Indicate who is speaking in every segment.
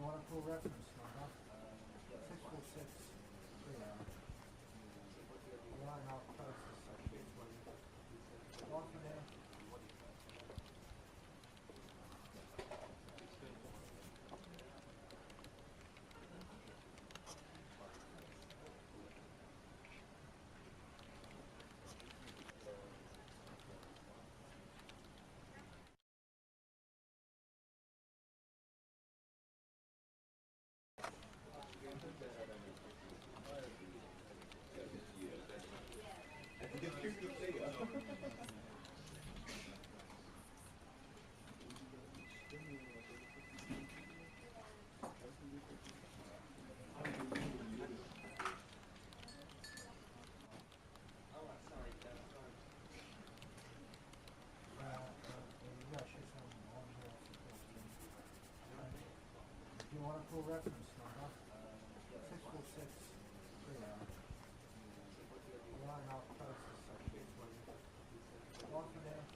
Speaker 1: want a full reference number? 646 line off process section, please. One for now. You want a full reference number? 646 line off process section, please. One for now.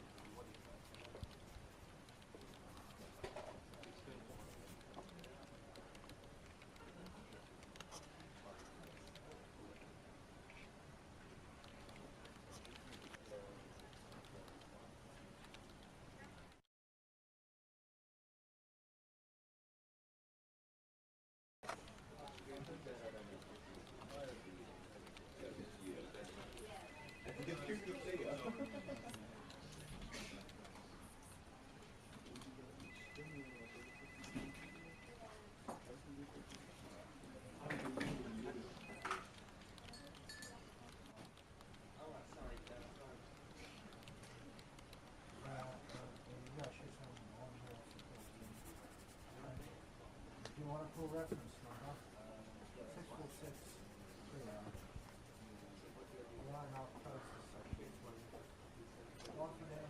Speaker 1: You want a full reference number? 646 line off process section, please. One for now.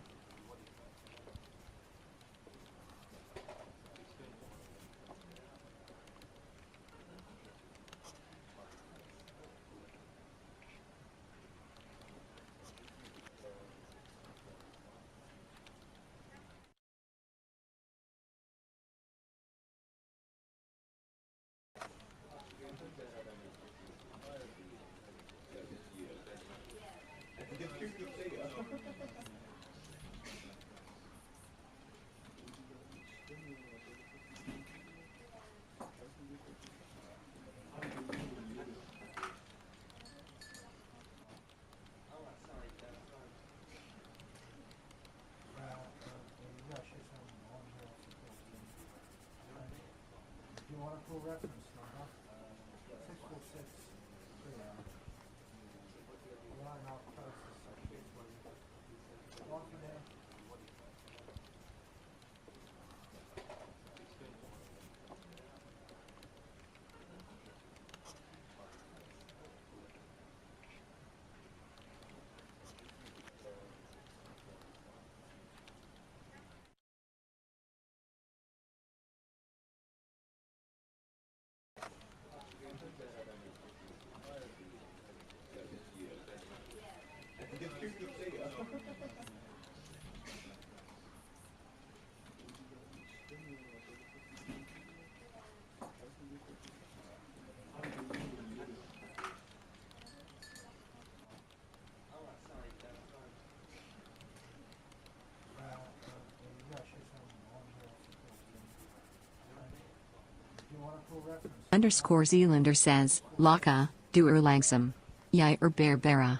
Speaker 1: You want a full reference number? 646 line off process section, please. One for now.
Speaker 2: Underscore Zealander says, Laka, Duer Langsam. Yai Berbera.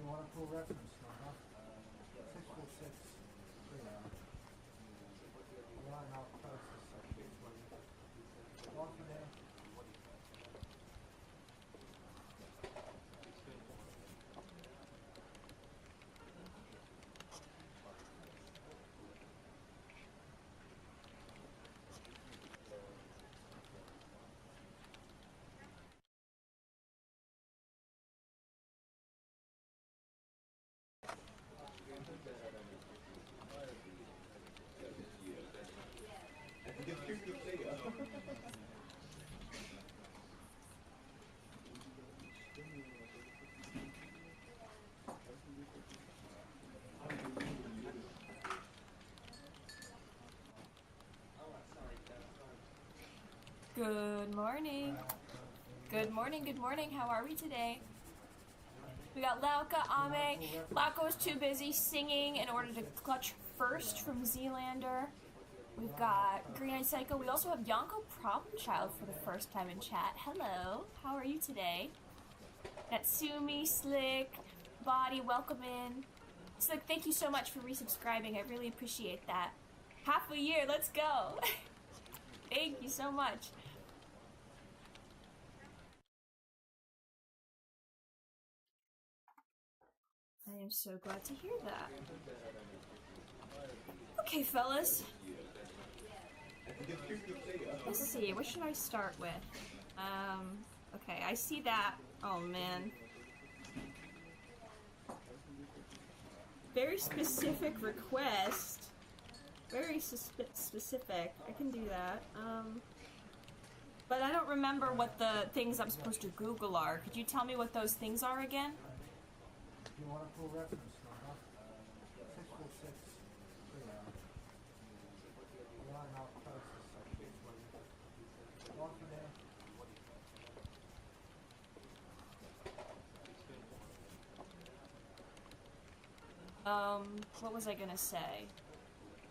Speaker 1: want a full reference number? 646. Yeah. Line out process section 20. Off of there.
Speaker 3: Good morning. Good morning, good morning. How are we today? We got Lauka, Ame. Lauka was too busy singing in order to clutch first from Zealander. We've got Green Eyed Psycho. We also have Yonko Problem Child for the first time in chat. Hello, how are you today? Natsumi, Slick, Body, welcome in. Slick, thank you so much for resubscribing. I really appreciate that. Half a year, let's go. Thank you so much. I am so glad to hear that. Okay, fellas. Let's see, what should I start with? Okay, I see that. Oh, man. Very specific request. Very specific. I can do that. But I don't remember what the things I'm supposed to Google are. Could you tell me what those things are again?
Speaker 1: You want a full reference number? 646. Yeah. Line out process section 20. Off of there.
Speaker 3: What was I gonna say?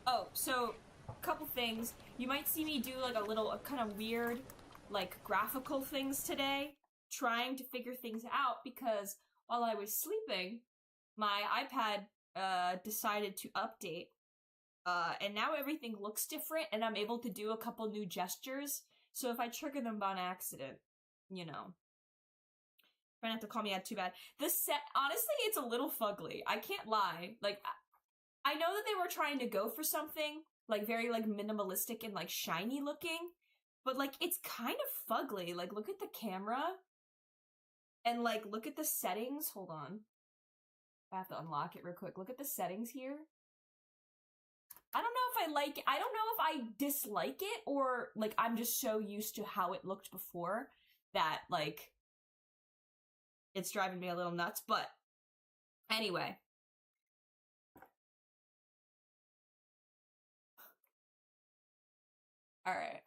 Speaker 3: Oh, so, a couple things. You might see me do like a little, kind of weird, like, graphical things today, trying to figure things out, because while I was sleeping, my iPad, decided to update, and now everything looks different, and I'm able to do a couple new gestures, so if I trigger them on accident, you know. Try not to call me out too bad. The set, honestly, it's a little fugly. I can't lie. Like, I know that they were trying to go for something, like, very, like, minimalistic and, like, shiny looking, but, like, it's kind of fugly. Like, look at the camera, and, like, look at the settings. Hold on. I have to unlock it real quick. Look at the settings here. I don't know if I like it. I don't know if I dislike it, or, like, I'm just so used to how it looked before that, like, it's driving me a little nuts, but anyway. Alright.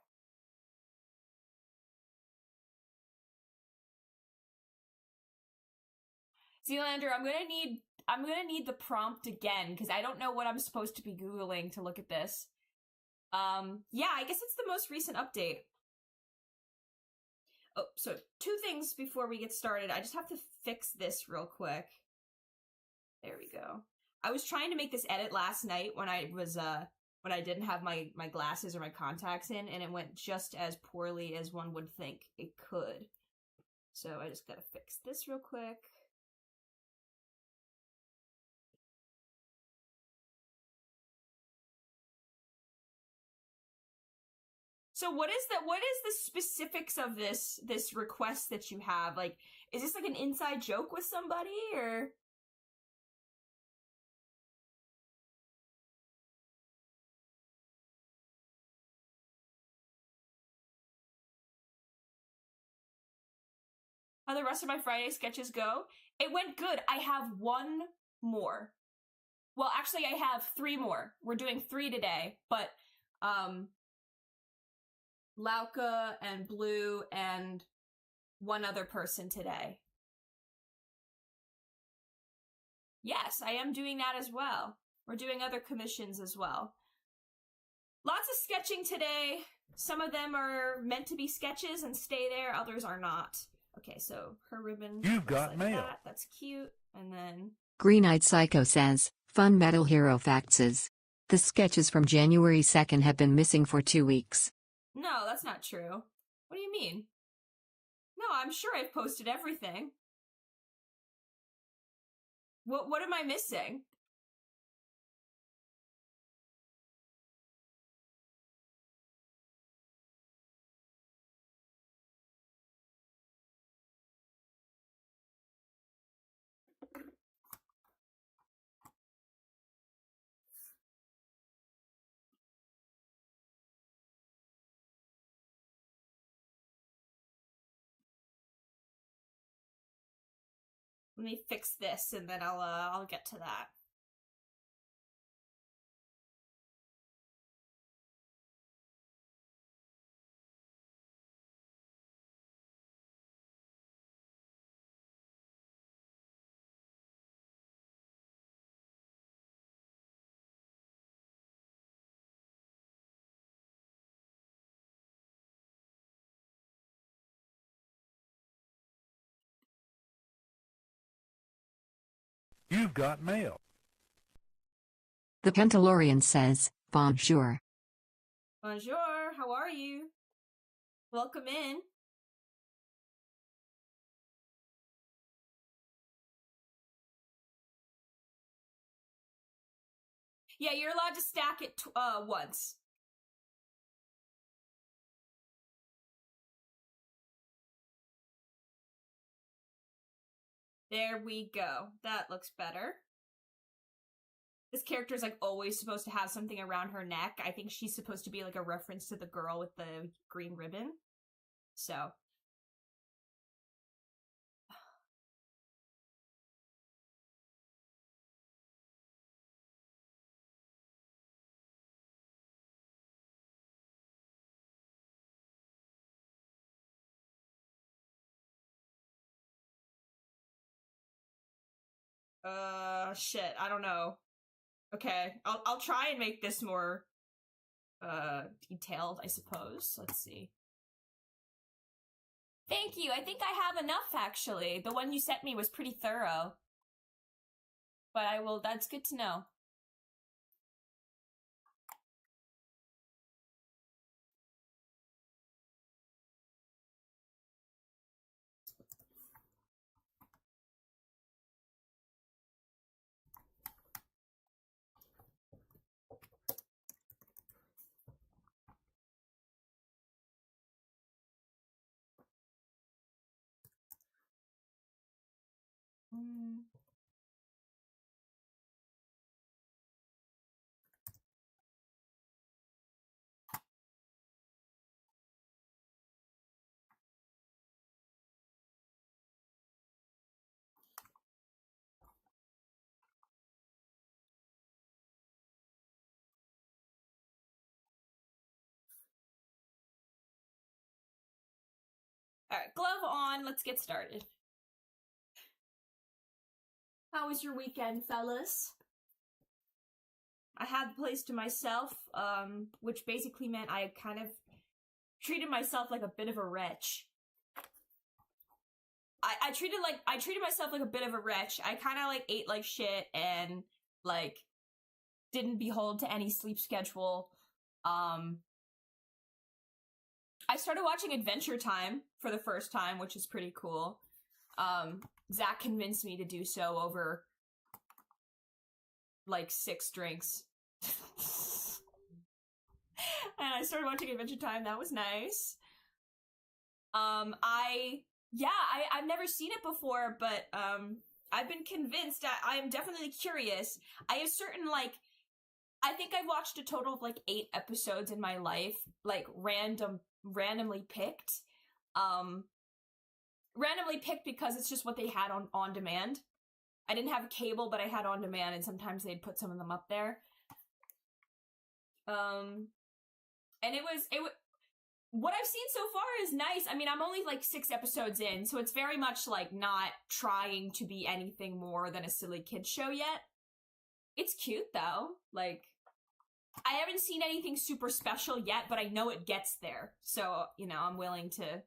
Speaker 3: Zealander, I'm gonna need the prompt again, because I don't know what I'm supposed to be Googling to look at this. Yeah, I guess it's the most recent update. Oh, so 2 things before we get started. I just have to fix this real quick. There we go. I was trying to make this edit last night when I was, when I didn't have my glasses or my contacts in, and it went just as poorly as one would think it could. So I just gotta fix this real quick. So what is the specifics of this request that you have? Like, is this like an inside joke with somebody, or? How the rest of my Friday sketches go? It went good. I have 1 more. Well, actually, I have 3 more. We're doing 3 today, but, Lauka and Blue and 1 other person today. Yes, I am doing that as well. We're doing other commissions as well. Lots of sketching today. Some of them are meant to be sketches and stay there, others are not. Okay, so her ribbon.
Speaker 4: You've got
Speaker 3: like
Speaker 4: mail.
Speaker 3: That's cute. And then...
Speaker 2: Green-Eyed Psycho says, fun metal hero facts is. The sketches from January 2nd have been missing for 2 weeks.
Speaker 3: No, that's not true. What do you mean? No, I'm sure I've posted everything. What am I missing? Let me fix this and then I'll get to that.
Speaker 4: You've got mail.
Speaker 2: The Pentalorian says, bonjour.
Speaker 3: Bonjour, how are you? Welcome in. Yeah, you're allowed to stack it once. There we go. That looks better. This character is like always supposed to have something around her neck. I think she's supposed to be like a reference to the girl with the green ribbon. So. Shit, I don't know. Okay, I'll try and make this more, detailed, I suppose. Let's see. Thank you, I think I have enough, actually. The one you sent me was pretty thorough. But that's good to know. Alright, glove on, let's get started. How was your weekend, fellas? I had the place to myself, which basically meant I kind of treated myself like a bit of a wretch. I treated myself like a bit of a wretch. I kind of like ate like shit and like didn't behold to any sleep schedule. I started watching Adventure Time for the first time, which is pretty cool. Zach convinced me to do so over like 6 drinks. And I started watching Adventure Time. That was nice. I've never seen it before, but I've been convinced. I am definitely curious. I have certain like, I think I've watched a total of like 8 episodes in my life, like randomly picked. Randomly picked because it's just what they had on demand. I didn't have cable, but I had on demand, and sometimes they'd put some of them up there. And it was what I've seen so far is nice. I mean, I'm only like 6 episodes in, so it's very much like not trying to be anything more than a silly kid show yet. It's cute though. Like, I haven't seen anything super special yet, but I know it gets there. So, you know, I'm willing to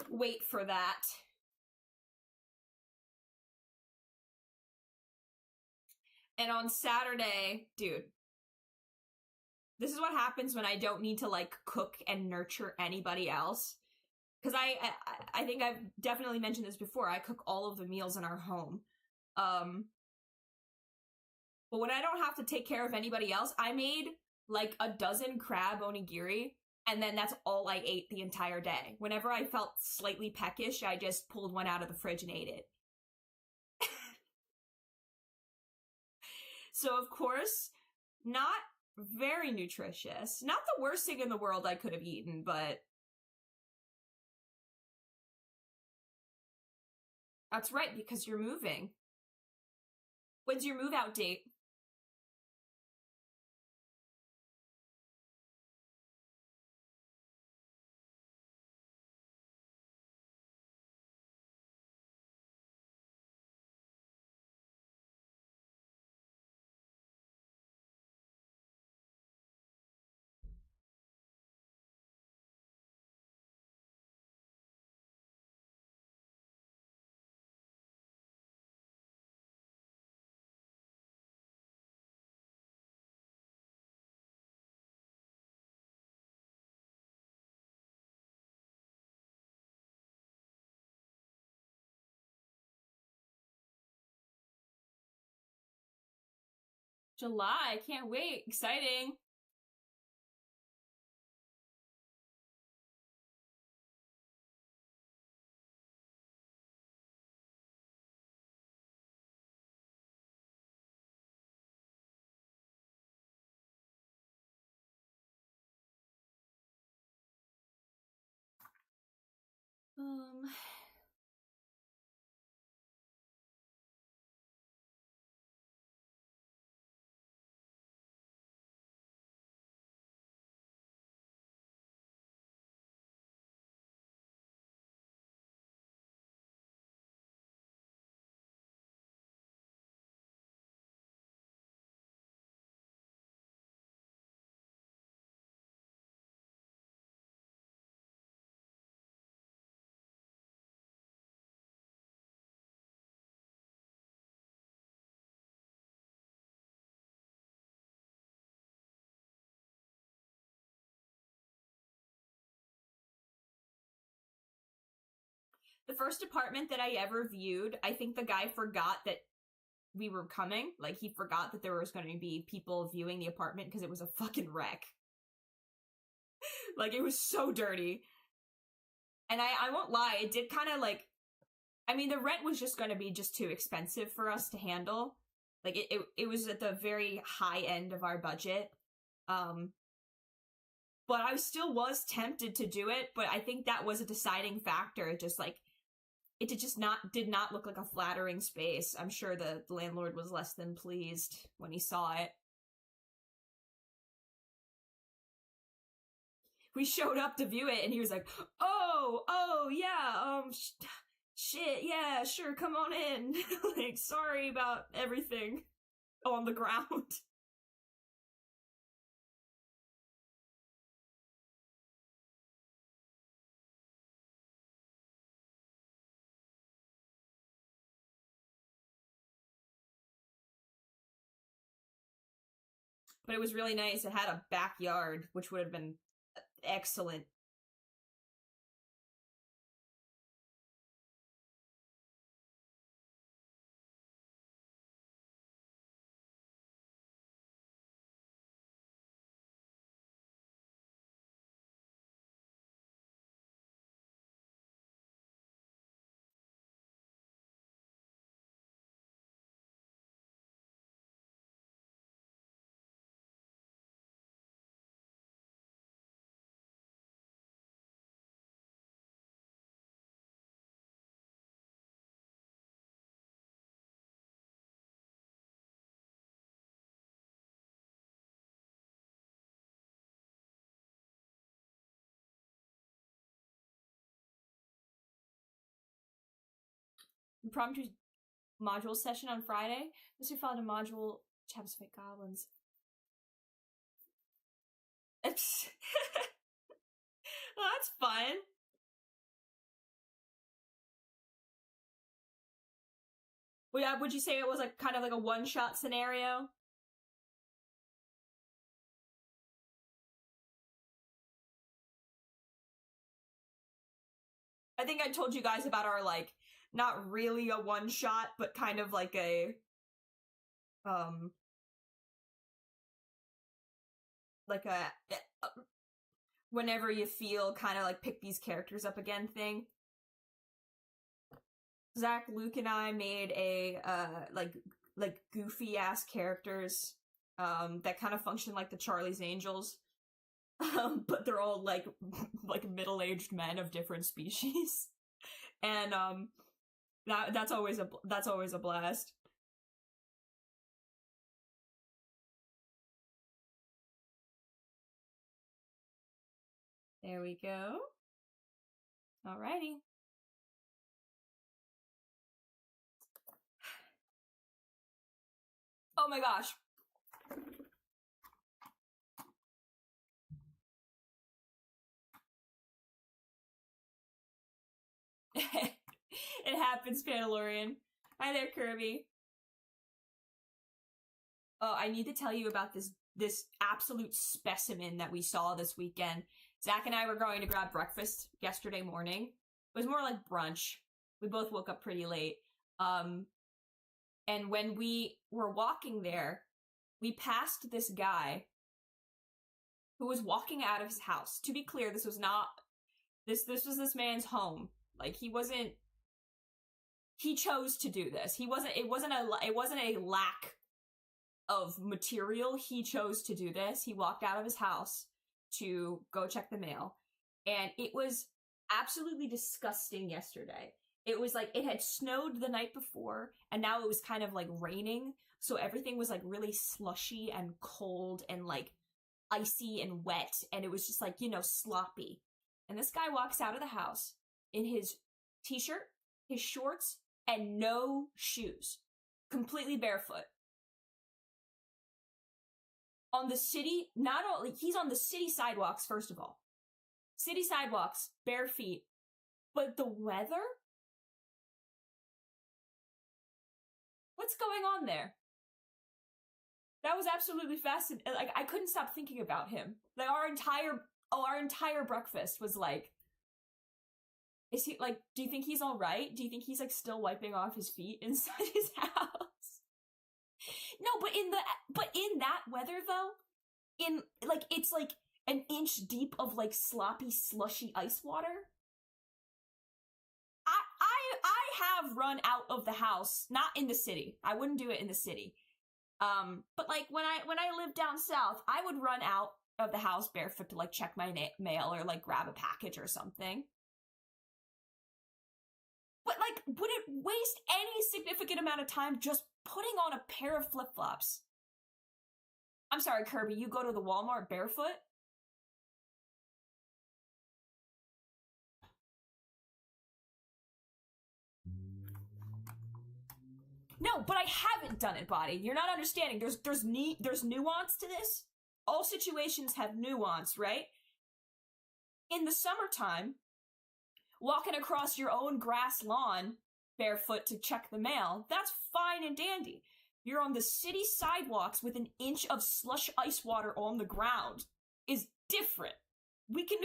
Speaker 3: wait for that. And on Saturday, dude, this is what happens when I don't need to, like, cook and nurture anybody else. Because I think I've definitely mentioned this before. I cook all of the meals in our home. But when I don't have to take care of anybody else, I made like a dozen crab onigiri, and then that's all I ate the entire day. Whenever I felt slightly peckish, I just pulled one out of the fridge and ate it. So, of course, not very nutritious. Not the worst thing in the world I could have eaten, but... That's right, because you're moving. When's your move-out date? July, can't wait. Exciting. Um... The first apartment that I ever viewed, I think the guy forgot that we were coming. Like, he forgot that there was going to be people viewing the apartment because it was a fucking wreck. Like, it was so dirty. And I won't lie, it did kind of, like... I mean, the rent was just going to be just too expensive for us to handle. Like, it was at the very high end of our budget. But I still was tempted to do it, but I think that was a deciding factor. Just, like, it did not look like a flattering space. I'm sure the landlord was less than pleased when he saw it. We showed up to view it, and he was like, oh, yeah, shit, yeah, sure, come on in. Like, sorry about everything on the ground. But it was really nice. It had a backyard, which would have been excellent. Impromptu module session on Friday. Mr. followed a module Chaps Fight Goblins. Well, that's fun. Would you say it was like kind of like a one-shot scenario? I think I told you guys about our, like, not really a one-shot, but kind of like a, like a, whenever you feel, kind of like pick these characters up again thing. Zach, Luke, and I made a, like goofy-ass characters, that kind of function like the Charlie's Angels. But they're all, like middle-aged men of different species. And, that's always a blast. There we go. Alrighty. Oh my gosh. It happens, Pandalorian. Hi there, Kirby. Oh, I need to tell you about this absolute specimen that we saw this weekend. Zach and I were going to grab breakfast yesterday morning. It was more like brunch. We both woke up pretty late. And when we were walking there, we passed this guy who was walking out of his house. To be clear, this was not this was this man's home. Like, he chose to do this. It wasn't a lack of material. He chose to do this. He walked out of his house to go check the mail. And it was absolutely disgusting yesterday. It was like, it had snowed the night before, and now it was kind of like raining. So everything was like really slushy and cold and like icy and wet. And it was just like, sloppy. And this guy walks out of the house in his t-shirt, his shorts, and no shoes. Completely barefoot. On the city, not only, he's on the city sidewalks, first of all. City sidewalks, bare feet. But the weather? What's going on there? That was absolutely fascinating. Like, I couldn't stop thinking about him. Like, our entire breakfast was like, is he, like, do you think he's alright? Do you think he's, like, still wiping off his feet inside his house? No, but in that weather, though, it's, like, an inch deep of, like, sloppy, slushy ice water. I have run out of the house, not in the city. I wouldn't do it in the city. But, like, when I lived down south, I would run out of the house barefoot to, like, check my mail or, like, grab a package or something. But, like, would it waste any significant amount of time just putting on a pair of flip-flops? I'm sorry, Kirby, you go to the Walmart barefoot? No, but I haven't done it, Body. You're not understanding. There's nuance to this. All situations have nuance, right? In the summertime, walking across your own grass lawn barefoot to check the mail, that's fine and dandy. You're on the city sidewalks with an inch of slush ice water on the ground is different. We can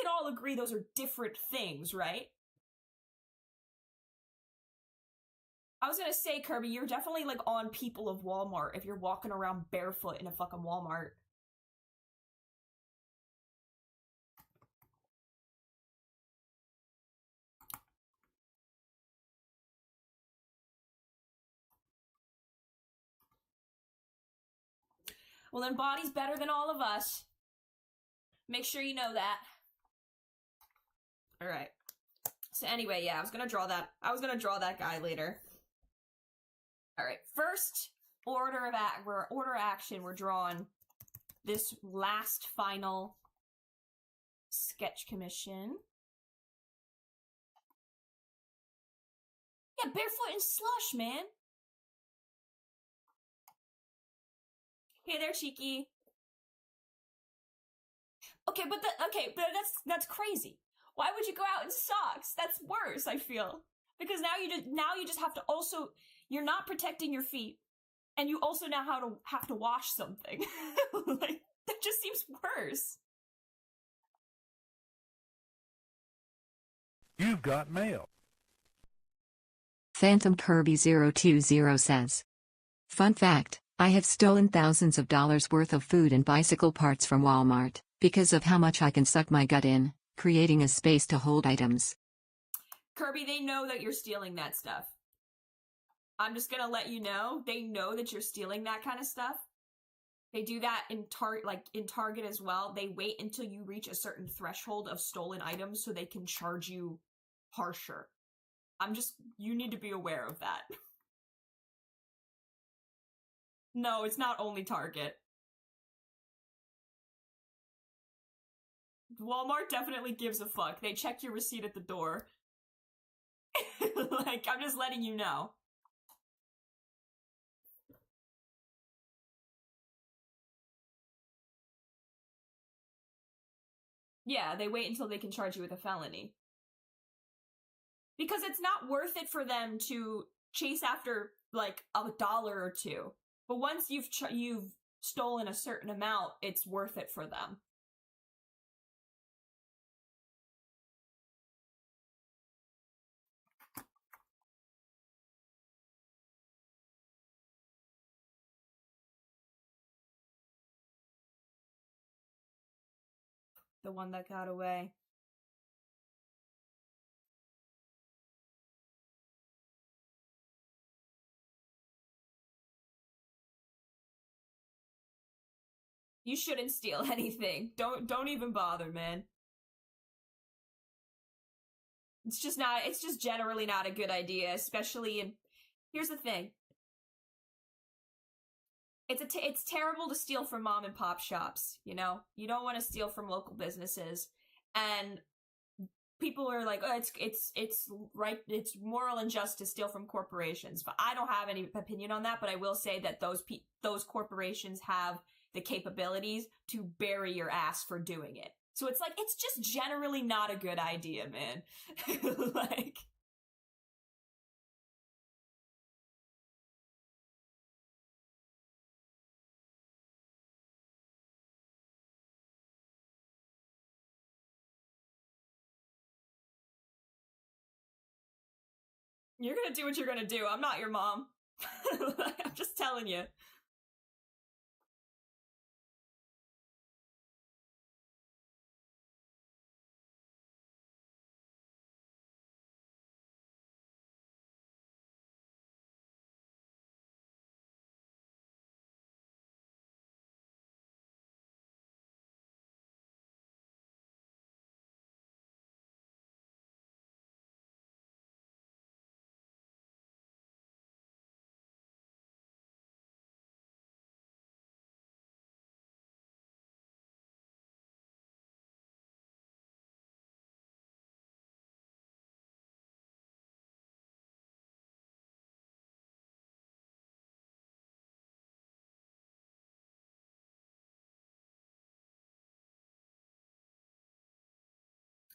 Speaker 3: all agree those are different things, right? I was gonna say, Kirby, you're definitely, like, on people of Walmart if you're walking around barefoot in a fucking Walmart. Well, then Body's better than all of us. Make sure you know that. Alright. So anyway, yeah, I was gonna draw that guy later. Alright, first order of action, we're drawing this last final sketch commission. Yeah, barefoot and slush, man. Hey there, Cheeky. Okay, but that's crazy. Why would you go out in socks? That's worse, I feel. Because now you just have to also, You're not protecting your feet, and you also now have to wash something. Like, that just seems worse.
Speaker 4: You've got mail.
Speaker 2: Phantom Kirby 020 says, fun fact, I have stolen thousands of dollars worth of food and bicycle parts from Walmart, because of how much I can suck my gut in, creating a space to hold items.
Speaker 3: Kirby, they know that you're stealing that stuff. I'm just gonna let you know, they know that you're stealing that kind of stuff. They do that in Target as well. They wait until you reach a certain threshold of stolen items so they can charge you harsher. You need to be aware of that. No, it's not only Target. Walmart definitely gives a fuck. They check your receipt at the door. Like, I'm just letting you know. Yeah, they wait until they can charge you with a felony. Because it's not worth it for them to chase after, like, $1 or $2. But once you've stolen a certain amount, it's worth it for them. The one that got away. You shouldn't steal anything. Don't even bother, man. It's just generally not a good idea, especially in... Here's the thing. It's terrible to steal from mom and pop shops, you know? You don't want to steal from local businesses. And people are like, oh, it's right, it's moral and just to steal from corporations. But I don't have any opinion on that, but I will say that those corporations have the capabilities to bury your ass for doing it. So it's like, it's just generally not a good idea, man. Like... You're gonna do what you're gonna do. I'm not your mom. I'm just telling you.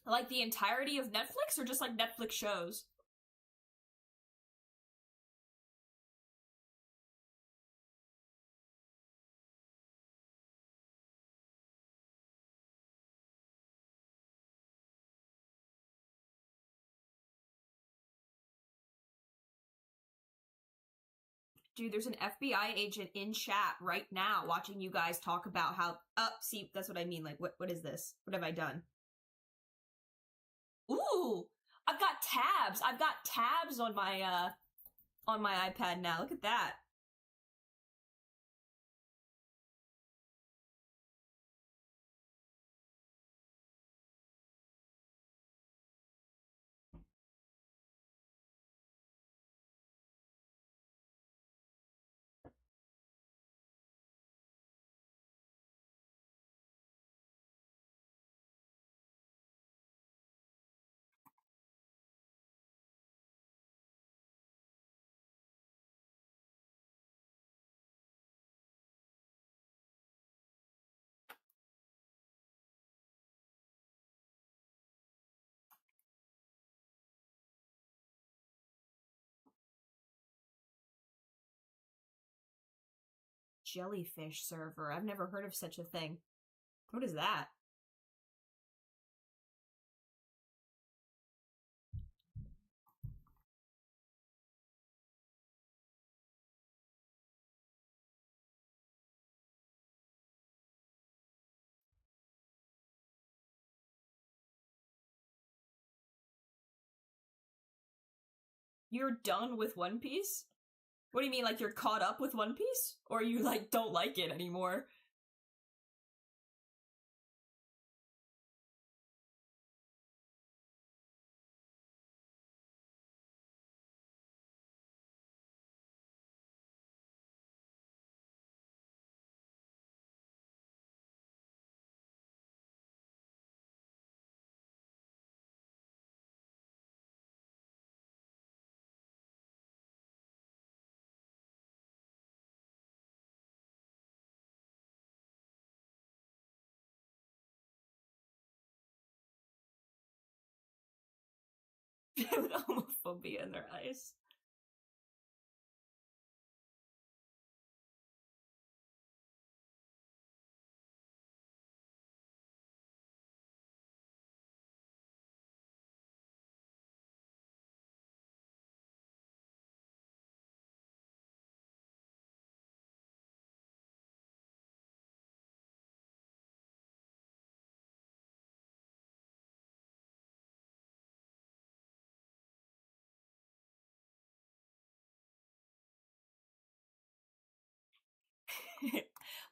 Speaker 3: Like the entirety of Netflix or just like Netflix shows? Dude, there's an FBI agent in chat right now watching you guys talk about how... see, that's what I mean. Like, what is this? What have I done? Ooh! I've got tabs! I've got tabs on my iPad now. Look at that. jellyfish server. I've never heard of such a thing. What is that? You're done with One Piece? What do you mean, like you're caught up with One Piece? Or you, like, don't like it anymore? With homophobia in their eyes.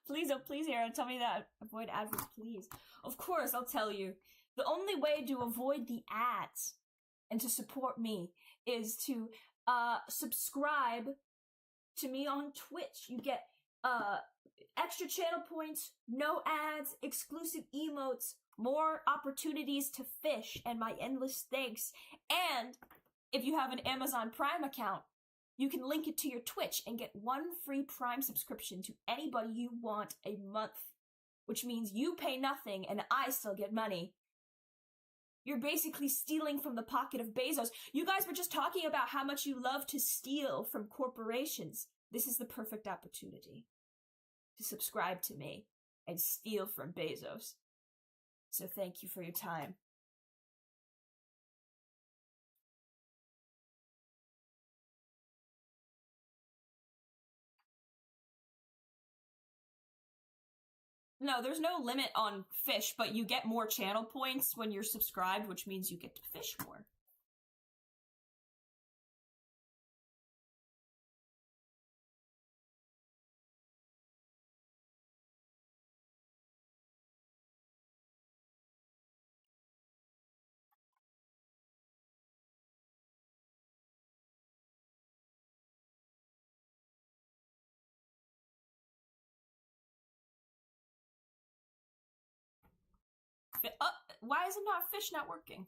Speaker 3: Please, oh please, Aaron, tell me that. Avoid adverts, please. Of course, I'll tell you. The only way to avoid the ads and to support me is to subscribe to me on Twitch. You get extra channel points, no ads, exclusive emotes, more opportunities to fish, and my endless thanks. And if you have an Amazon Prime account, you can link it to your Twitch and get 1 free Prime subscription to anybody you want a month, which means you pay nothing and I still get money. You're basically stealing from the pocket of Bezos. You guys were just talking about how much you love to steal from corporations. This is the perfect opportunity to subscribe to me and steal from Bezos. So thank you for your time. No, there's no limit on fish, but you get more channel points when you're subscribed, which means you get to fish more. Why is it not fish not working?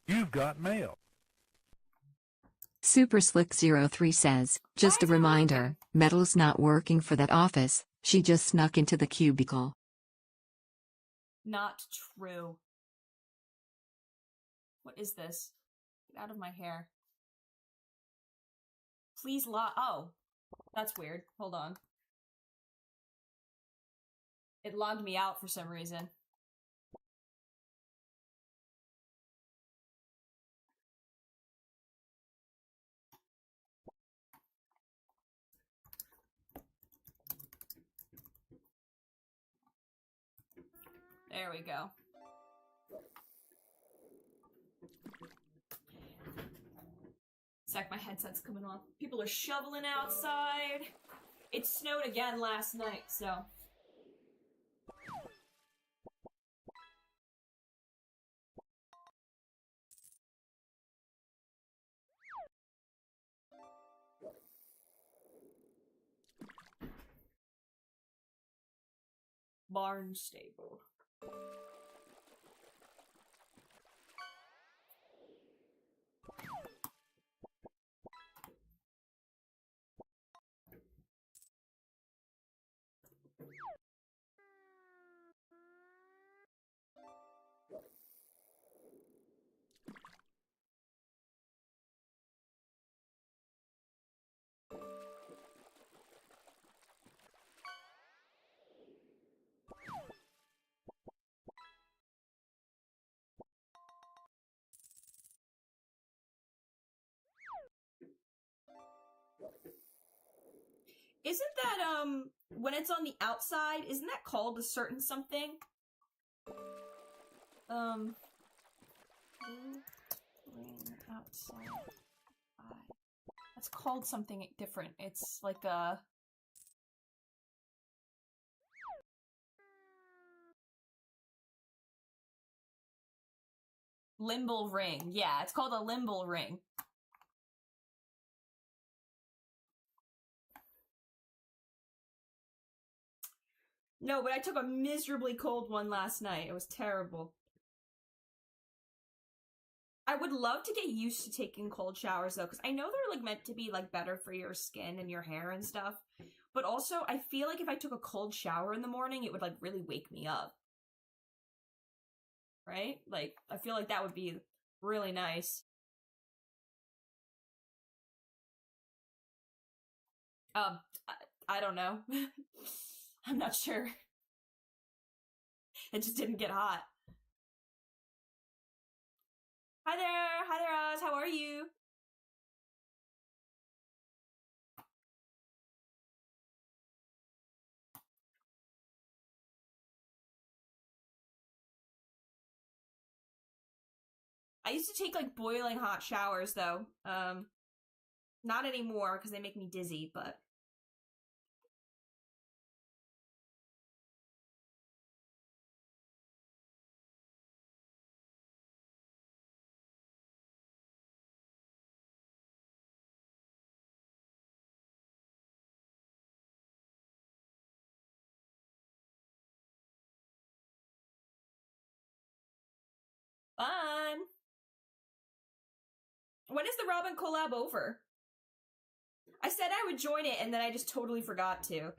Speaker 4: You've got mail.
Speaker 2: Super Slick 03 says, just a reminder, Metal's not working for that office, she just snuck into the cubicle.
Speaker 3: Not true. What is this? Get out of my hair. Please oh. That's weird. Hold on. It logged me out for some reason. There we go. Sec, my headset's coming off. People are shoveling outside. It snowed again last night, so... Barn stable. Isn't that, when it's on the outside, isn't that called a certain something? Ring outside. That's called something different. It's like a... Limble ring. Yeah, it's called a limble ring. No, but I took a miserably cold one last night. It was terrible. I would love to get used to taking cold showers though, because I know they're like meant to be like better for your skin and your hair and stuff. But also, I feel like if I took a cold shower in the morning, it would like really wake me up. Right? Like, I feel like that would be really nice. I, I don't know. I'm not sure. It just didn't get hot. Hi there, Oz, how are you? I used to take like boiling hot showers though. Not anymore because they make me dizzy, but fun. When is the Robin collab over? I said I would join it and then I just totally forgot to.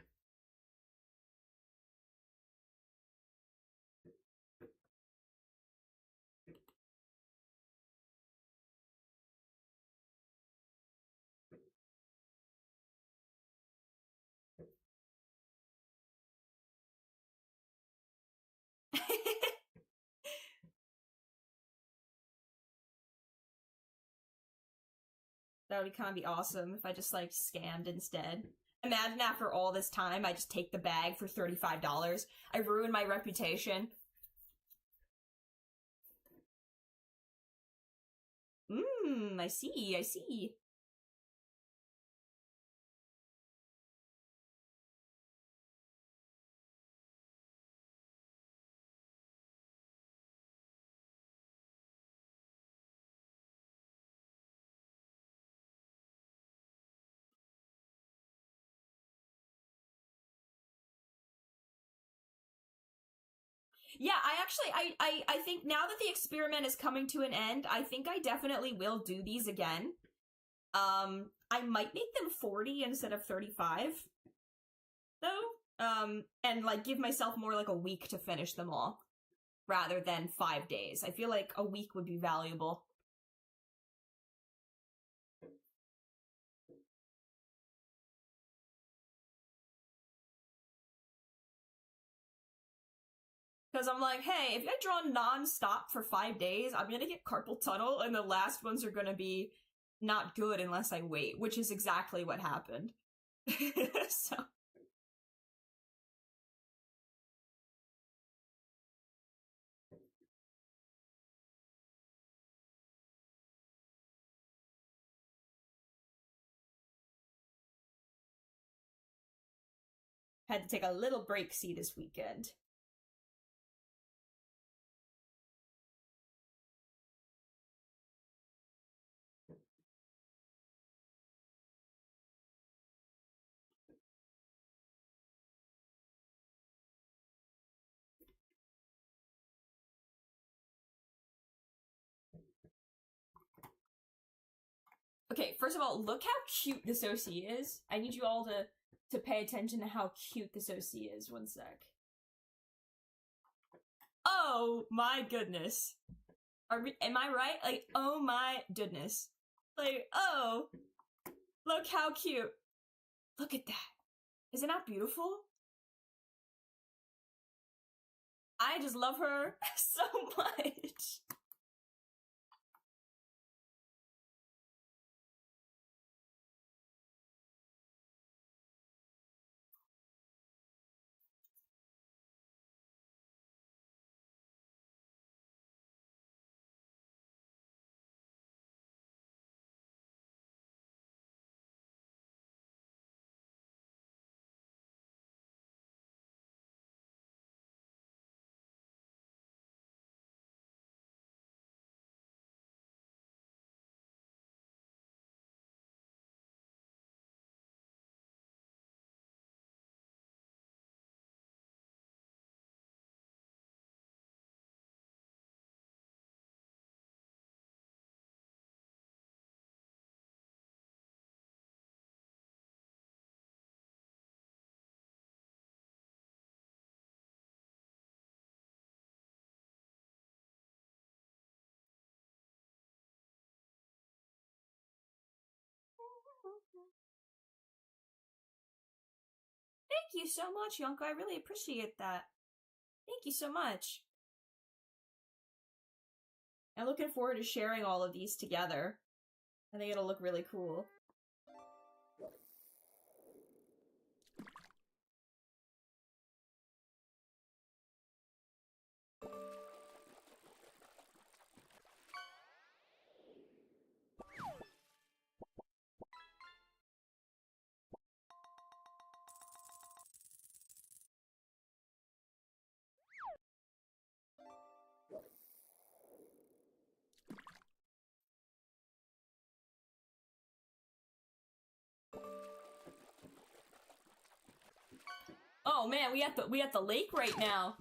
Speaker 3: That would kind of be awesome if I just like scammed instead. Imagine after all this time, I just take the bag for $35. I ruin my reputation. I see, I see. Yeah, I think now that the experiment is coming to an end, I think I definitely will do these again. I might make them 40 instead of 35, though. And like give myself more like a week to finish them all, rather than 5 days. I feel like a week would be valuable. Because I'm like, hey, if I draw non-stop for 5 days, I'm gonna get carpal tunnel, and the last ones are gonna be not good unless I wait, which is exactly what happened. So. Had to take a little break see this weekend. Okay, first of all, look how cute this OC is. I need you all to pay attention to how cute this OC is. One sec. Oh my goodness. Am I right? Like, oh my goodness. Like, oh, look how cute. Look at that. Isn't that beautiful? I just love her so much. Thank you so much, Yonko. I really appreciate that. Thank you so much. I'm looking forward to sharing all of these together. I think it'll look really cool. Oh man, we at the lake right now.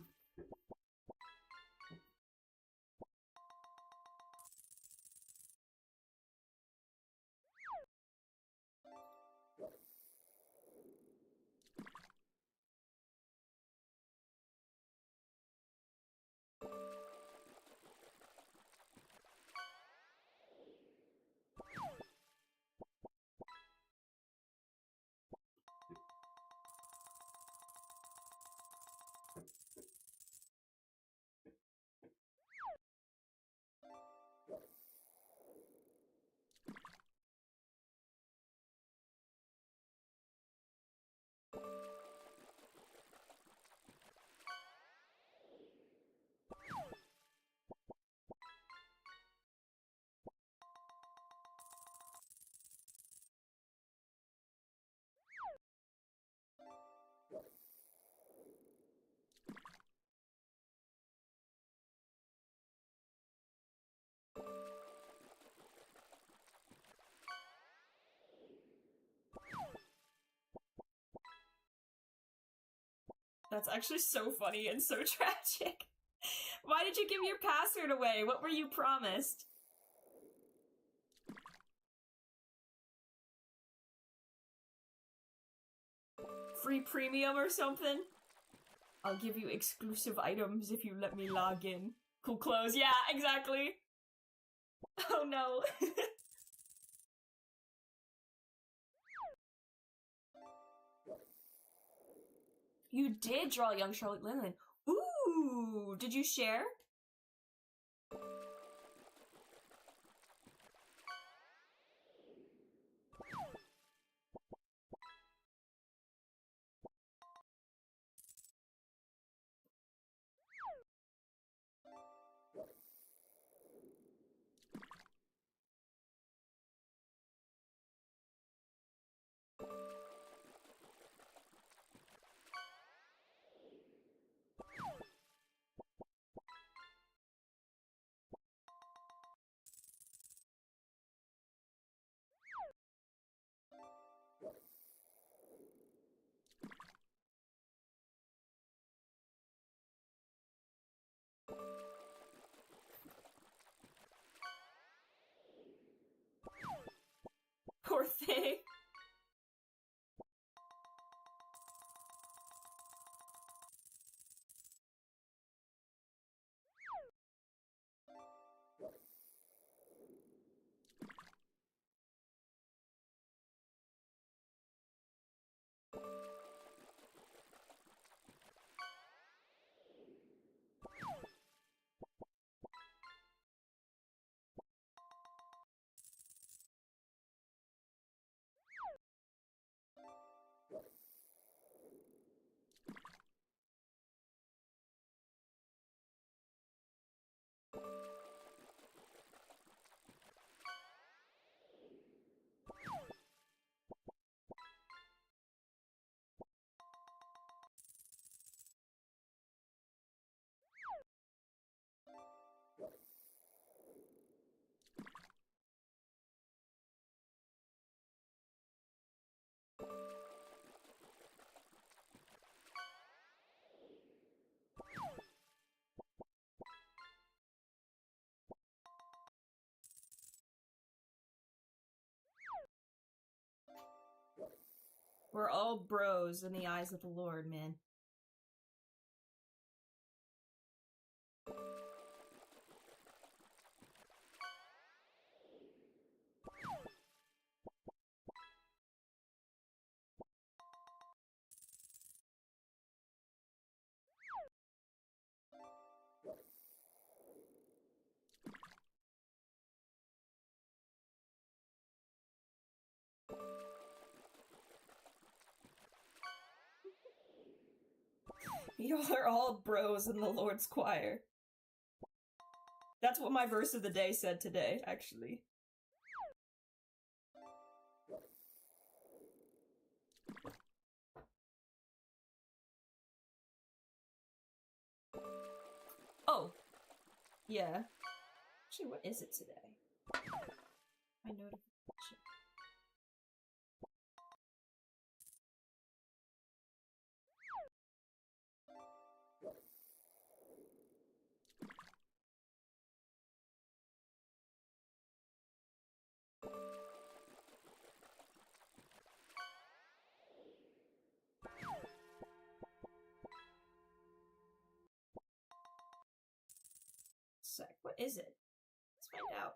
Speaker 3: That's actually so funny and so tragic. Why did you give your password away? What were you promised? Free premium or something? I'll give you exclusive items if you let me log in. Cool clothes. Yeah, exactly. Oh no. You did draw young Charlotte Lillian. Ooh, did you share? thing. We're all bros in the eyes of the Lord, man. Y'all are all bros in the Lord's choir. That's what my verse of the day said today, actually. Oh. Yeah. Actually, what is it today? My notification. Sec. What is it? Let's find out.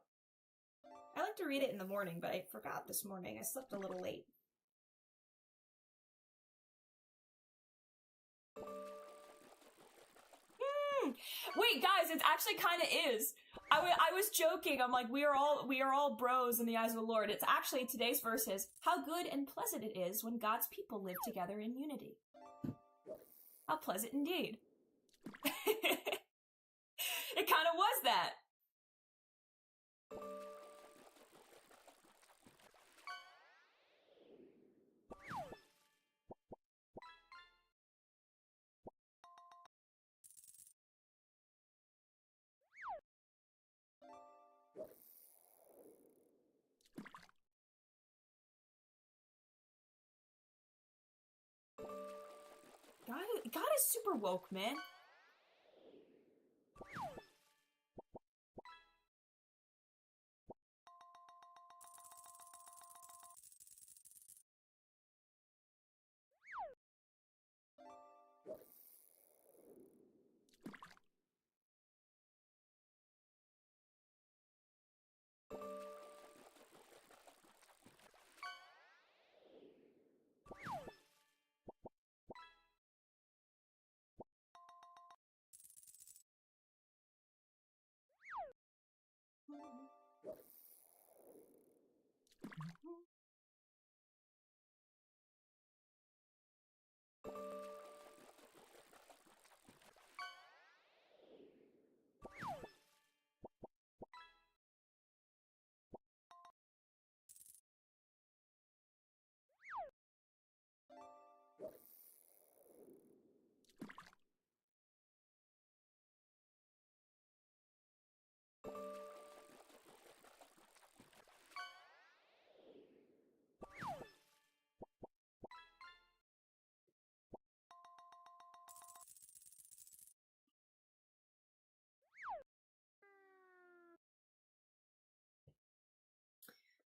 Speaker 3: I like to read it in the morning, but I forgot this morning. I slept a little late. Wait, guys, it actually kind of is. I was joking. I'm like, we are all bros in the eyes of the Lord. It's actually, today's verse is, how good and pleasant it is when God's people live together in unity. How pleasant indeed. It kind of was that. God is super woke, man.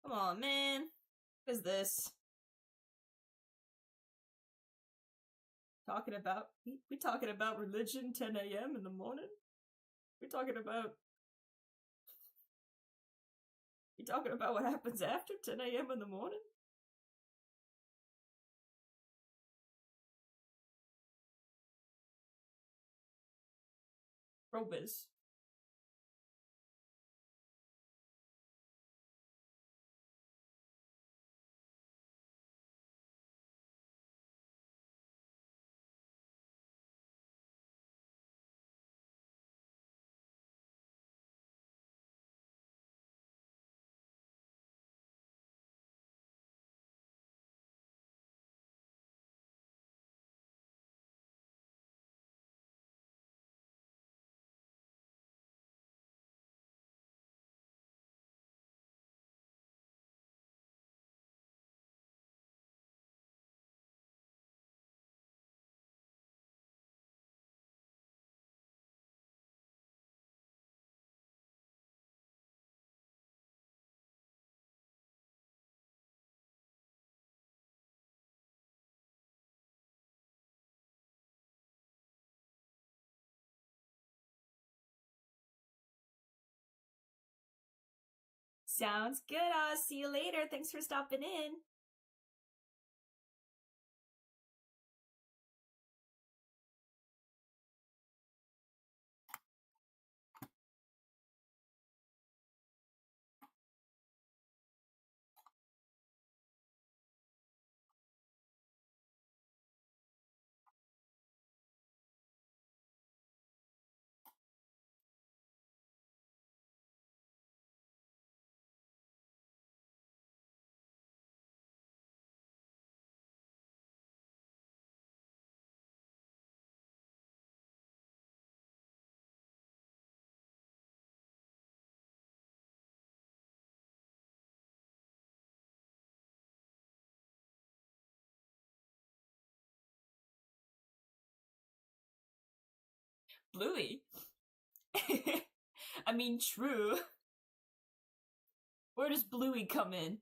Speaker 3: Come on, man. is this? Talking about we talking about religion 10 a.m. in the morning? We talking about what happens after 10 a.m. in the morning? Robiz. Sounds good. I'll see you later. Thanks for stopping in. Bluey? I mean, true. Where does Bluey come in?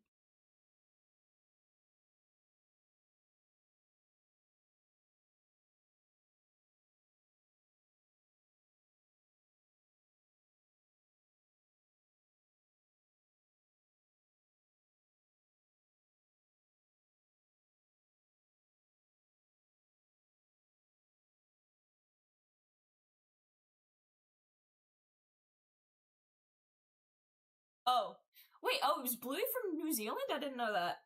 Speaker 3: Oh. Wait, it was Bluey from New Zealand? I didn't know that.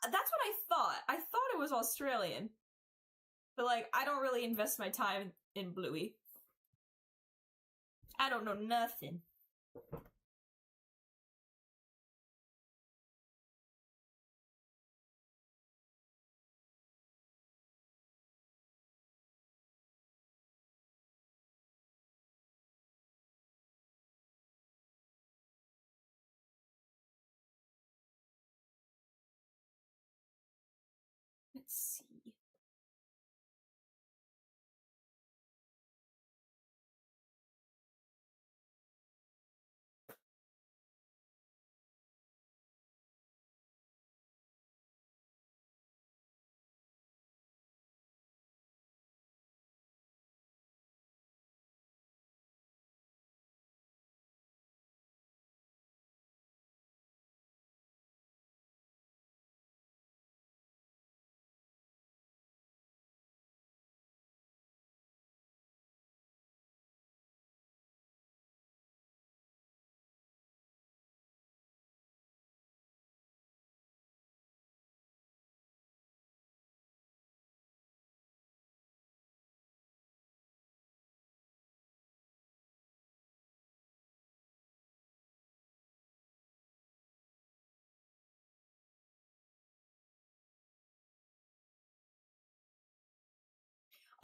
Speaker 3: That's what I thought. I thought it was Australian. But, like, I don't really invest my time in Bluey. I don't know nothing. Let's see.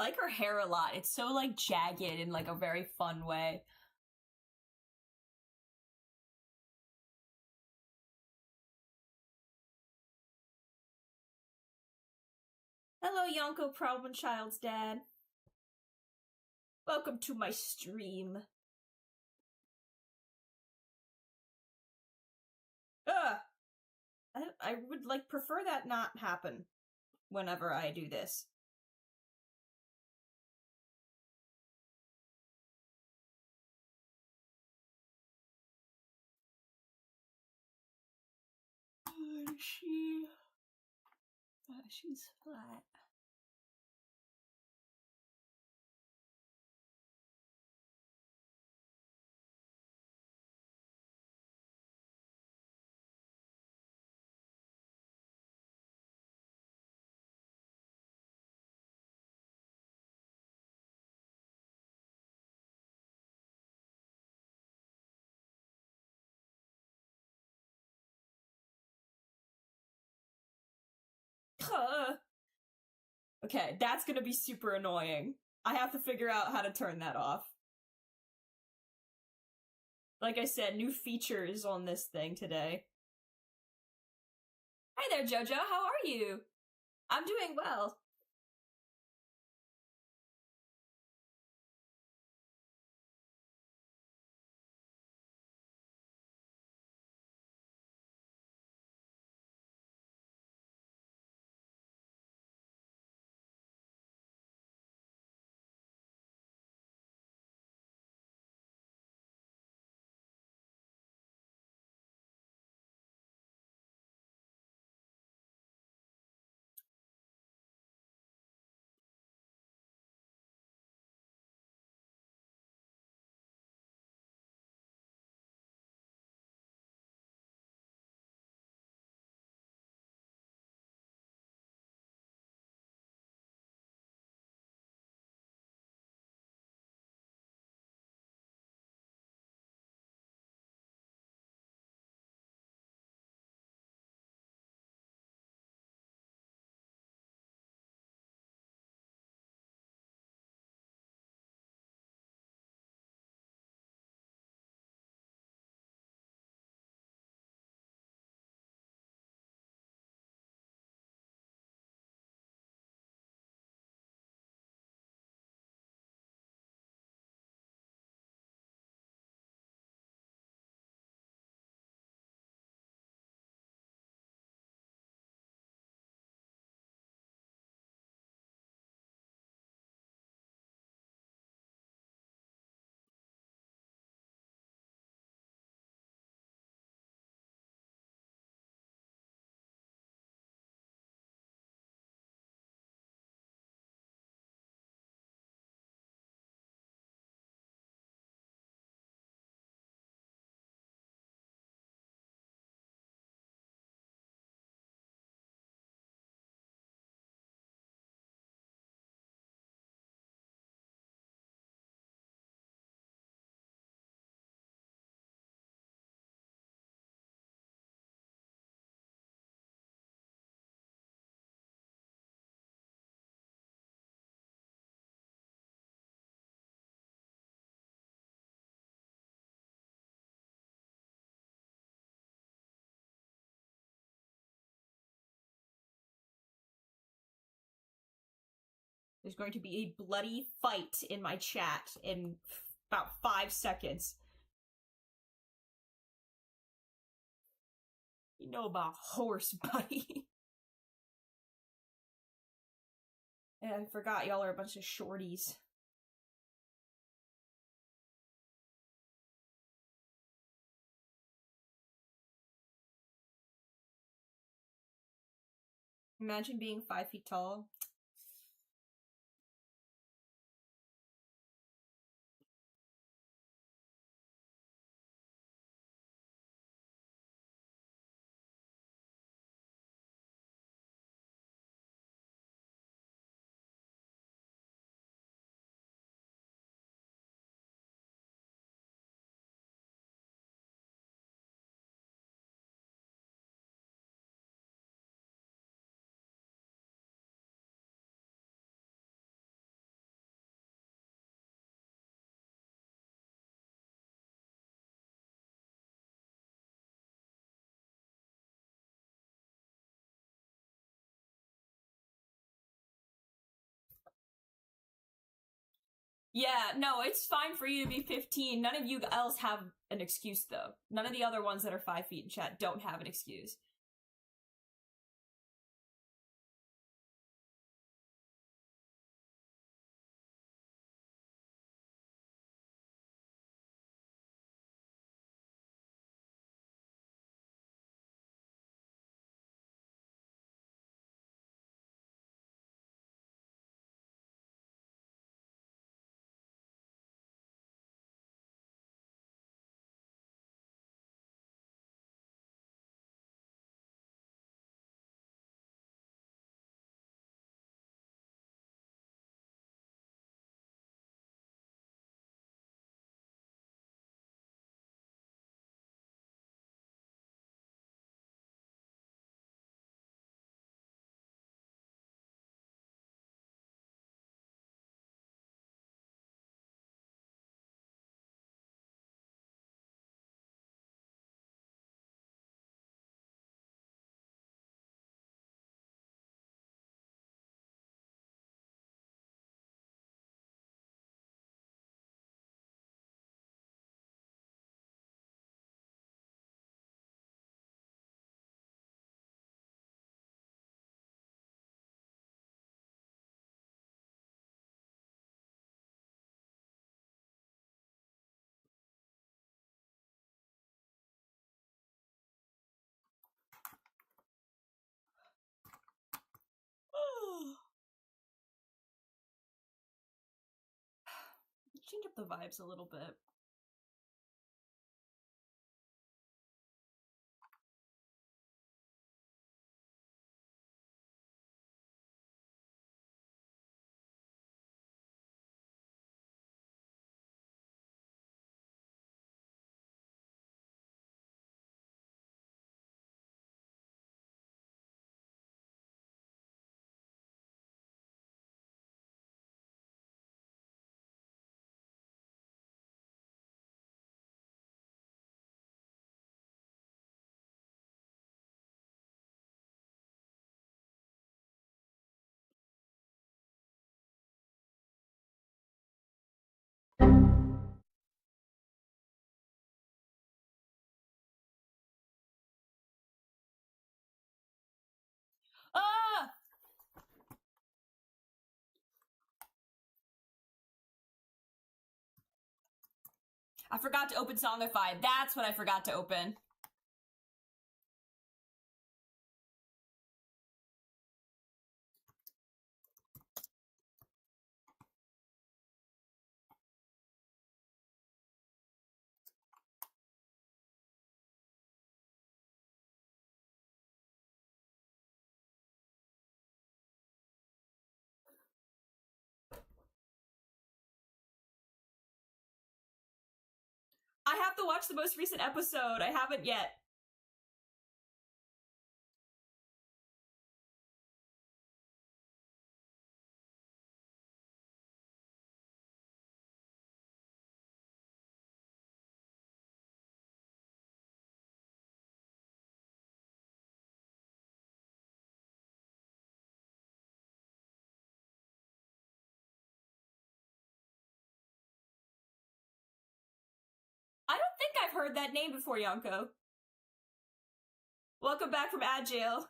Speaker 3: I like her hair a lot. It's so like jagged in like a very fun way. Hello, Yonko Problem Child's dad. Welcome to my stream. I would like prefer that not happen whenever I do this. She's flat. Okay, that's gonna be super annoying. I have to figure out how to turn that off. Like I said, new features on this thing today. Hey there, Jojo, how are you? I'm doing well. There's going to be a bloody fight in my chat in about 5 seconds. You know about horse, buddy. And I forgot y'all are a bunch of shorties. Imagine being 5 feet tall. Yeah, no, it's fine for you to be 15. None of you else have an excuse, though. None of the other ones that are 5 feet in chat don't have an excuse. Change up the vibes a little bit. Ah! I forgot to open Songify. That's what I forgot to open. I have to watch the most recent episode. I haven't yet. I don't think I've heard that name before, Yonko. Welcome back from ad jail.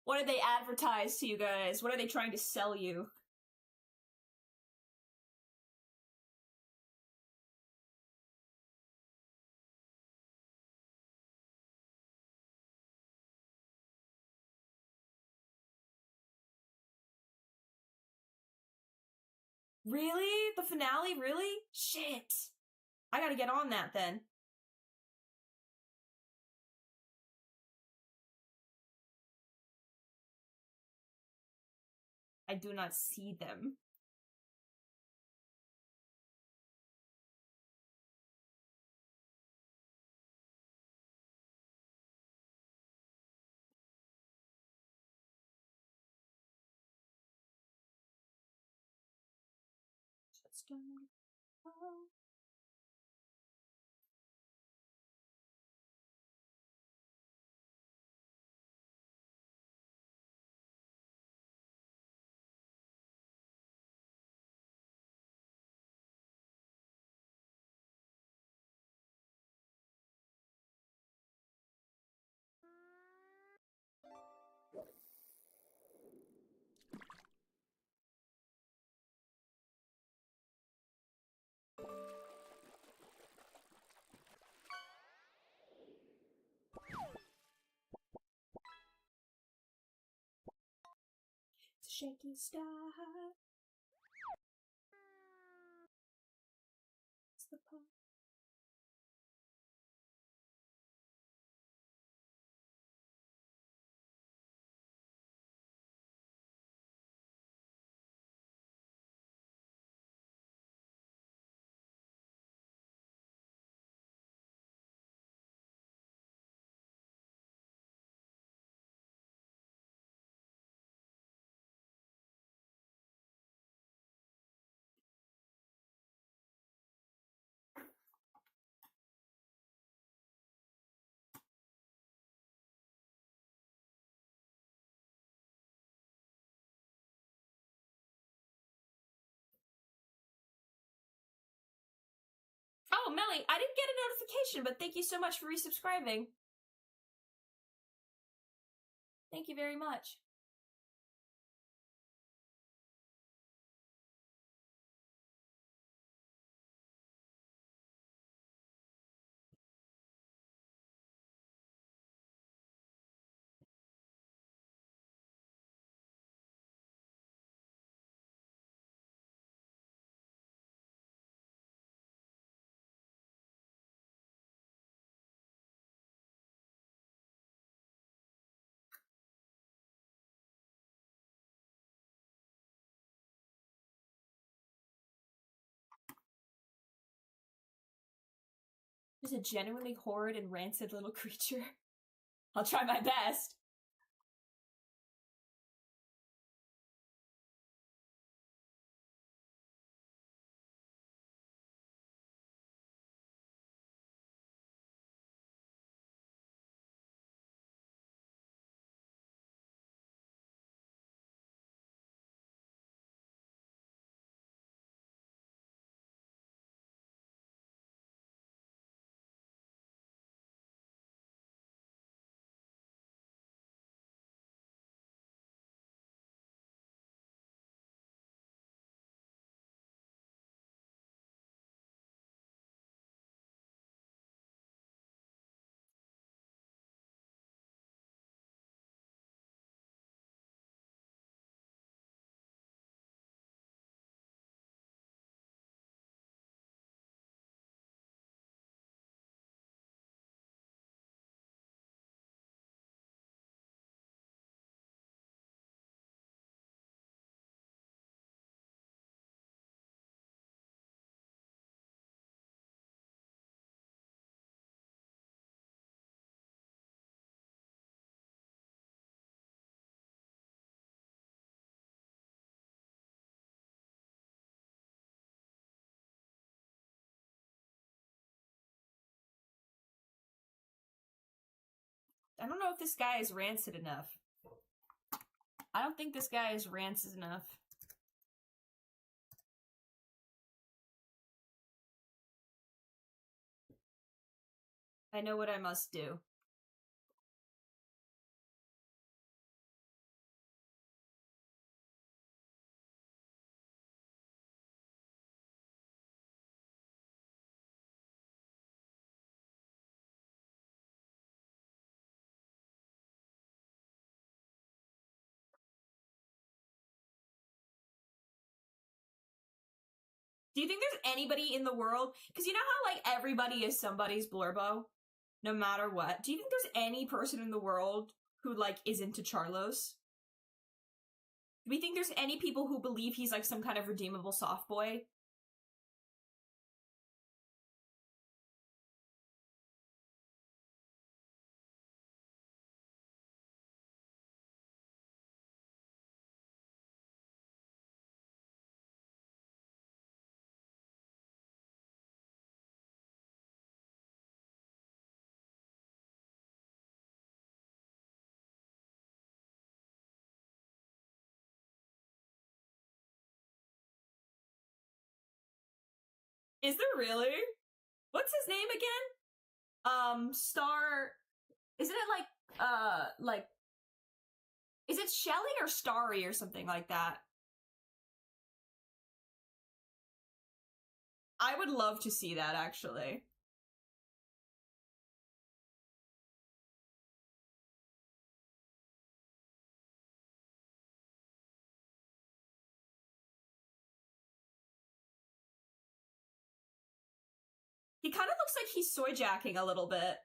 Speaker 3: What did they advertise to you guys? What are they trying to sell you? Really? The finale? Really? Shit. I gotta get on that then. I do not see them. Just go. shaky star. What's the point? Oh, Melly, I didn't get a notification, but thank you so much for resubscribing. Thank you very much. Just a genuinely horrid and rancid little creature. I'll try my best. I don't know if this guy is rancid enough. I don't think this guy is rancid enough. I know what I must do. Do you think there's anybody in the world? Because you know how, like, everybody is somebody's blurbo? No matter what. Do you think there's any person in the world who, like, is into Charlos? Do we think there's any people who believe he's, like, some kind of redeemable soft boy? Is there really? What's his name again? Star... Isn't it like... Is it Shelly or Starry or something like that? I would love to see that, actually. He kind of looks like he's soy jacking a little bit.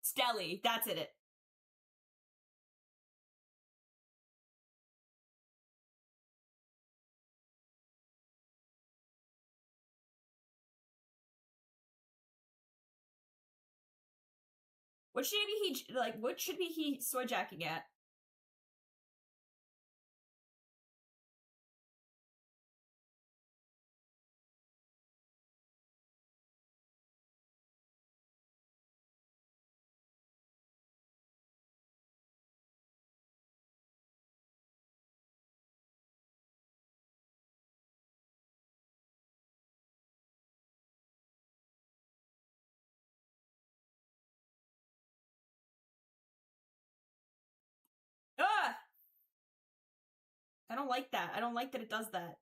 Speaker 3: Stelly, that's it. What should be he soy jacking at? Ah! I don't like that. I don't like that it does that.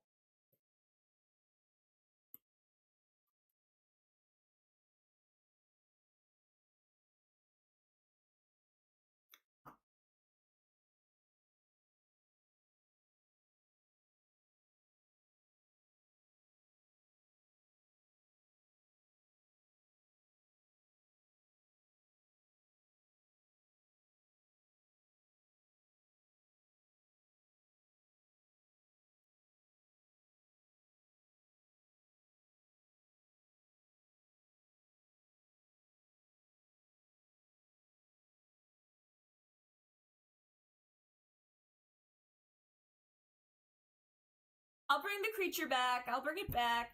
Speaker 3: I'll bring the creature back. I'll bring it back.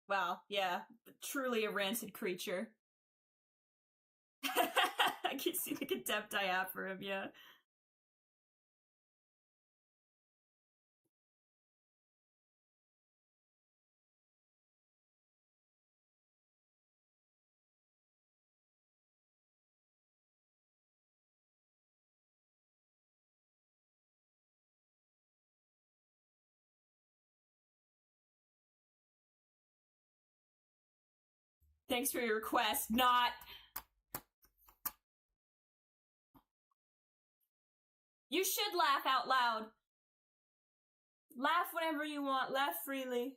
Speaker 3: Wow, yeah. Truly a rancid creature. I can see the contempt I have for him, yeah. Thanks for your request, not... You should laugh out loud. Laugh whenever you want. Laugh freely.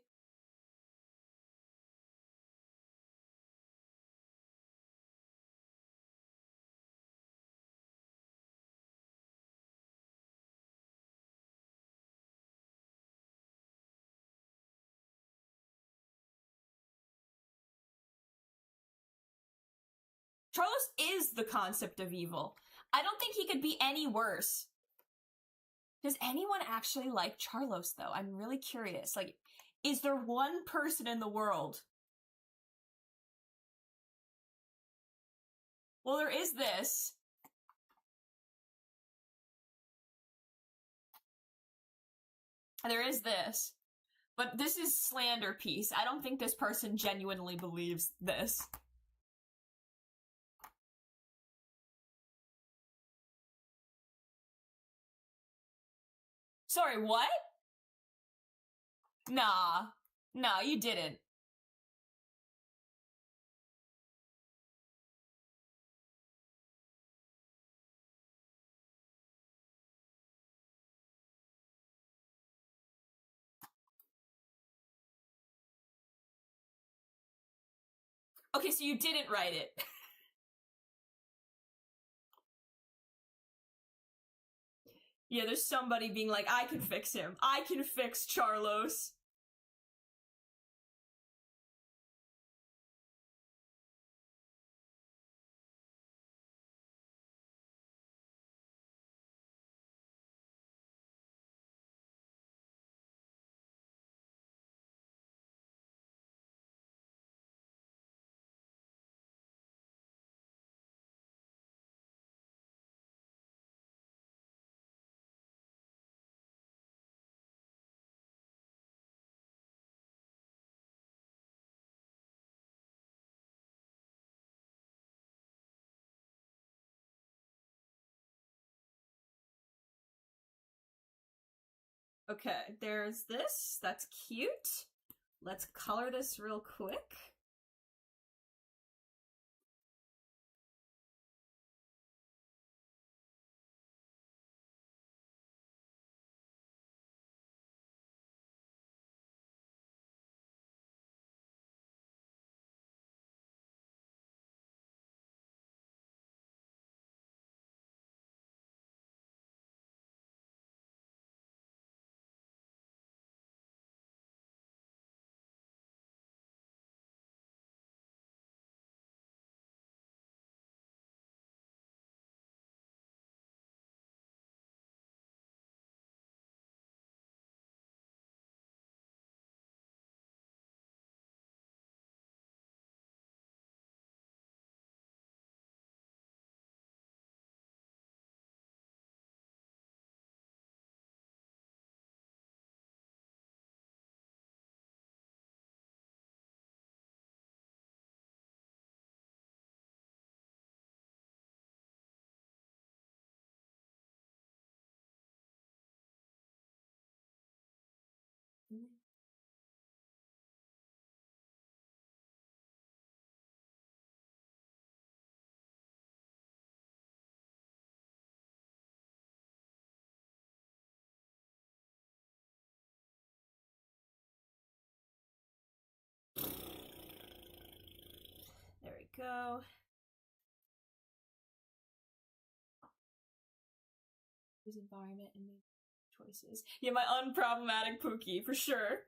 Speaker 3: Charlos is the concept of evil. I don't think he could be any worse. Does anyone actually like Charlos, though? I'm really curious. Like, is there one person in the world? Well, there is this. There is this. But this is slander piece. I don't think this person genuinely believes this. Sorry, what? Nah. Nah, you didn't. Okay, so you didn't write it. Yeah, there's somebody being like, I can fix him. I can fix Charlos. Okay, there's this. That's cute. Let's color this real quick. There we go. His environment and make choices. Yeah, my unproblematic Pookie, for sure.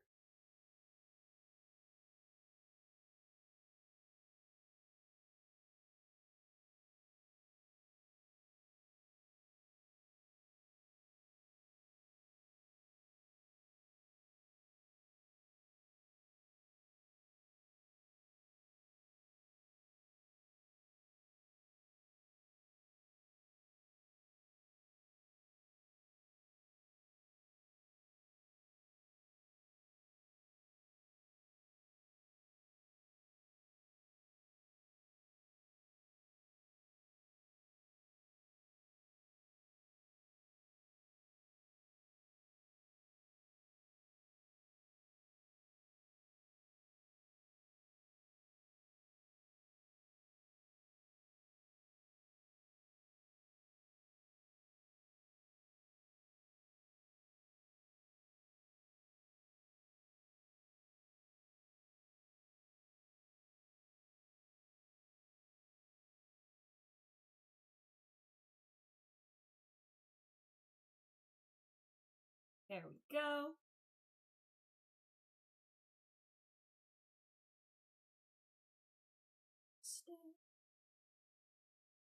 Speaker 3: There we go.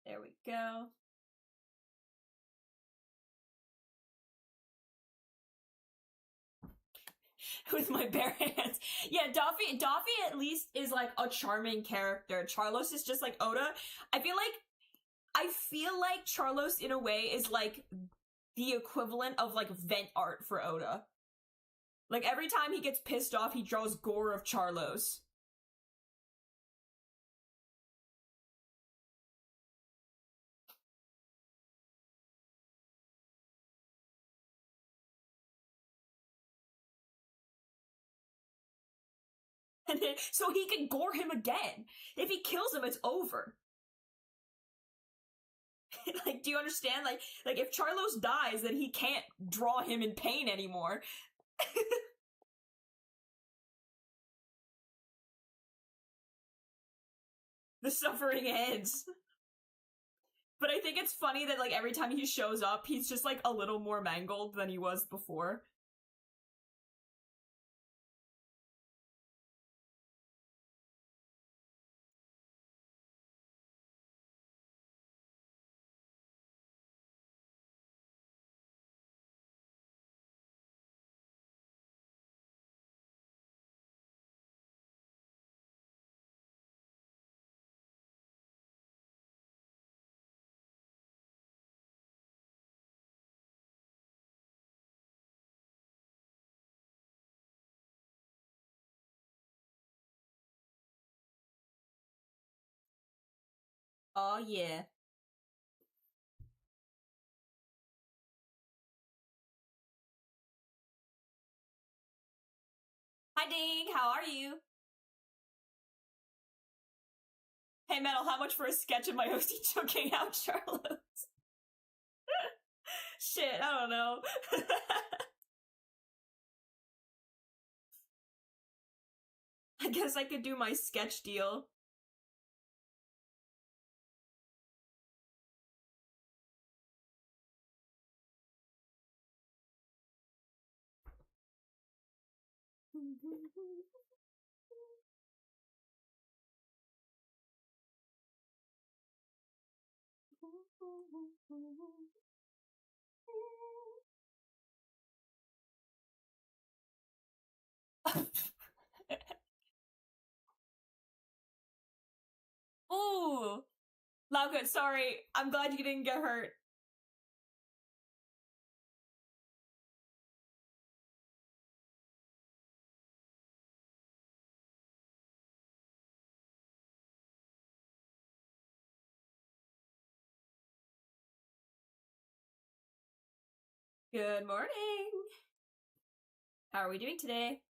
Speaker 3: There we go. With my bare hands. Yeah, Daffy at least is like a charming character. Charlos is just like Oda. I feel like Charlos in a way is like the equivalent of like vent art for Oda. Like every time he gets pissed off, he draws gore of Charlos. And then, so he can gore him again. If he kills him, it's over. Like, do you understand? Like if Charlos dies, then he can't draw him in pain anymore. The suffering ends. But I think it's funny that, like, every time he shows up, he's just, like, a little more mangled than he was before. Oh, yeah. Hi, Ding. How are you? Hey, Metal, how much for a sketch of my hostie choking out Charlotte? Shit, I don't know. I guess I could do my sketch deal. Ooh! Lauka, sorry. I'm glad you didn't get hurt. Good morning! How are we doing today?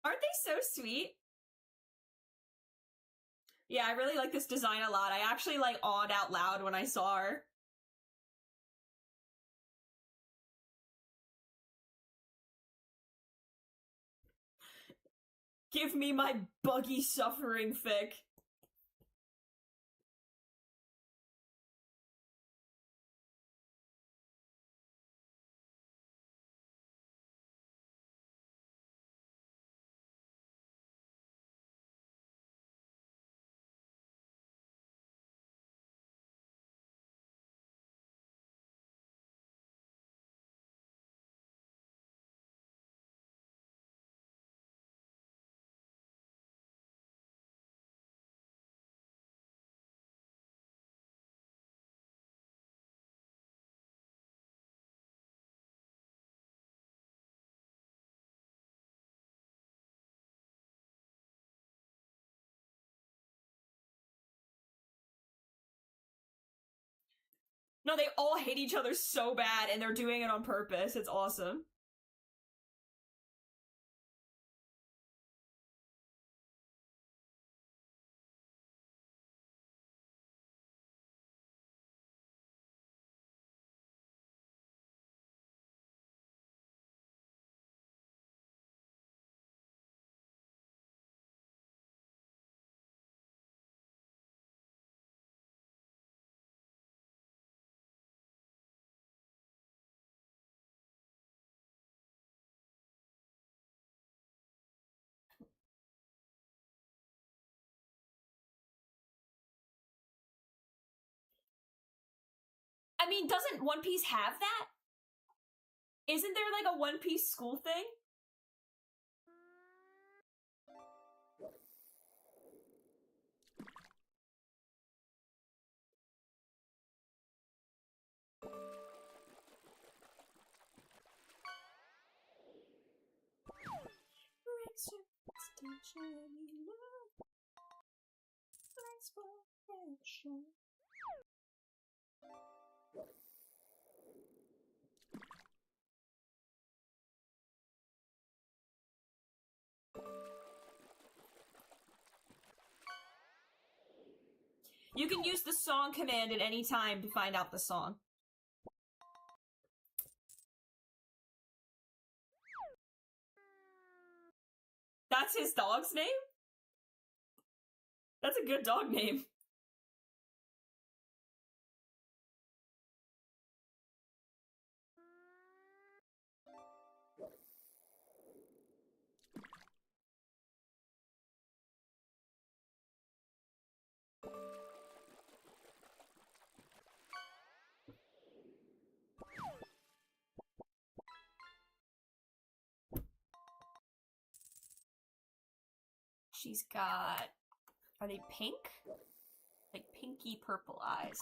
Speaker 3: Aren't they so sweet? Yeah, I really like this design a lot. I actually, like, awed out loud when I saw her. Give me my buggy suffering fic. No, they all hate each other so bad, and they're doing it on purpose. It's awesome. I mean, doesn't One Piece have that? Isn't there, like, a One Piece school thing? You can use the song command at any time to find out the song. That's his dog's name? That's a good dog name. She's got... Are they pink? Like pinky purple eyes.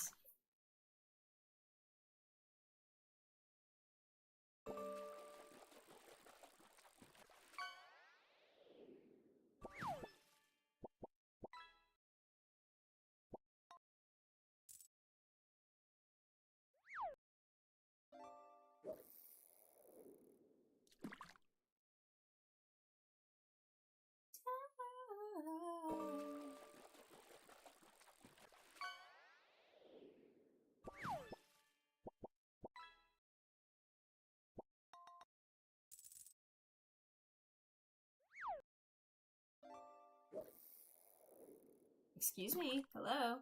Speaker 3: Excuse me, hello?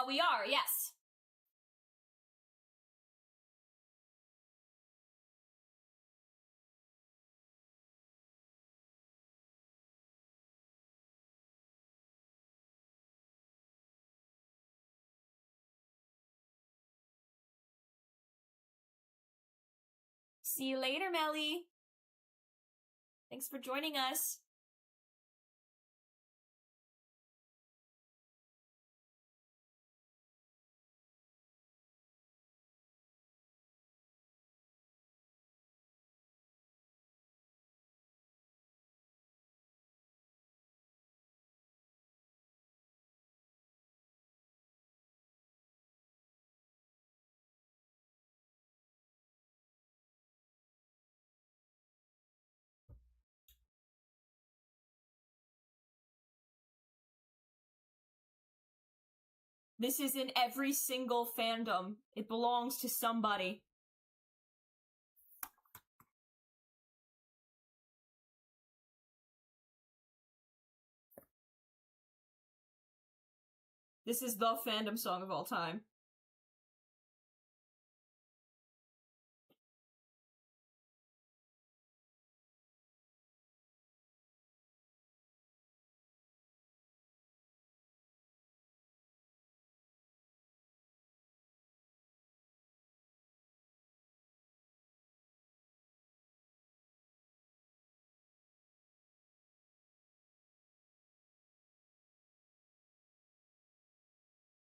Speaker 3: We are, yes. See you later, Melly. Thanks for joining us. This is in every single fandom. It belongs to somebody. This is the fandom song of all time.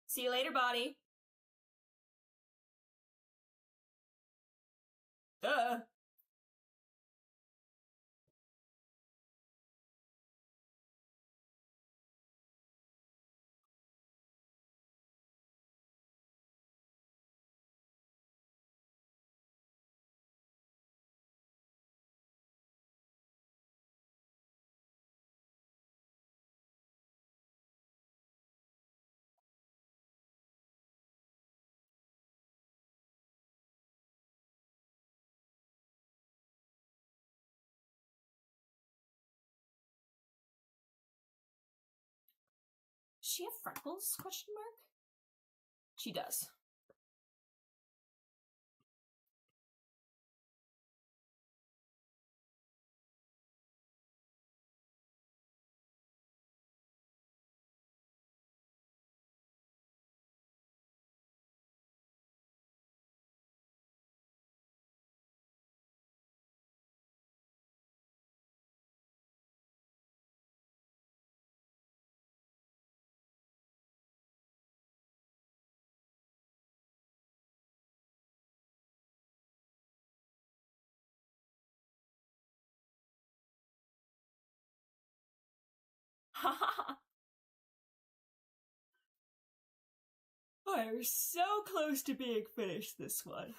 Speaker 3: See you later, body. Duh. Does she have freckles? Question mark? She does. I'm so close to being finished this one.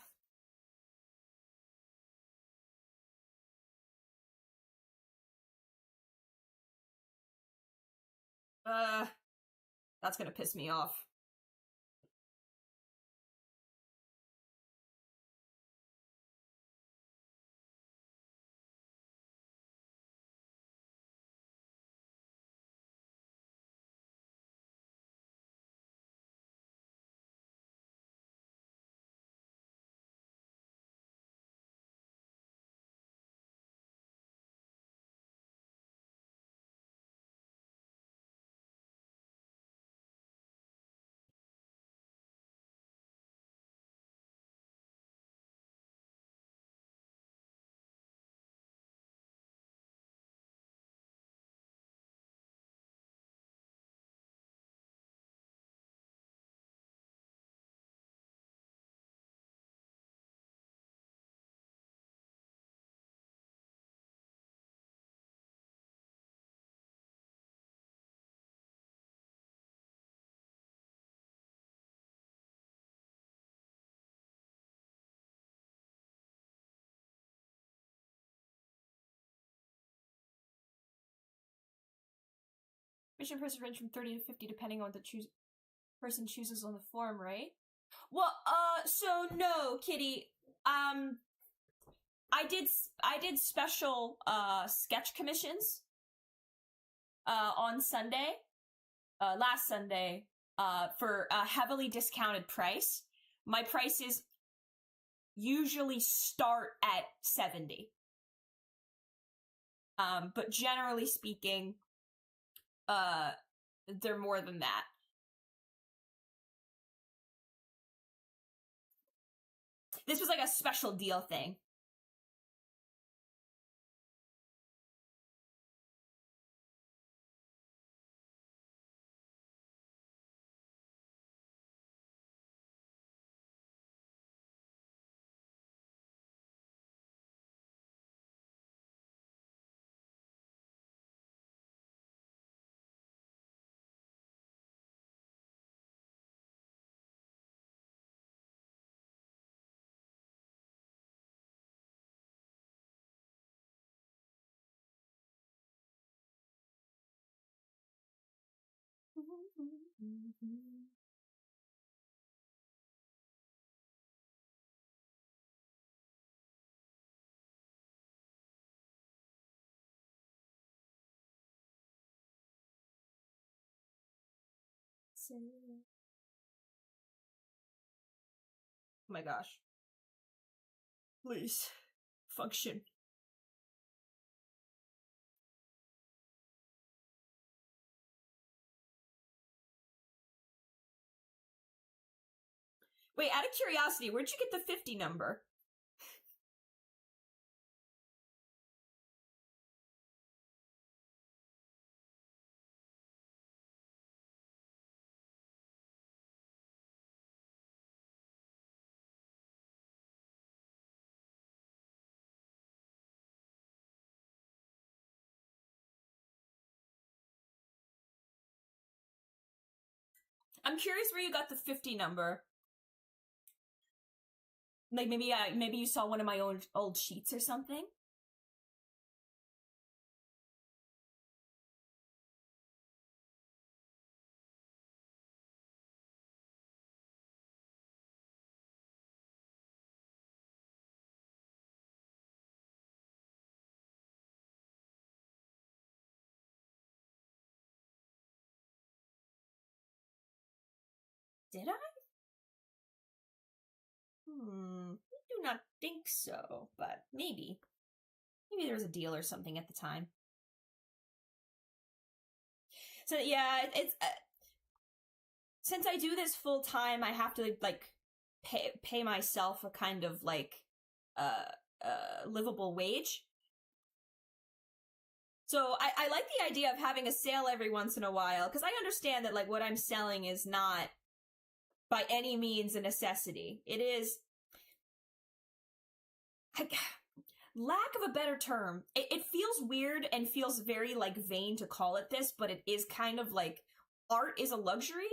Speaker 3: That's gonna piss me off. Mission person range from 30 to 50 depending on what the person chooses on the form, right? Well, so no, Kitty. I did special sketch commissions on Sunday, last Sunday, for a heavily discounted price. My prices usually start at 70. But generally speaking, they're more than that. This was like a special deal thing. Oh my gosh. Please. Function. Wait, out of curiosity, where'd you get the 50 number? I'm curious where you got the 50 number. Like maybe you saw one of my old sheets or something. Did I? I do not think so, but maybe. Maybe there was a deal or something at the time. So yeah, it's since I do this full time, I have to like pay myself a kind of like livable wage. So I like the idea of having a sale every once in a while, because I understand that like what I'm selling is not by any means a necessity. It is, lack of a better term, it feels feels weird and feels very, like, vain to call it this, but it is kind of like, art is a luxury,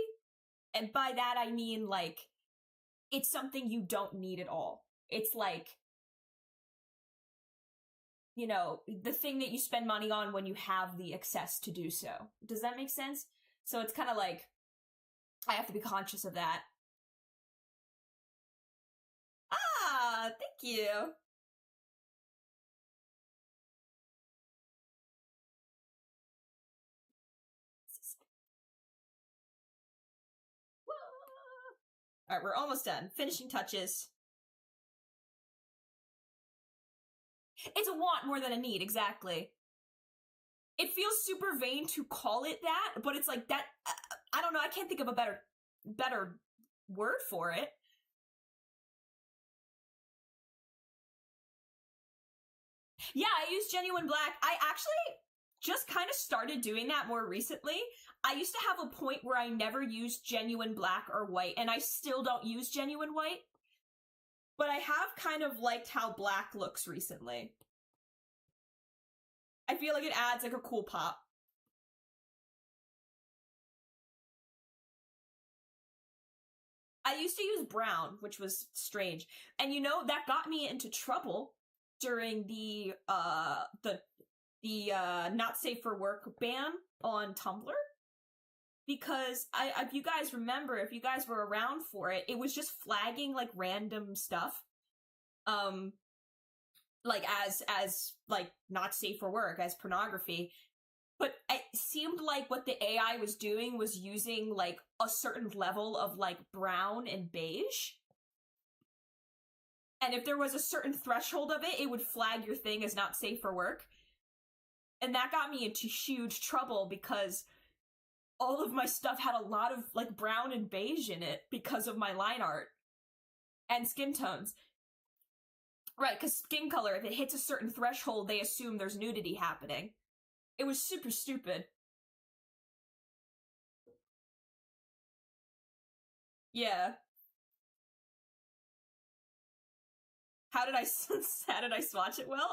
Speaker 3: and by that I mean, like, it's something you don't need at all. It's like, you know, the thing that you spend money on when you have the access to do so. Does that make sense? So it's kind of like, I have to be conscious of that. Ah, thank you. Alright, we're almost done. Finishing touches. It's a want more than a need, exactly. It feels super vain to call it that, but it's like that, I don't know, I can't think of a better word for it. Yeah, I use Genuine Black. I actually just kind of started doing that more recently. I used to have a point where I never used Genuine Black or White, and I still don't use Genuine White. But I have kind of liked how black looks recently. I feel like it adds like a cool pop. I used to use brown, which was strange. And you know, that got me into trouble during the not safe for work ban on Tumblr. Because if you guys remember, if you guys were around for it, it was just flagging like random stuff. Like as like not safe for work, as pornography. But it seemed like what the AI was doing was using like a certain level of like brown and beige. And if there was a certain threshold of it, it would flag your thing as not safe for work. And that got me into huge trouble because all of my stuff had a lot of like brown and beige in it because of my line art and skin tones. Right, because skin color, if it hits a certain threshold, they assume there's nudity happening. It was super stupid. Yeah. How did I swatch it well?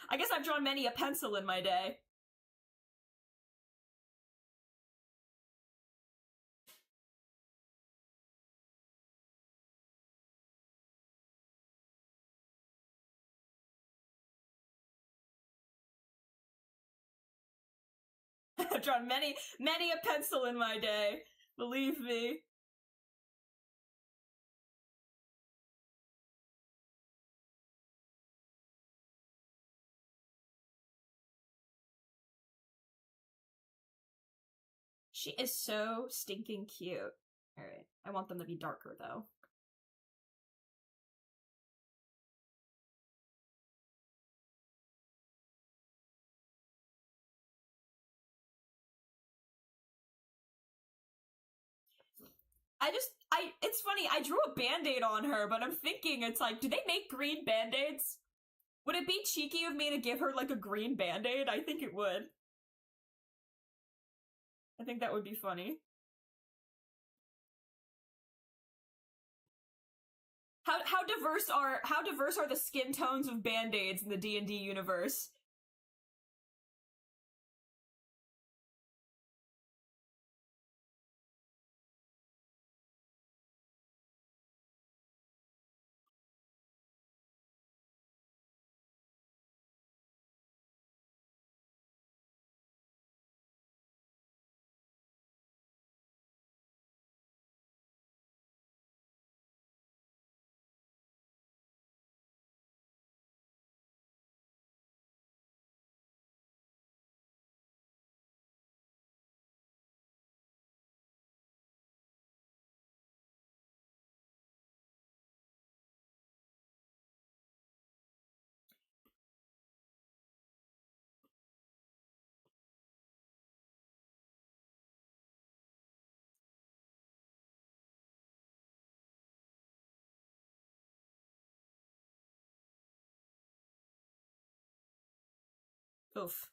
Speaker 3: I guess I've drawn many a pencil in my day. I've drawn many a pencil in my day. Believe me. She is so stinking cute. Alright, I want them to be darker, though. It's funny, I drew a Band-Aid on her, but I'm thinking, it's like, do they make green Band-Aids? Would it be cheeky of me to give her, like, a green Band-Aid? I think it would. I think that would be funny. How diverse are the skin tones of Band-Aids in the D&D universe? Oof.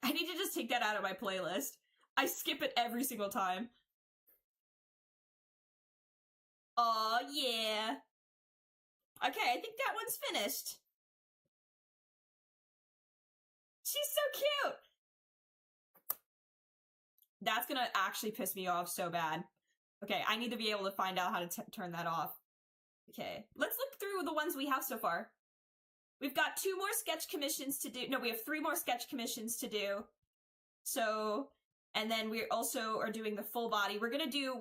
Speaker 3: I need to just take that out of my playlist. I skip it every single time. Aw, yeah. Okay, I think that one's finished. She's so cute! That's gonna actually piss me off so bad. Okay, I need to be able to find out how to turn that off. Okay, let's look through the ones we have so far. We've got 2 more sketch commissions to do. No, we have 3 more sketch commissions to do. So, and then we also are doing the full body. We're gonna do,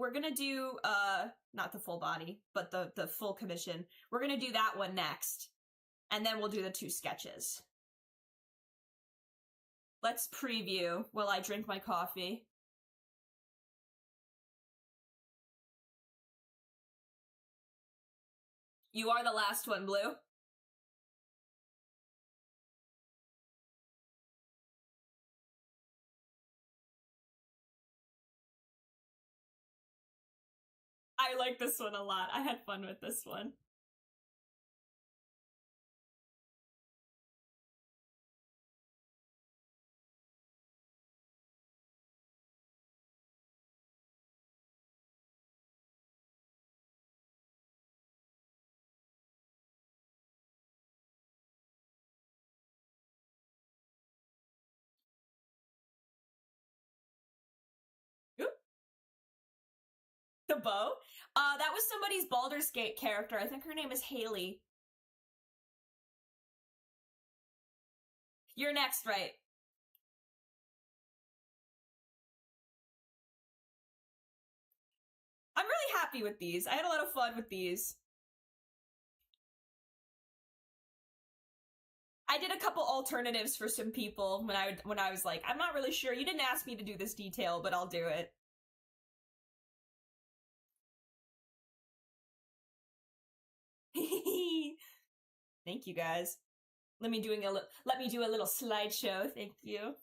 Speaker 3: not the full body, but the full commission. We're gonna do that one next. And then we'll do the 2 sketches. Let's preview while I drink my coffee. You are the last one, Blue. I like this one a lot. I had fun with this one. The bow? That was somebody's Baldur's Gate character. I think her name is Haley. You're next, right? I'm really happy with these. I had a lot of fun with these. I did a couple alternatives for some people when I was like, I'm not really sure. You didn't ask me to do this detail, but I'll do it. Thank you, guys. Let me do a little slideshow. Thank you.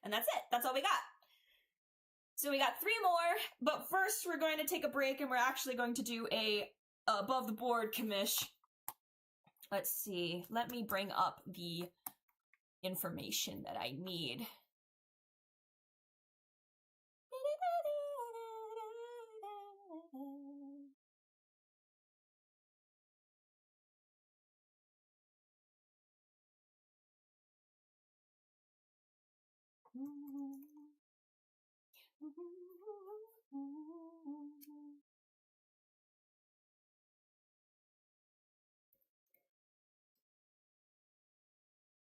Speaker 3: And that's it. That's all we got. So we got 3 more, but first we're going to take a break and we're actually going to do a above the board commish. Let's see. Let me bring up the information that I need.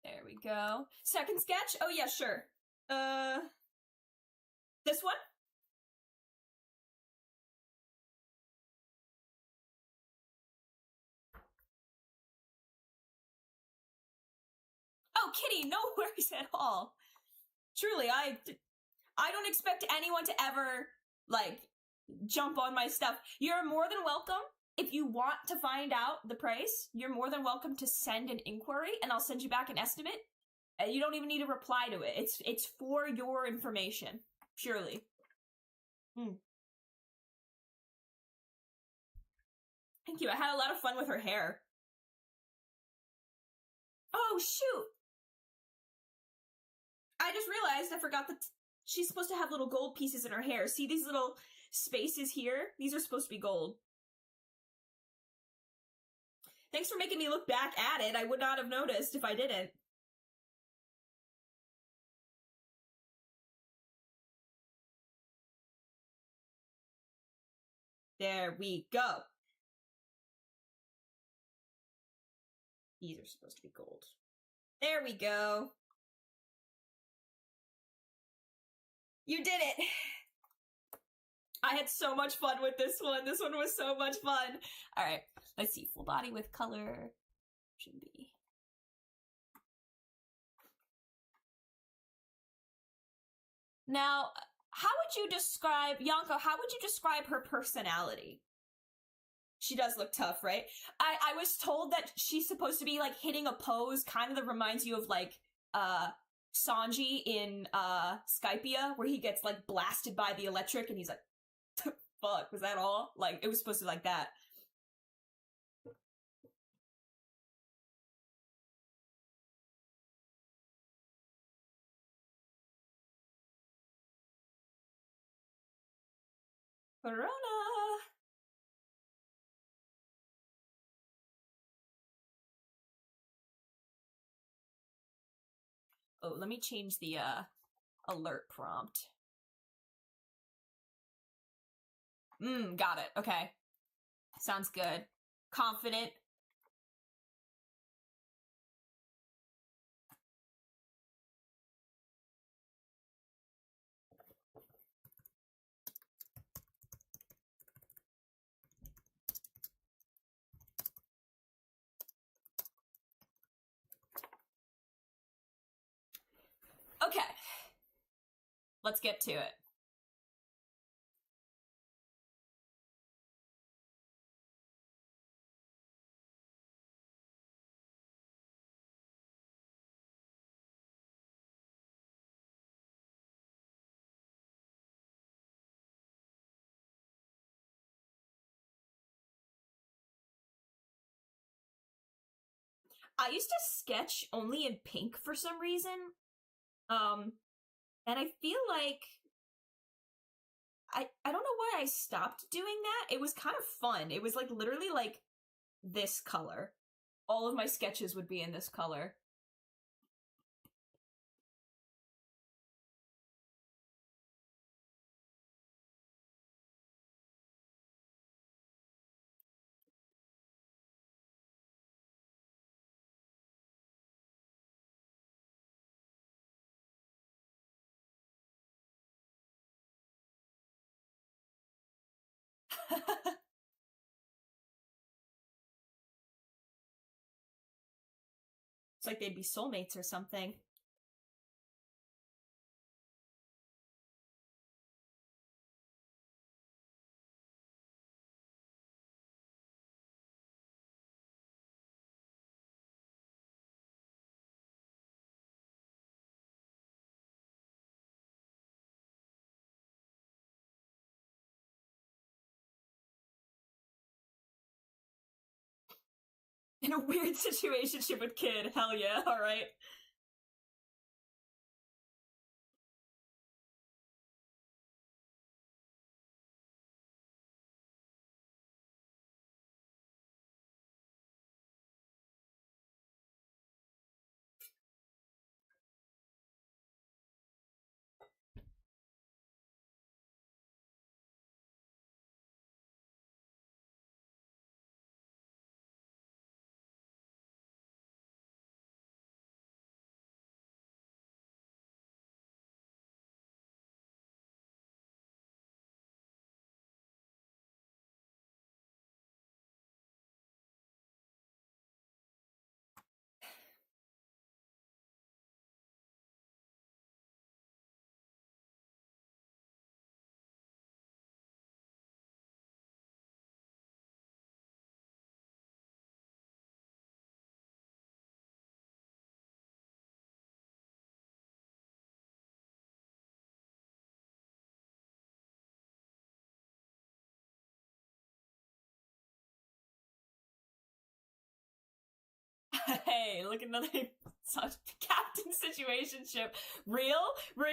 Speaker 3: There we go. Second sketch? Oh yeah, sure. This one? Oh, Kitty, no worries at all. Truly, I don't expect anyone to ever, like, jump on my stuff. You're more than welcome. If you want to find out the price, you're more than welcome to send an inquiry, and I'll send you back an estimate. And you don't even need to reply to it. It's for your information, purely. Thank you. I had a lot of fun with her hair. Oh, shoot! I just realized I forgot that she's supposed to have little gold pieces in her hair. See these little spaces here? These are supposed to be gold. Thanks for making me look back at it. I would not have noticed if I didn't. There we go. These are supposed to be gold. There we go. You did it! I had so much fun with this one. This one was so much fun. All right, let's see. Full body with color should be. Now, how would you describe, Yanko, how would you describe her personality? She does look tough, right? I was told that she's supposed to be, like, hitting a pose kind of that reminds you of, like, Sanji in Skypia, where he gets like blasted by the electric and he's like, fuck, was that all? Like, it was supposed to be like that. Corona! Oh, let me change the alert prompt. Got it. Okay. Sounds good. Confident. Okay. Let's get to it. I used to sketch only in pink for some reason. And I feel like I don't know why I stopped doing that. It was kind of fun. It was like literally like this color. All of my sketches would be in this color. It's like they'd be soulmates or something. In a weird situationship with Kid. Hell yeah, alright. Hey, look at another such captain situationship. Real? Real?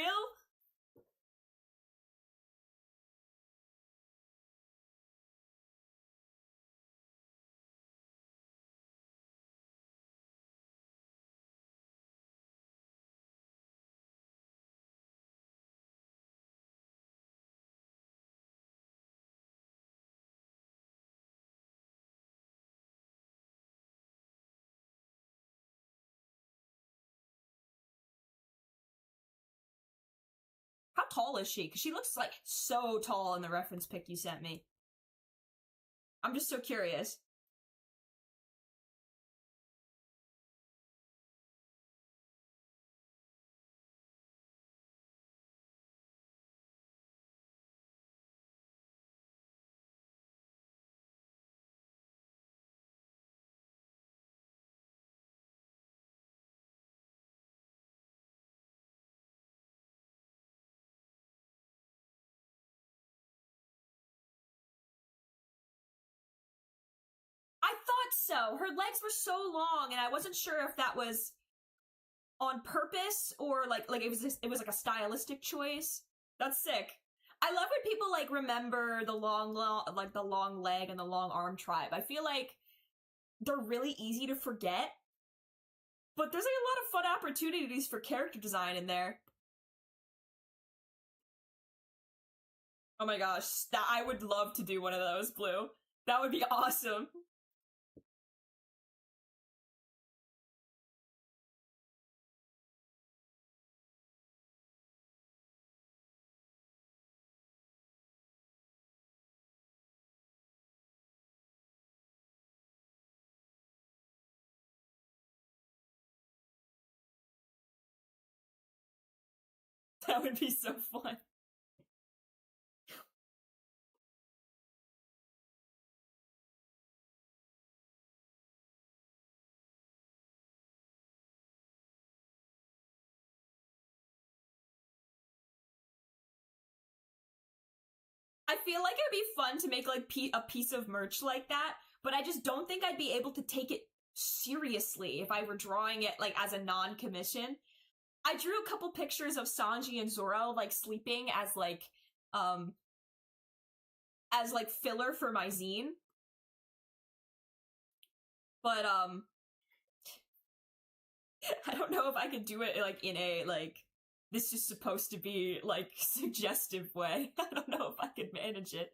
Speaker 3: How tall is she? Because she looks like so tall in the reference pic you sent me. I'm just so curious. I thought so. Her legs were so long, and I wasn't sure if that was on purpose or like it was like a stylistic choice. That's sick. I love when people like remember the long leg and the long arm tribe. I feel like they're really easy to forget, but there's like a lot of fun opportunities for character design in there. Oh my gosh, that I would love to do one of those, Blue. That would be awesome. That would be so fun. I feel like it would be fun to make like a piece of merch like that, but I just don't think I'd be able to take it seriously if I were drawing it like as a non-commission. I drew a couple pictures of Sanji and Zoro like sleeping um as like filler for my zine. But I don't know if I could do it like in a like this is supposed to be like suggestive way. I don't know if I could manage it.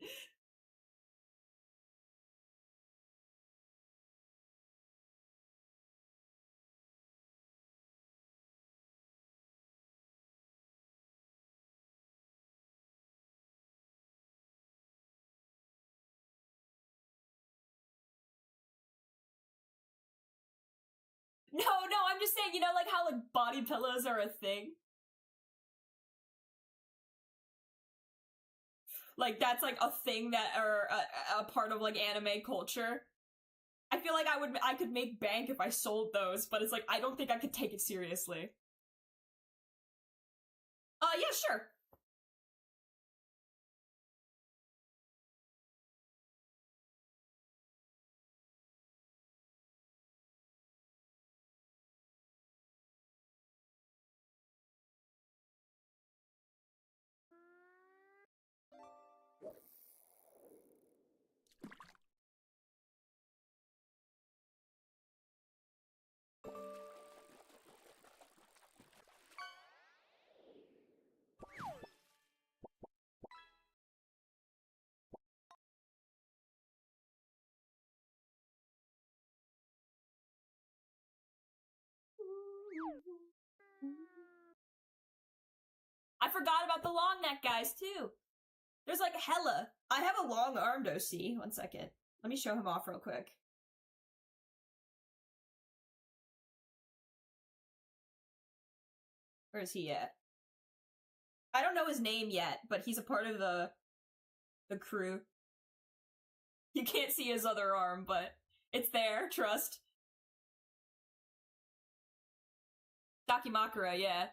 Speaker 3: No, I'm just saying, you know, like how like body pillows are a thing. Like that's like a thing that are a part of like anime culture. I feel like I could make bank if I sold those, but it's like I don't think I could take it seriously. Yeah, sure. I forgot about the long neck guys too. There's like hella. I have a long armed OC. One second. Let me show him off real quick. Where is he at? I don't know his name yet, but he's a part of the crew. You can't see his other arm, but it's there, trust. Dakimakura, yeah.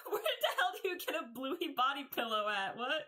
Speaker 3: Where the hell do you get a bluey body pillow at? What?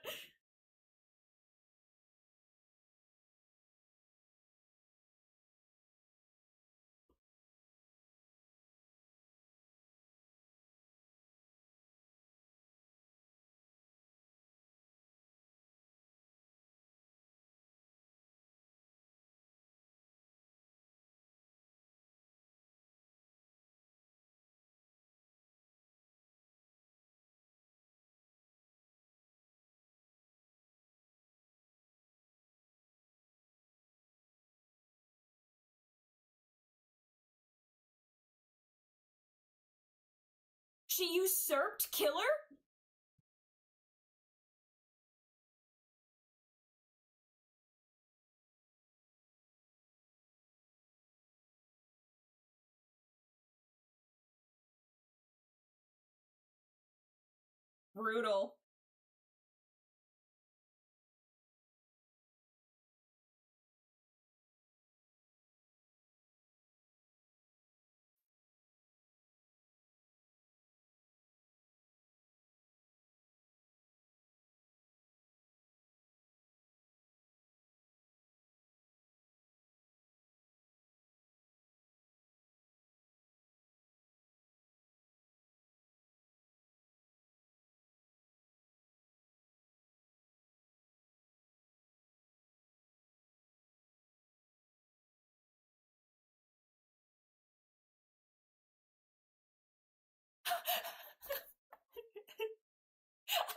Speaker 3: She usurped Killer? Brutal.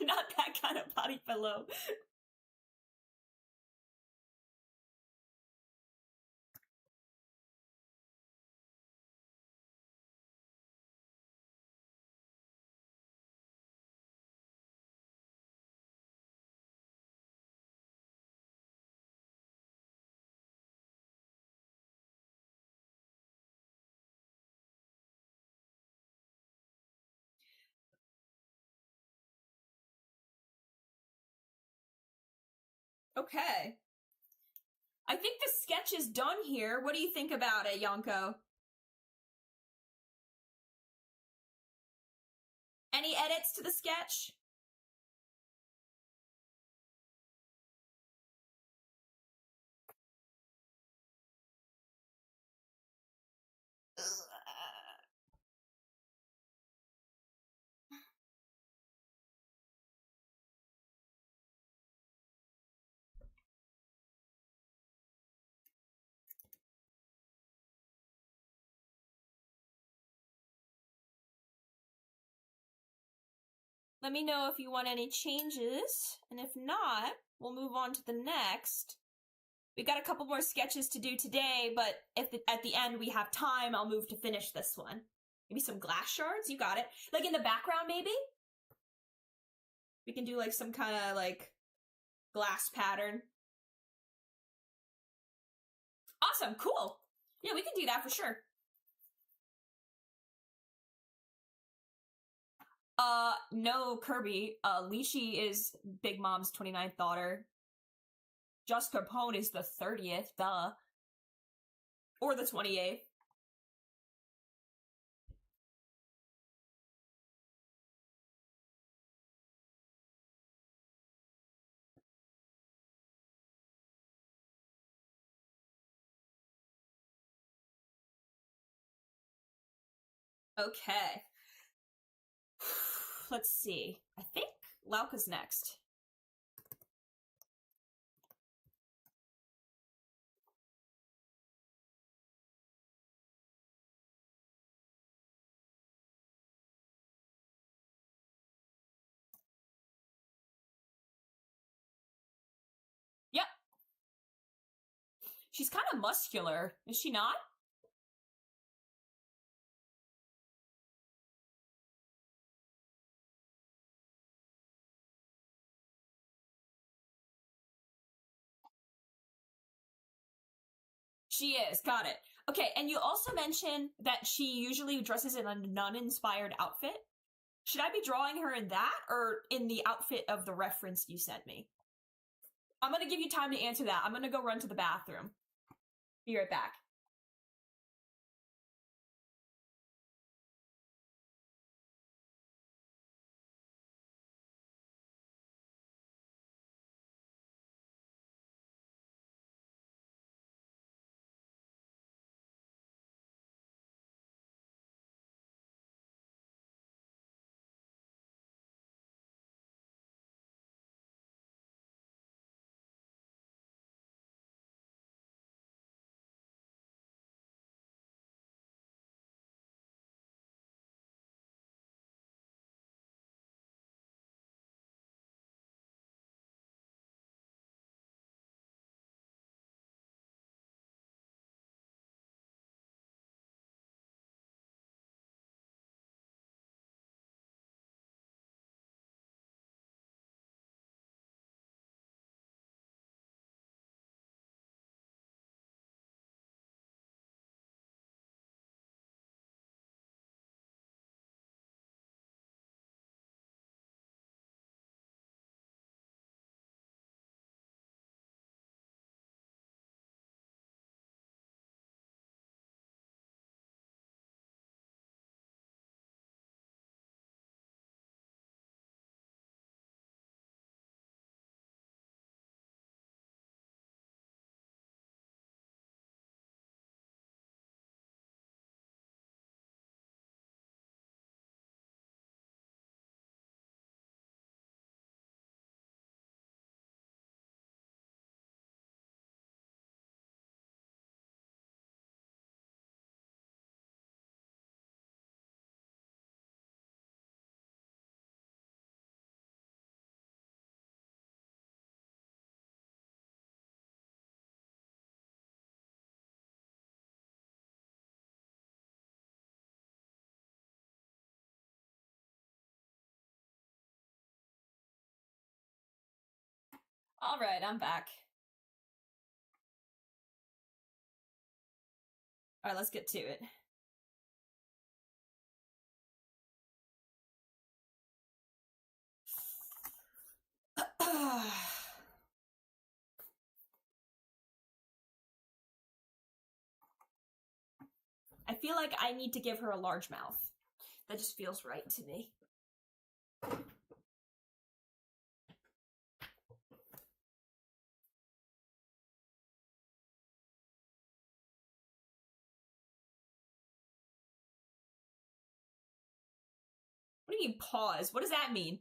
Speaker 3: Not that kind of body pillow. Okay. I think the sketch is done here. What do you think about it, Yonko? Any edits to the sketch? Let me know if you want any changes, and if not, we'll move on to the next. We've got a couple more sketches to do today, but if at the end we have time, I'll move to finish this one. Maybe some glass shards? You got it. Like in the background, maybe? We can do like some kind of like glass pattern. Awesome, cool. Yeah, we can do that for sure. No, Kirby. Lishi is Big Mom's 29th daughter. Just Capone is the 30th, duh. Or the 28th. Okay. Let's see. I think Lauka's next. Yep. She's kind of muscular, is she not? She is, got it. Okay, and you also mentioned that she usually dresses in a nun-inspired outfit. Should I be drawing her in that, or in the outfit of the reference you sent me? I'm gonna give you time to answer that. I'm gonna go run to the bathroom. Be right back. Alright, I'm back. Alright, let's get to it. I feel like I need to give her a large mouth. That just feels right to me. What do you mean pause? What does that mean?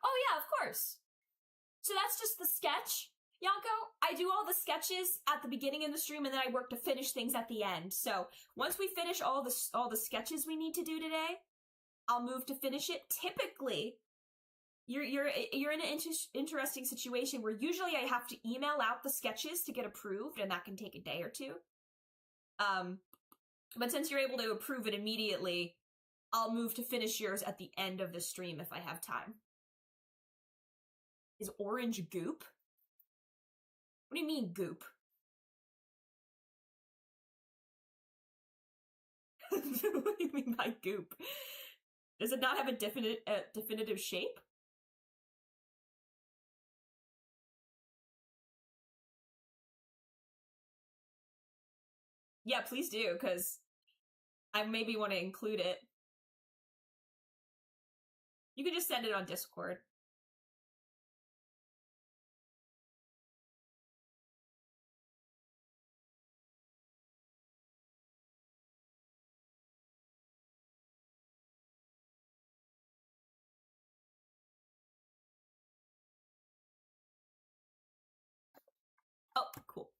Speaker 3: Oh yeah, of course. So that's just the sketch, Yanko. I do all the sketches at the beginning of the stream, and then I work to finish things at the end. So once we finish all the sketches we need to do today, I'll move to finish it. Typically, you're in an interesting situation where usually I have to email out the sketches to get approved, and that can take a day or two. But since you're able to approve it immediately, I'll move to finish yours at the end of the stream if I have time. Is orange goop? What do you mean, goop? What do you mean by goop? Does it not have a definitive shape? Yeah, please do, because I maybe want to include it. You can just send it on Discord. Oh, cool.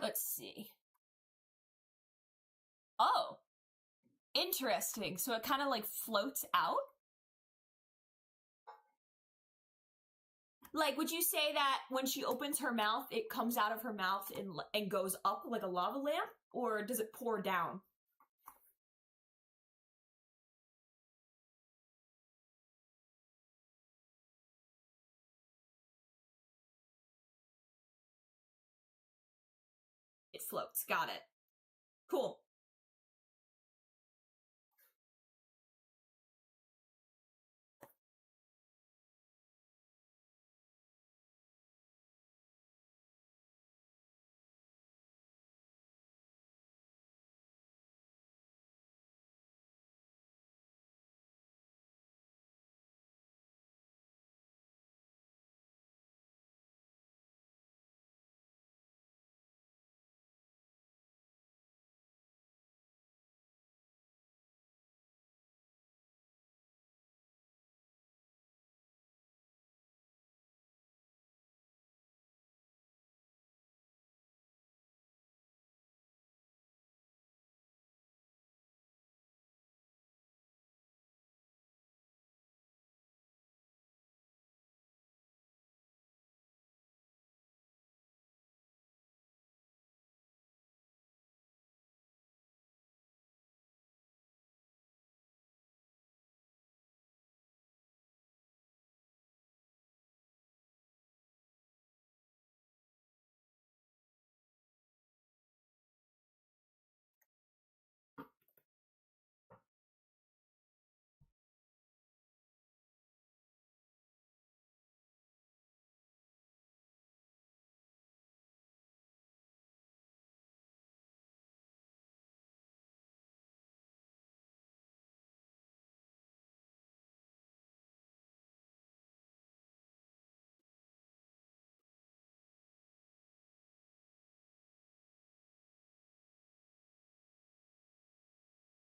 Speaker 3: Let's see. Oh, interesting. So it kind of like floats out? Like, would you say that when she opens her mouth, it comes out of her mouth and goes up like a lava lamp? Or does it pour down? It floats. Got it. Cool.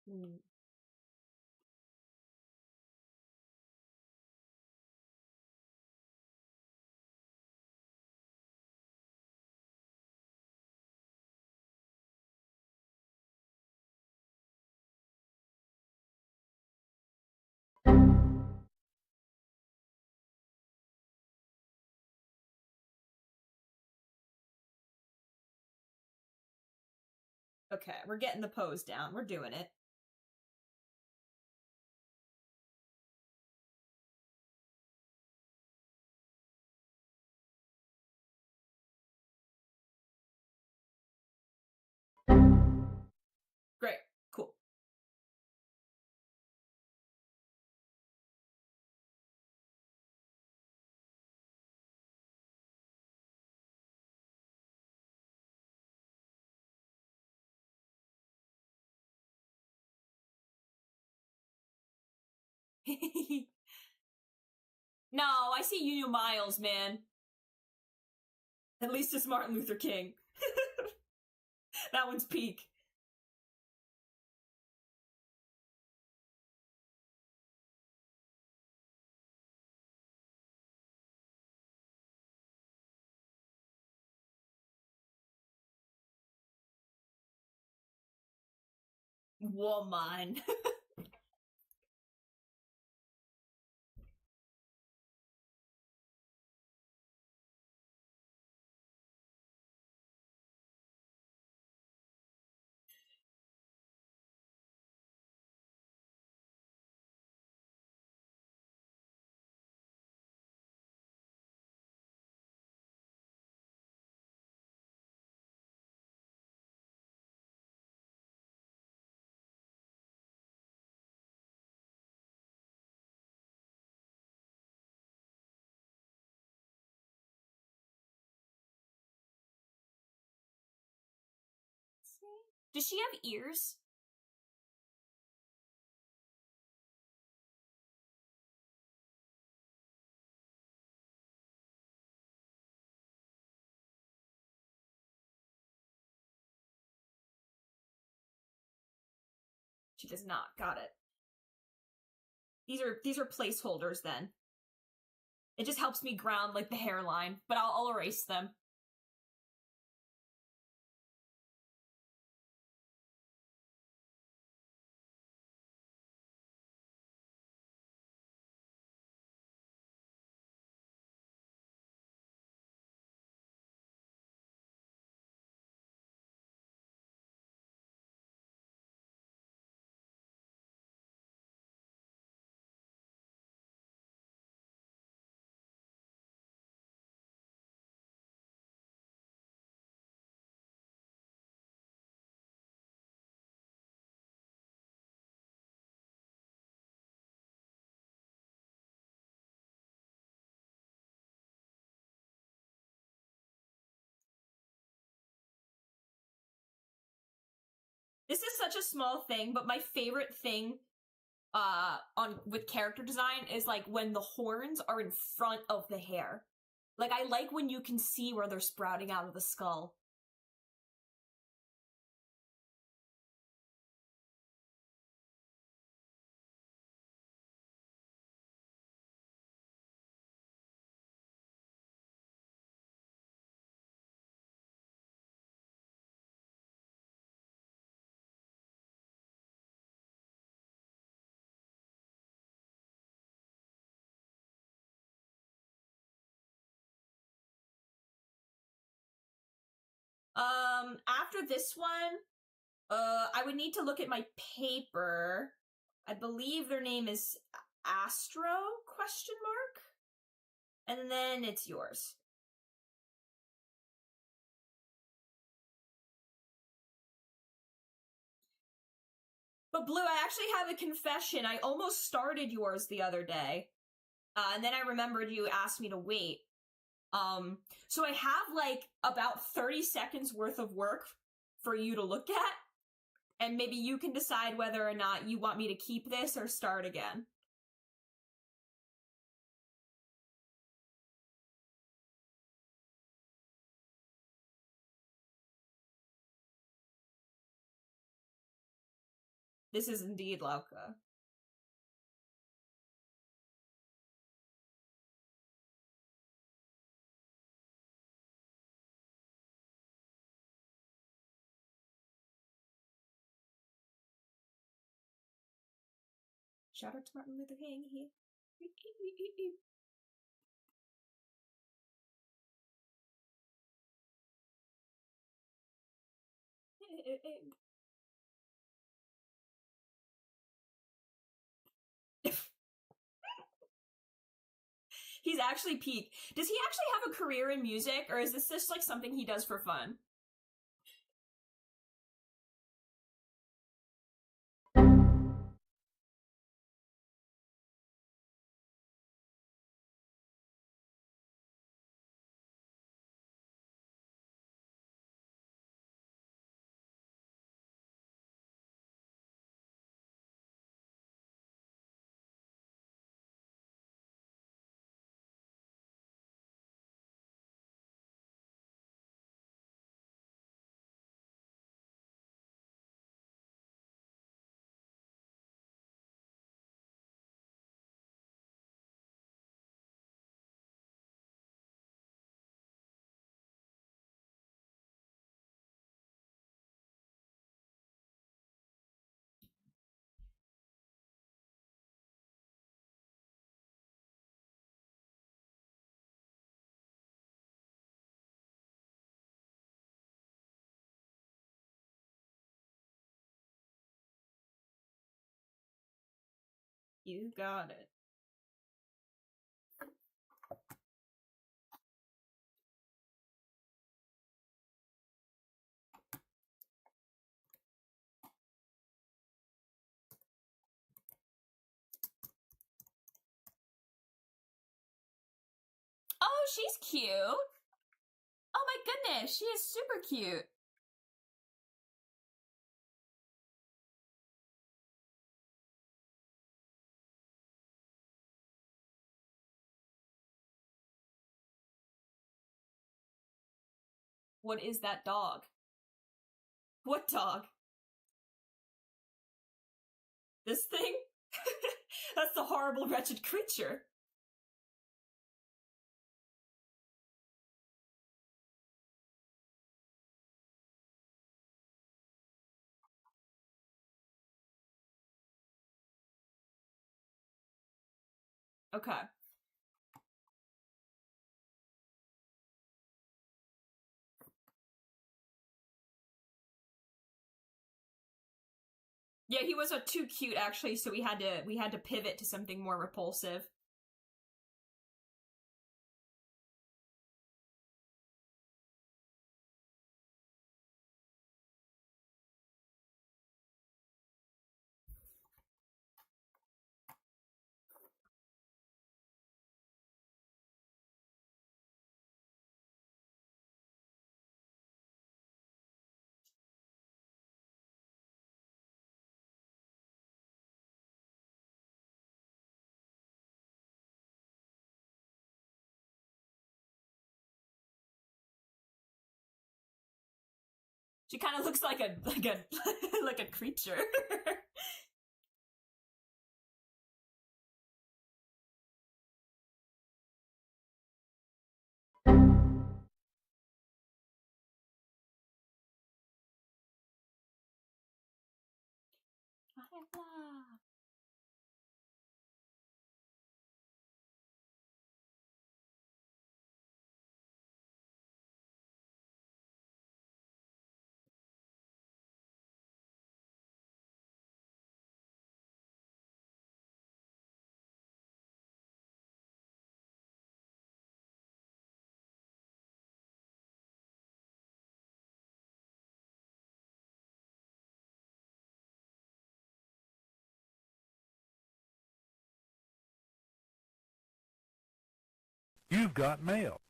Speaker 3: Mm. Okay, we're getting the pose down. We're doing it. Great. Cool. No, I see Union Miles, man. At least it's Martin Luther King. That one's peak. Woman. Does she have ears? She does not. Got it. These are placeholders then. It just helps me ground like the hairline, but I'll erase them. This is such a small thing, but my favorite thing on with character design is like when the horns are in front of the hair. Like I like when you can see where they're sprouting out of the skull. After this one, I would need to look at my paper. I believe their name is Astro question mark? And then it's yours. But Blue, I actually have a confession. I almost started yours the other day. And then I remembered you asked me to wait. So I have like about 30 seconds worth of work for you to look at. And maybe you can decide whether or not you want me to keep this or start again. This is indeed Lauka. Shout out to Martin Luther King here. He's actually peak. Does he actually have a career in music, or is this just like something he does for fun? You got it. Oh, she's cute. Oh my goodness, she is super cute. What is that dog? What dog? This thing? That's the horrible, wretched creature. Okay. Yeah, he was too cute actually, so we had to pivot to something more repulsive. She kind of looks like a like a creature.
Speaker 4: You've got mail.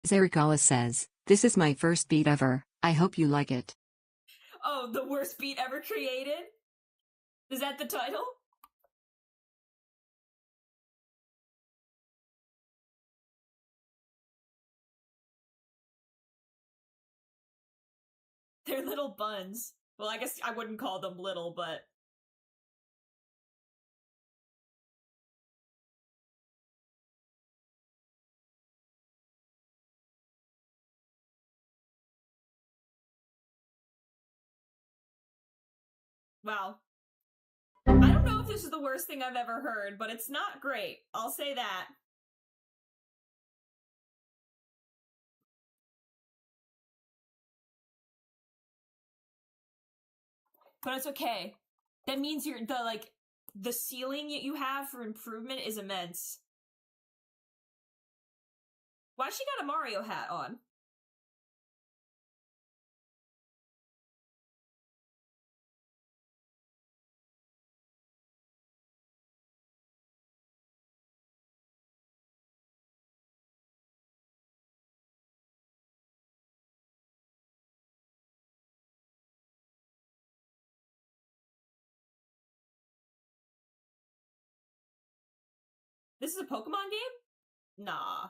Speaker 2: Zericala says, "This is my first beat ever. I hope you like it."
Speaker 3: Oh, the worst beat ever created? Is that the title? They're little buns. Well, I guess I wouldn't call them little, but... Wow. I don't know if this is the worst thing I've ever heard, but it's not great. I'll say that. But it's okay. That means the ceiling you have for improvement is immense. Why she got a Mario hat on? This is a Pokemon game? Nah.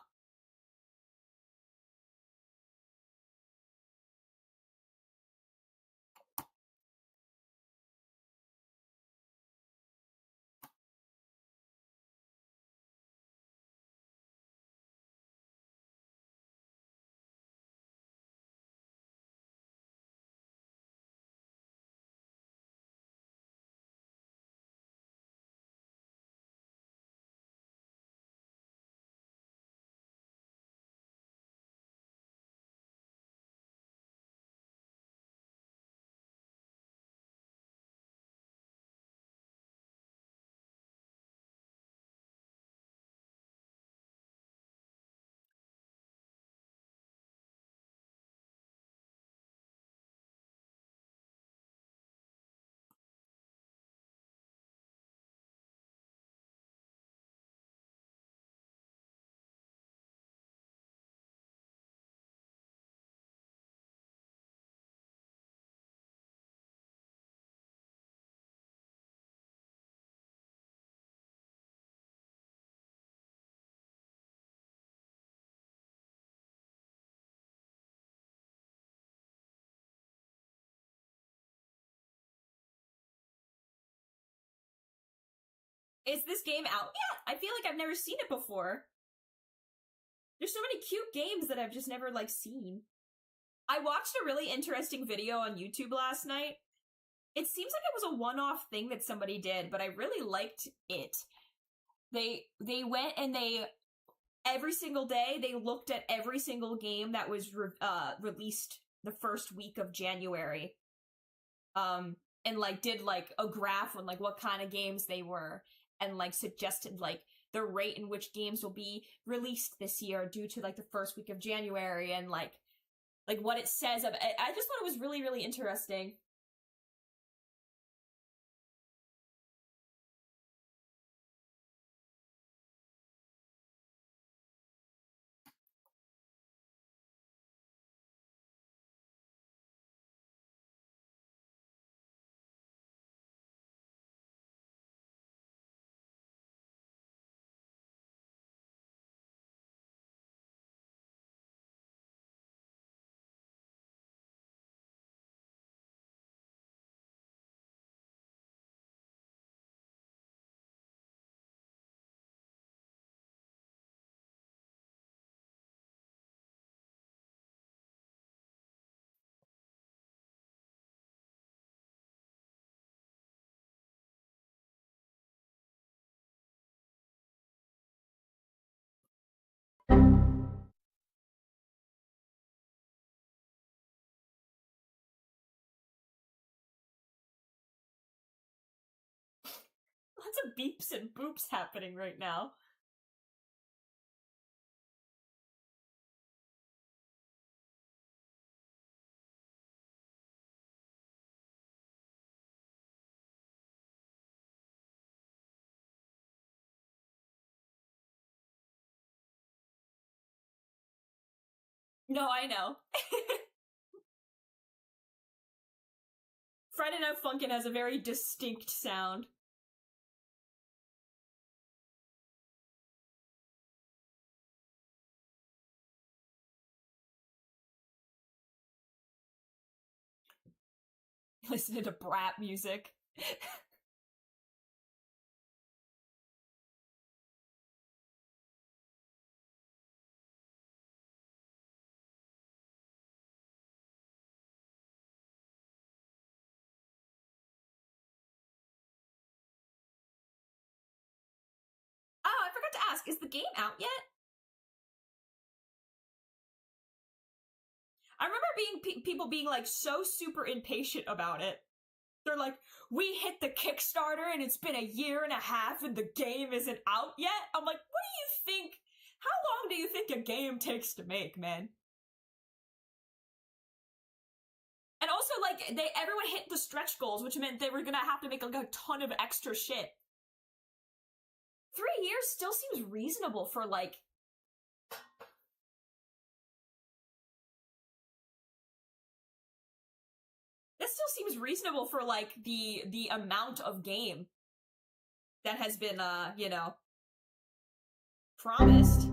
Speaker 3: Is this game out yet? I feel like I've never seen it before. There's so many cute games that I've just never, seen. I watched a really interesting video on YouTube last night. It seems like it was a one-off thing that somebody did, but I really liked it. They went and every single day, they looked at every single game that was released the first week of January. And, did, a graph on, what kind of games they were, and, suggested, the rate in which games will be released this year due to, the first week of January, and, what it says of it. I just thought it was really, really interesting. Lots of beeps and boops happening right now. No, I know. Friday Night Funkin' has a very distinct sound. Listening to brat music. Oh, I forgot to ask, is the game out yet? I remember people being like so super impatient about it. They're like, we hit the Kickstarter and it's been a year and a half and the game isn't out yet. I'm like, what do you think? How long do you think a game takes to make, man? And also, like, everyone hit the stretch goals, which meant they were gonna have to make like a ton of extra shit. 3 years still seems reasonable for like. That still seems reasonable for like the amount of game that has been promised.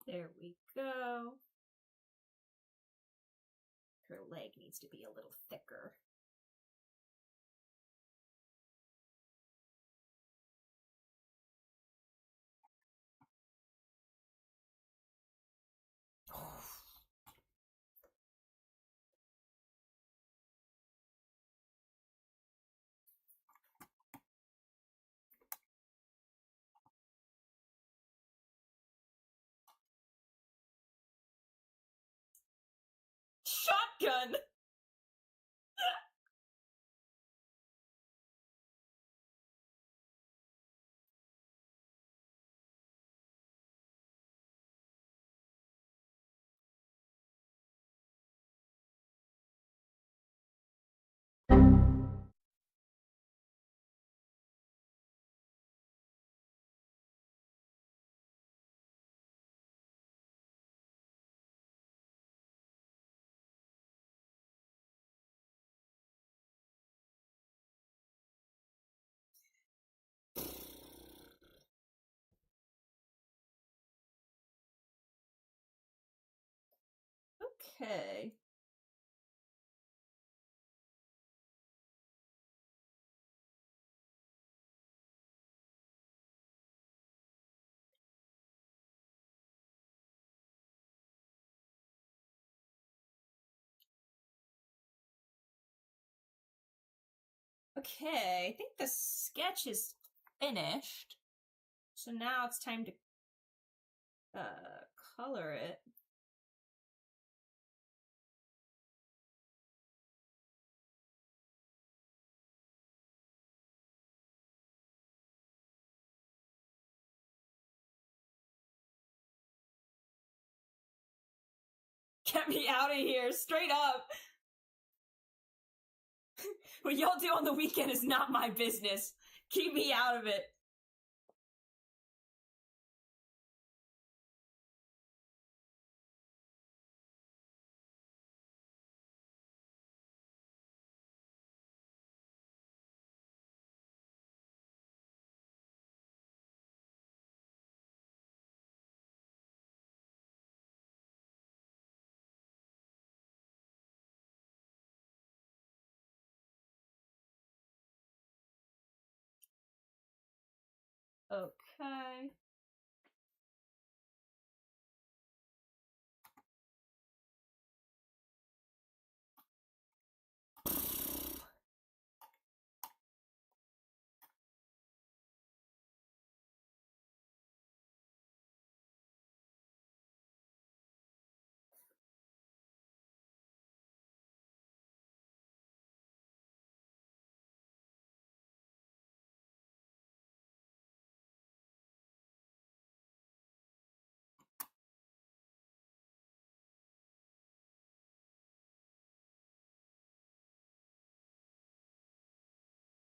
Speaker 3: There we go. Her leg needs to be a little thicker. Shotgun! Okay. Okay, I think the sketch is finished. So now it's time to color it. Get me out of here, straight up. What y'all do on the weekend is not my business. Keep me out of it. Okay.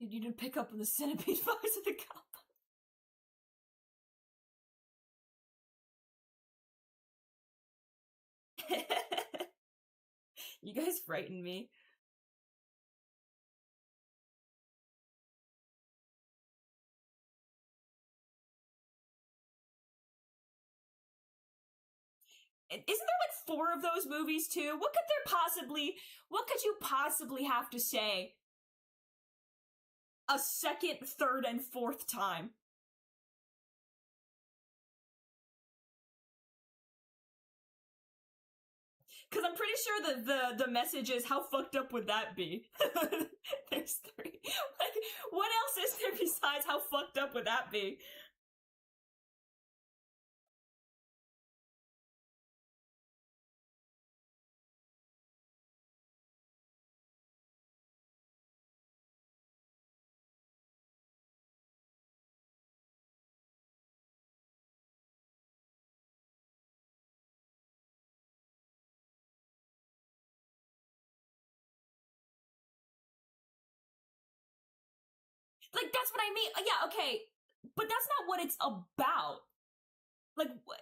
Speaker 3: You need to pick up on the centipede fires of the cup. You guys frighten me. Isn't there like 4 of those movies too? What could you possibly have to say a second, third, and fourth time? Because I'm pretty sure that the message is, how fucked up would that be? There's 3. Like, what else is there besides how fucked up would that be? Like, that's what I mean. Yeah, okay. But that's not what it's about. Like, what?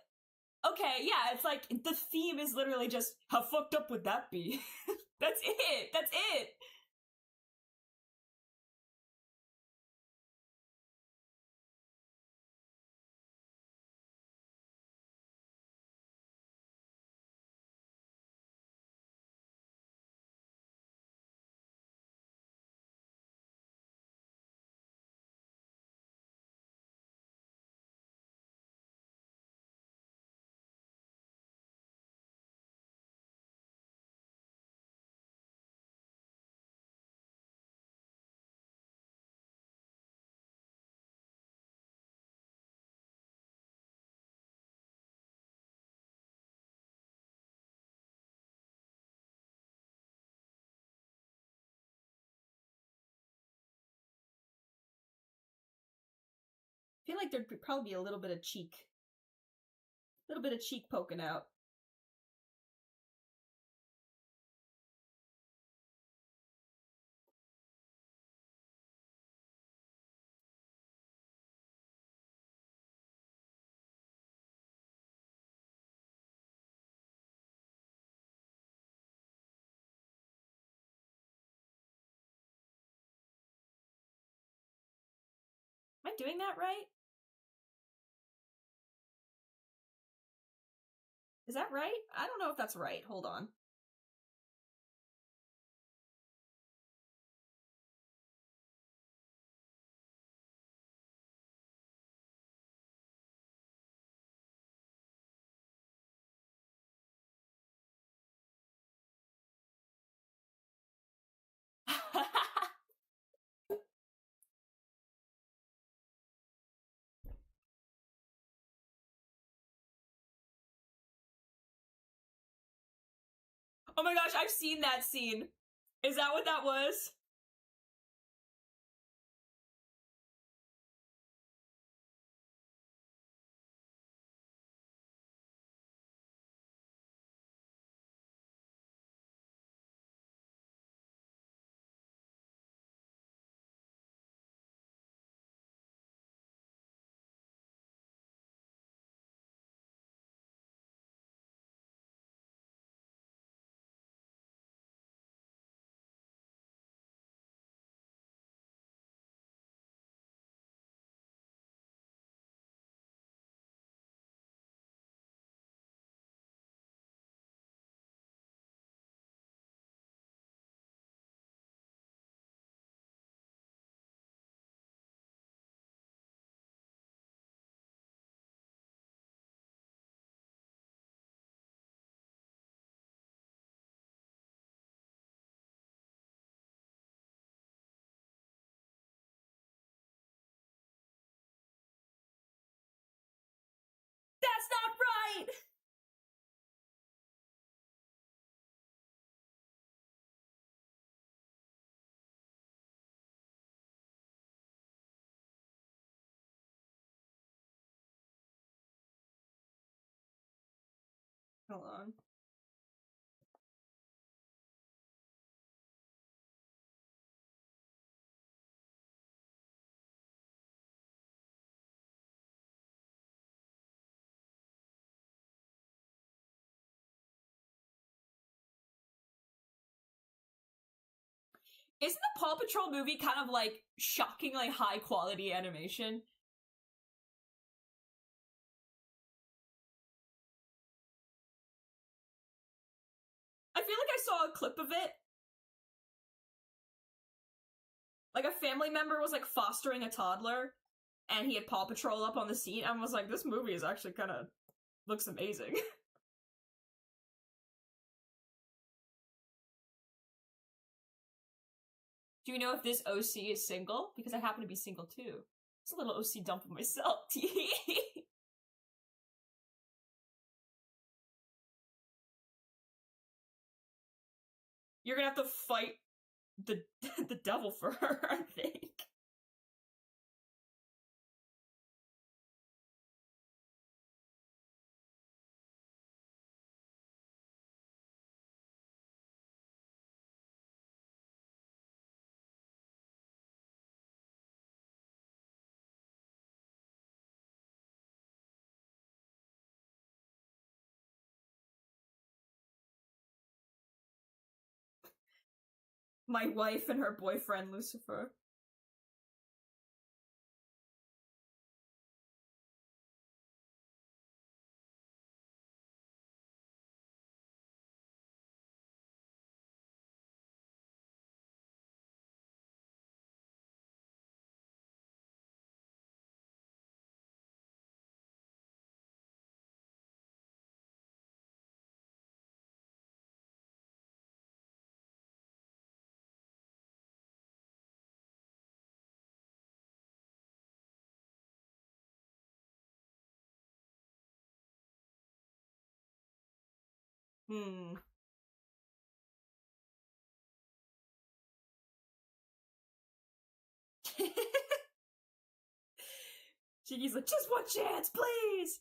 Speaker 3: Okay, yeah, it's like, the theme is literally just, how fucked up would that be? That's it. That's it. feel like there'd probably be a little bit of cheek. A little bit of cheek poking out. Am I doing that right? Is that right? I don't know if that's right. Hold on. Oh my gosh, I've seen that scene. Is that what that was? That's not right! Hold on. Isn't the Paw Patrol movie kind of like shockingly high quality animation? I feel like I saw a clip of it. Like a family member was like fostering a toddler and he had Paw Patrol up on the seat and was like, this movie is actually kind of looks amazing. Do you know if this OC is single? Because I happen to be single too. It's a little OC dump of myself. You're gonna have to fight the the devil for her, I think. My wife and her boyfriend, Lucifer. Hmm. Shiki's like, just one chance, please!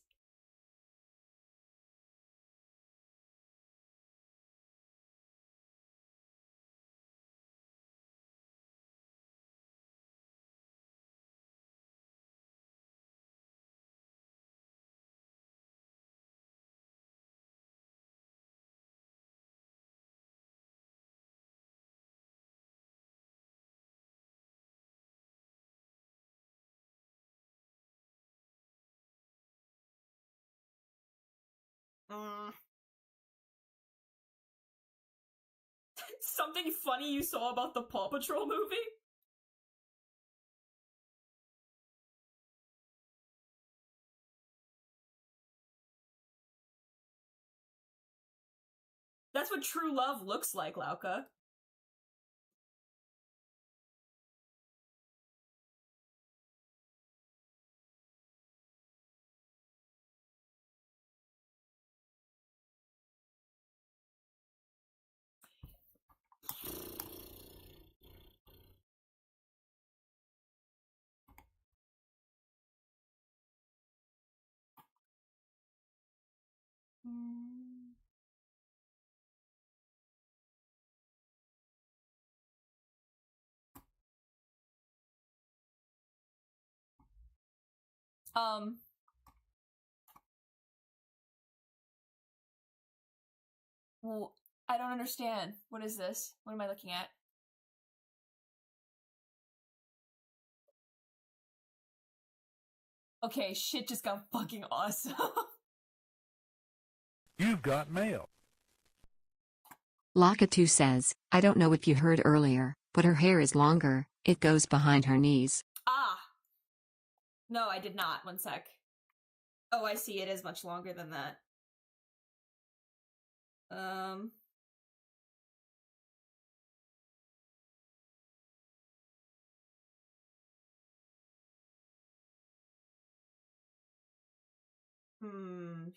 Speaker 3: Something funny you saw about the Paw Patrol movie? That's what true love looks like, Lauka. Well, I don't understand. What is this? What am I looking at? Okay, shit just got fucking awesome.
Speaker 4: You've got mail.
Speaker 2: Laka2 says, I don't know if you heard earlier, but her hair is longer, it goes behind her knees.
Speaker 3: Ah! No, I did not. One sec. Oh, I see. It is much longer than that.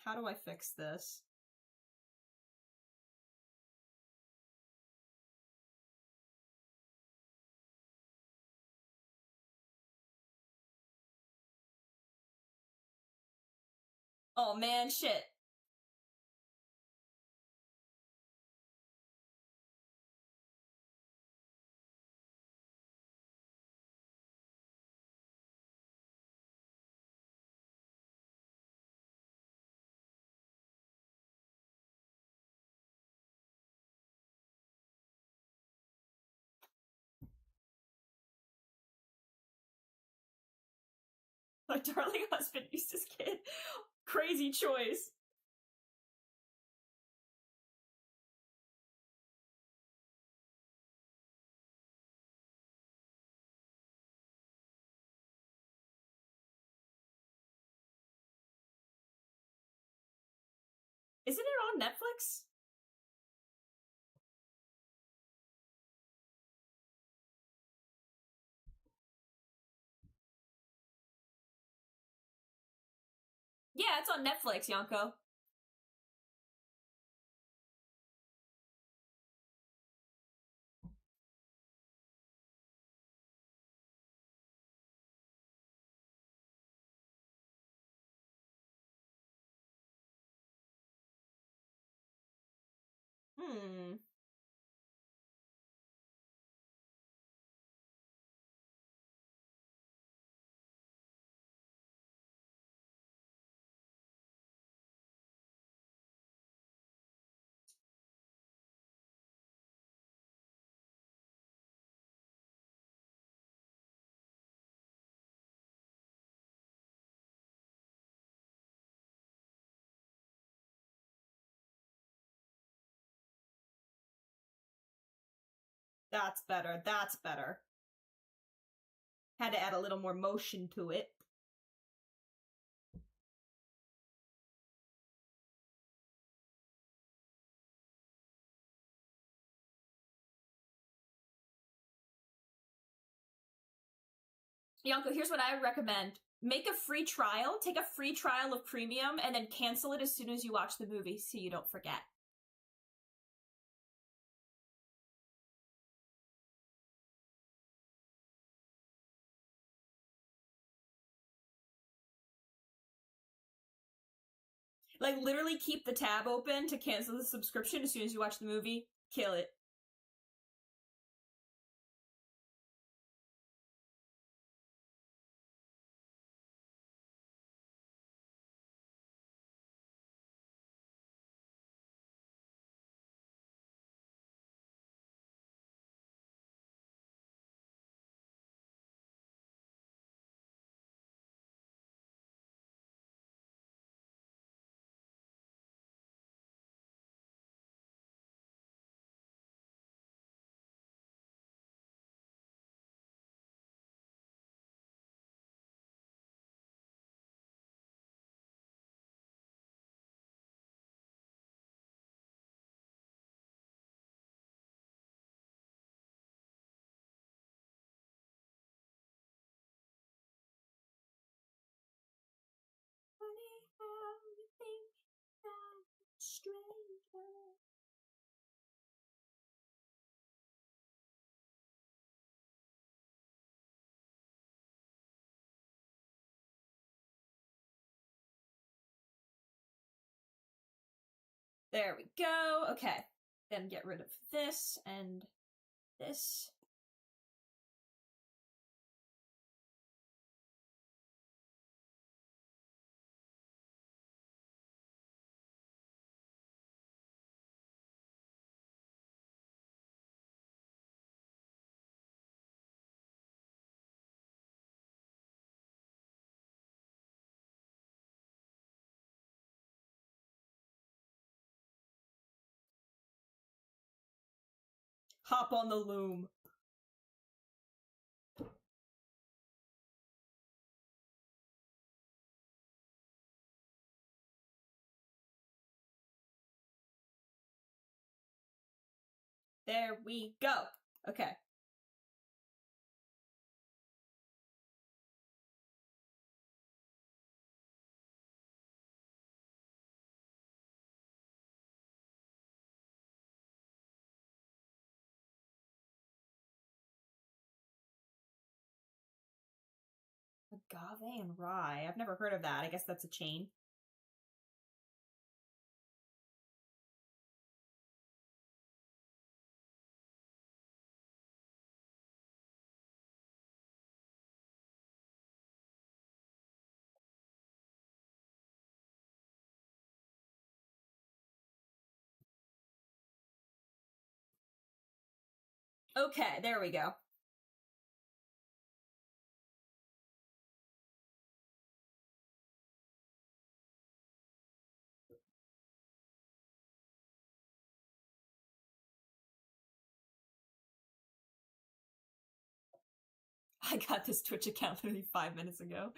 Speaker 3: How do I fix this? Oh man, shit. My darling husband used his kid. Crazy choice. Isn't it on Netflix? Yeah, it's on Netflix, Yonko. That's better. That's better. Had to add a little more motion to it. Yonko, here's what I recommend. Make a free trial, take a free trial of premium, and then cancel it as soon as you watch the movie so you don't forget. Like, literally keep the tab open to cancel the subscription as soon as you watch the movie. Kill it. Funny how you think I'm a stranger. There we go. Okay. Then get rid of this and this. Hop on the loom. There we go. Okay. Agave and rye. I've never heard of that. I guess that's a chain. Okay, there we go. I got this Twitch account literally 5 minutes ago.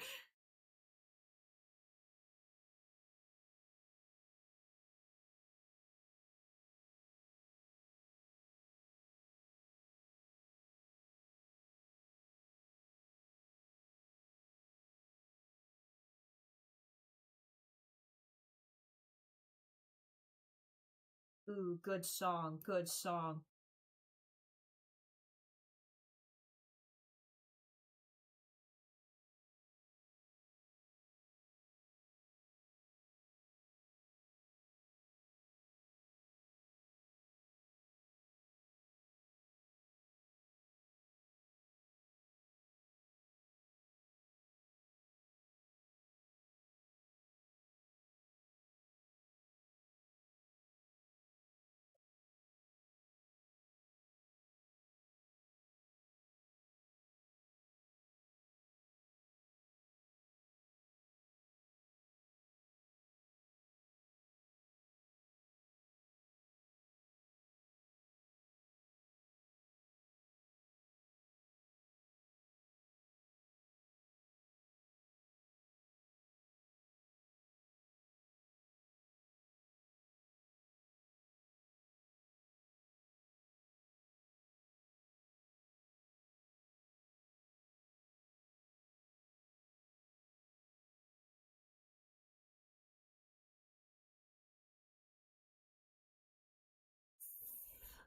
Speaker 3: Ooh, good song, good song.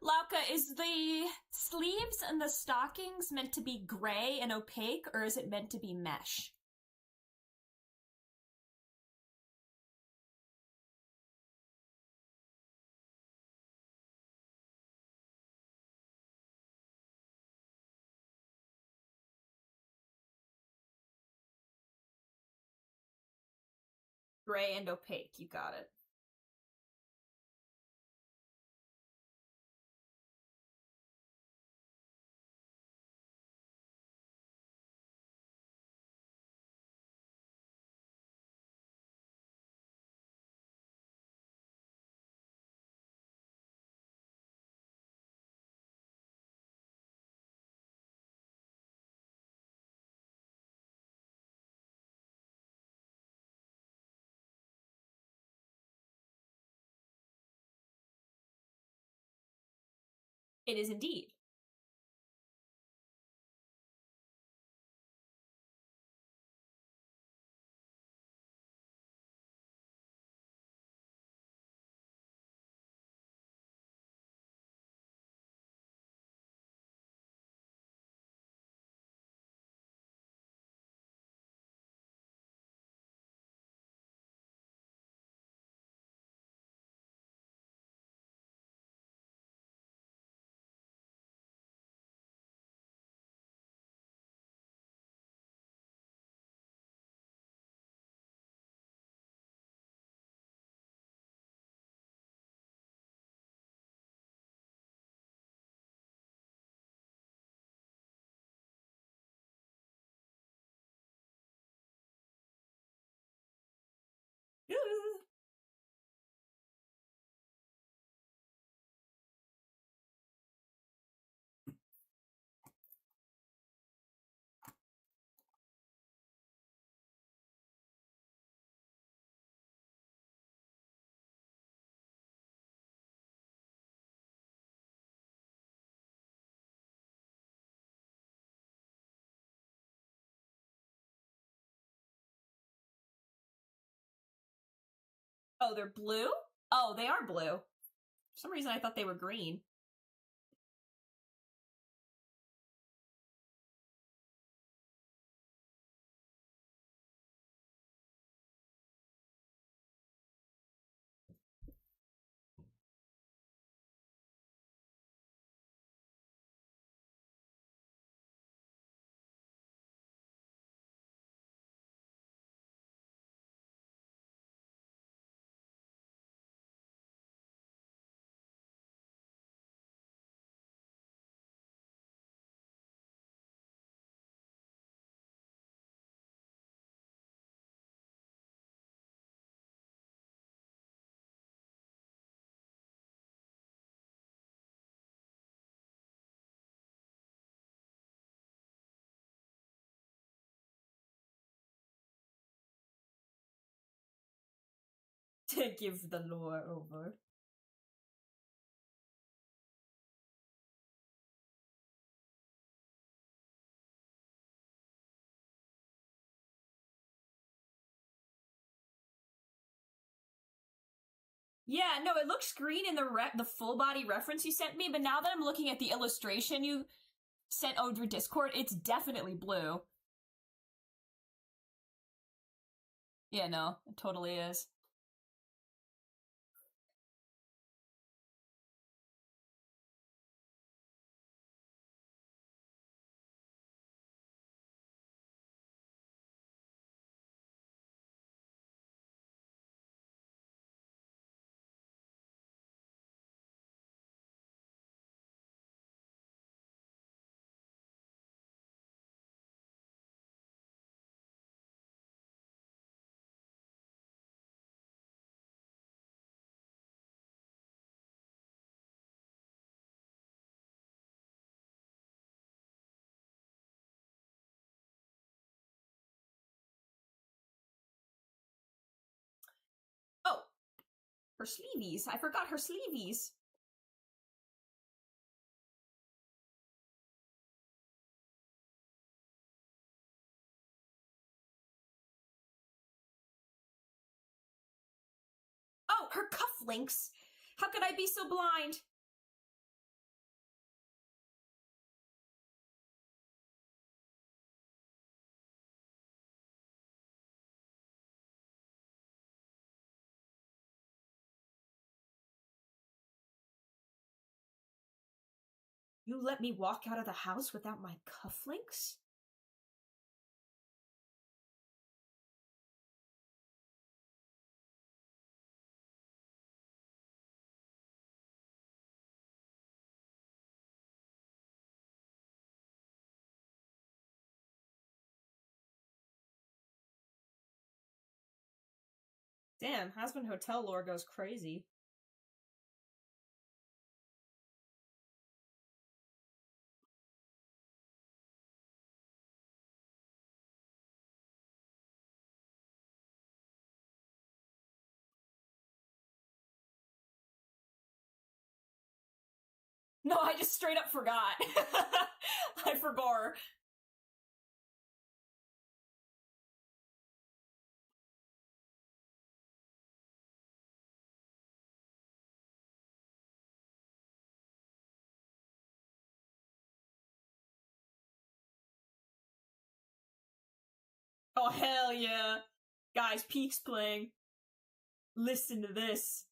Speaker 3: Lauka, is the sleeves and the stockings meant to be gray and opaque, or is it meant to be mesh? Gray and opaque, you got it. It is indeed. Ooh. Oh, they're blue? Oh, they are blue. For some reason I thought they were green. To give the lore over. Yeah, no, it looks green in the full body reference you sent me, but now that I'm looking at the illustration you sent over Discord, it's definitely blue. Yeah, no, it totally is. Oh, her sleeveys. I forgot her sleeveys. Oh, her cufflinks. How could I be so blind? You let me walk out of the house without my cufflinks? Damn, Husband Hotel lore goes crazy. No, I just straight up forgot. I forgot. Oh, hell yeah. Guys, Peak's playing. Listen to this.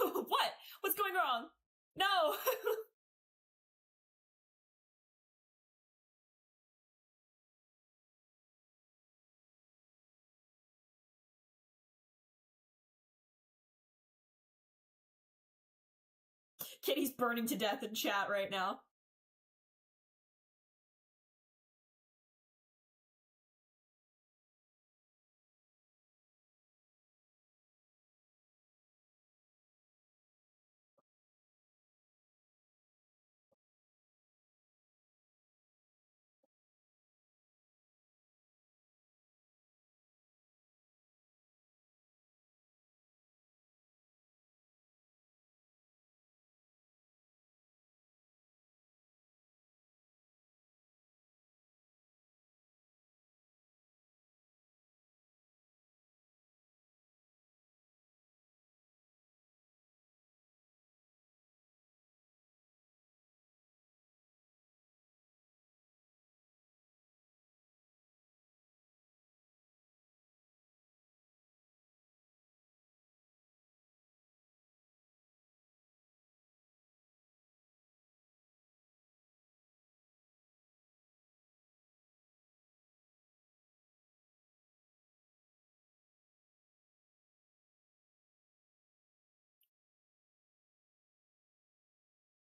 Speaker 3: What? What's going wrong? No! Kitty's burning to death in chat right now.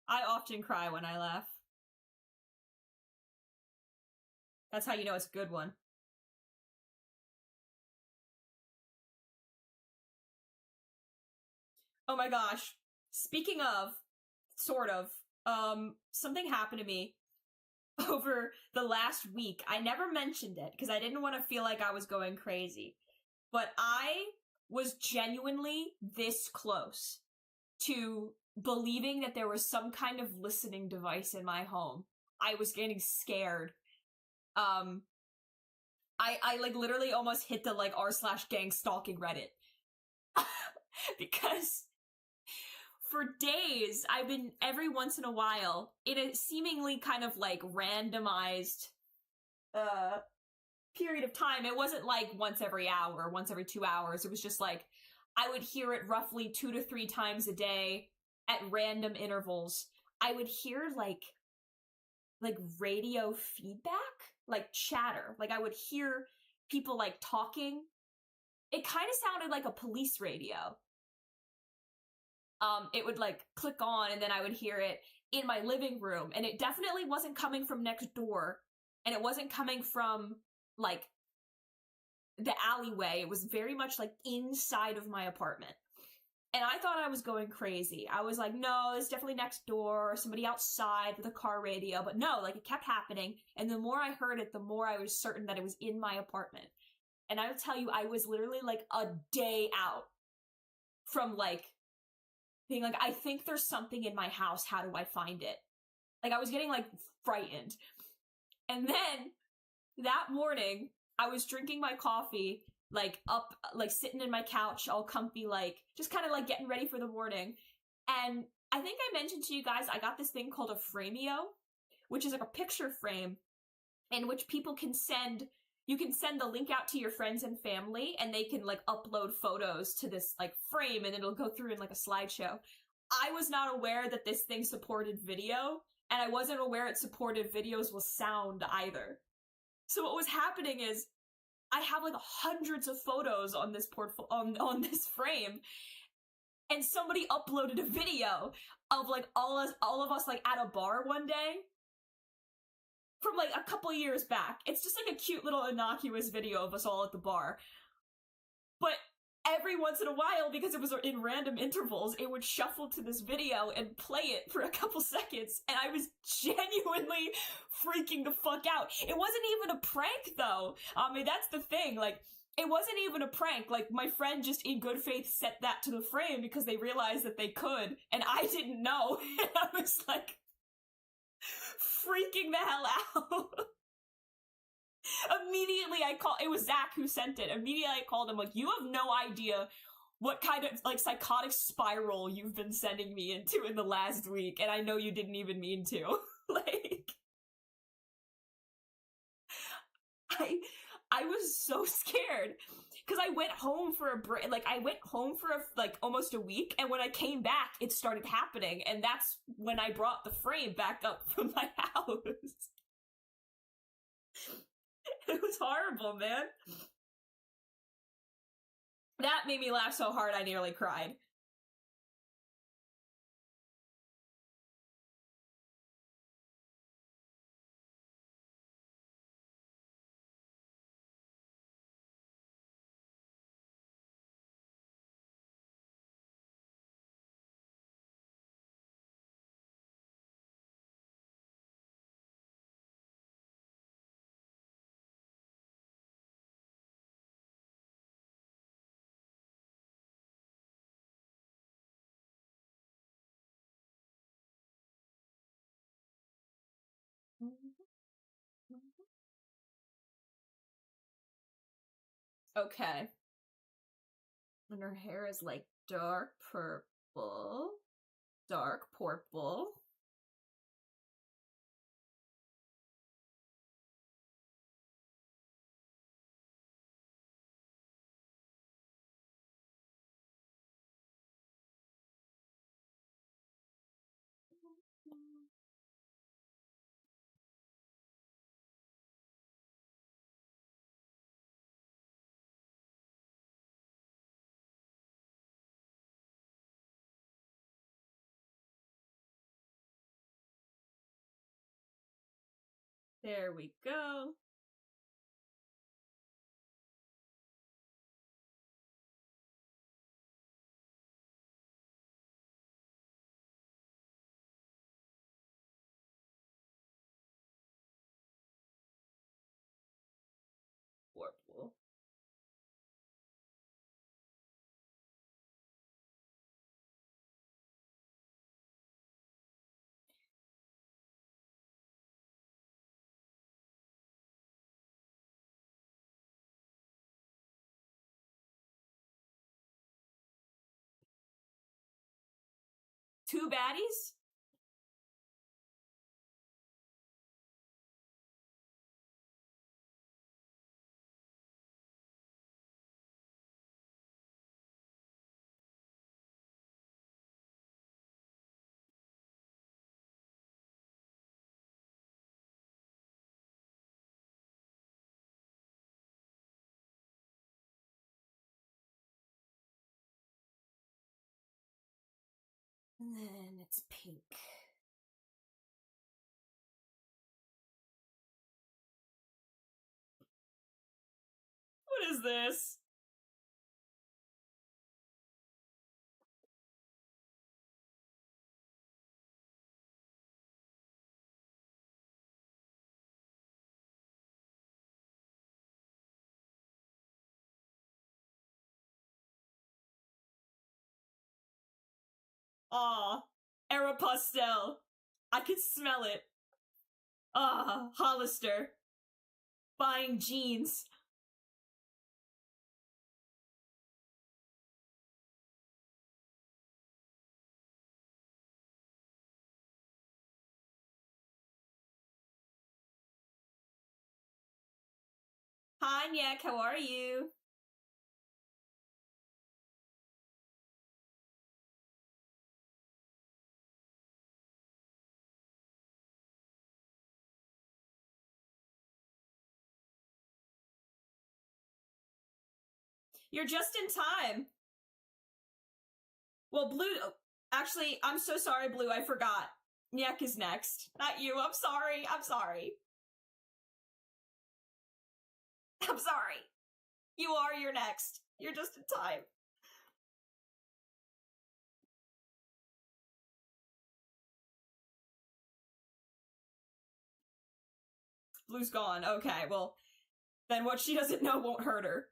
Speaker 3: I often cry when I laugh. That's how you know it's a good one. Oh my gosh. Speaking of, sort of, something happened to me over the last week. I never mentioned it because I didn't want to feel like I was going crazy. But I was genuinely this close to believing that there was some kind of listening device in my home. I was getting scared. I like literally almost hit the like r/gang stalking Reddit. Because for days, I've been every once in a while, in a seemingly kind of like randomized period of time. It wasn't like once every hour, once every 2 hours. It was just like I would hear it roughly 2 to 3 times a day at random intervals. I would hear like radio feedback, like chatter. Like I would hear people like talking. It kind of sounded like a police radio. It would like click on and then I would hear it in my living room, and it definitely wasn't coming from next door, and it wasn't coming from like the alleyway. It was very much like inside of my apartment. And I thought I was going crazy. I was like, no, it's definitely next door, or somebody outside with a car radio. But no, like, it kept happening. And the more I heard it, the more I was certain that it was in my apartment. And I will tell you, I was literally like a day out from like being like, I think there's something in my house. How do I find it? Like, I was getting like frightened. And then that morning, I was drinking my coffee, like up, like sitting in my couch, all comfy, like just kind of like getting ready for the morning. And I think I mentioned to you guys, I got this thing called a Frameo, which is like a picture frame in which people can send, you can send the link out to your friends and family, and they can like upload photos to this like frame, and it'll go through in like a slideshow. I was not aware that this thing supported video, and I wasn't aware it supported videos with sound either. So what was happening is I have like hundreds of photos on this on this frame, and somebody uploaded a video of like all of us like at a bar one day from like a couple years back. It's just like a cute little innocuous video of us all at the bar. But every once in a while, because it was in random intervals, it would shuffle to this video and play it for a couple seconds, and I was genuinely freaking the fuck out. It wasn't even a prank, though. I mean, that's the thing, like, it wasn't even a prank. Like, my friend just in good faith set that to the frame because they realized that they could, and I didn't know, and I was, like, freaking the hell out. Immediately I called, it was Zach who sent it. Immediately I called him, like, you have no idea what kind of, like, psychotic spiral you've been sending me into in the last week, and I know you didn't even mean to. Like, I was so scared. Because I went home for a break, like, I went home for, almost a week, and when I came back, it started happening, and that's when I brought the frame back up from my house. It was horrible, man. That made me laugh so hard I nearly cried. Okay. And her hair is like dark purple, dark purple. There we go. Purple. Two baddies? And then it's pink. What is this? Aw. Aeropostale. I can smell it. Ah, Hollister. Buying jeans. Hi, Nick, how are you? You're just in time. Well, Blue... Actually, I'm so sorry, Blue, I forgot. Nick is next. Not you, I'm sorry, I'm sorry. I'm sorry. You're next. You're just in time. Blue's gone. Okay, well, then what she doesn't know won't hurt her.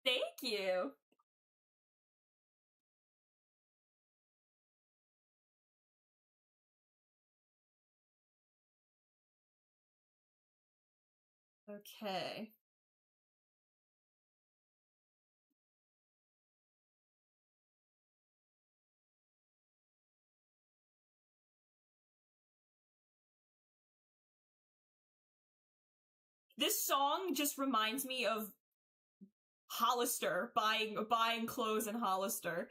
Speaker 3: Thank you. Okay. This song just reminds me of Hollister, buying clothes in Hollister.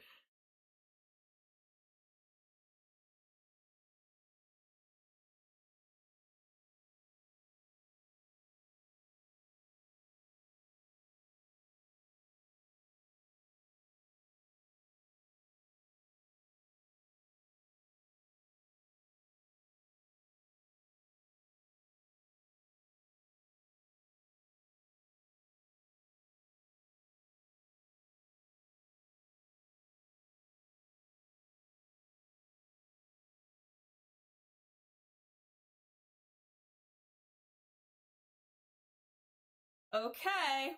Speaker 3: Okay.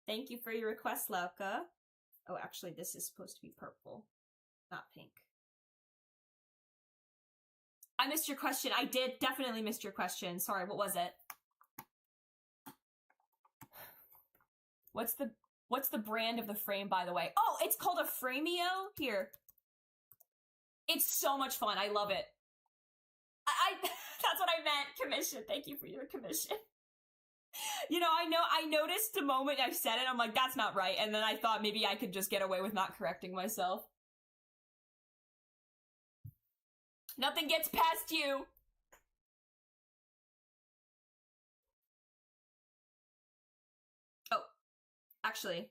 Speaker 3: Thank you for your request, Lauka. Oh, actually, this is supposed to be purple, not pink. I missed your question. I did definitely missed your question. Sorry, what was it? What's the brand of the frame, by the way? Oh, it's called a Frameo. Here. It's so much fun. I love it. I that's what I meant. Commission. Thank you for your commission. You know, I noticed the moment I said it, I'm like, that's not right. And then I thought maybe I could just get away with not correcting myself. Nothing gets past you. Oh, actually.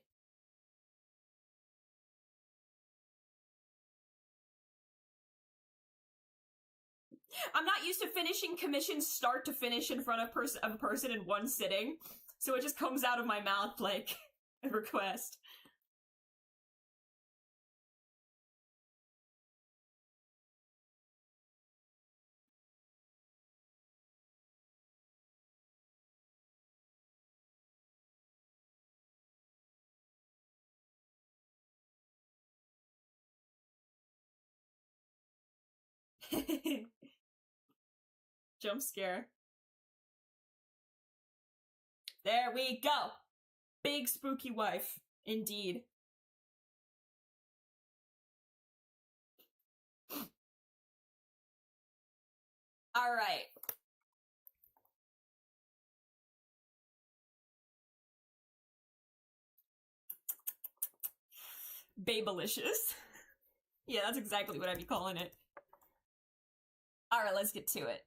Speaker 3: I'm not used to finishing commissions start to finish in front of a person in one sitting. So it just comes out of my mouth like a request. Jump scare. There we go. Big spooky wife. Indeed. All right. Babelicious. Yeah, that's exactly what I'd be calling it. All right, let's get to it.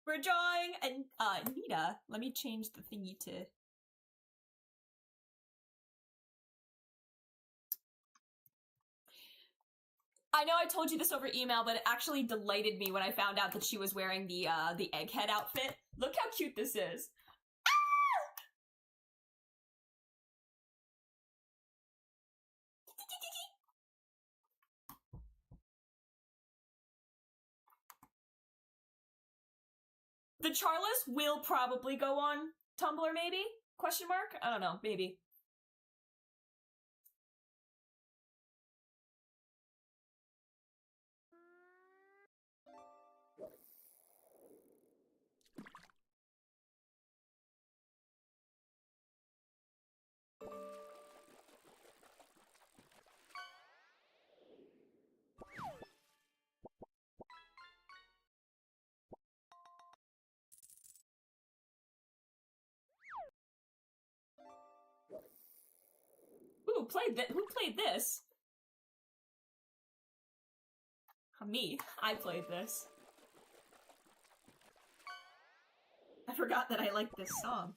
Speaker 3: We're drawing and Nita. Let me change the thingy to. I know I told you this over email, but it actually delighted me when I found out that she was wearing the egghead outfit. Look how cute this is. The Charless will probably go on Tumblr, maybe? Question mark? I don't know, maybe. Who played this? Me. I played this. I forgot that I liked this song.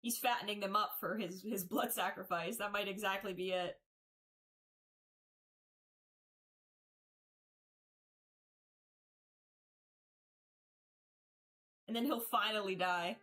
Speaker 3: He's fattening them up for his blood sacrifice. That might exactly be it. And then he'll finally die.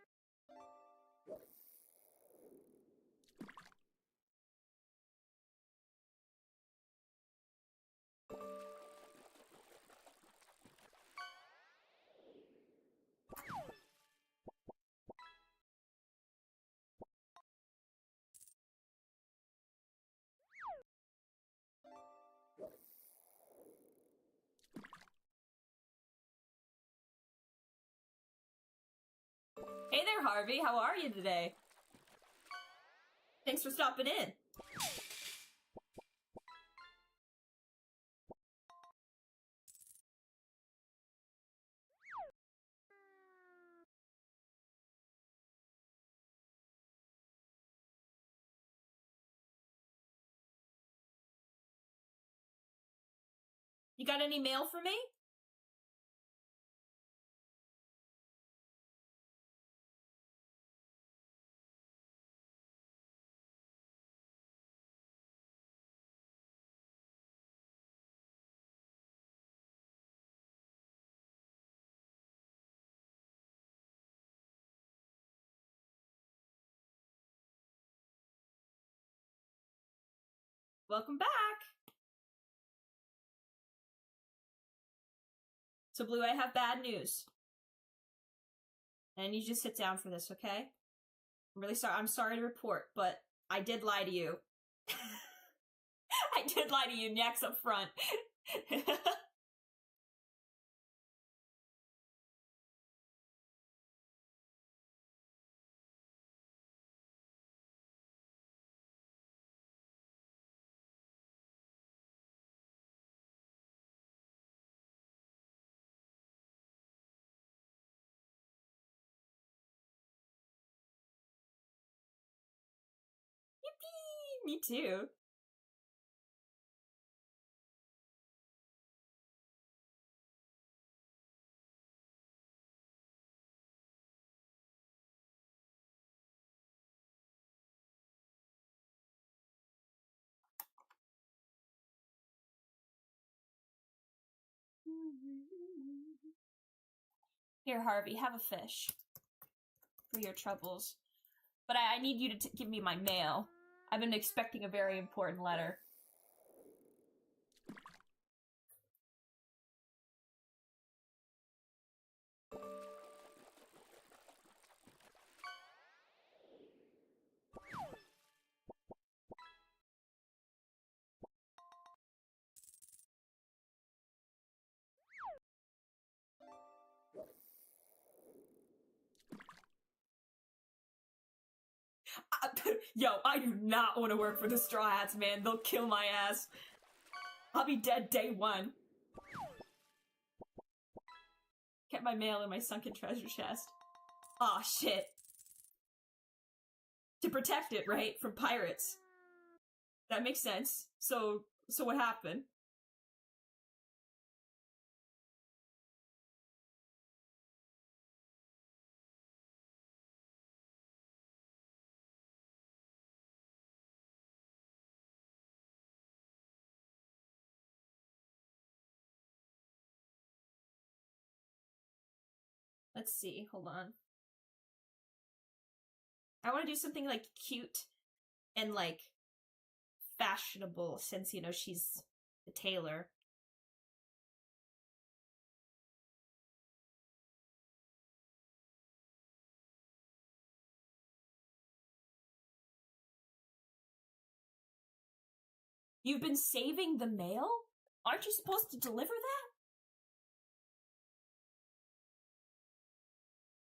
Speaker 3: Hey there, Harvey. How are you today? Thanks for stopping in. You got any mail for me? Welcome back! So, Blue, I have bad news. And you just sit down for this, okay? I'm really sorry. I'm sorry to report, but I did lie to you. I did lie to you, Nyax up front. Yippee! Me too. Here, Harvey, have a fish. For your troubles. But I need you to give me my mail. I've been expecting a very important letter. Yo, I do not want to work for the Straw Hats, man. They'll kill my ass. I'll be dead day one. Kept my mail in my sunken treasure chest. Aw, shit. To protect it, right? From pirates. That makes sense. So what happened? Let's see, hold on. I want to do something, like, cute and, like, fashionable, since, you know, she's a tailor. You've been saving the mail? Aren't you supposed to deliver that?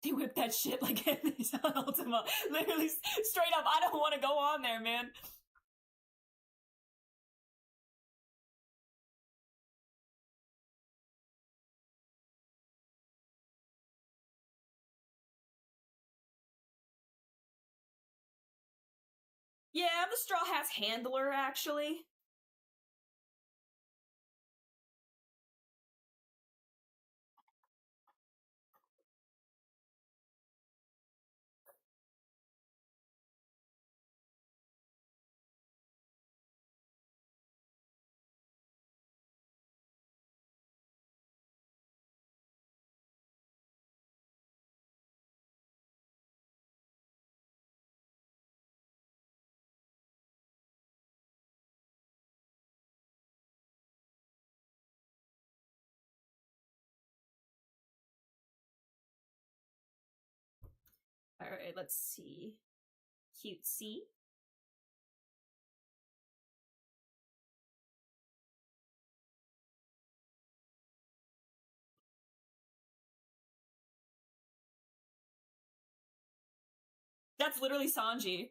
Speaker 3: They whip that shit like Anthony's on Ultima. Literally, straight up, I don't want to go on there, man. Yeah, I'm the Straw Hat's handler, actually. Alright, let's see. Cutesy. That's literally Sanji.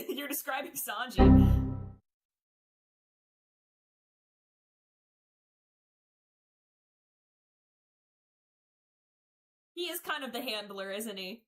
Speaker 3: You're describing Sanji. He is kind of the handler, isn't he?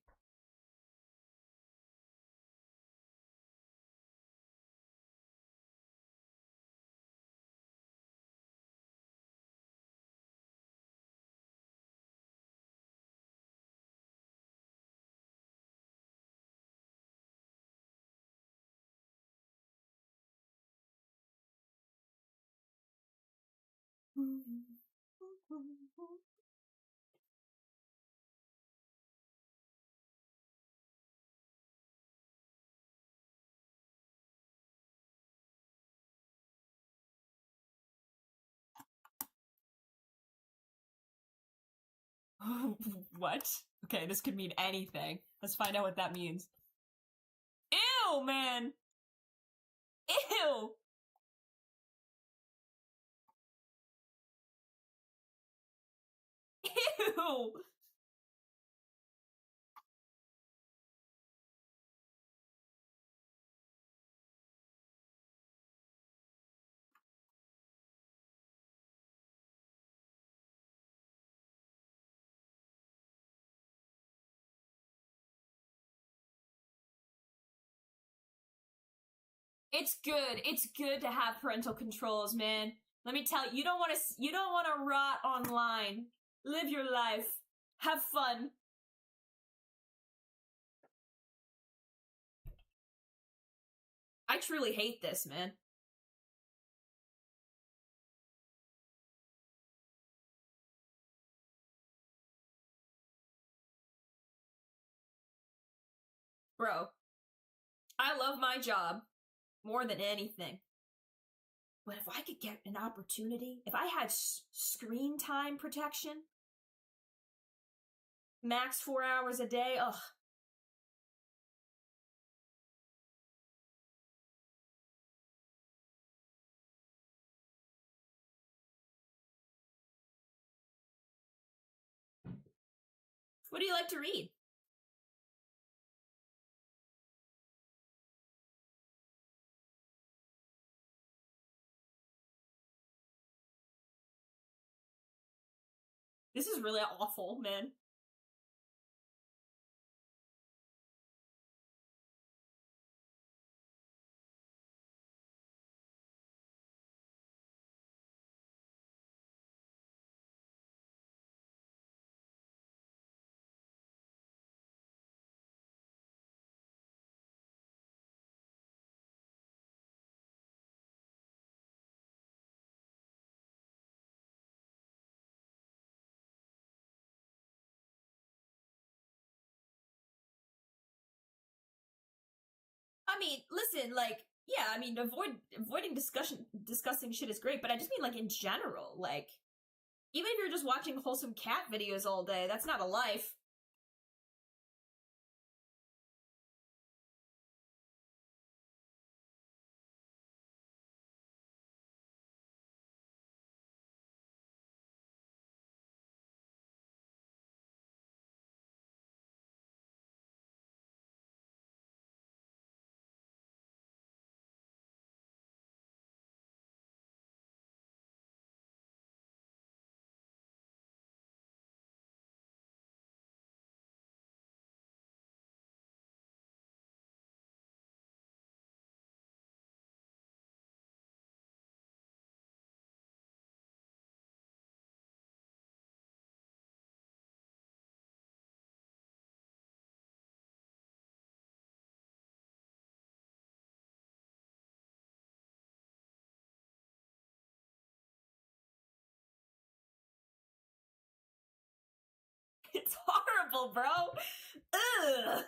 Speaker 3: What? Okay, this could mean anything. Let's find out what that means. Ew, man! Ew! Ew! It's good. It's good to have parental controls, man. Let me tell you, you don't want to rot online. Live your life. Have fun. I truly hate this, man. Bro, I love my job more than anything. But if I could get an opportunity, if I had screen time protection, max 4 hours a day, ugh. What do you like to read? This is really awful, man. I mean, listen, like, yeah, I mean, avoiding discussing shit is great, but I just mean, like, in general, like, even if you're just watching wholesome cat videos all day, that's not a life. It's horrible, bro. Ugh.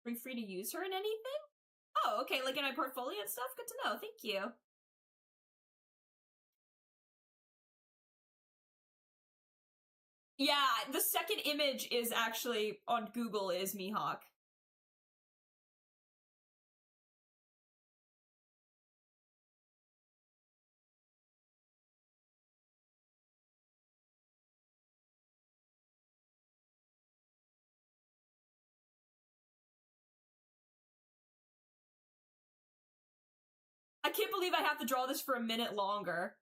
Speaker 3: Are you free to use her in anything? Oh, okay, like in my portfolio and stuff? Good to know, thank you. Yeah, the second image is actually on Google is Mihawk. I can't believe I have to draw this for a minute longer.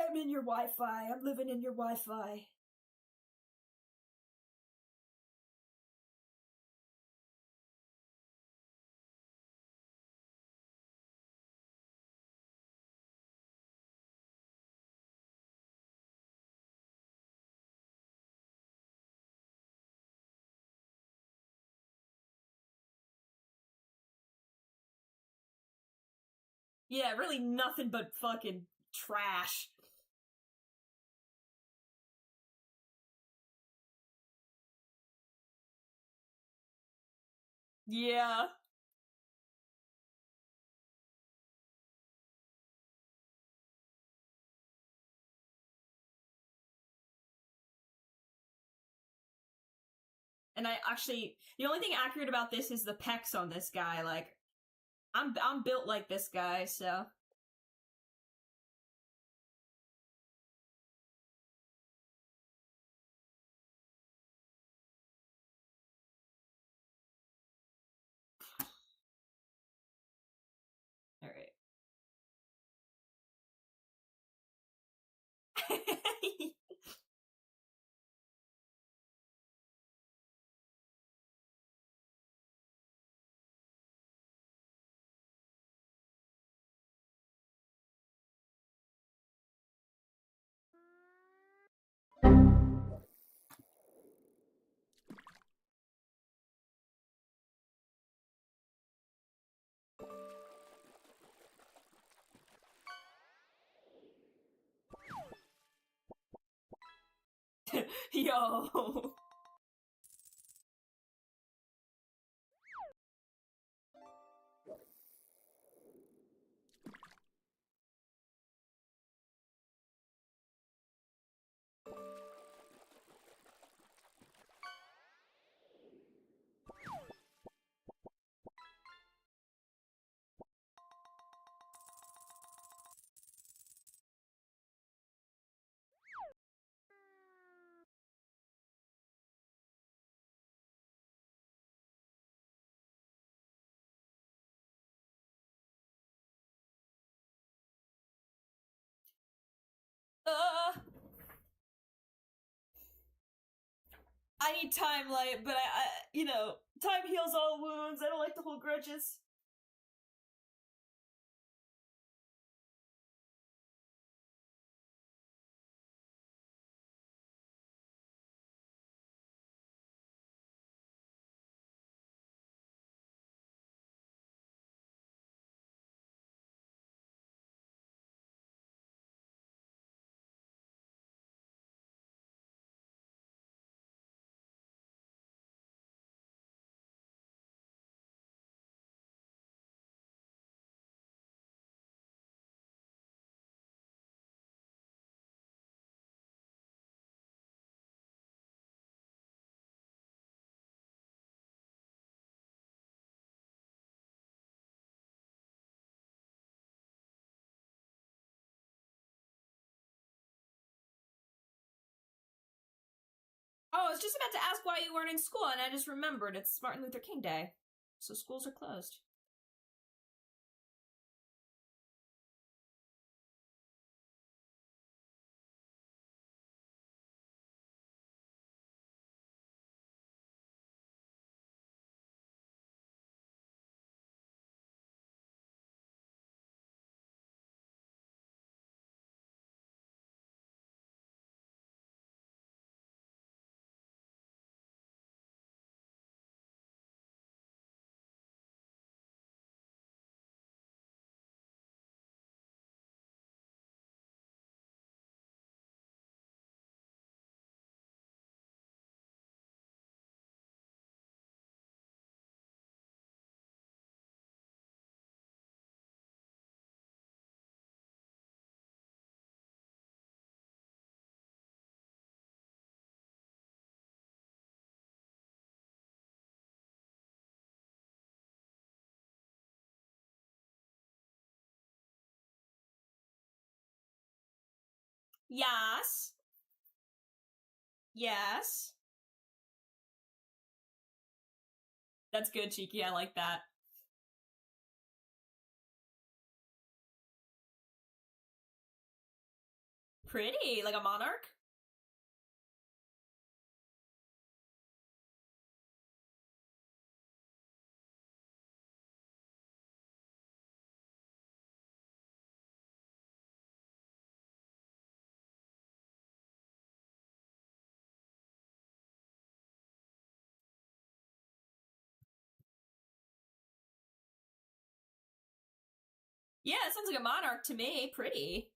Speaker 3: I'm in your Wi-Fi. I'm living in your Wi-Fi. Yeah, really nothing but fucking trash. Yeah. And I actually, the only thing accurate about this is the pecs on this guy. Like, I'm built like this guy, so. Yo. I need time, light, but you know, time heals all wounds. I don't like to hold grudges. Oh, I was just about to ask why you weren't in school, and I just remembered it's Martin Luther King Day, so schools are closed. Yes. Yes. That's good, Cheeky. I like that. Pretty, like a monarch? Yeah, it sounds like a monarch to me. Pretty.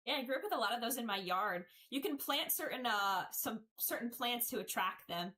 Speaker 3: Yeah, I grew up with a lot of those in my yard. You can plant some certain plants to attract them.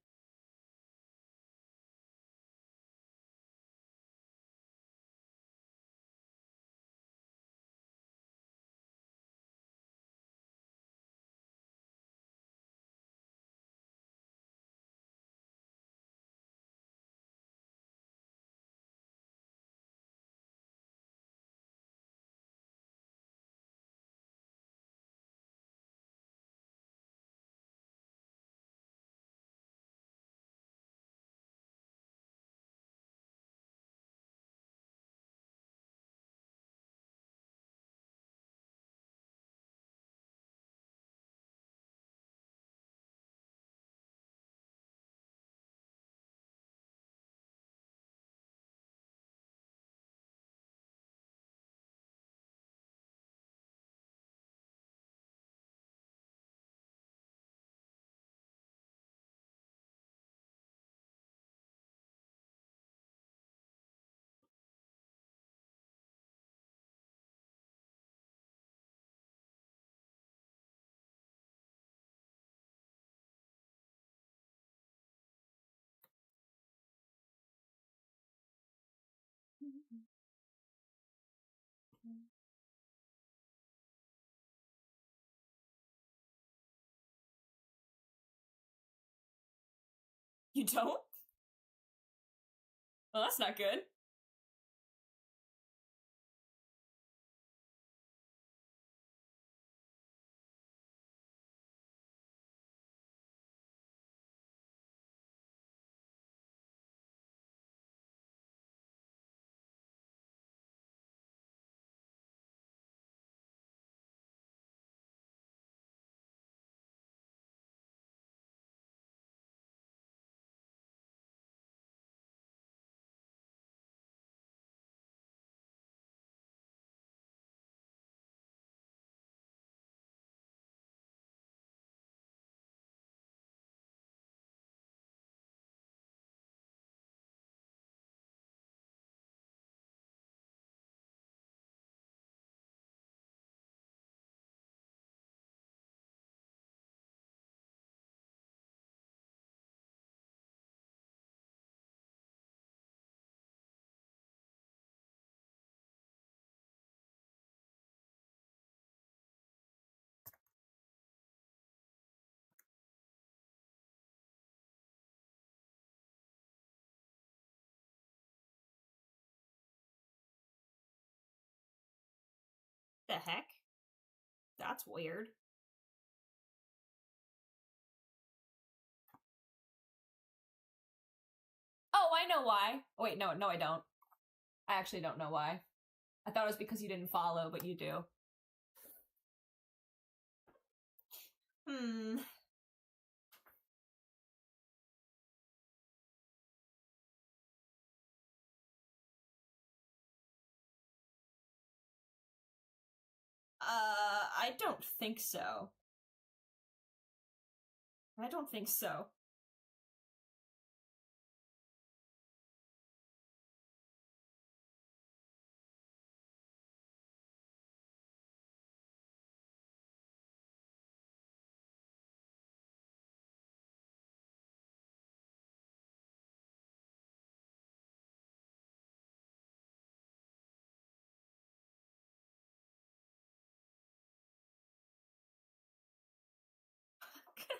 Speaker 3: You don't? Well, that's not good. The heck? That's weird. Oh, I know why. Oh, wait, no, I don't. I actually don't know why. I thought it was because you didn't follow, but you do. Hmm. I don't think so. I don't think so.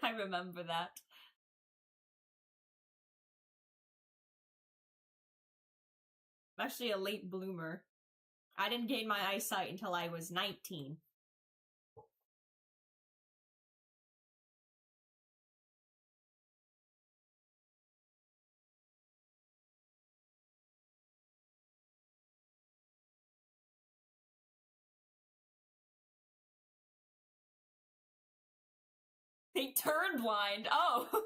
Speaker 3: I remember that. I'm actually a late bloomer. I didn't gain my eyesight until I was 19. They turned blind. Oh.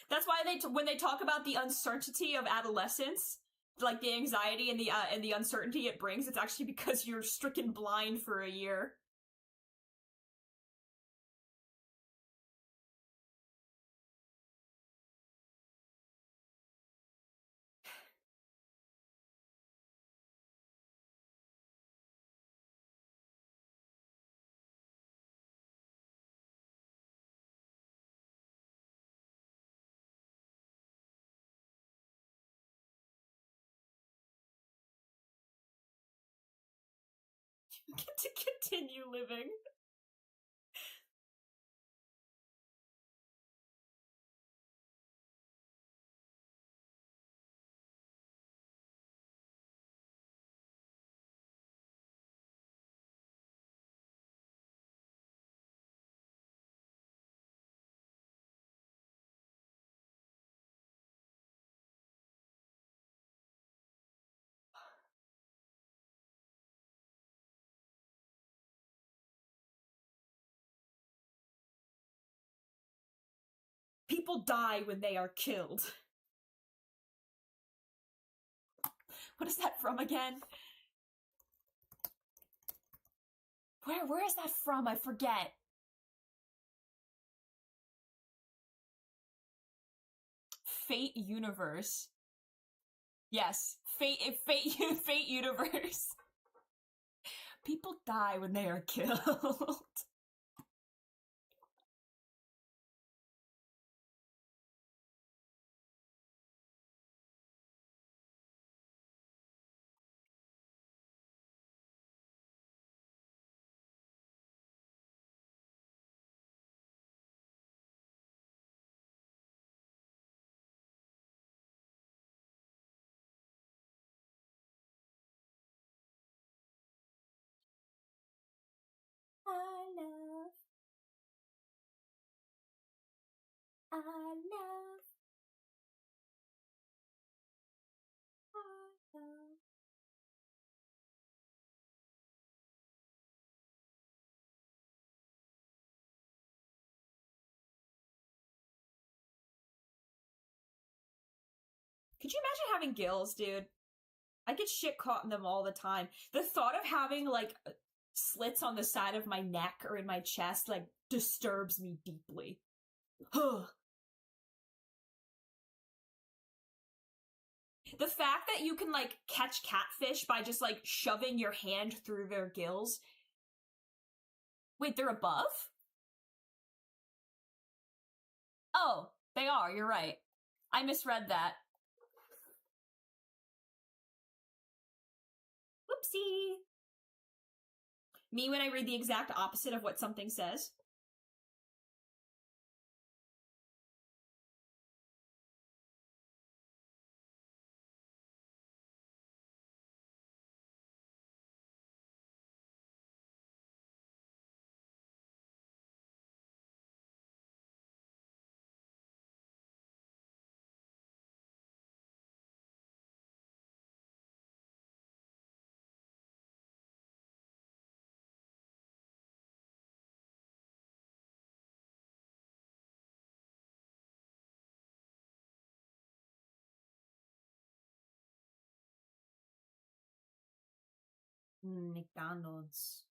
Speaker 3: That's why when they talk about the uncertainty of adolescence, like the anxiety and the uncertainty it brings, it's actually because you're stricken blind for a year. You get to continue living. People die when they are killed. What is that from again? Where is that from? I forget. Fate Universe. Yes, Fate Universe. People die when they are killed. love. Could you imagine having gills, dude? I get shit caught in them all the time. The thought of having, like, slits on the side of my neck or in my chest, like, disturbs me deeply. The fact that you can, like, catch catfish by just, like, shoving your hand through their gills. Wait, they're above? Oh, they are, you're right. I misread that. Whoopsie. Me when I read the exact opposite of what something says. McDonald's.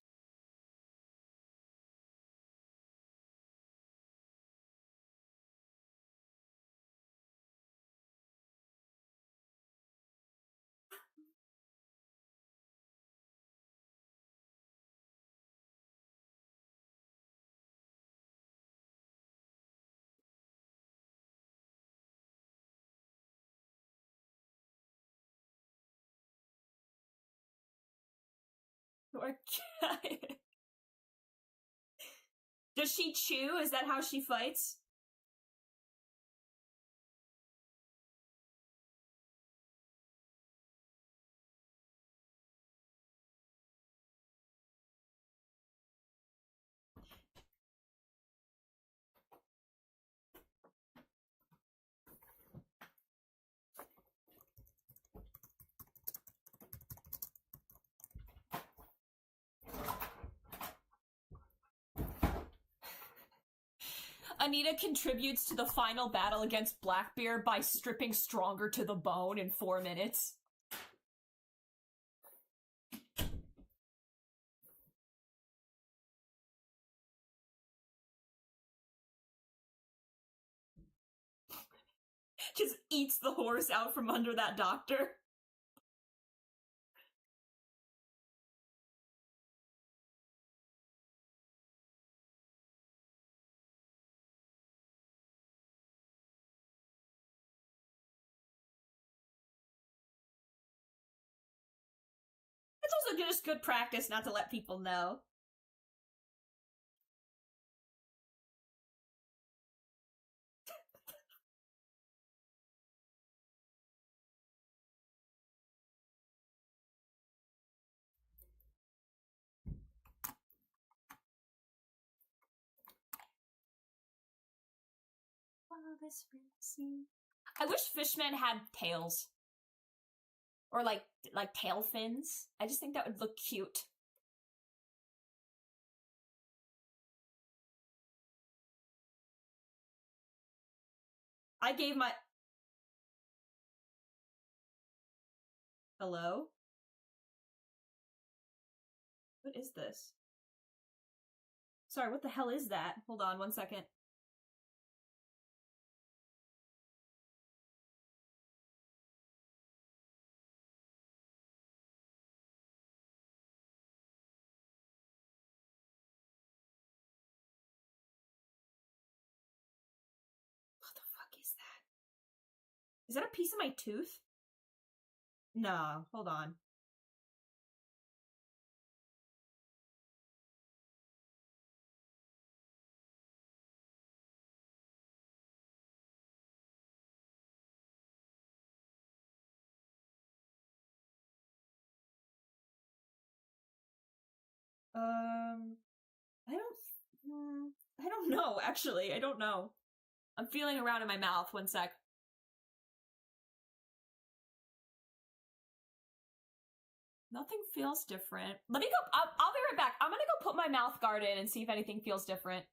Speaker 3: Does she chew? Is that how she fights? Anita contributes to the final battle against Blackbeard by stripping stronger to the bone in 4 minutes. Just eats the horse out from under that doctor. It's also just good practice not to let people know. I wish fishmen had tails. Or like tail fins. I just think that would look cute. I gave my... Hello? What is this? Sorry, what the hell is that? Hold on 1 second. What the fuck is that? Is that a piece of my tooth? No, hold on. I don't know, actually. I don't know. I'm feeling around in my mouth. One sec. Nothing feels different. Let me go. I'll be right back. I'm gonna go put my mouth guard in and see if anything feels different.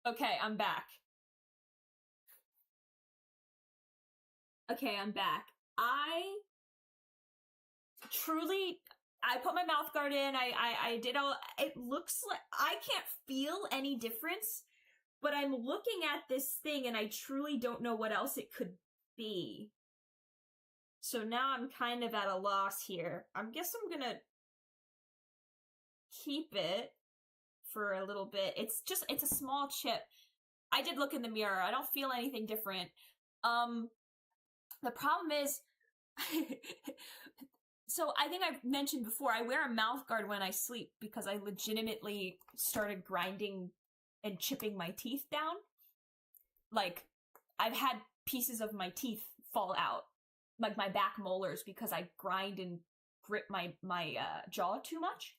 Speaker 3: Okay, I'm back. Okay, I'm back. I put my mouth guard in. I did all. It looks like I can't feel any difference, but I'm looking at this thing and I truly don't know what else it could be. So now I'm kind of at a loss here. I guess I'm gonna keep it for a little bit. It's a small chip. I did look in the mirror. I don't feel anything different. The problem is, so I think I've mentioned before, I wear a mouth guard when I sleep because I legitimately started grinding and chipping my teeth down. Like, I've had pieces of my teeth fall out, like my back molars, because I grind and grip my jaw too much.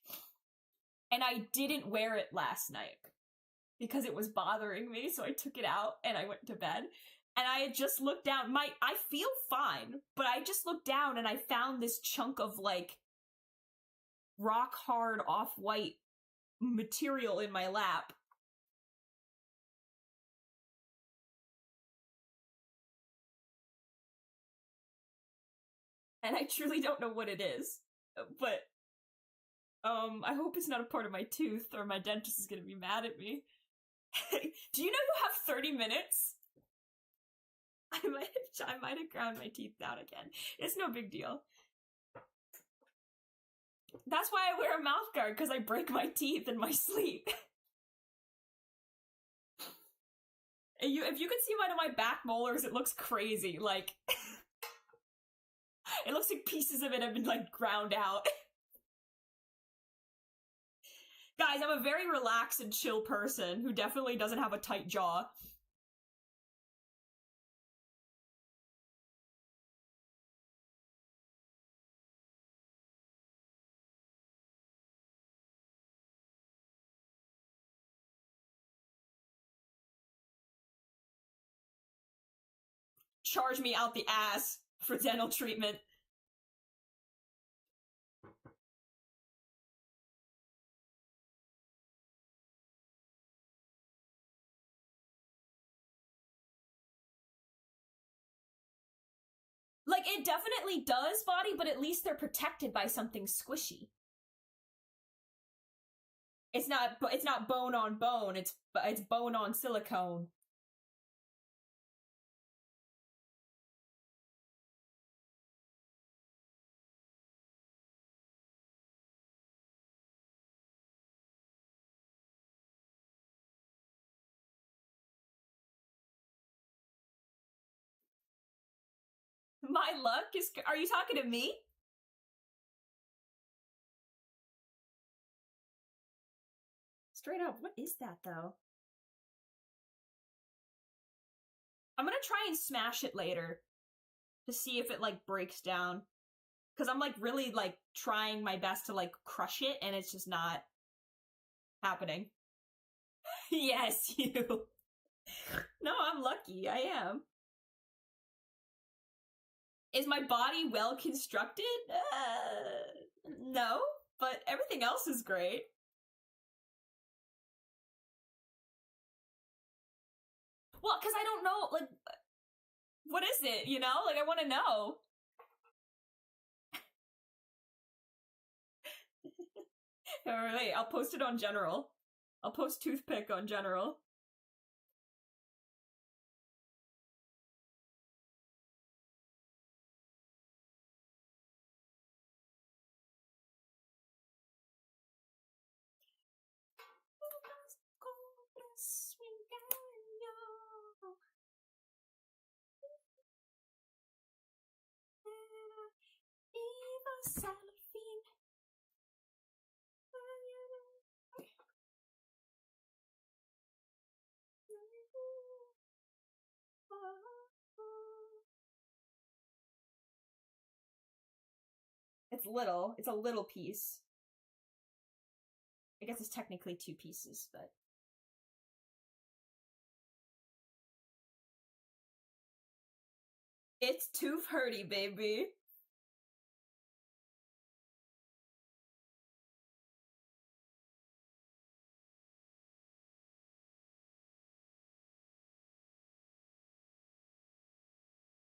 Speaker 3: And I didn't wear it last night because it was bothering me, so I took it out and I went to bed. And I had just looked down. I feel fine, but I just looked down and I found this chunk of, like, rock hard off-white material in my lap. And I truly don't know what it is. But, I hope it's not a part of my tooth or my dentist is gonna be mad at me. Do you know you have 30 minutes? I might have ground my teeth down again. It's no big deal. That's why I wear a mouth guard, because I break my teeth in my sleep. And if you can see one of my back molars, it looks crazy. Like, it looks like pieces of it have been, like, ground out. Guys, I'm a very relaxed and chill person who definitely doesn't have a tight jaw. Charge me out the ass for dental treatment. Like, it definitely does, body, but at least they're protected by something squishy. It's not bone on bone, it's bone on silicone. My luck is... Are you talking to me? Straight up, what is that, though? I'm gonna try and smash it later to see if it, like, breaks down. Because I'm, like, really, like, trying my best to, like, crush it, and it's just not happening. Yes, you. No, I'm lucky. I am. Is my body well constructed? No, but everything else is great. Well, because I don't know, like, what is it, you know? Like, I want to know. Wait, I'll post it on general. I'll post toothpick on general. It's little. It's a little piece. I guess it's technically 2 pieces, but... It's tooth hurty, baby.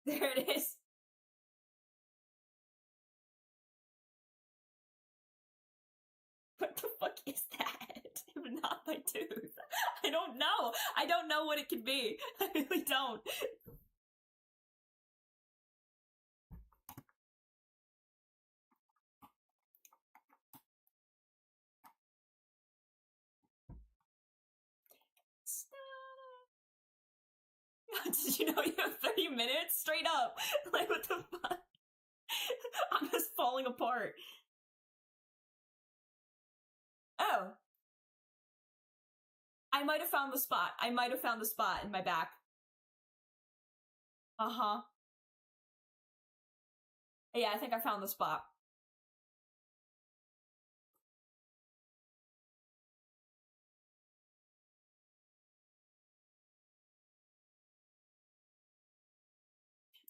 Speaker 3: There it is. What the fuck is that? Not my tooth. I don't know. I don't know what it could be. I really don't. Did you know you have 30 minutes? Straight up. Like, what the fuck? I'm just falling apart. Oh. I might have found the spot. I might have found the spot in my back. Uh-huh. Yeah, I think I found the spot.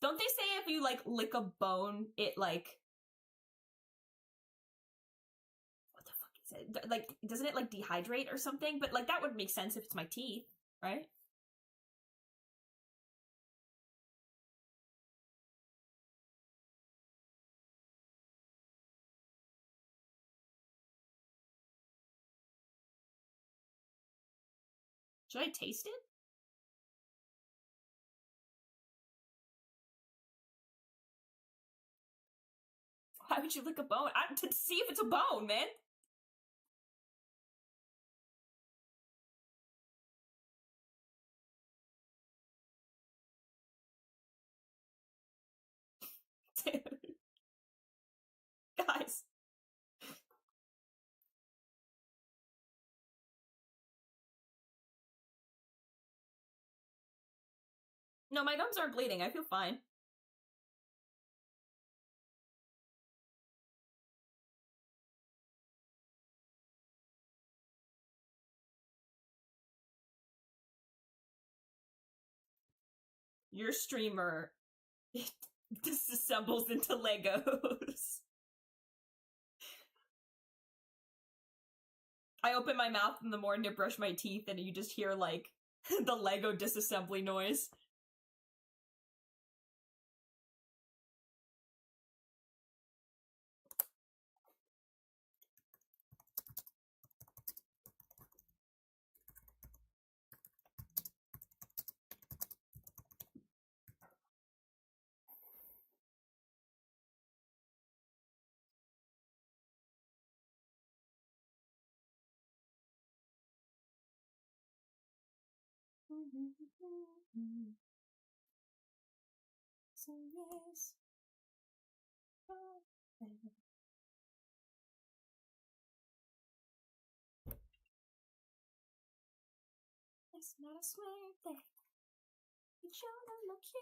Speaker 3: Don't they say if you, like, lick a bone, it, like... What the fuck is it? Like, doesn't it, like, dehydrate or something? But, like, that would make sense if it's my teeth, right? Should I taste it? Why would you lick a bone? To see if it's a bone, man! Dude. Guys. No, my gums aren't bleeding. I feel fine. Your streamer disassembles into Legos. I open my mouth in the morning to brush my teeth and you just hear, like, the Lego disassembly noise. So yes. It's not a swear that you should look you.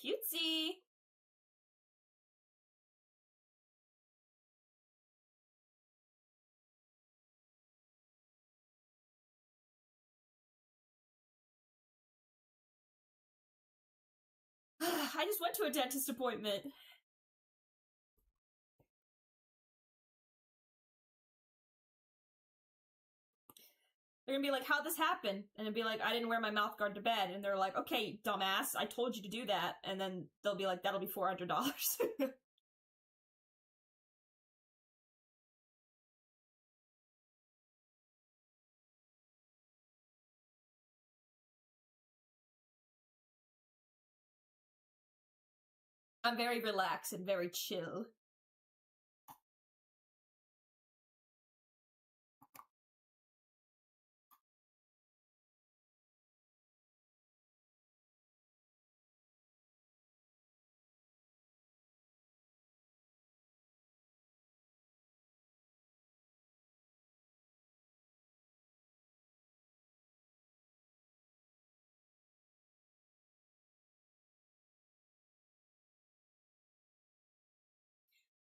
Speaker 3: Cutesy! I just went to a dentist appointment. They're gonna be like, how'd this happen? And it'd be like, I didn't wear my mouth guard to bed. And they're like, okay, dumbass, I told you to do that. And then they'll be like, that'll be $400. I'm very relaxed and very chill.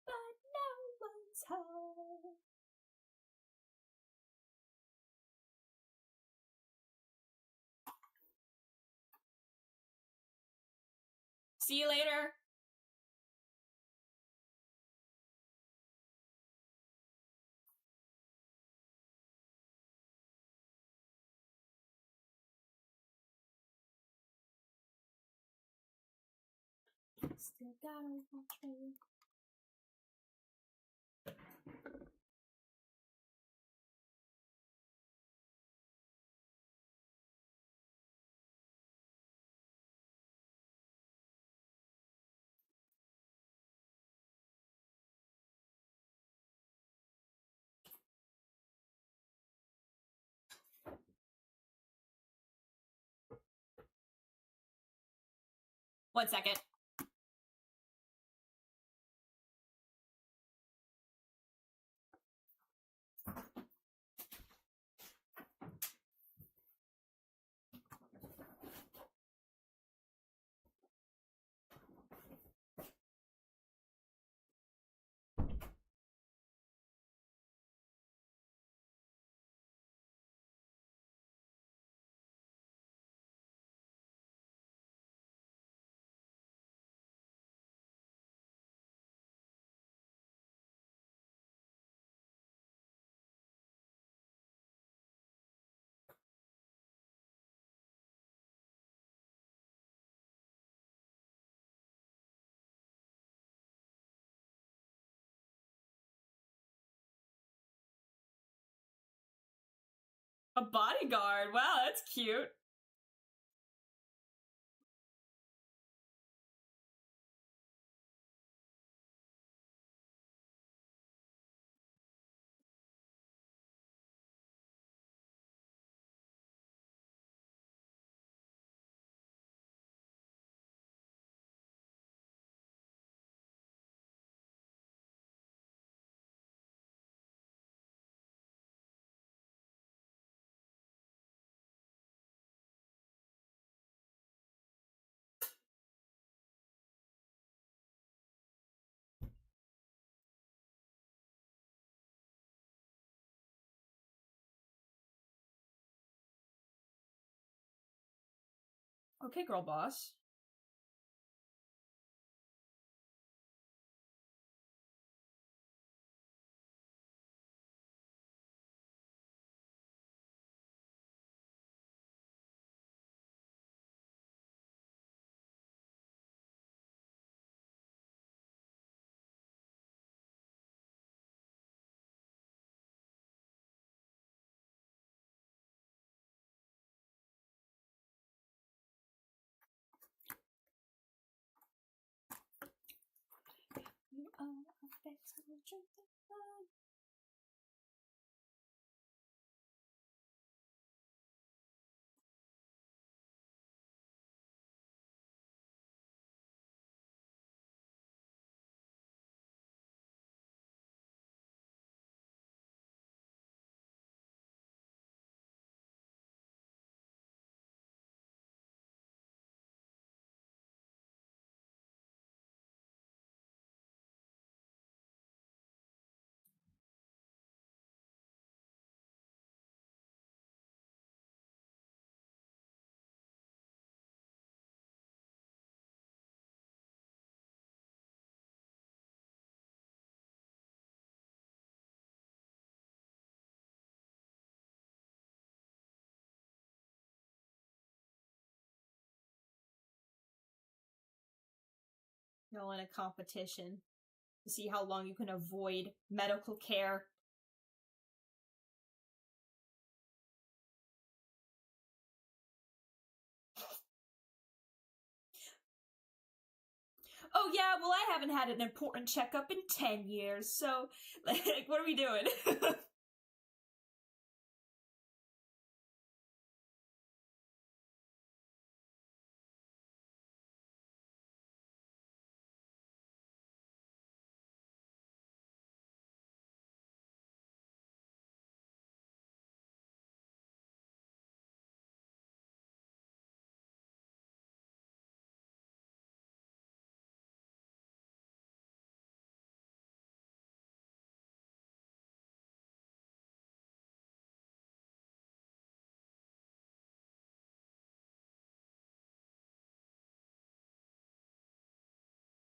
Speaker 3: But no one's home. See you later. Still gotta watch me. One second. A bodyguard. Wow, that's cute. Okay, girl boss. You are a vexel. Y'all in a competition to see how long you can avoid medical care. Oh yeah, well I haven't had an important checkup in 10 years, so, like, what are we doing?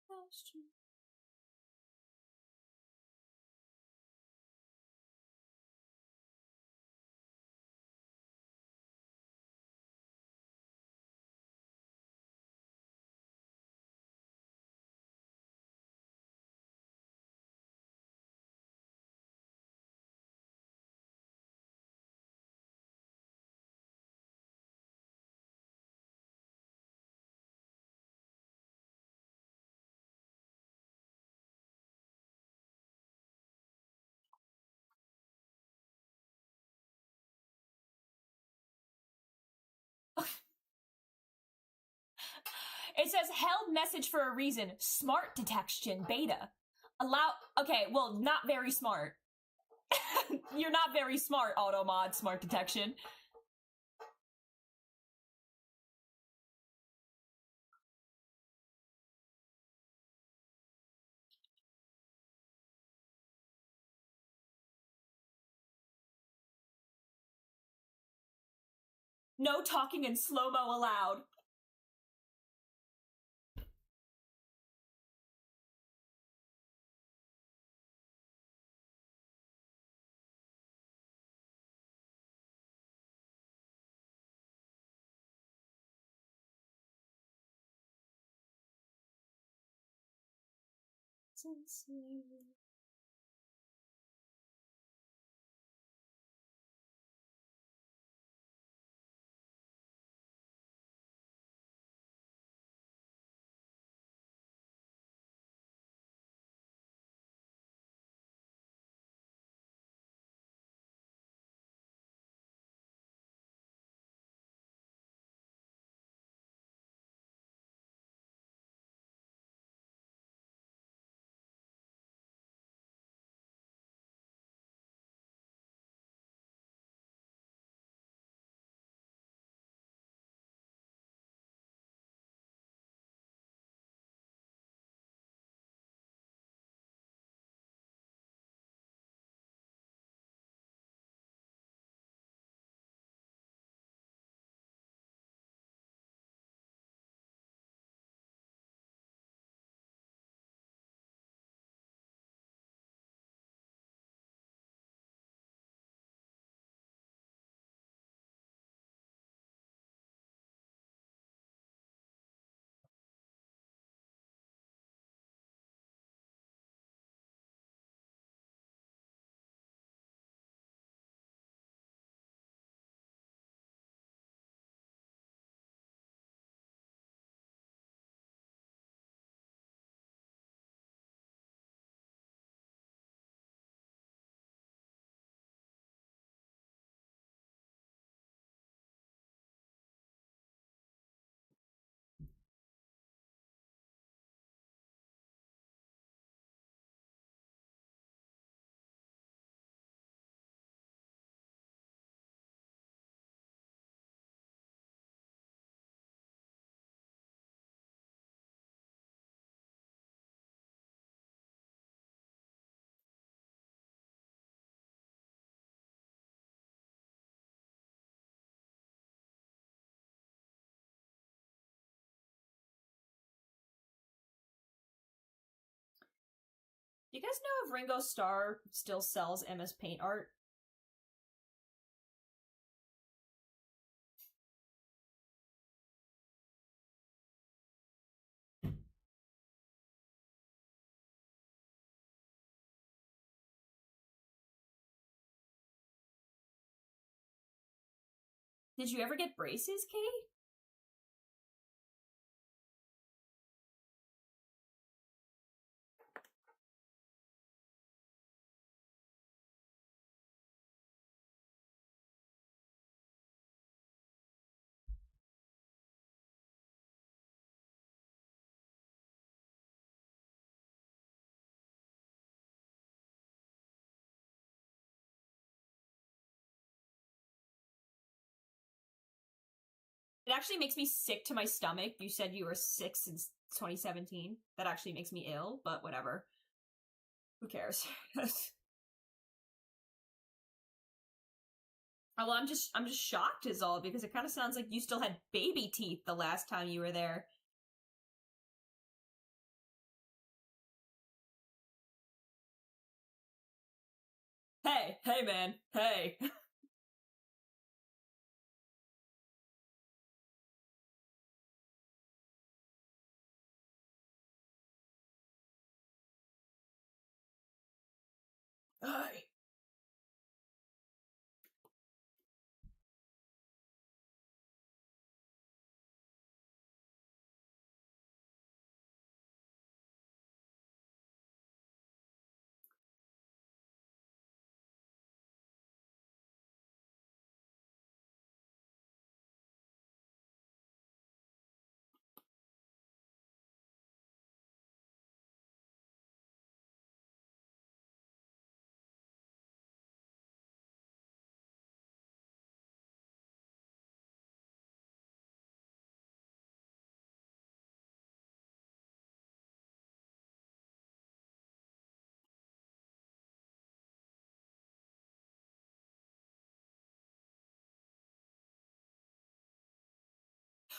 Speaker 3: That's true. It says held message for a reason. Smart detection beta. Allow. Okay, well, not very smart. You're not very smart, automod smart detection. No talking in slow-mo allowed. Do you guys know if Ringo Starr still sells MS Paint art? Did you ever get braces, Katie? It actually makes me sick to my stomach. You said you were sick since 2017. That actually makes me ill, but whatever. Who cares? Oh, well, I'm just shocked is all, because it kind of sounds like you still had baby teeth the last time you were there. Hey man, hey. Hey.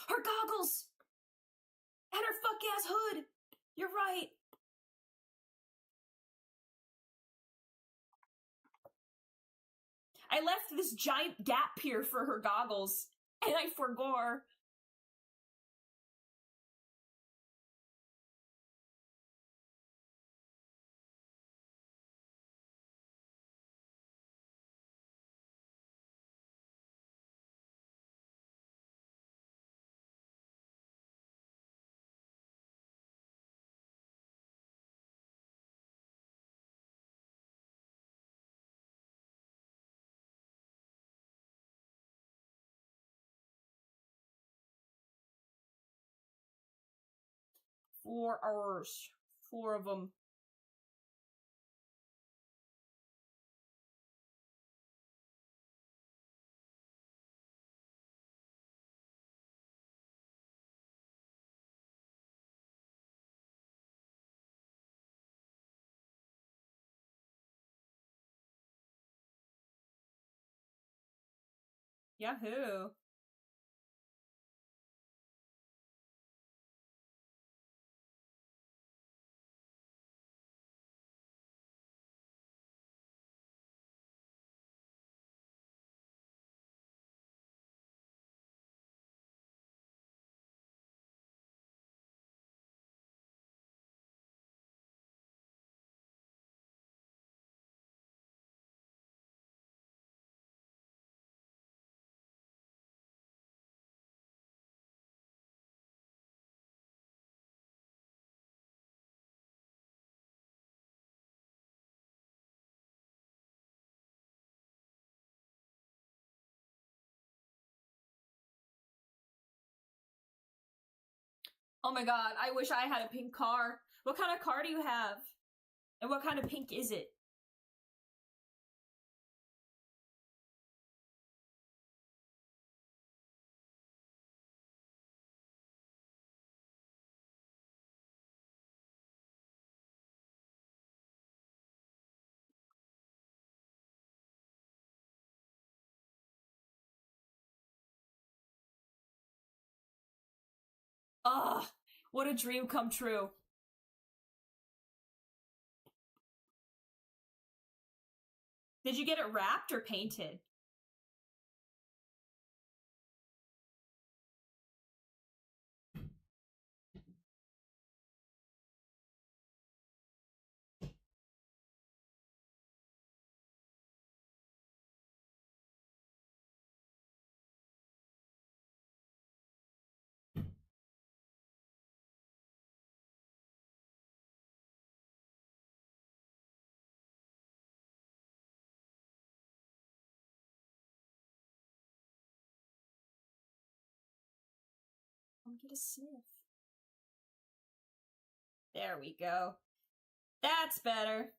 Speaker 3: Her goggles! And her fuck-ass hood! You're right. I left this giant gap here for her goggles, and I forgot. Four hours. Four of them. Yahoo. Oh my god, I wish I had a pink car. What kind of car do you have? And what kind of pink is it? Ugh, what a dream come true. Did you get it wrapped or painted? Come get a sniff. There we go. That's better.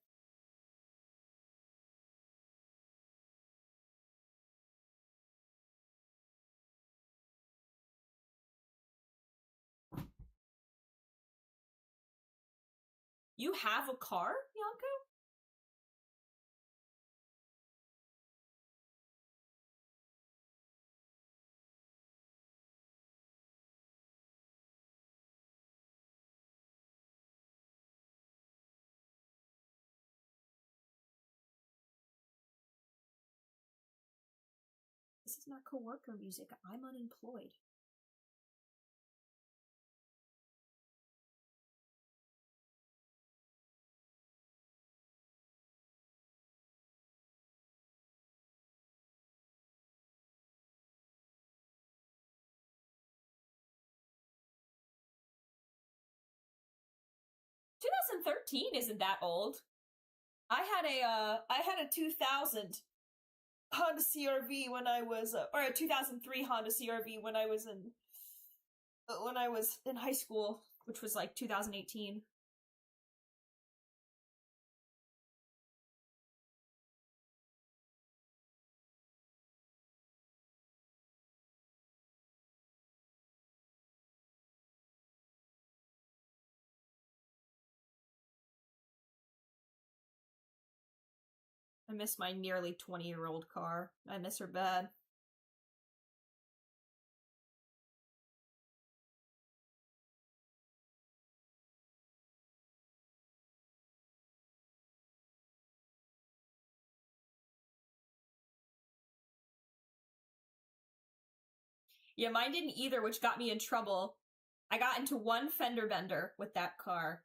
Speaker 3: You have a car, Yanko? This is not coworker music. I'm unemployed. "2013 isn't that old. I had a 2000 Honda CRV when I was or a 2003 Honda CRV when I was in high school, which was like 2018. I miss my nearly 20-year-old car. I miss her bad. Yeah, mine didn't either, which got me in trouble. I got into one fender bender with that car.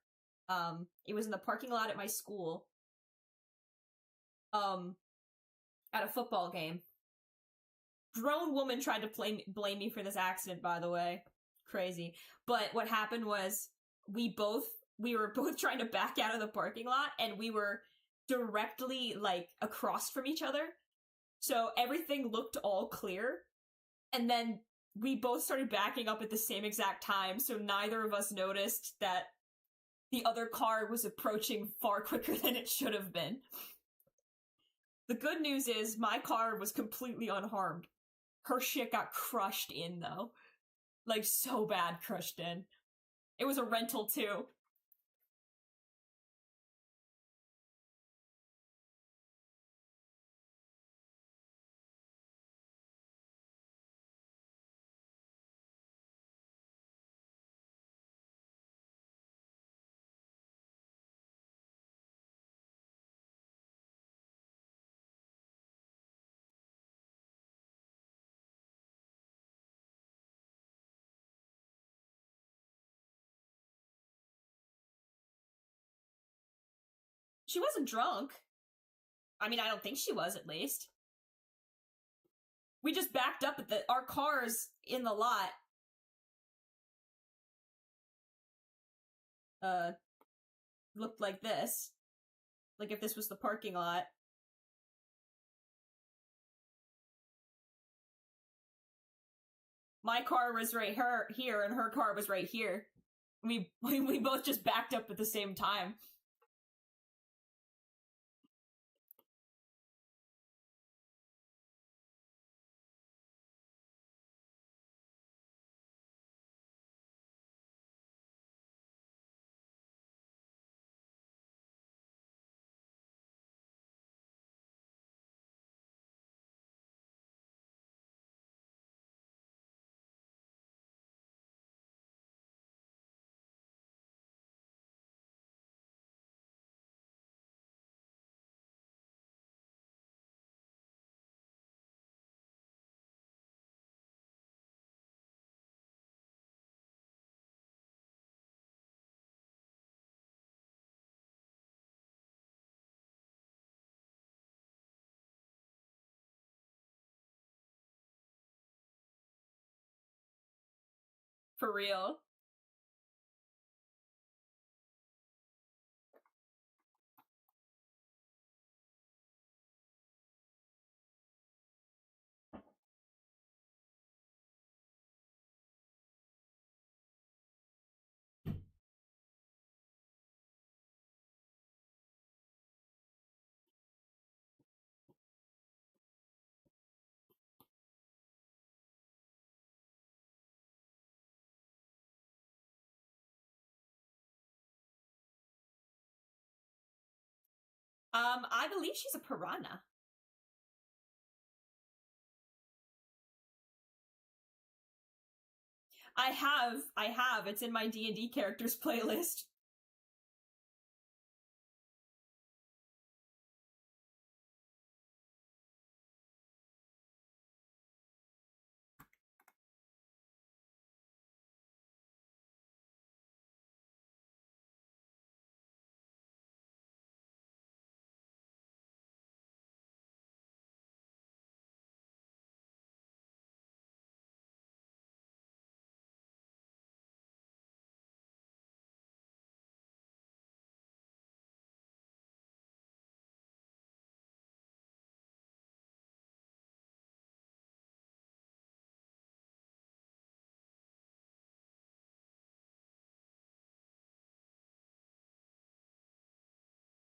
Speaker 3: It was in the parking lot at my school. At a football game. Grown woman tried to blame me for this accident, by the way. Crazy. But what happened was we were both trying to back out of the parking lot, and we were directly, like, across from each other. So everything looked all clear. And then we both started backing up at the same exact time, so neither of us noticed that the other car was approaching far quicker than it should have been. The good news is my car was completely unharmed. Her shit got crushed in, though. Like, so bad crushed in. It was a rental, too. She wasn't drunk. I mean, I don't think she was, at least. We just backed up at our cars in the lot. Looked like this. Like if this was the parking lot. My car was right here, and her car was right here. We both just backed up at the same time. For real. I believe she's a piranha. I have. It's in my D&D characters playlist.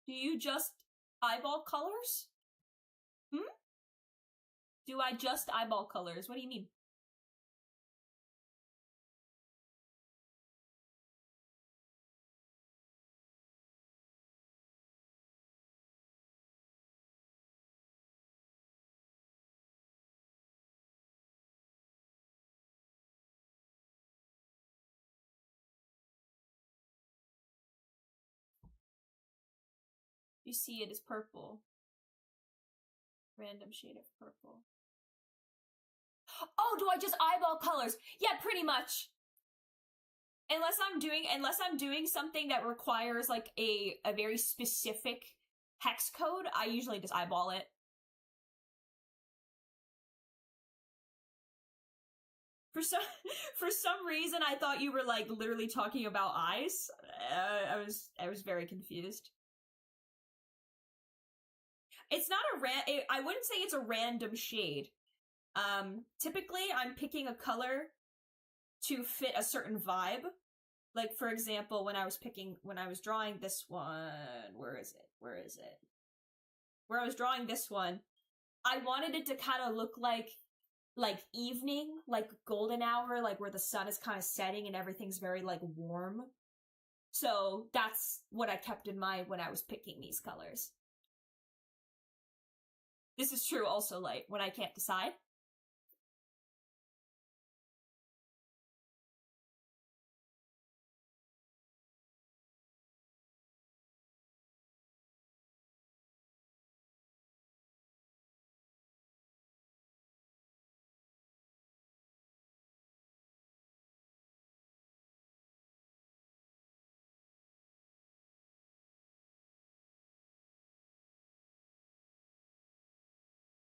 Speaker 3: Do you just eyeball colors? Hmm? Do I just eyeball colors? What do you mean? You see it as purple. Random shade of purple. Oh, do I just eyeball colors? Yeah, pretty much. Unless I'm doing something that requires like a very specific hex code, I usually just eyeball it. For some reason, I thought you were like literally talking about eyes. I was very confused. It's not a I wouldn't say it's a random shade. Typically, I'm picking a color to fit a certain vibe. Like, for example, when I was drawing this one, where is it? Where I was drawing this one, I wanted it to kind of look like evening, like golden hour, like where the sun is kind of setting and everything's very like warm. So that's what I kept in mind when I was picking these colors. This is true also, like, when I can't decide.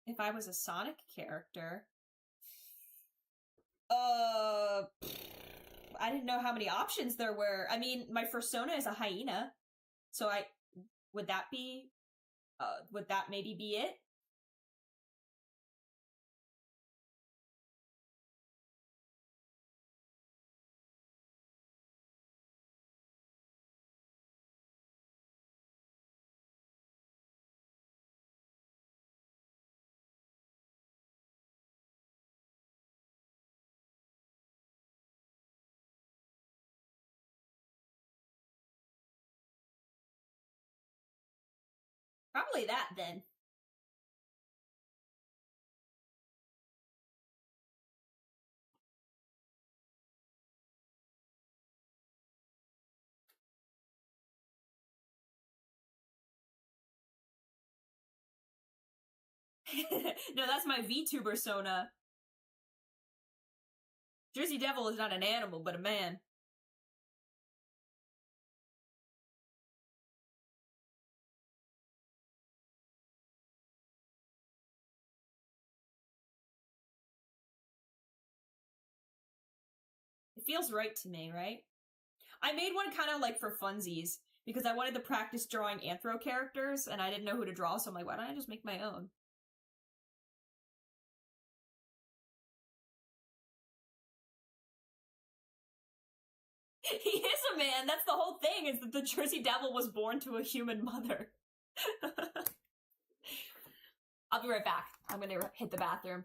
Speaker 3: If I was a Sonic character, I didn't know how many options there were. I mean, my persona is a hyena, so would that maybe be it? Probably that then. No, that's my VTuber persona. Jersey Devil is not an animal, but a man. It feels right to me, right? I made one kind of like for funsies, because I wanted to practice drawing anthro characters, and I didn't know who to draw, so I'm like, why don't I just make my own? He is a man. That's the whole thing, is that the Jersey Devil was born to a human mother. I'll be right back. I'm gonna hit the bathroom.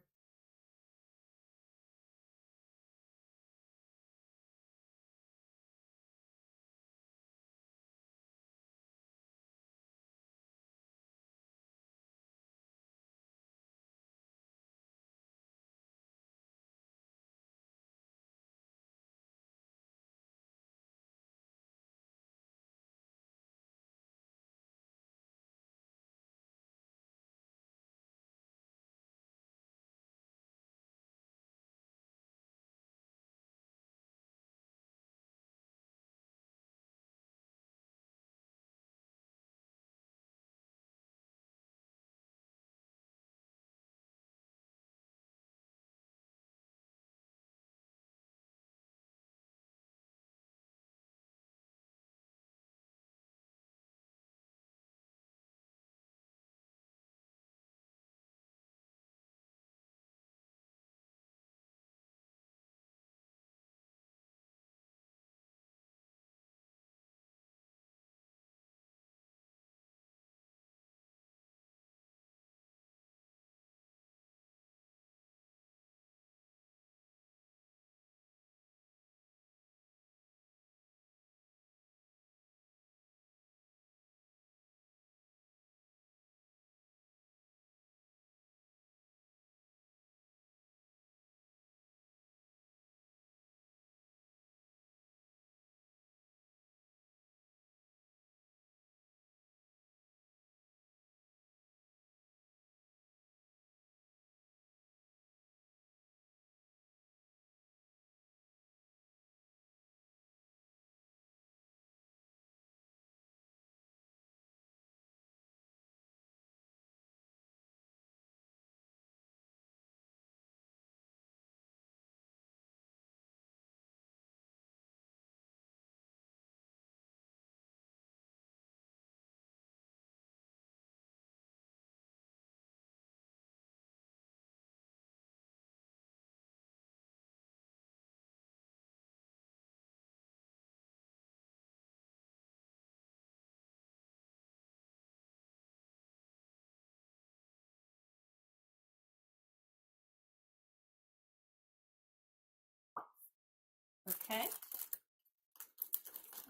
Speaker 3: Okay.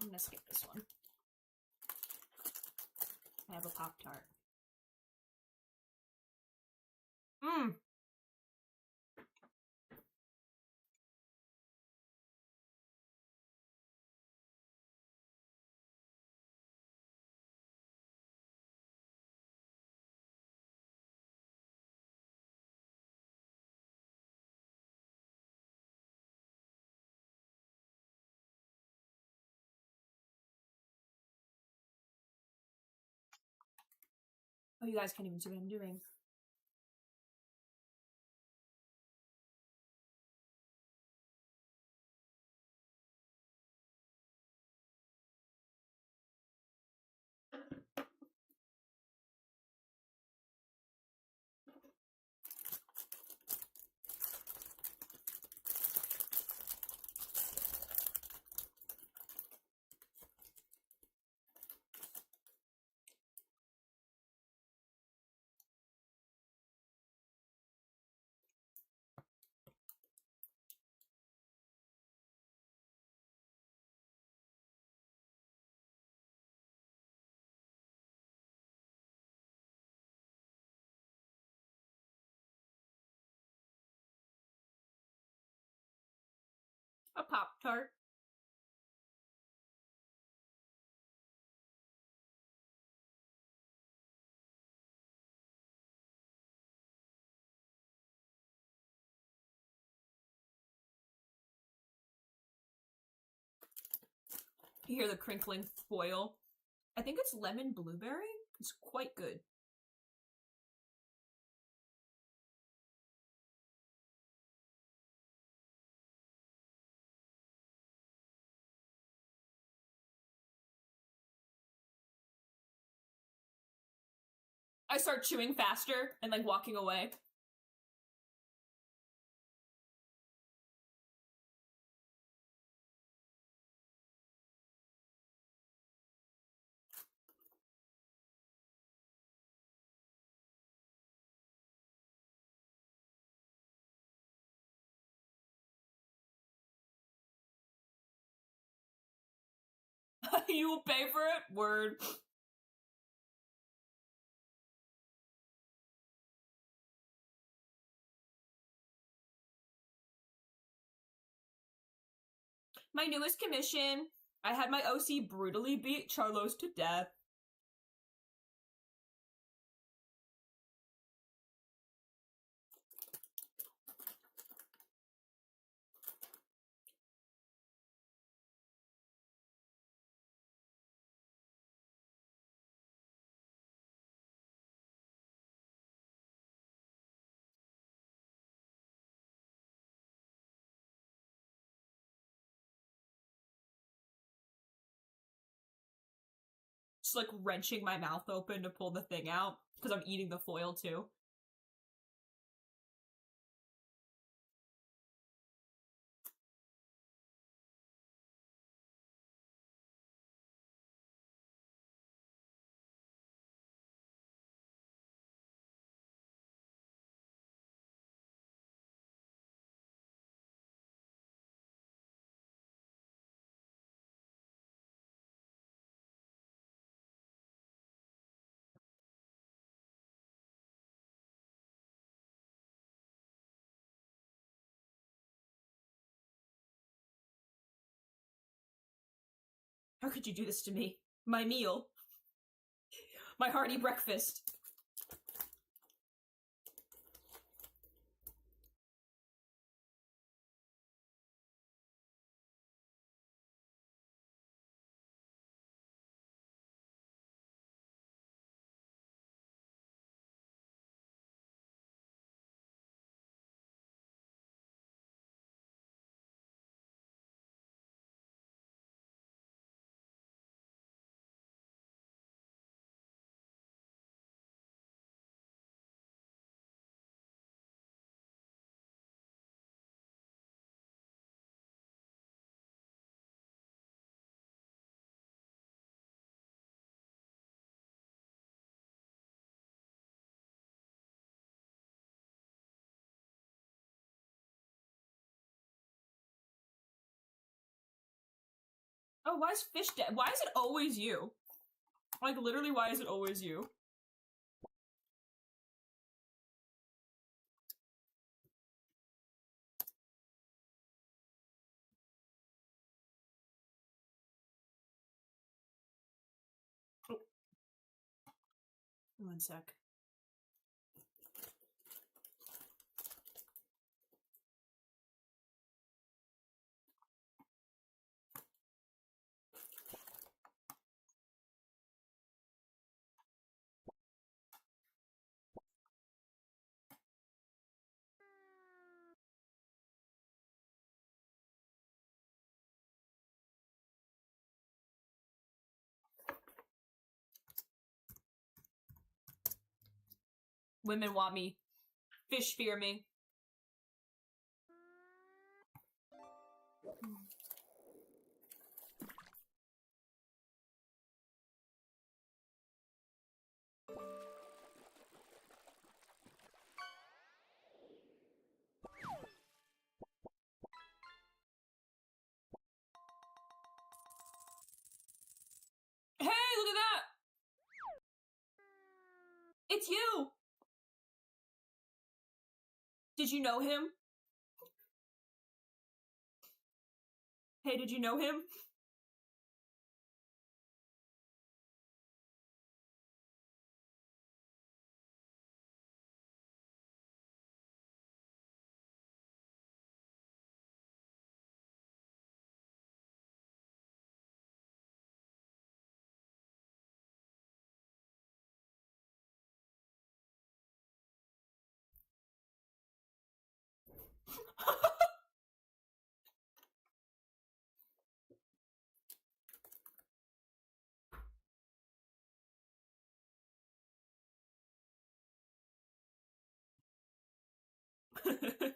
Speaker 3: I'm gonna skip this one. I have a Pop-Tart. Mmm. Oh, you guys can't even see what I'm doing. A Pop-Tart. You hear the crinkling foil. I think it's lemon blueberry. It's quite good. I start chewing faster and like walking away. You will pay for it? Word. My newest commission, I had my OC brutally beat Charlos to death. Just like wrenching my mouth open to pull the thing out because I'm eating the foil too. How could you do this to me? My meal. My hearty breakfast. Oh, why is fish dead? Why is it always you? Like, literally, why is it always you? Oh. One sec. Women want me. Fish fear me. Hey, look at that! It's you! Did you know him? Hey, did you know him?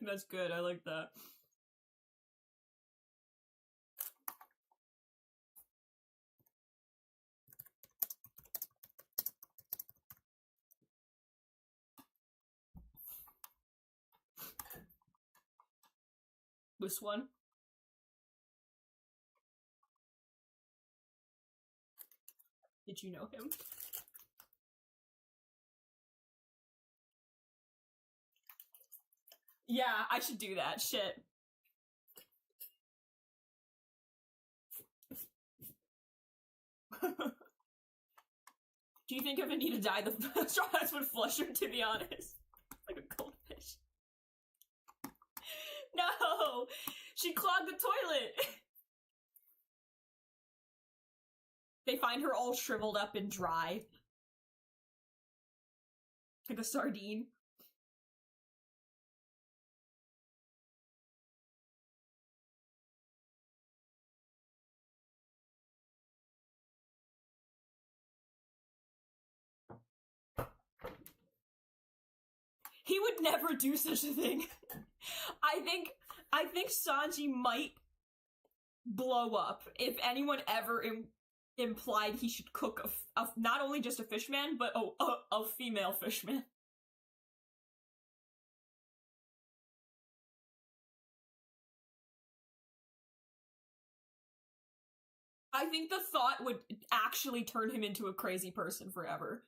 Speaker 3: That's good, I like that. This one? Did you know him? Yeah, I should do that. Shit. Do you think if Anita died, the Straw Hats would flush her, to be honest? Like a goldfish. No! She clogged the toilet! They find her all shriveled up and dry. Like a sardine. He would never do such a thing. I think Sanji might blow up if anyone ever implied he should cook not only just a fishman, but a female fishman. I think the thought would actually turn him into a crazy person forever.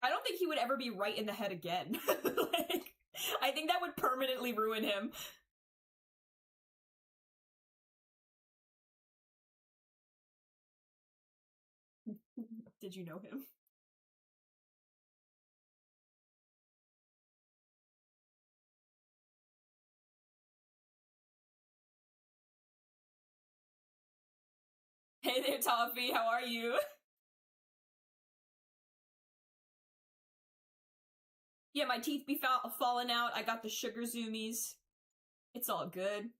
Speaker 3: I don't think he would ever be right in the head again. Like, I think that would permanently ruin him. Did you know him? Hey there, Toffee, how are you? Yeah, my teeth be falling out. I got the sugar zoomies. It's all good.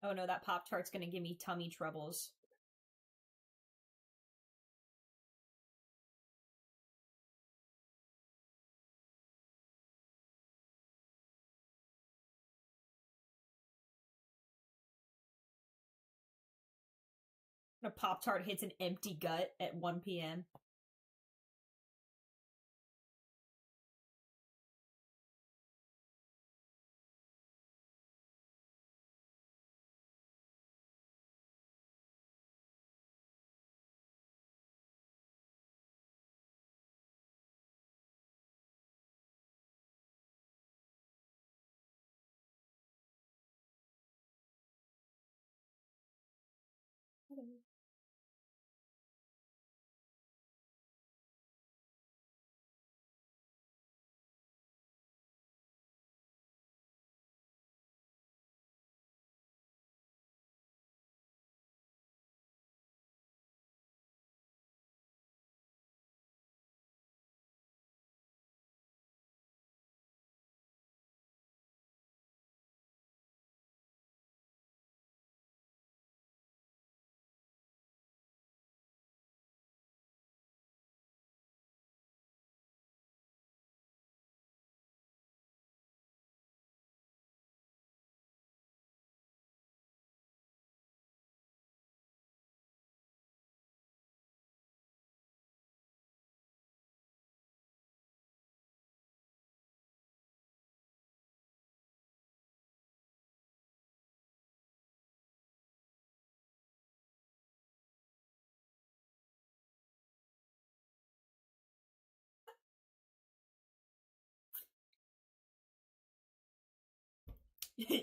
Speaker 3: Oh no, that Pop-Tart's gonna give me tummy troubles. A Pop-Tart hits an empty gut at 1 p.m.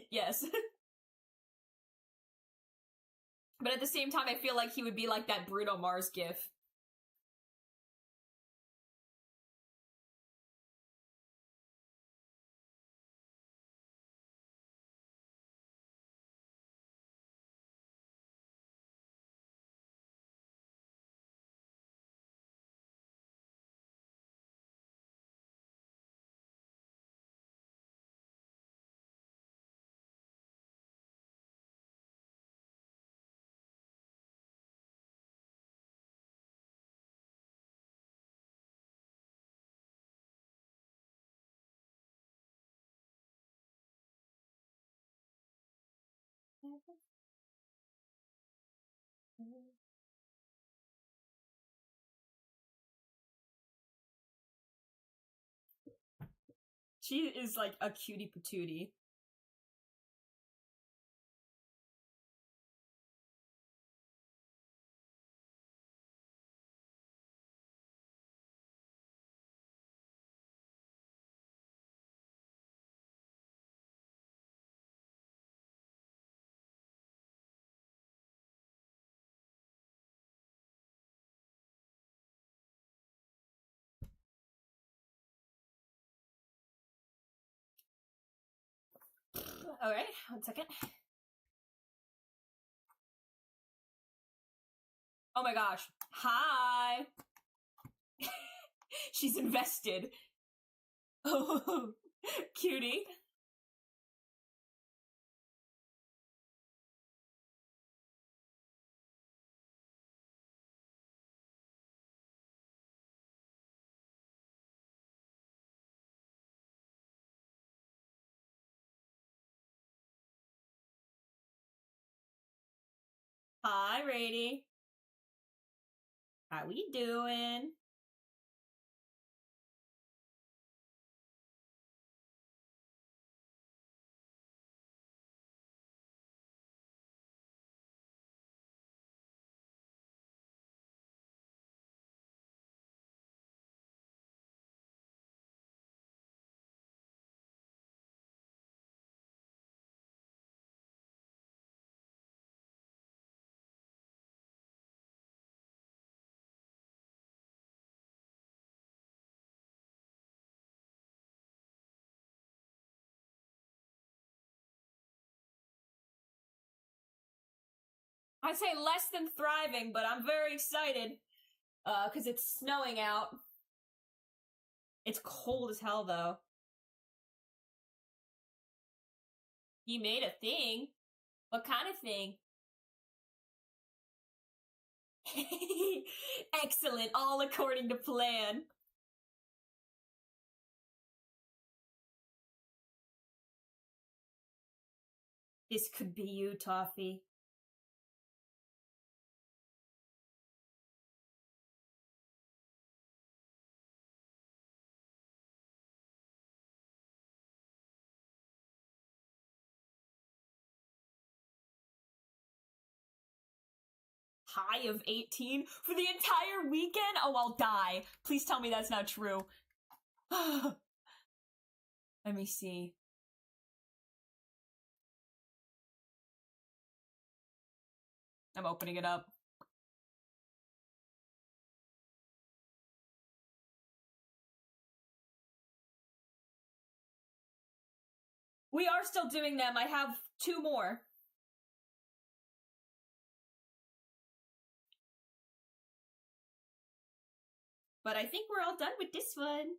Speaker 3: Yes. But at the same time, I feel like he would be like that Bruno Mars gif. She is like a cutie patootie. Alright, 1 second. Oh my gosh. Hi! She's invested. Oh, cutie. Hi, Rady. How we doing? I'd say less than thriving, but I'm very excited. Cause it's snowing out. It's cold as hell, though. You made a thing? What kind of thing? Excellent, all according to plan. This could be you, Toffee. High of 18 for the entire weekend? Oh, I'll die. Please tell me that's not true. Let me see. I'm opening it up. We are still doing them. I have 2 more. But I think we're all done with this one.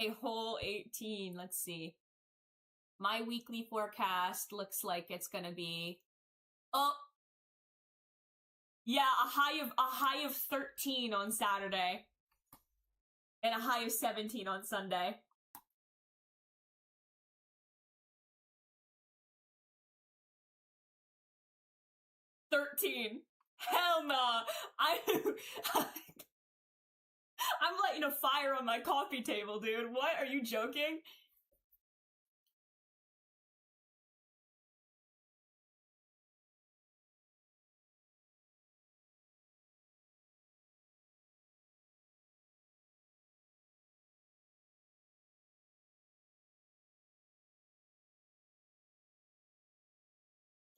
Speaker 3: A whole 18. Let's see. My weekly forecast looks like it's gonna be... Oh! Yeah, a high of 13 on Saturday. And a high of 17 on Sunday. $13. Hell nah! I'm lighting a fire on my coffee table, dude. What? Are you joking?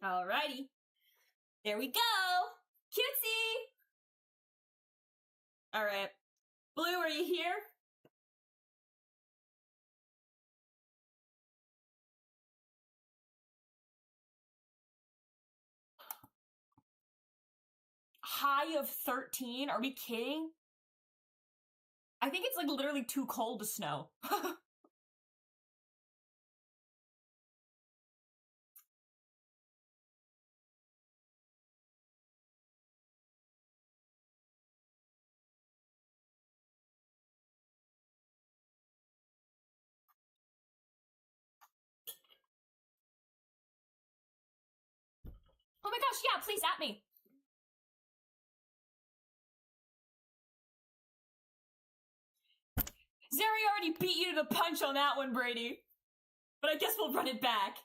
Speaker 3: Alrighty. There we go! Cutesy! Alright. Blue, are you here? High of 13? Are we kidding? I think it's like literally too cold to snow. Oh my gosh, yeah, please at me. Zeri already beat you to the punch on that one, Brady. But I guess we'll run it back.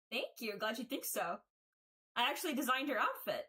Speaker 3: Thank you, glad you think so. I actually designed your outfit.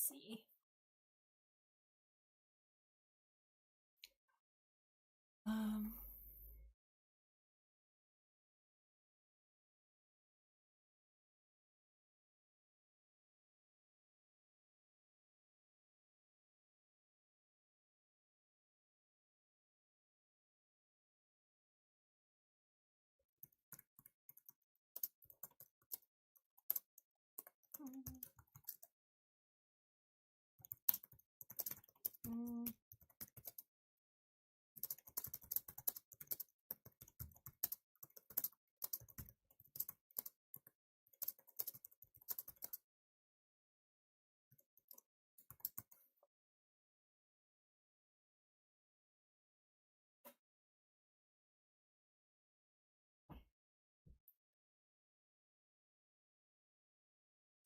Speaker 3: see. Um.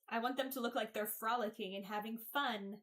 Speaker 3: I want them to look like they're frolicking and having fun.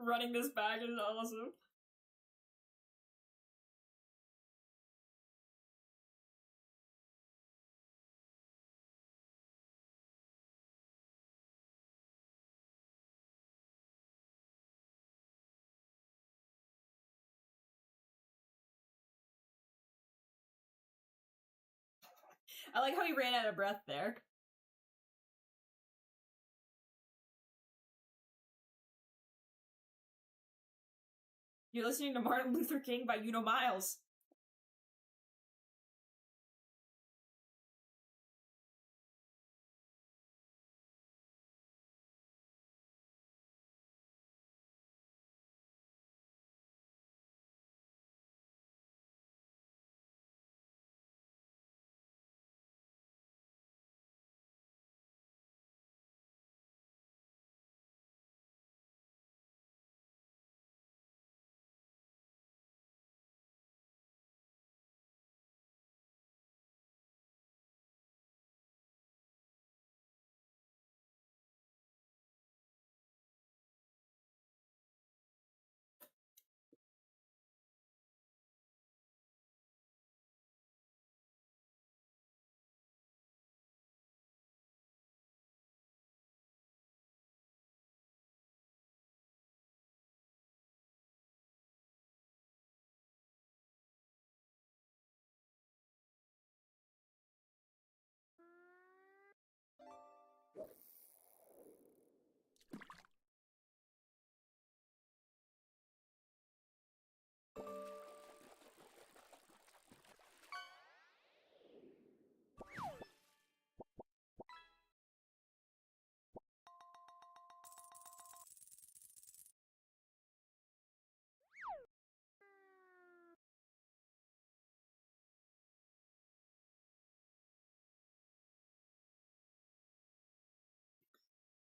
Speaker 3: Running this back is awesome. I like how he ran out of breath there. You're listening to Martin Luther King by Uno Miles.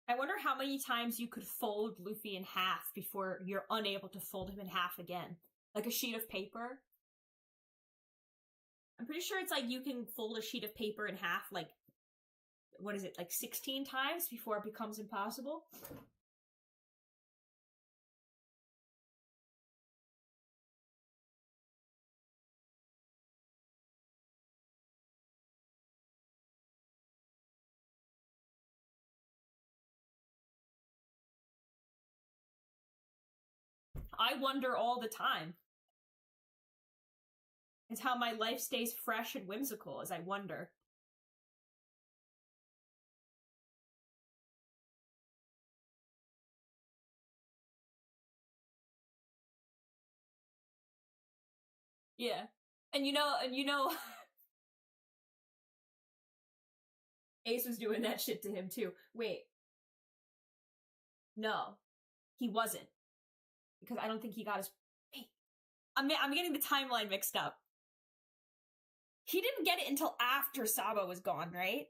Speaker 3: I wonder how many times you could fold Luffy in half before you're unable to fold him in half again. Like a sheet of paper. I'm pretty sure it's like you can fold a sheet of paper in half, like, what is it, like 16 times before it becomes impossible? I wonder all the time. It's how my life stays fresh and whimsical, as I wonder. Yeah. And you know, Ace was doing that shit to him too. Wait. No. He wasn't. Because I don't think he got his... Wait. I'm getting the timeline mixed up. He didn't get it until after Saba was gone, right?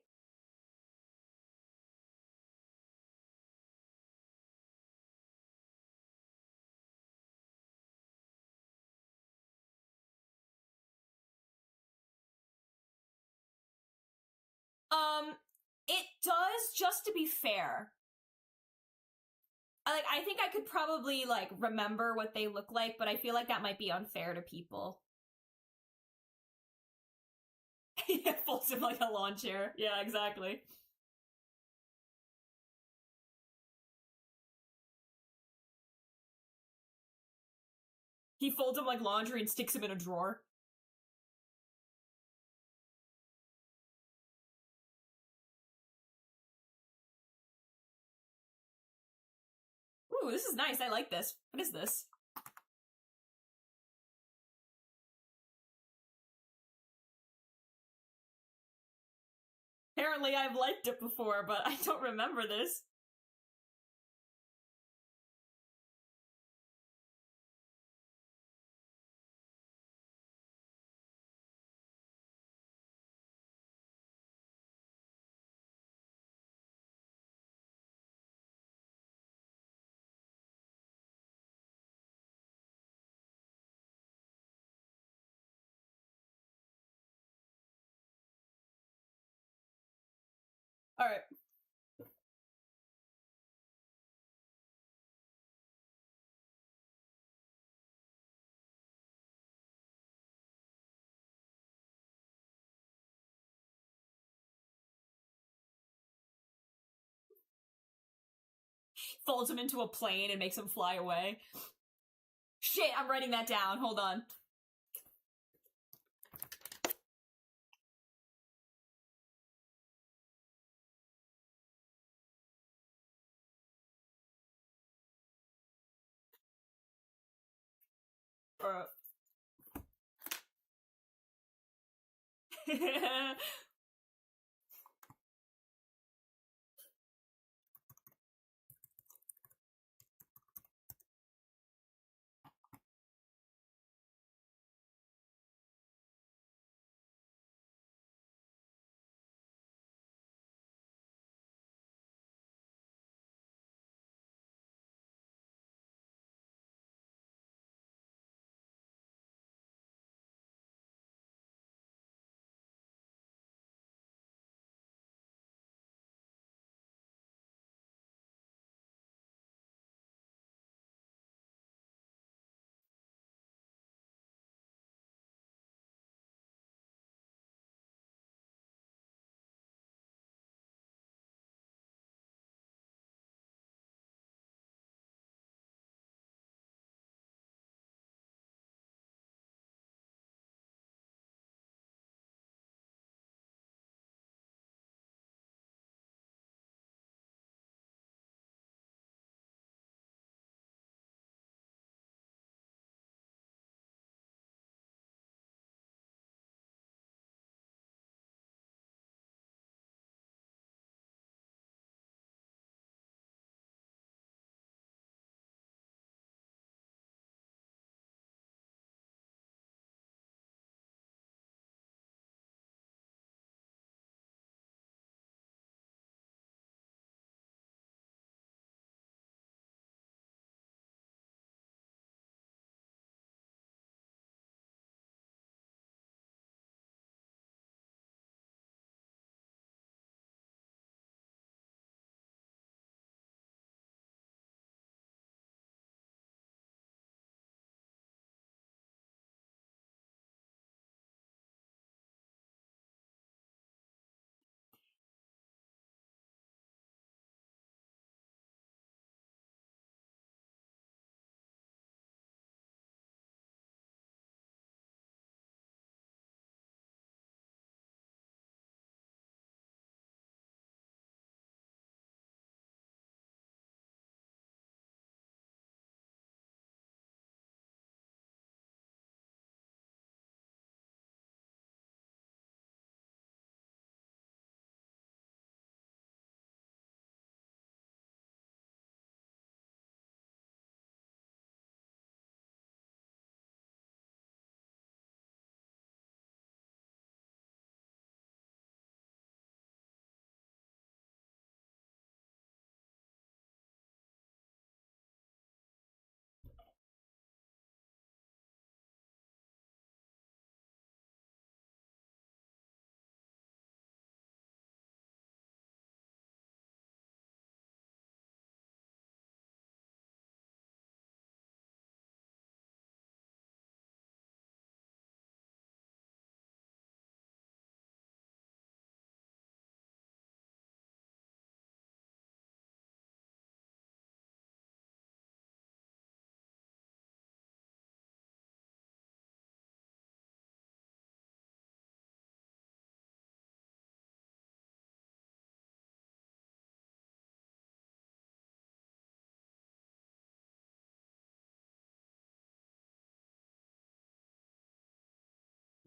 Speaker 3: It does, just to be fair. I think I could probably, like, remember what they look like, but I feel like that might be unfair to people. Yeah, folds him like a lawn chair. Yeah, exactly. He folds him like laundry and sticks him in a drawer. Ooh, this is nice. I like this. What is this? Apparently I've liked it before, but I don't remember this. Alright. Folds him into a plane and makes him fly away. Shit, I'm writing that down. Hold on.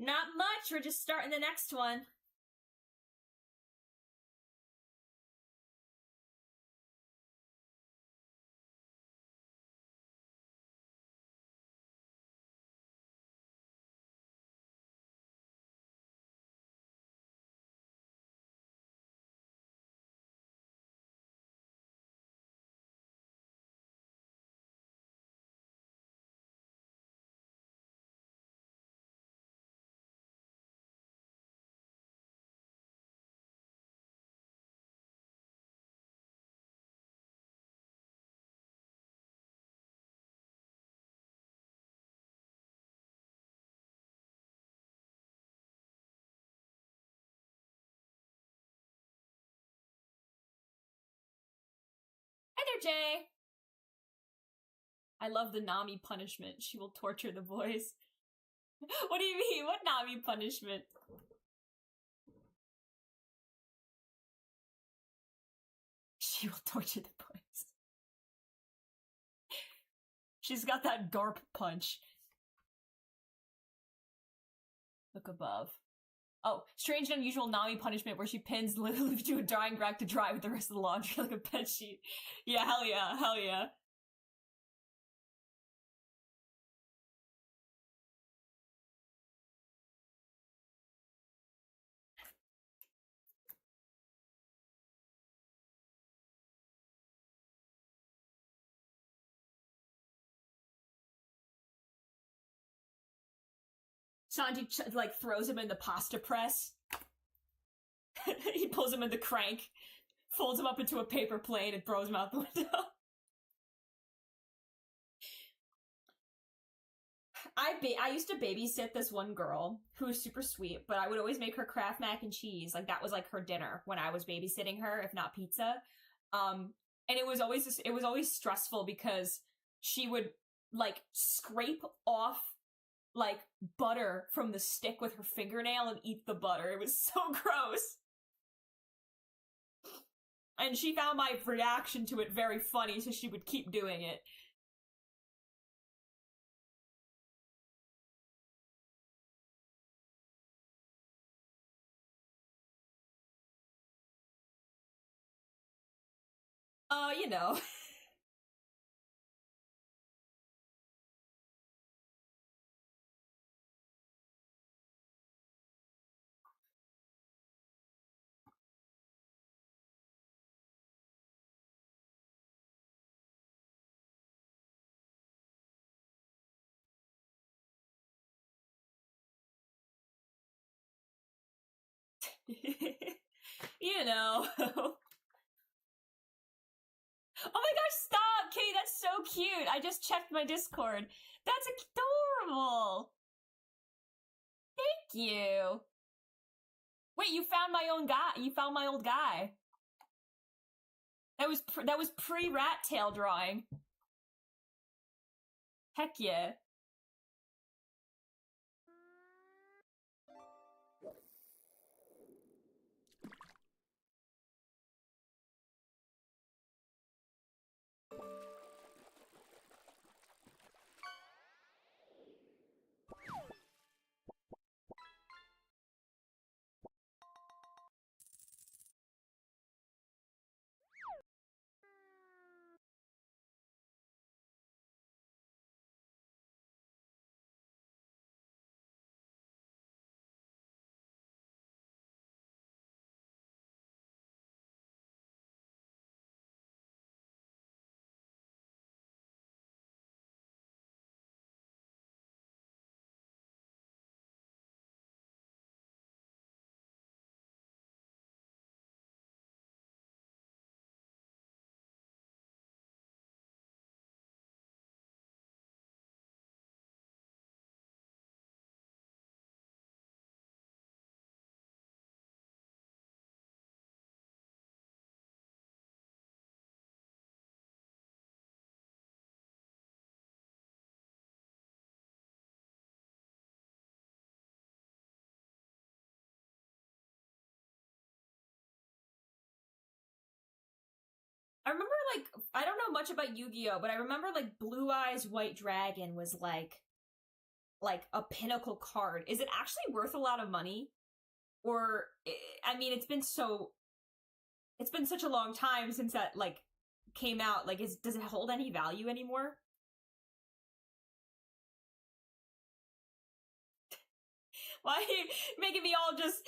Speaker 3: Not much, we're just starting the next one. Hi there, Jay! I love the Nami punishment. She will torture the boys. What do you mean? What Nami punishment? She will torture the boys. She's got that Garp punch. Look above. Oh, strange and unusual Nami punishment where she pins Lily to a drying rack to dry with the rest of the laundry like a bed sheet. Yeah, hell yeah, hell yeah. Sanji, like, throws him in the pasta press. He pulls him in the crank, folds him up into a paper plane, and throws him out the window. I used to babysit this one girl who was super sweet, but I would always make her Kraft mac and cheese. Like, that was, like, her dinner when I was babysitting her, if not pizza. And it was always stressful because she would, like, scrape off, like, butter from the stick with her fingernail and eat the butter. It was so gross. And she found my reaction to it very funny, so she would keep doing it. You know. You know. Oh my gosh, stop! Kate, that's so cute! I just checked my Discord. That's adorable! Thank you! Wait, you found my own guy. You found my old guy. That was pre-rat tail drawing. Heck yeah. I remember, like, I don't know much about Yu-Gi-Oh, but I remember, like, Blue Eyes White Dragon was, like, like a pinnacle card, is it actually worth a lot of money? Or, I mean, it's been such a long time since that, like, came out. Like, does it hold any value anymore? Why are you making me all just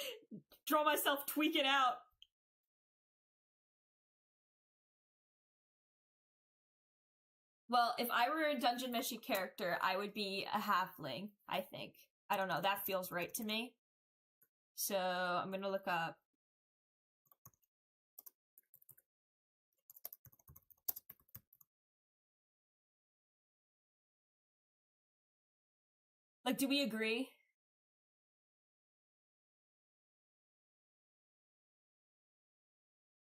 Speaker 3: draw myself tweaking out? Well, if I were a Dungeon Meshi character, I would be a halfling, I think. I don't know, that feels right to me. So, I'm gonna look up. Like, do we agree?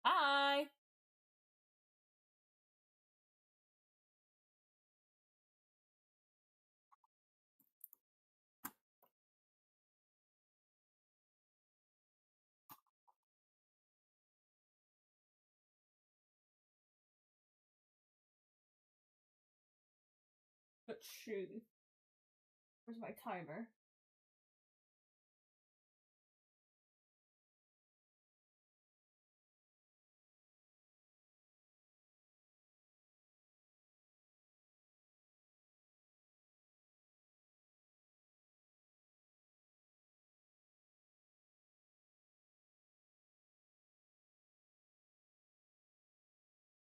Speaker 3: Hi! But shoot. Where's my timer?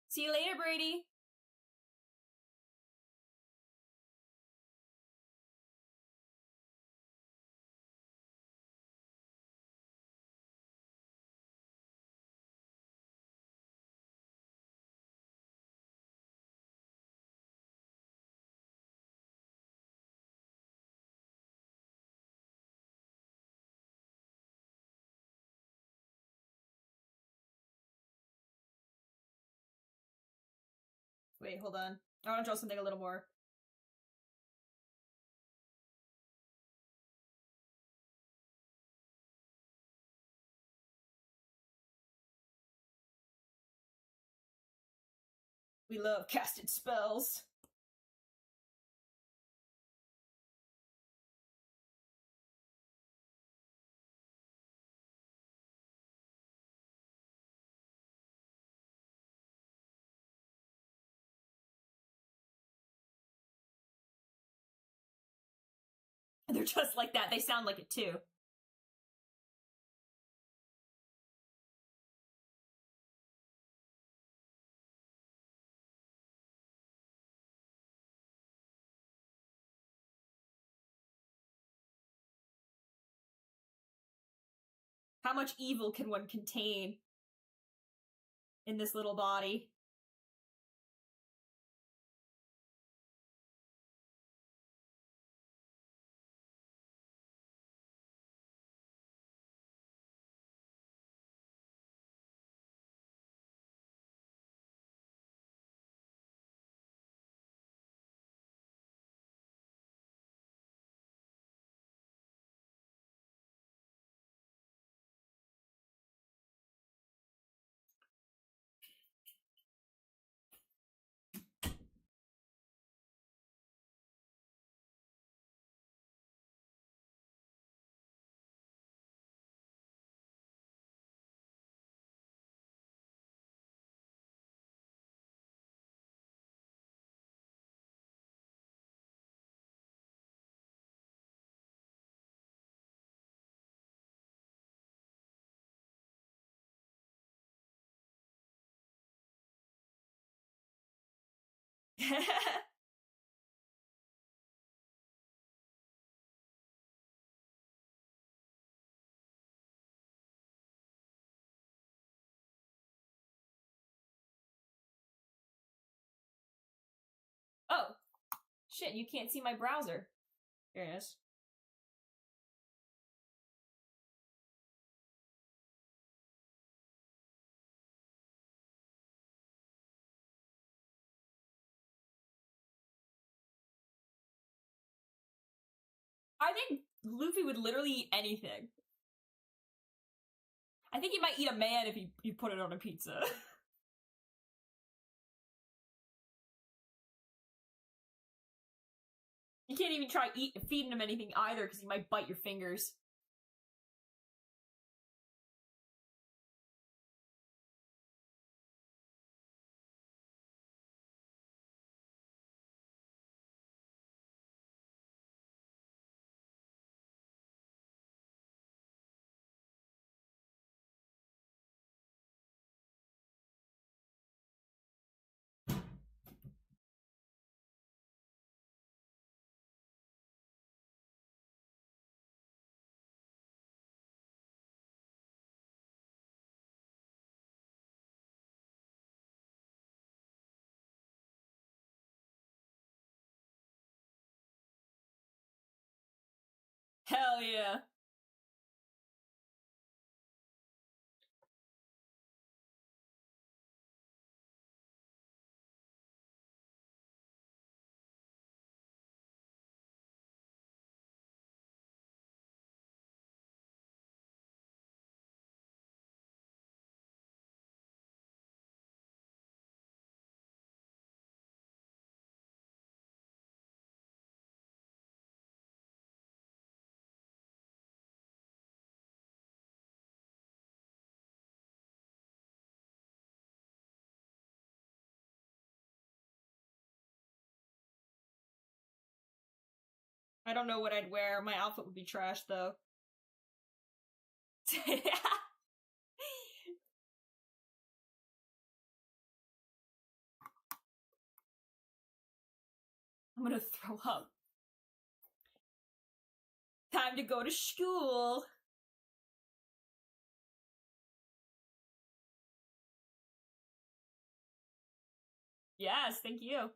Speaker 3: See you later, Brady! Wait, hold on. I want to draw something a little more. We love casted spells. They're just like that. They sound like it too. How much evil can one contain in this little body? Oh, shit, you can't see my browser. Here it is. I think Luffy would literally eat anything. I think he might eat a man if you put it on a pizza. You can't even try feeding him anything either, because he might bite your fingers. Hell yeah. I don't know what I'd wear. My outfit would be trash, though. I'm gonna throw up. Time to go to school. Yes, thank you.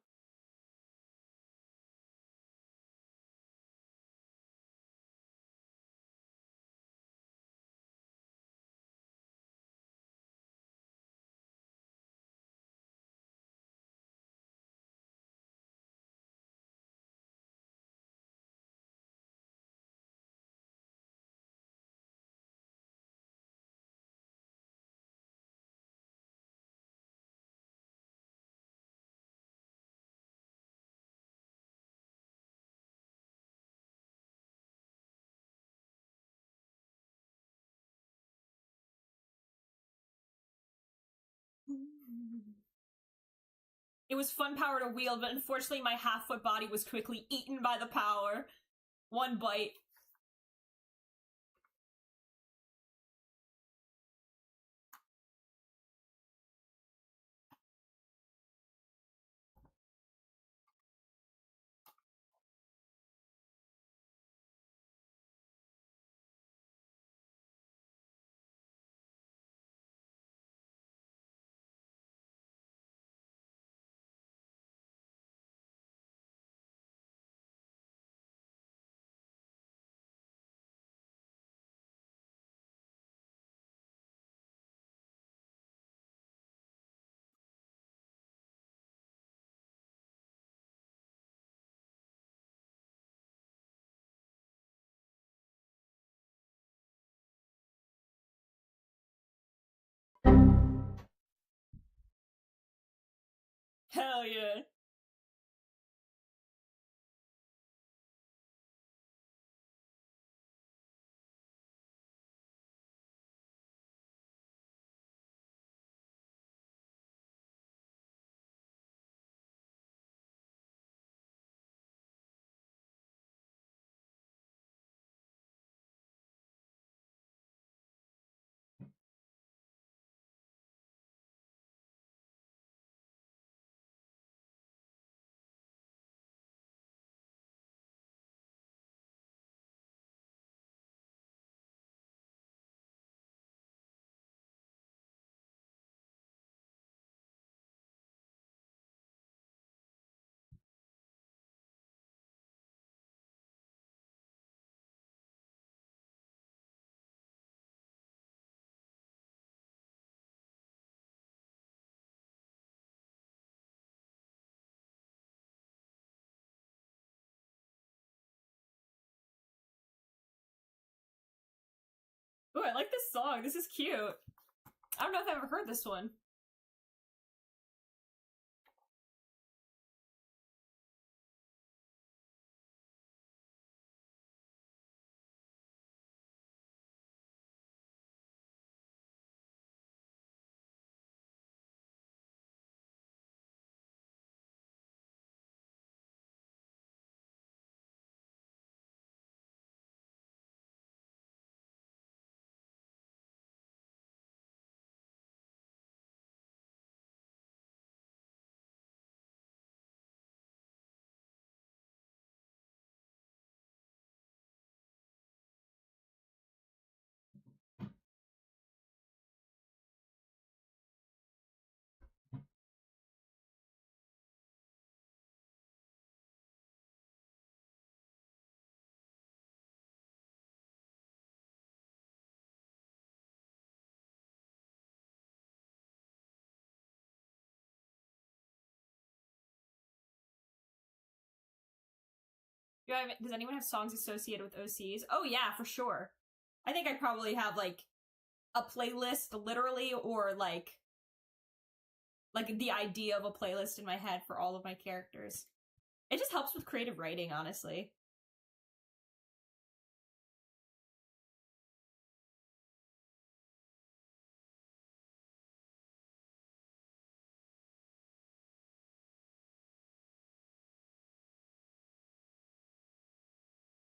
Speaker 3: It was fun power to wield, but unfortunately my half-foot body was quickly eaten by the power. One bite. Hell yeah. Ooh, I like this song. This is cute. I don't know if I've ever heard this one. Does anyone have songs associated with OCs? Oh yeah, for sure. I think I probably have like a playlist literally, or like the idea of a playlist in my head for all of my characters. It just helps with creative writing, honestly.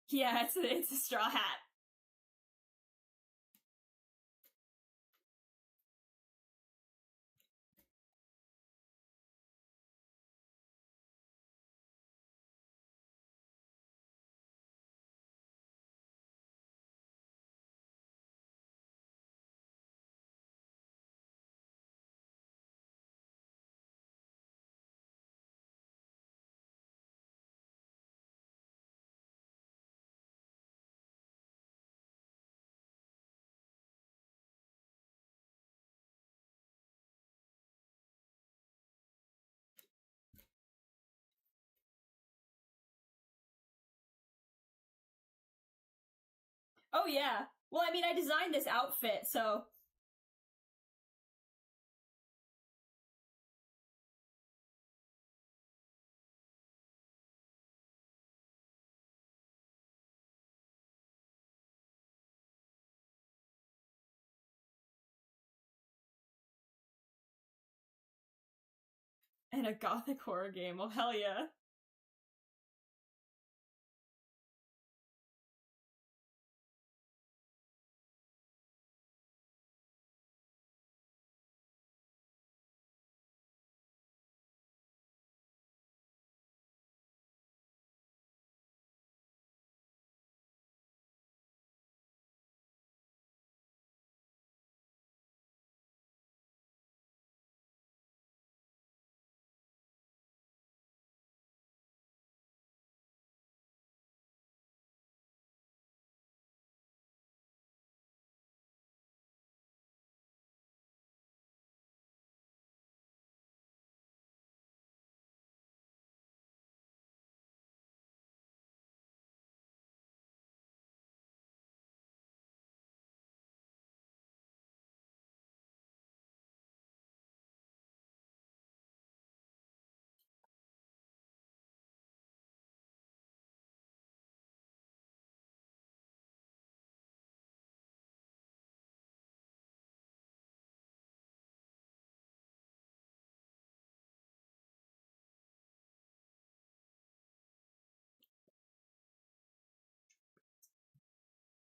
Speaker 3: Yeah, it's a straw hat. Oh yeah. Well, I mean, I designed this outfit, so in a gothic horror game. Well, hell yeah.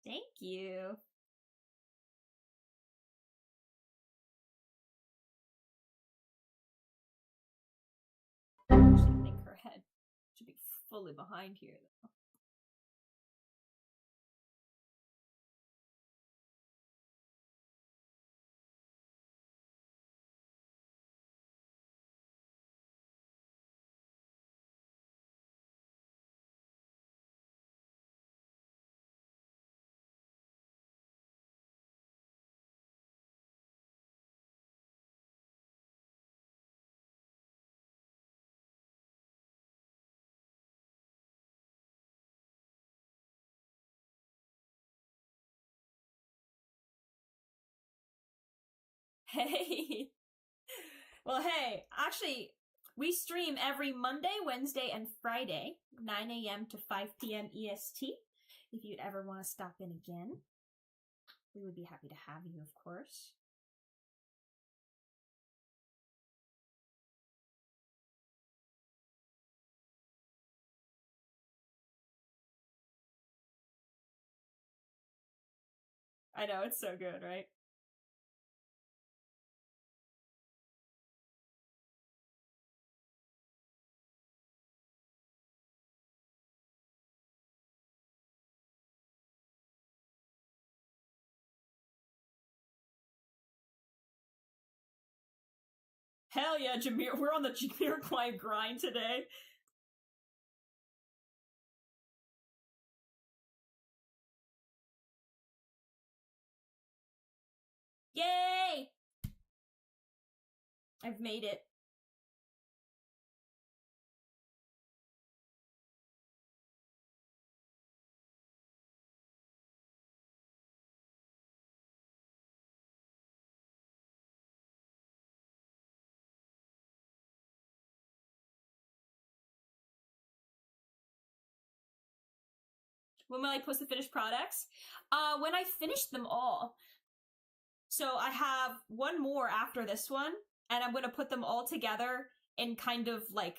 Speaker 3: Thank you. I actually think her head should be fully behind here, though. Hey. Well, hey, actually, we stream every Monday, Wednesday, and Friday, 9 a.m. to 5 p.m. EST. If you'd ever want to stop in again, we would be happy to have you, of course. I know, it's so good, right? Hell yeah, Jameer. We're on the Jamiroquai grind today. Yay! I've made it. When will I post the finished products? When I finish them all. So I have one more after this one, and I'm gonna put them all together in kind of like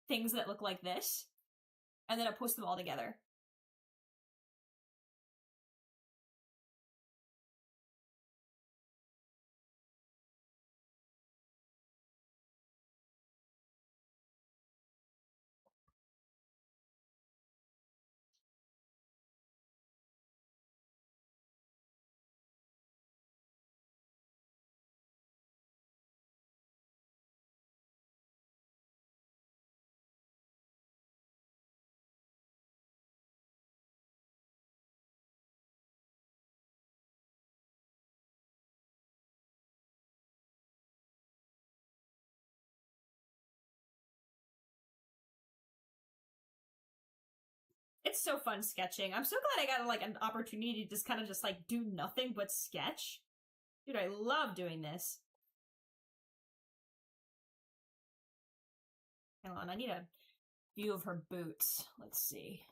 Speaker 3: things that look like this, and then I post them all together. It's so fun sketching. I'm so glad I got like an opportunity to just kind of just like do nothing but sketch. Dude, I love doing this. Hang on, I need a view of her boots. Let's see.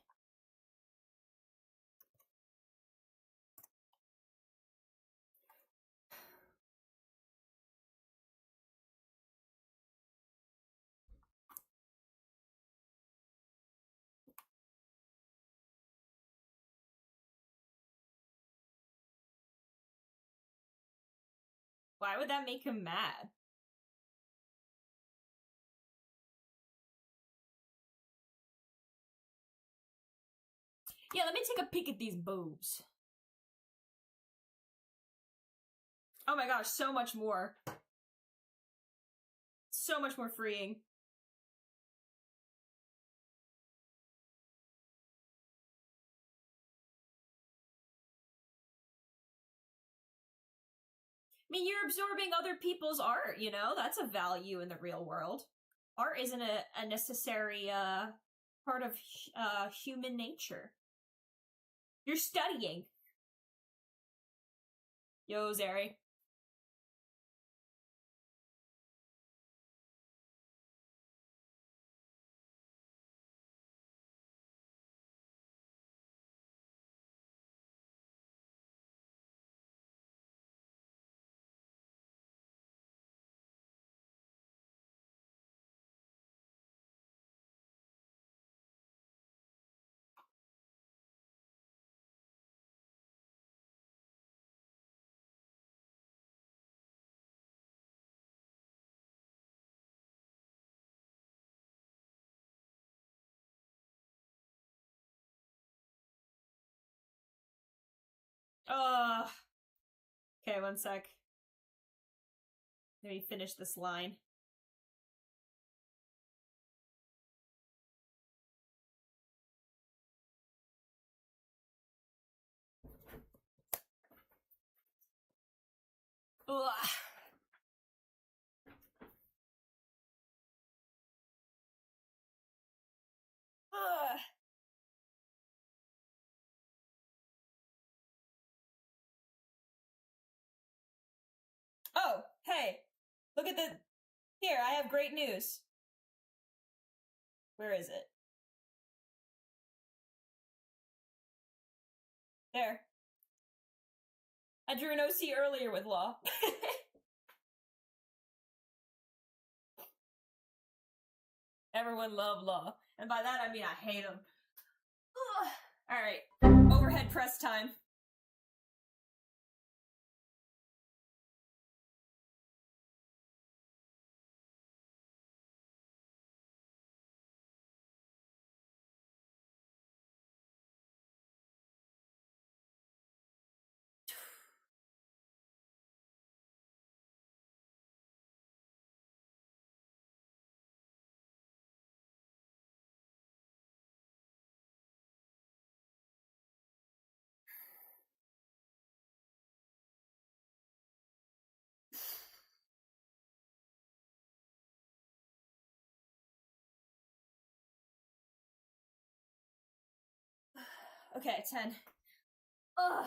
Speaker 3: Why would that make him mad? Yeah, let me take a peek at these boobs. Oh my gosh, so much more. So much more freeing. I mean, you're absorbing other people's art, you know? That's a value in the real world. Art isn't a necessary part of human nature. You're studying. Yo, Zeri. Okay, one sec. Let me finish this line. Ugh. Ugh. Oh, hey, look at the... Here, I have great news. Where is it? There. I drew an OC earlier with Law. Everyone loved Law. And by that I mean I hate him. Alright, overhead press time. Okay, 10. Ugh.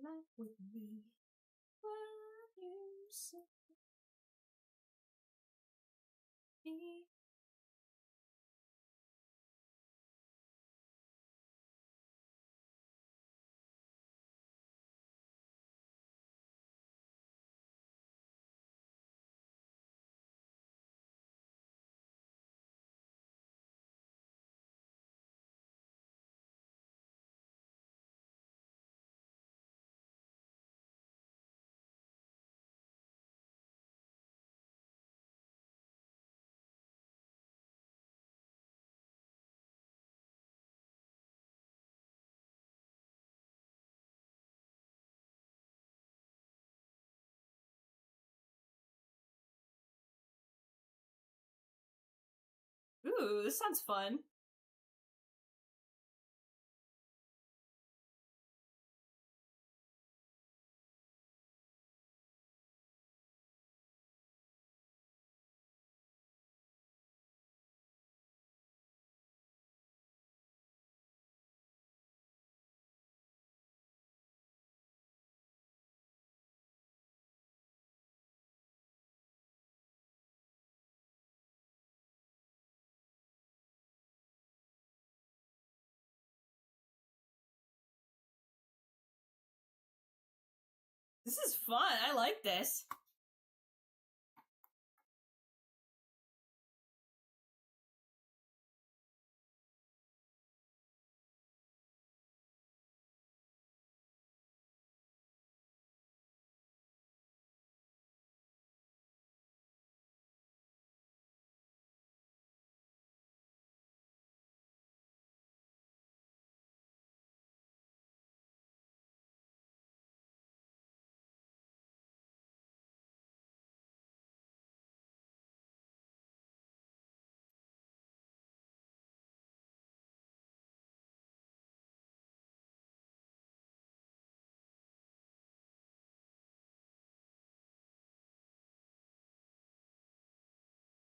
Speaker 3: life with me while you sit me. Ooh, this sounds fun. This is fun. I like this.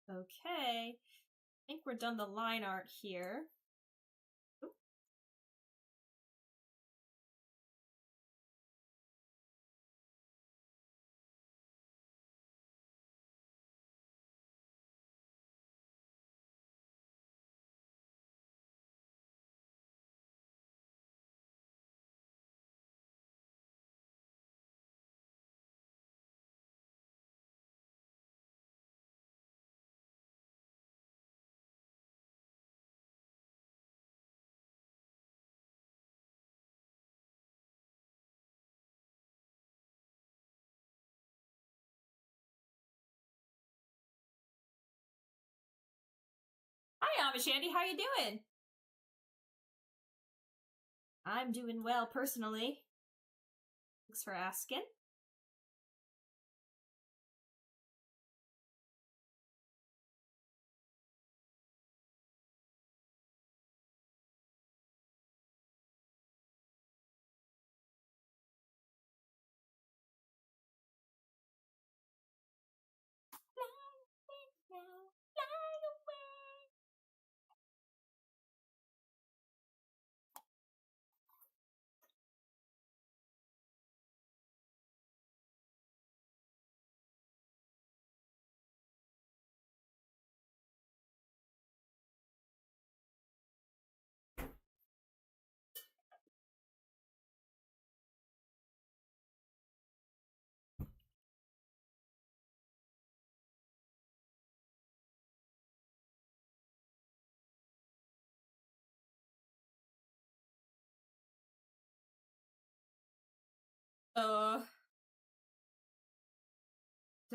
Speaker 3: Okay. I think we're done the line art here. Ooh. Hi, Amishandy. How you doing? I'm doing well, personally. Thanks for asking.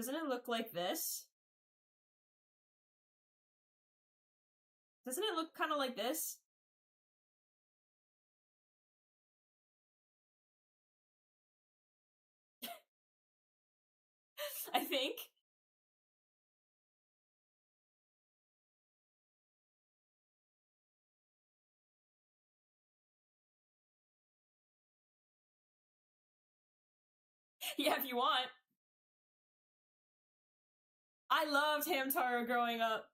Speaker 3: Doesn't it look like this? Doesn't it look kind of like this? I think. Yeah, if you want. I loved Hamtaro growing up.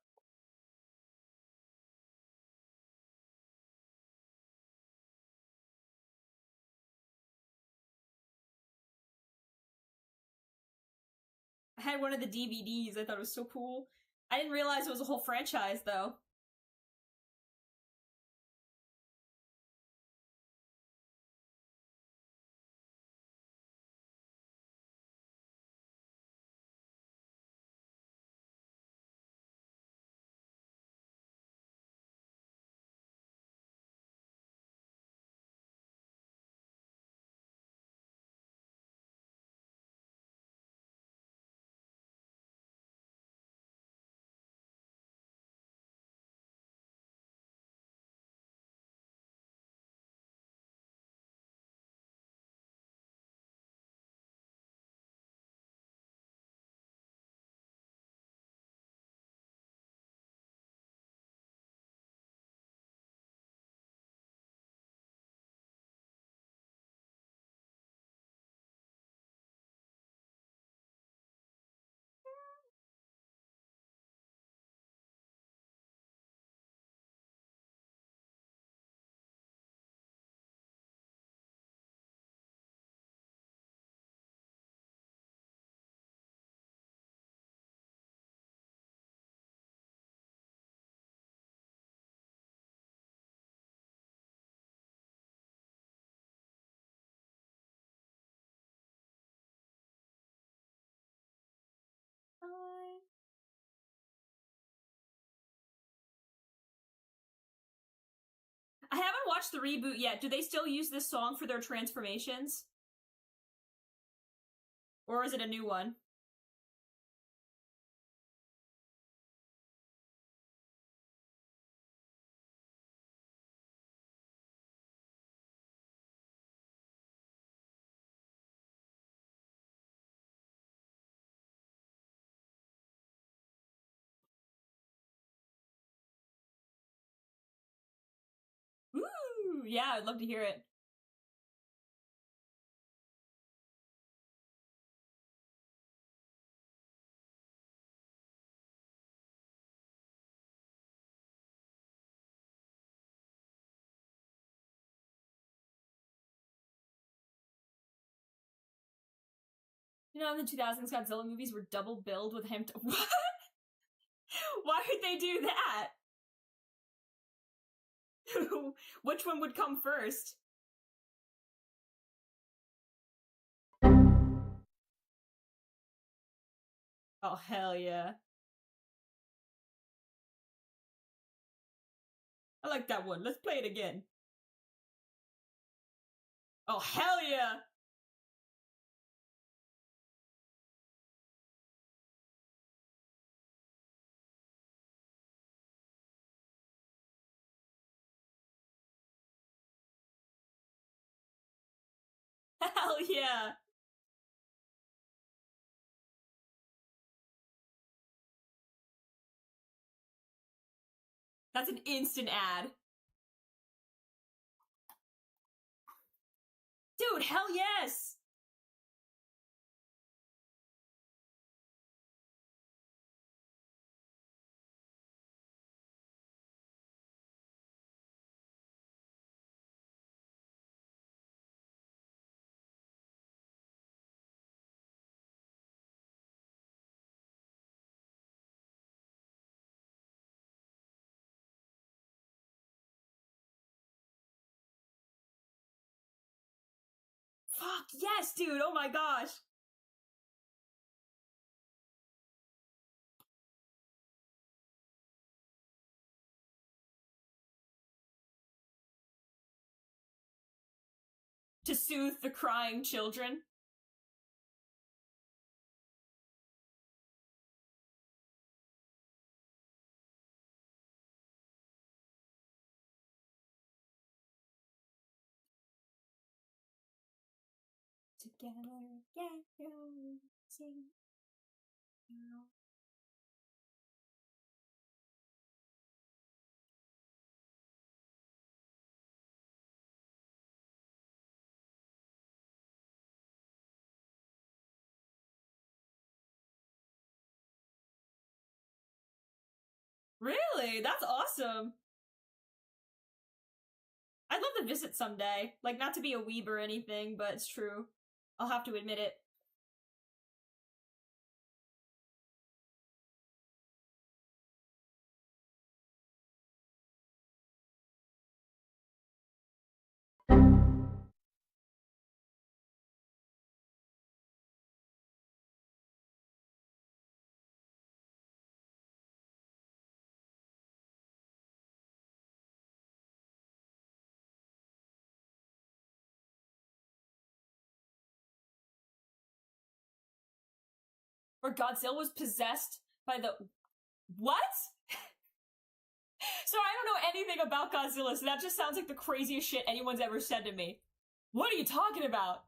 Speaker 3: had one of the DVDs. I thought it was so cool. I didn't realize it was a whole franchise, though. I haven't watched the reboot yet. Do they still use this song for their transformations? Or is it a new one? Ooh, yeah, I'd love to hear it. You know, in the 2000s, Godzilla movies were double billed with him. What? Why would they do that? Which one would come first? Oh, hell yeah. I like that one. Let's play it again. Oh, hell yeah! Hell yeah! That's an instant ad. Dude, hell yes! Fuck yes, dude! Oh my gosh! To soothe the crying children. Together, yeah, sing. Really? That's awesome. I'd love to visit someday. Like, not to be a weeb or anything, but it's true. I'll have to admit it. where Godzilla was possessed by the... What? So I don't know anything about Godzilla, so that just sounds like the craziest shit anyone's ever said to me. What are you talking about?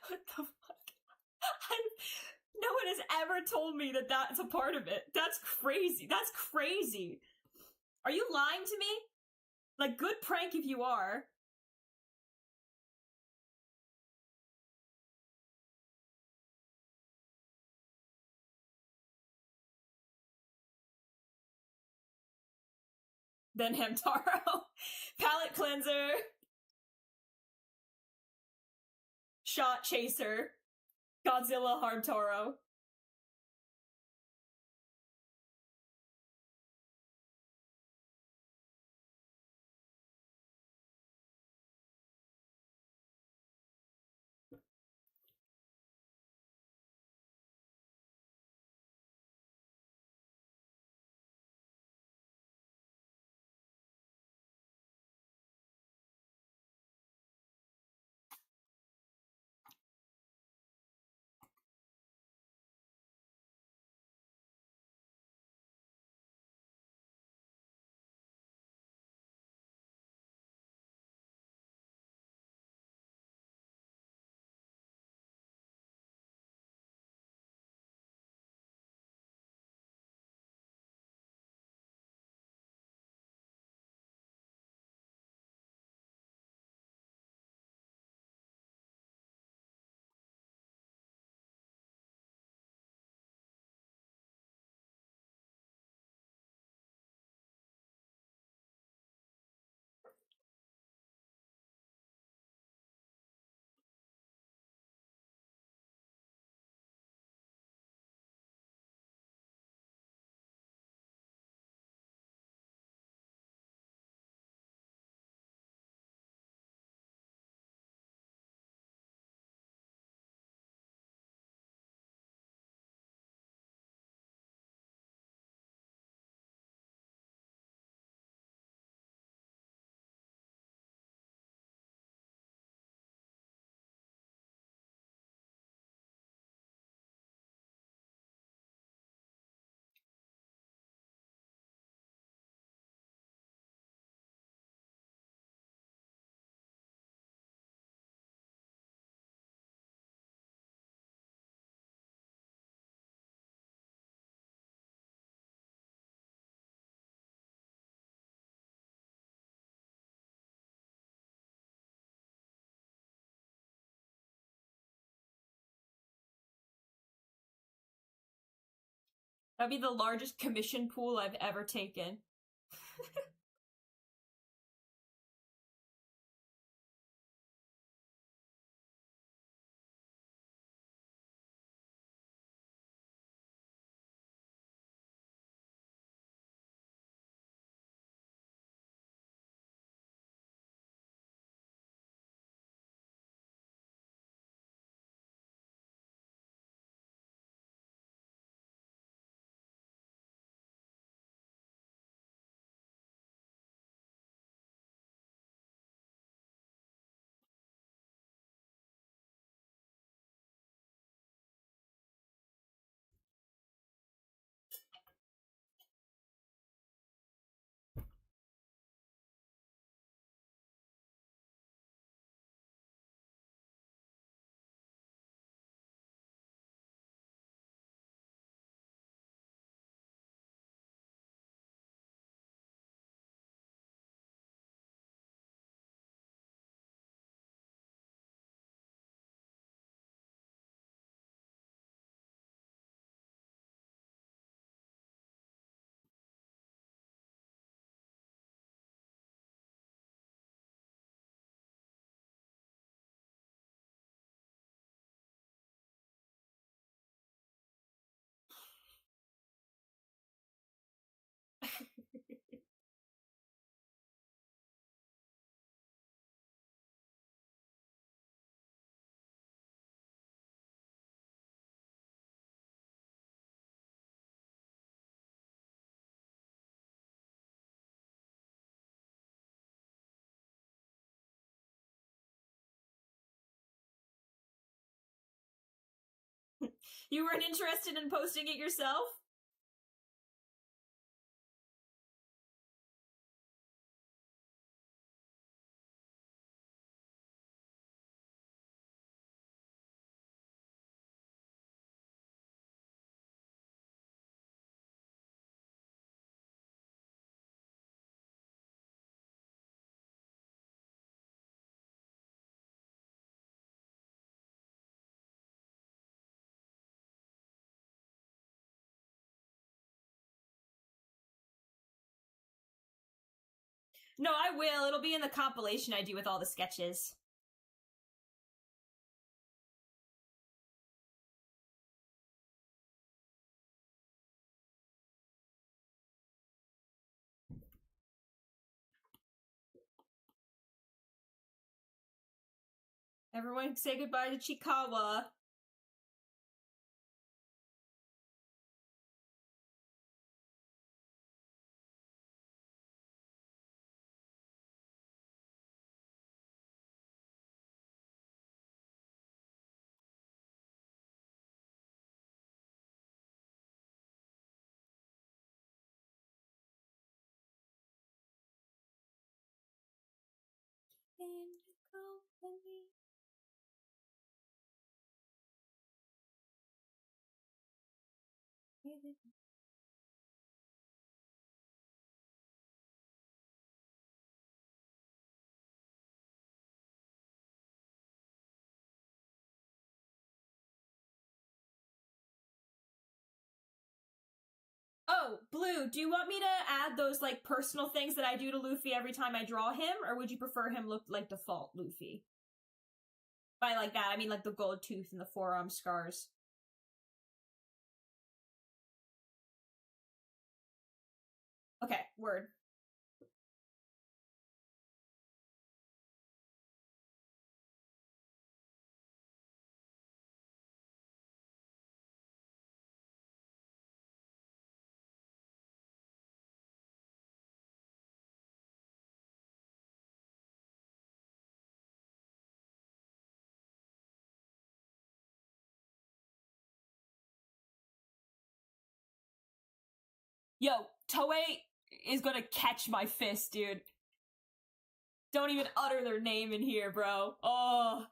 Speaker 3: What the fuck? No one has ever told me that that's a part of it. That's crazy. That's crazy. Are you lying to me? Like, good prank if you are. Then Hamtaro. Palette cleanser. Shot chaser. Godzilla Hamtaro. That'd be the largest commission pool I've ever taken. You weren't interested in posting it yourself? No, I will. It'll be in the compilation I do with all the sketches. Everyone say goodbye to Chikawa. In the company. Oh, Blue, do you want me to add those, like, personal things that I do to Luffy every time I draw him, or would you prefer him look like default Luffy? By like that, I mean like the gold tooth and the forearm scars. Okay, word. Yo, Toei is gonna catch my fist, dude. Don't even utter their name in here, bro. Oh.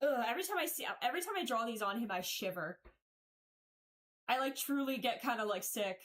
Speaker 3: Ugh, every time I draw these on him, I shiver. I, like, truly get kind of, like, sick.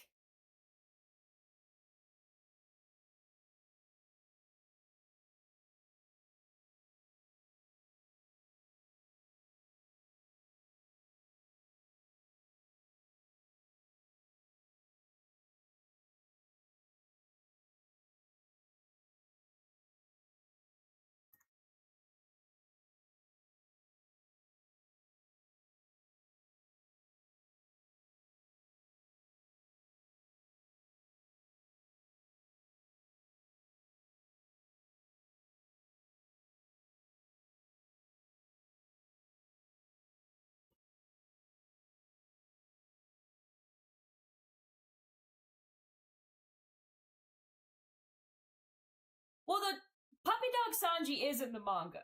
Speaker 3: Well, the puppy dog Sanji is in the manga.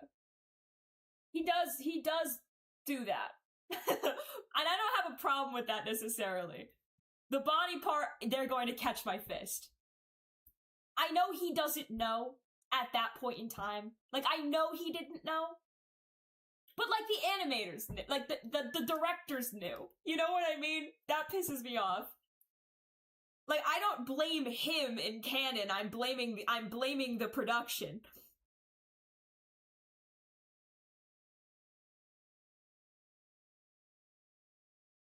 Speaker 3: He does do that. And I don't have a problem with that necessarily. The body part, they're going to catch my fist. I know he doesn't know at that point in time. Like, I know he didn't know. But, like, the animators knew. Like, the directors knew. You know what I mean? That pisses me off. Like, I don't blame him in canon, I'm blaming the production.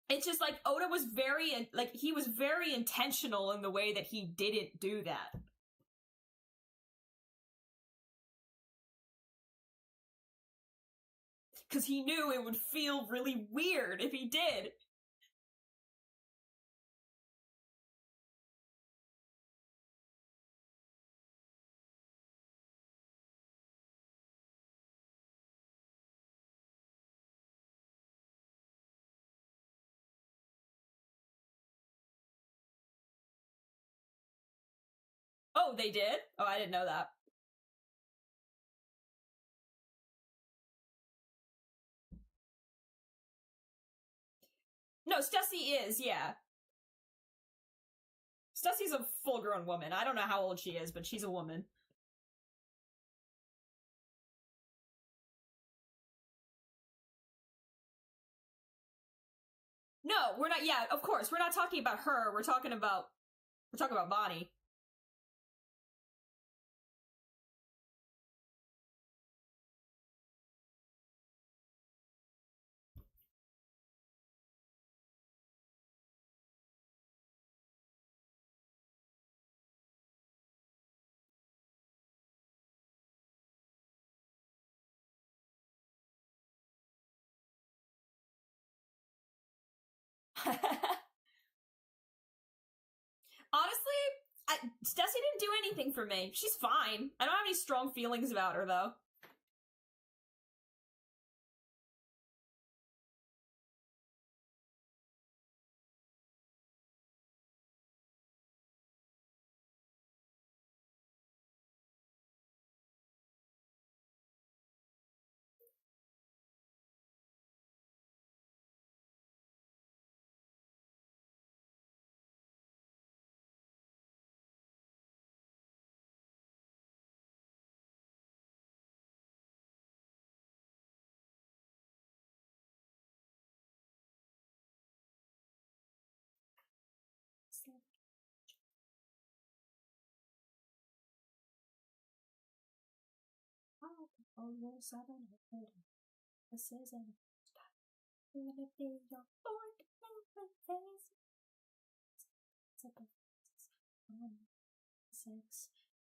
Speaker 3: It's just, like, Oda was he was very intentional in the way that he didn't do that. Because he knew it would feel really weird if he did. Oh, they did? Oh, I didn't know that. No, Stussy is, yeah. Stussy's a full-grown woman. I don't know how old she is, but she's a woman. No, we're not, yeah, of course, we're not talking about her, we're talking about Bonnie. Honestly, Stussy didn't do anything for me. She's fine. I don't have any strong feelings about her, though.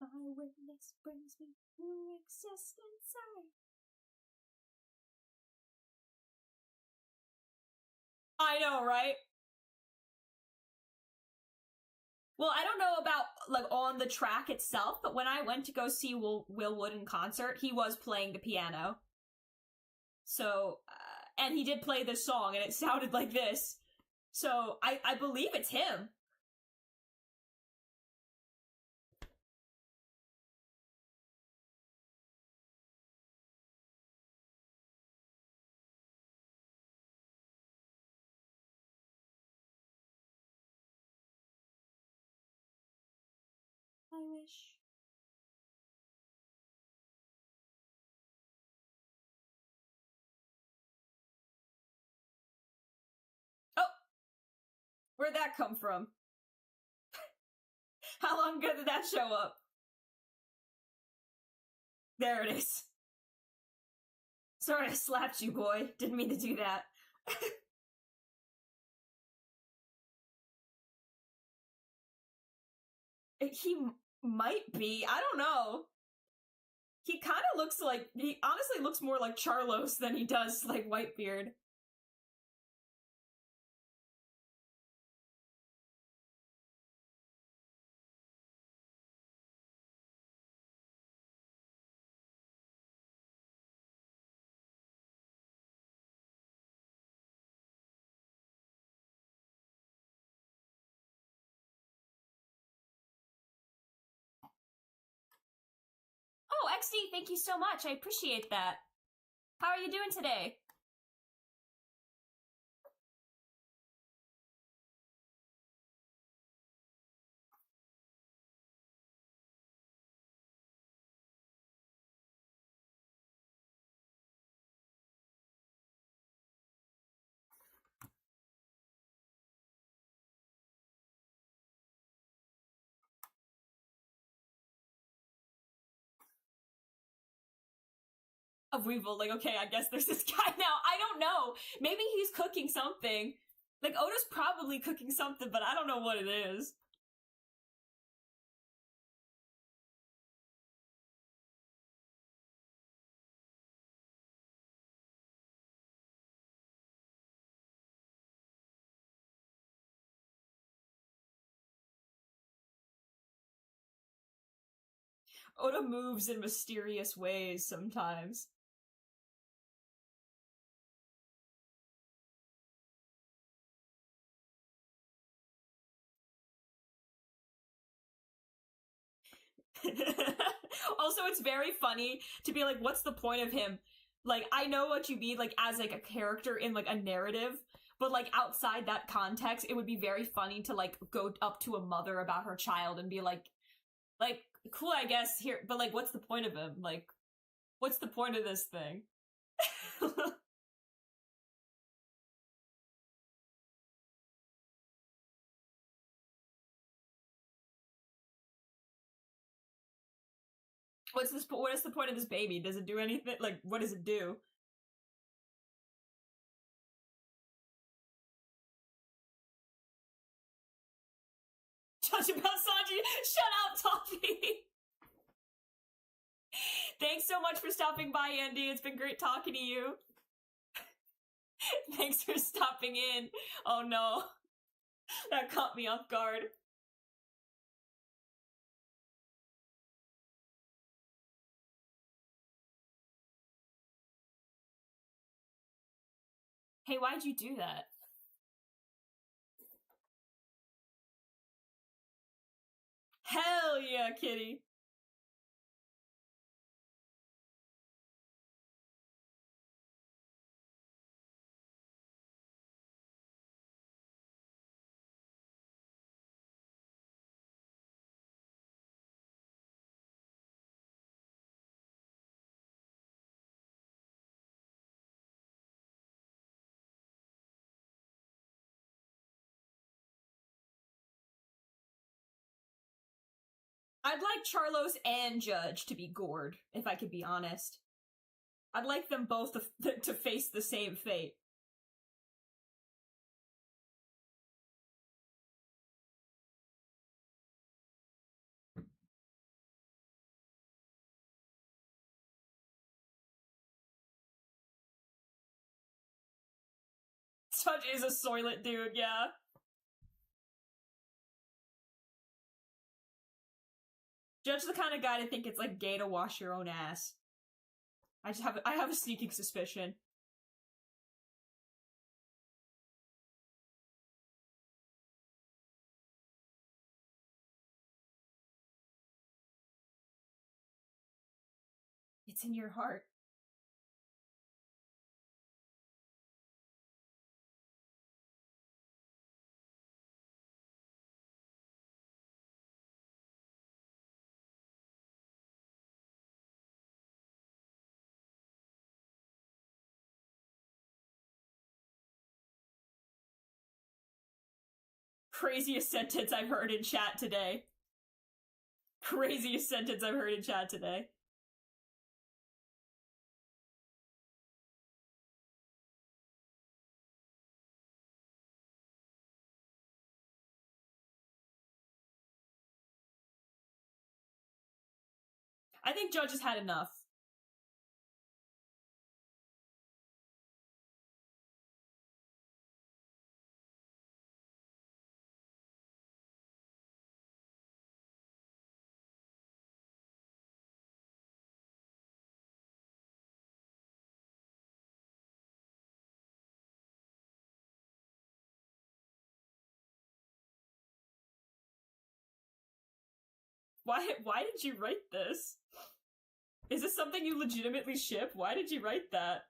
Speaker 3: My witness brings me to existence. I know, right? Well, I don't know about, like, on the track itself, but when I went to go see Will Wood in concert, he was playing the piano. So, and he did play this song, and it sounded like this. So, I believe it's him. I wish. Oh! Where'd that come from? How long ago did that show up? There it is. Sorry I slapped you, boy. Didn't mean to do that. He might be. I don't know. He kind of looks like... He honestly looks more like Charlos than he does like Whitebeard. Oh, XD, thank you so much. I appreciate that. How are you doing today? Of Weevil, like, okay, I guess there's this guy now. I don't know. Maybe he's cooking something. Like, Oda's probably cooking something, but I don't know what it is. Oda moves in mysterious ways sometimes. Also, it's very funny to be like, what's the point of him? Like, I know what you mean, like, as, like, a character in, like, a narrative, but, like, outside that context, it would be very funny to, like, go up to a mother about her child and be like, cool, I guess, here, but, like, what's the point of him? Like, what's the point of this thing? What is the point of this baby? Does it do anything? Like, what does it do? Judge about Sanji, shut up, Toffee! Thanks so much for stopping by, Andy. It's been great talking to you. Thanks for stopping in. Oh no. That caught me off guard. Hey, why'd you do that? Hell yeah, kitty. I'd like Charlos and Judge to be gored, if I could be honest. I'd like them both to face the same fate. Judge is a soylent dude, yeah. Judge the kind of guy to think it's like gay to wash your own ass. I have a sneaking suspicion. It's in your heart. Craziest sentence I've heard in chat today. Craziest sentence I've heard in chat today. I think Judge has had enough. Why did you write this? Is this something you legitimately ship? Why did you write that?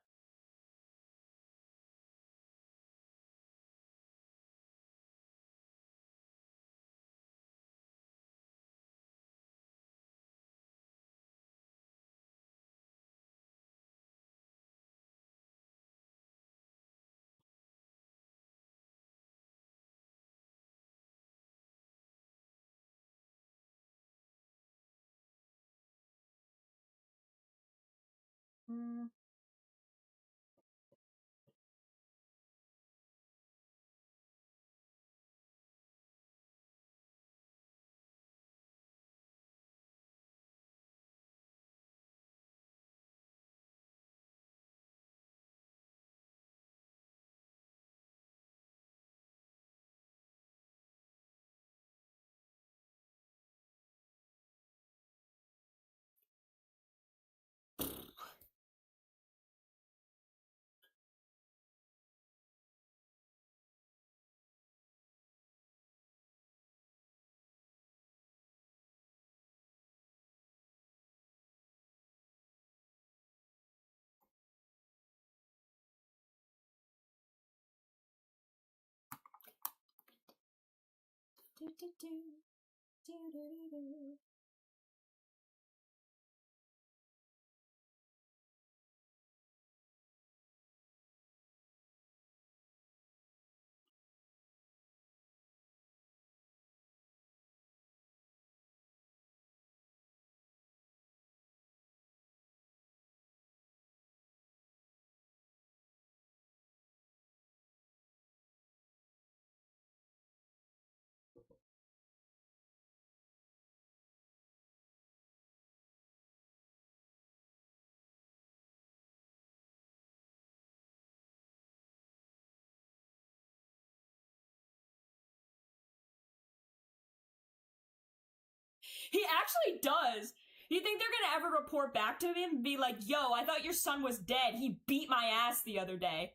Speaker 3: He actually does. You think they're gonna ever report back to him and be like, yo, I thought your son was dead. He beat my ass the other day.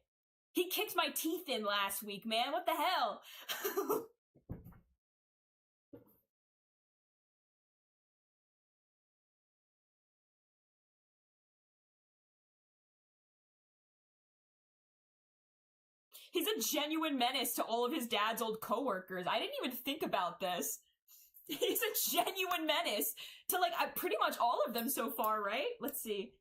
Speaker 3: He kicked my teeth in last week, man. What the hell? He's a genuine menace to all of his dad's old coworkers. I didn't even think about this. He's a genuine menace to, like, pretty much all of them so far, right? Let's see.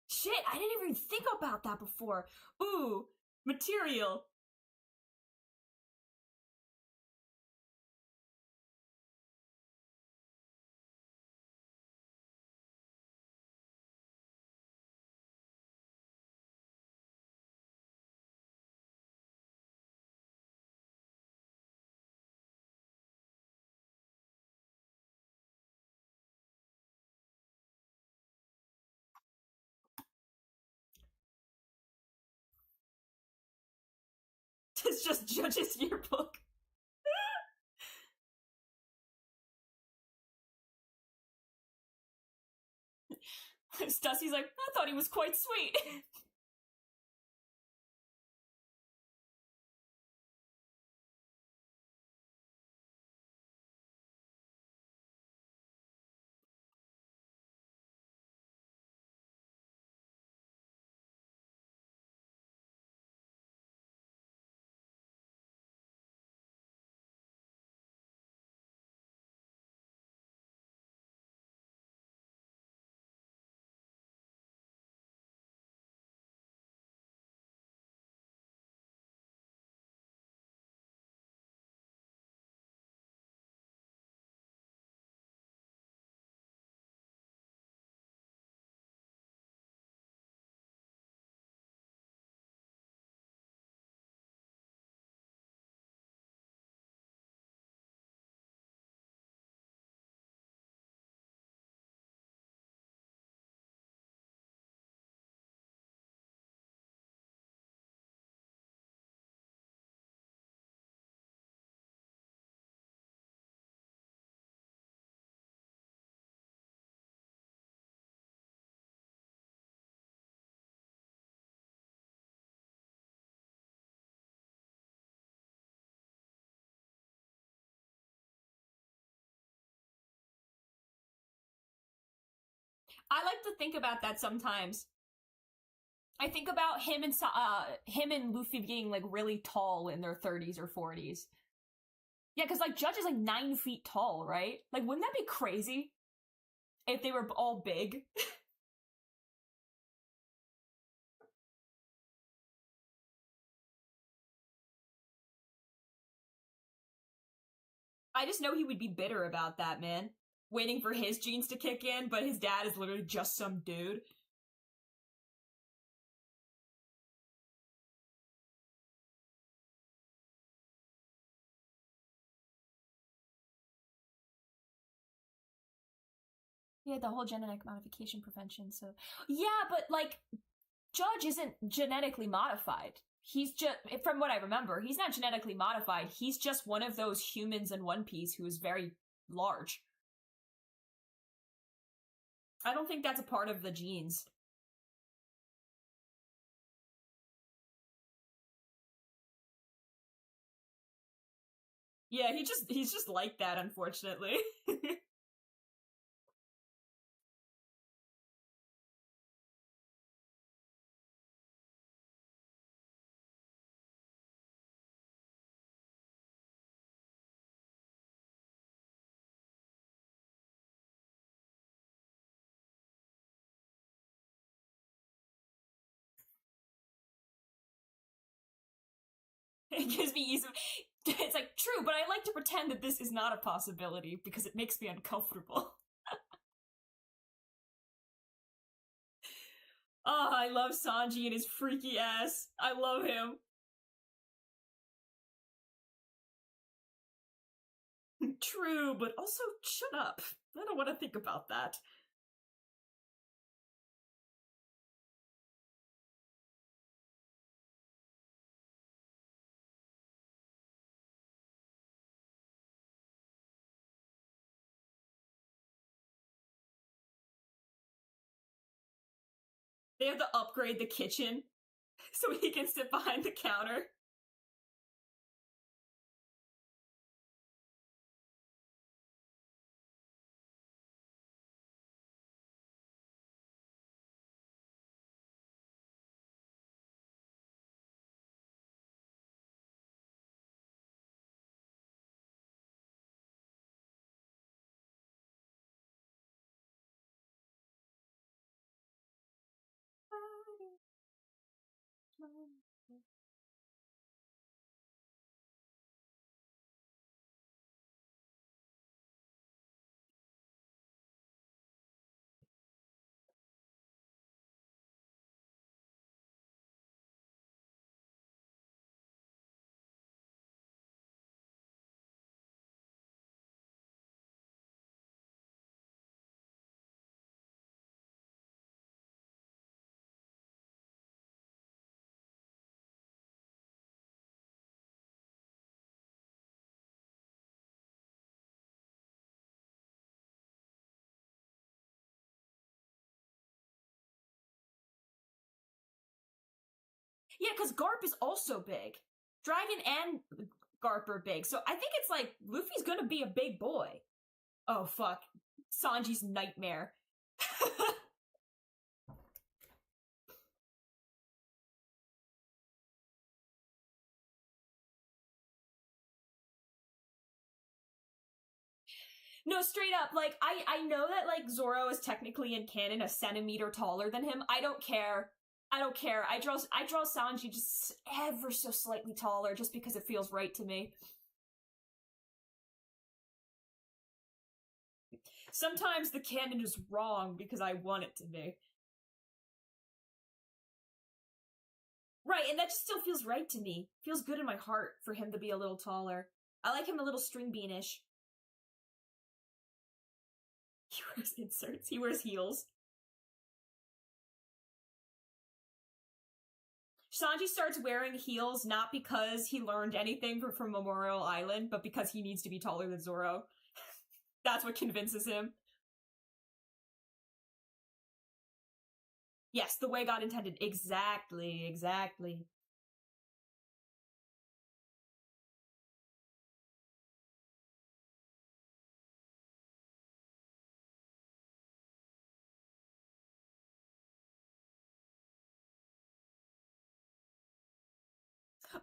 Speaker 3: Shit, I didn't even think about that before. Ooh, material. It's just Judge's yearbook. Stussy's like, I thought he was quite sweet. I like to think about that sometimes. I think about him and Luffy being like really tall in their 30s or 40s. Yeah, because like Judge is like 9 feet tall, right? Like, wouldn't that be crazy if they were all big? I just know he would be bitter about that, man. Waiting for his genes to kick in, but his dad is literally just some dude. Yeah, the whole genetic modification prevention, so... Yeah, but, like, Judge isn't genetically modified. He's just, from what I remember, he's not genetically modified. He's just one of those humans in One Piece who is very large. I don't think that's a part of the genes. Yeah, he's just like that, unfortunately. It gives me ease of... It's like, true, but I like to pretend that this is not a possibility because it makes me uncomfortable. Oh, I love Sanji and his freaky ass. I love him. True, but also shut up. I don't want to think about that. They have to upgrade the kitchen so he can sit behind the counter. Yeah, because Garp is also big. Dragon and Garp are big, so I think it's like Luffy's gonna be a big boy. Oh fuck. Sanji's nightmare. No, straight up, like, I know that, like, Zoro is technically in canon a centimeter taller than him. I don't care. I don't care. I draw Sanji just ever so slightly taller just because it feels right to me. Sometimes the canon is wrong because I want it to be. Right, and that just still feels right to me. Feels good in my heart for him to be a little taller. I like him a little string beanish. He wears inserts. He wears heels. Sanji starts wearing heels not because he learned anything from Memorial Island, but because he needs to be taller than Zoro. That's what convinces him. Yes, the way God intended. Exactly, exactly.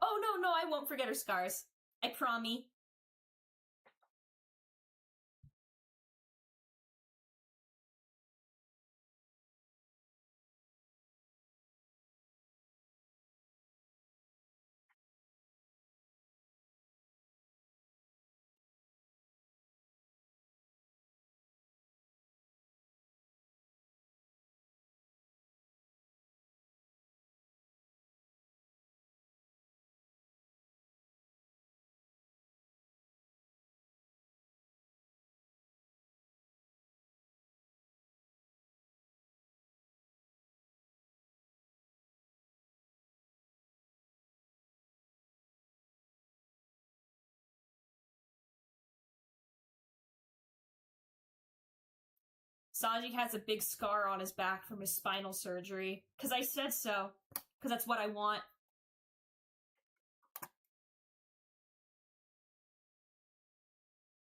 Speaker 3: Oh, no, I won't forget her scars. I promise. Sanji has a big scar on his back from his spinal surgery. Because I said so. Because that's what I want.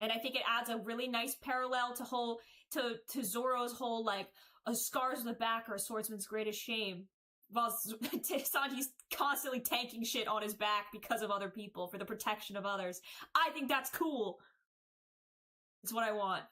Speaker 3: And I think it adds a really nice parallel to Zoro's whole, like, a scars on the back are a swordsman's greatest shame. While Sanji's constantly tanking shit on his back because of other people, for the protection of others. I think that's cool. It's what I want.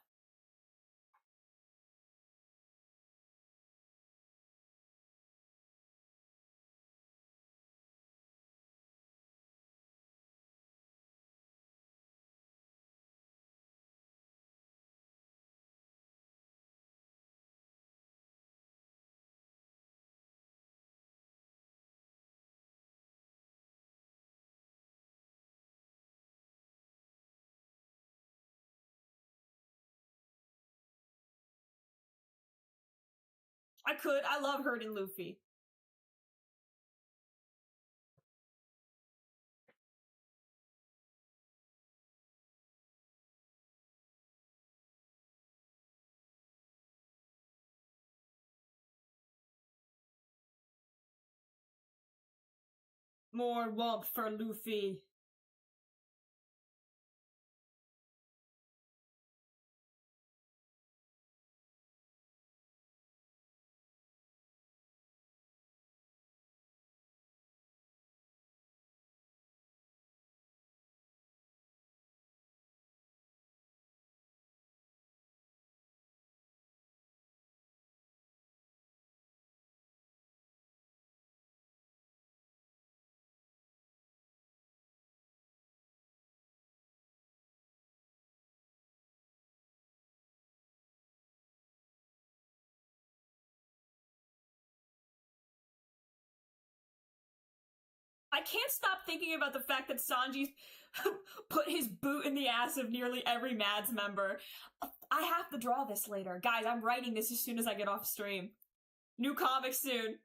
Speaker 3: I love hurting Luffy. More warmth for Luffy. I can't stop thinking about the fact that Sanji put his boot in the ass of nearly every Mads member. I have to draw this later. Guys, I'm writing this as soon as I get off stream. New comic soon.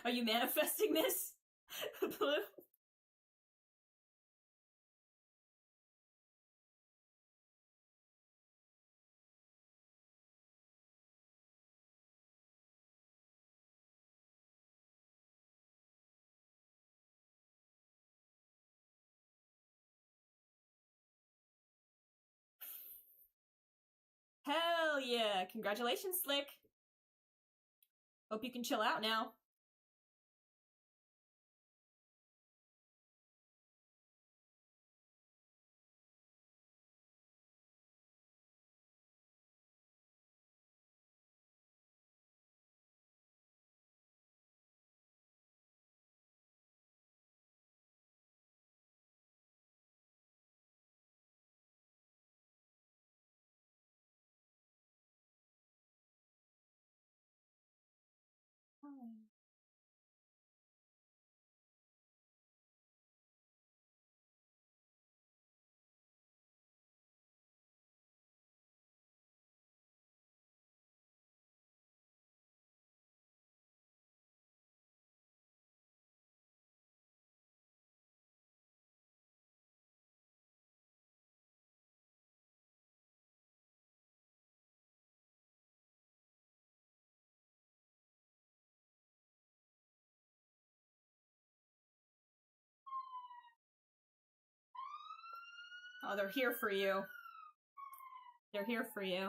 Speaker 3: Are you manifesting this? Blue? Hell yeah! Congratulations, Slick! Hope you can chill out now. Oh, they're here for you. They're here for you.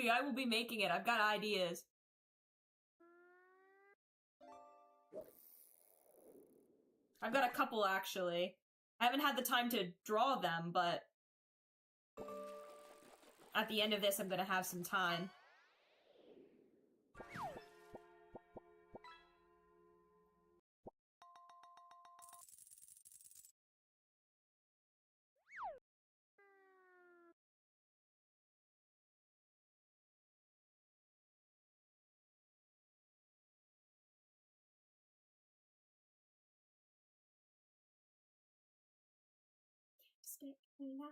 Speaker 3: I will be making it. I've got ideas. I've got a couple, actually. I haven't had the time to draw them, but at the end of this, I'm gonna have some time. Stay alive.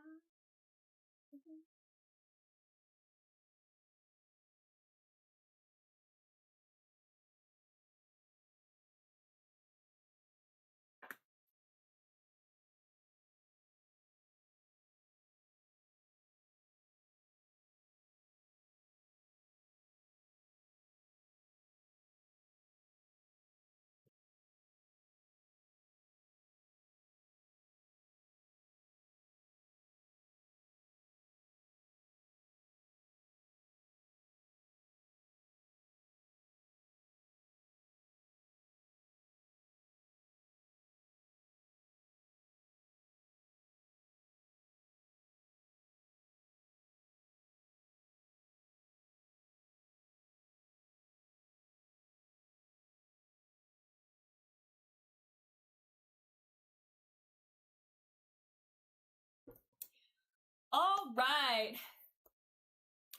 Speaker 3: All right.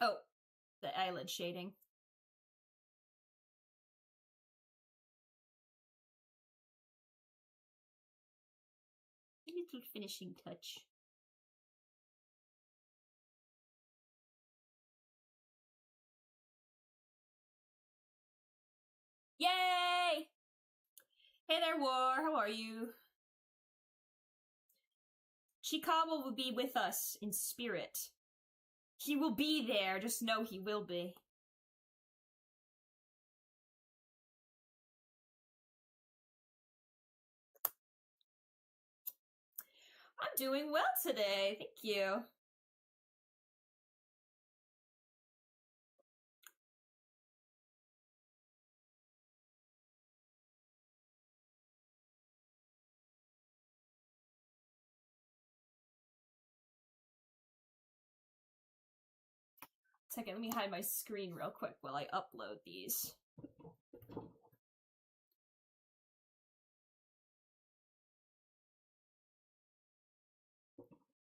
Speaker 3: Oh, the eyelid shading. A little finishing touch. Yay! Hey there, War. How are you? Chikawa will be with us in spirit. He will be there. Just know he will be. I'm doing well today. Thank you. Second, let me hide my screen real quick while I upload these.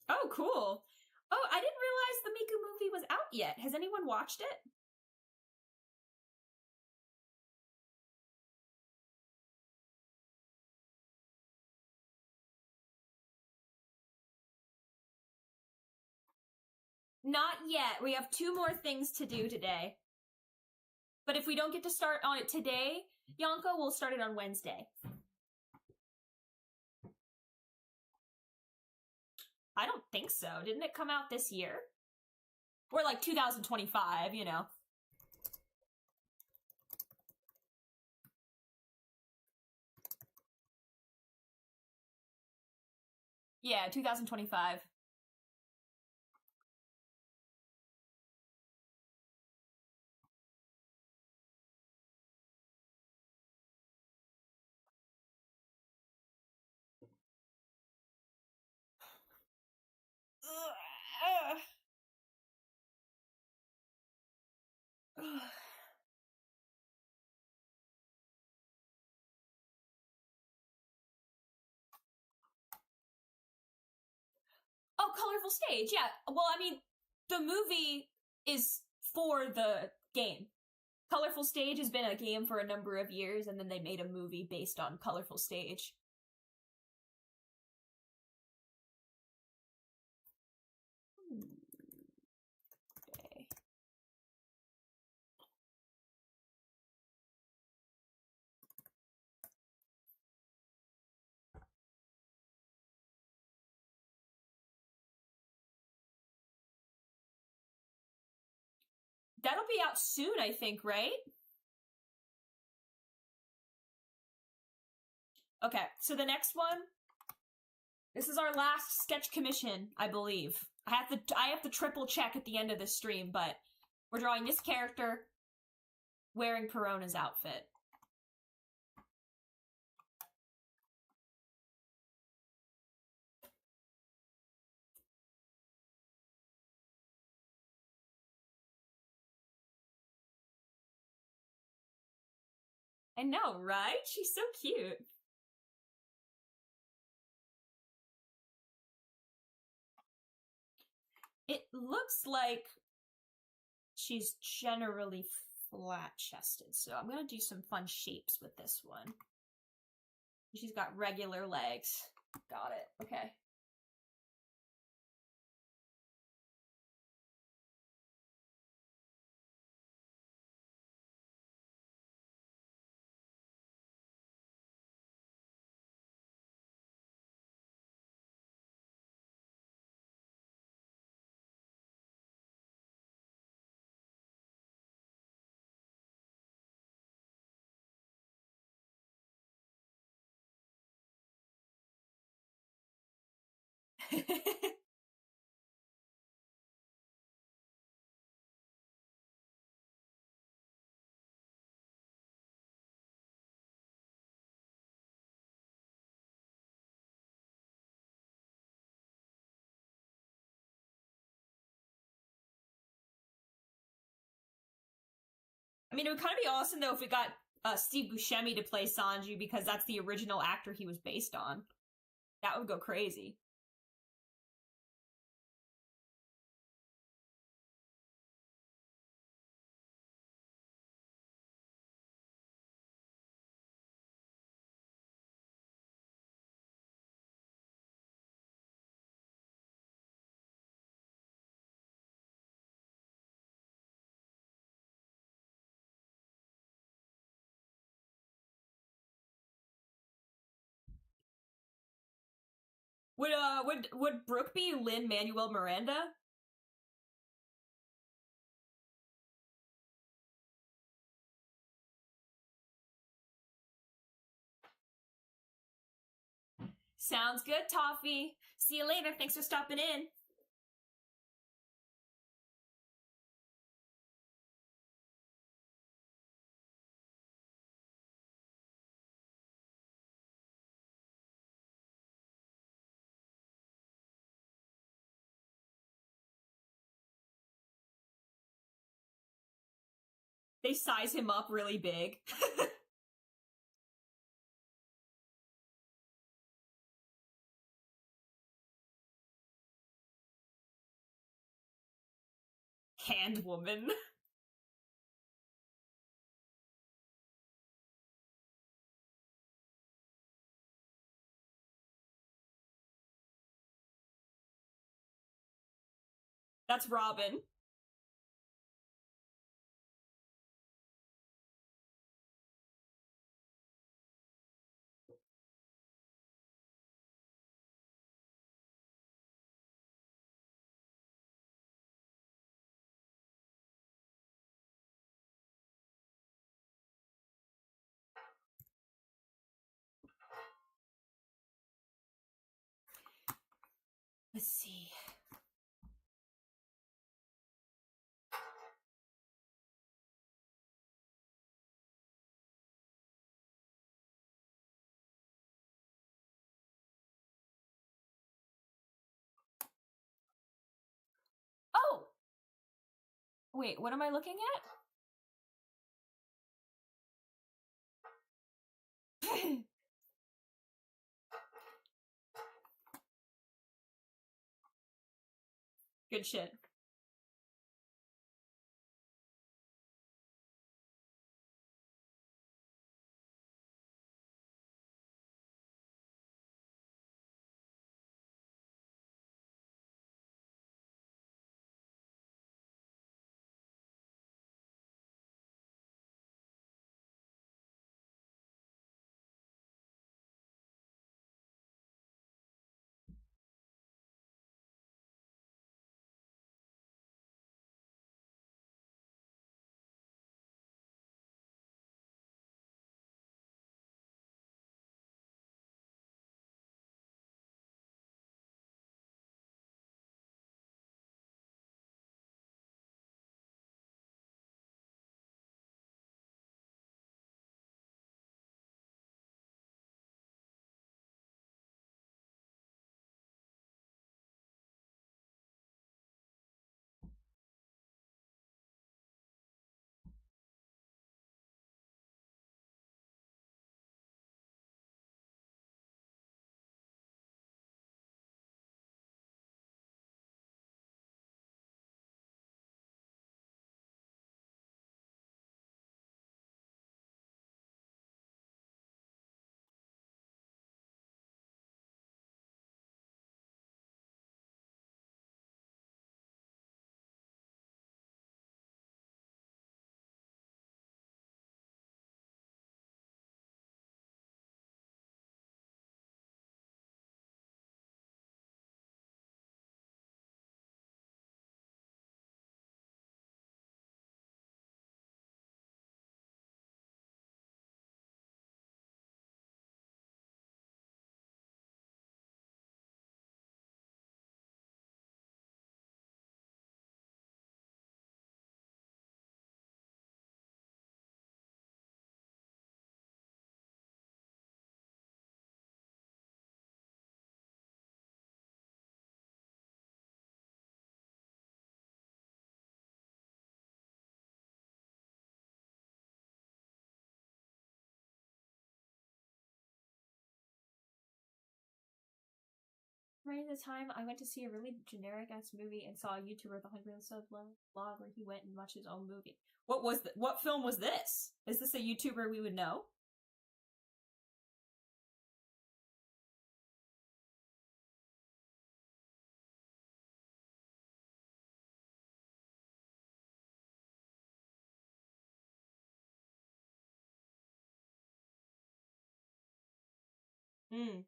Speaker 3: Oh, cool. Oh, I didn't realize the Miku movie was out yet. Has anyone watched it? Not yet. We have 2 more things to do today. But if we don't get to start on it today, Yonko, we'll start it on Wednesday. I don't think so. Didn't it come out this year? Or like 2025, you know. Yeah, 2025. Oh, colorful stage. Yeah. Well, I mean, the movie is for the game. Colorful Stage has been a game for a number of years, and then they made a movie based on Colorful Stage. Okay. That'll be out soon, I think, right? Okay, so the next one, this is our last sketch commission, I believe. I have to triple check at the end of this stream, but we're drawing this character wearing Perona's outfit. I know, right? She's so cute. It looks like she's generally flat-chested, so I'm gonna do some fun shapes with this one. She's got regular legs. Got it. Okay. I mean, it would kind of be awesome, though, if we got Steve Buscemi to play Sanji, because that's the original actor he was based on. That would go crazy. Would Brooke be Lin-Manuel Miranda? Sounds good, Toffee. See you later. Thanks for stopping in. They size him up really big. Canned woman. That's Robin. Wait, what am I looking at? Good shit. Right at the time, I went to see a really generic ass movie and saw a YouTuber with 100 vlog where he went and watched his own movie. What film was this? Is this a YouTuber we would know? Hmm.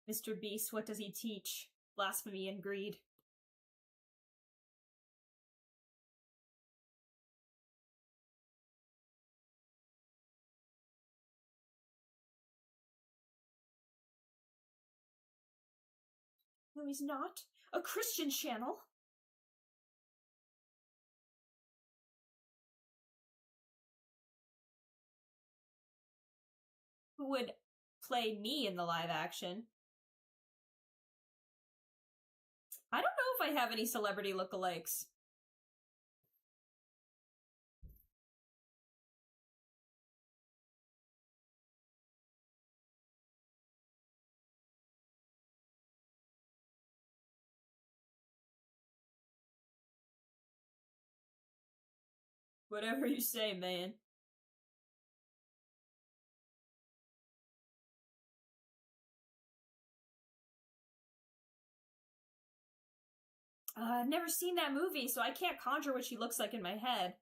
Speaker 3: Mr. Beast, what does he teach? Blasphemy and greed. No, he's not. A Christian channel? Who would play me in the live action? I don't know if I have any celebrity lookalikes. Whatever you say, man. I've never seen that movie, so I can't conjure what she looks like in my head.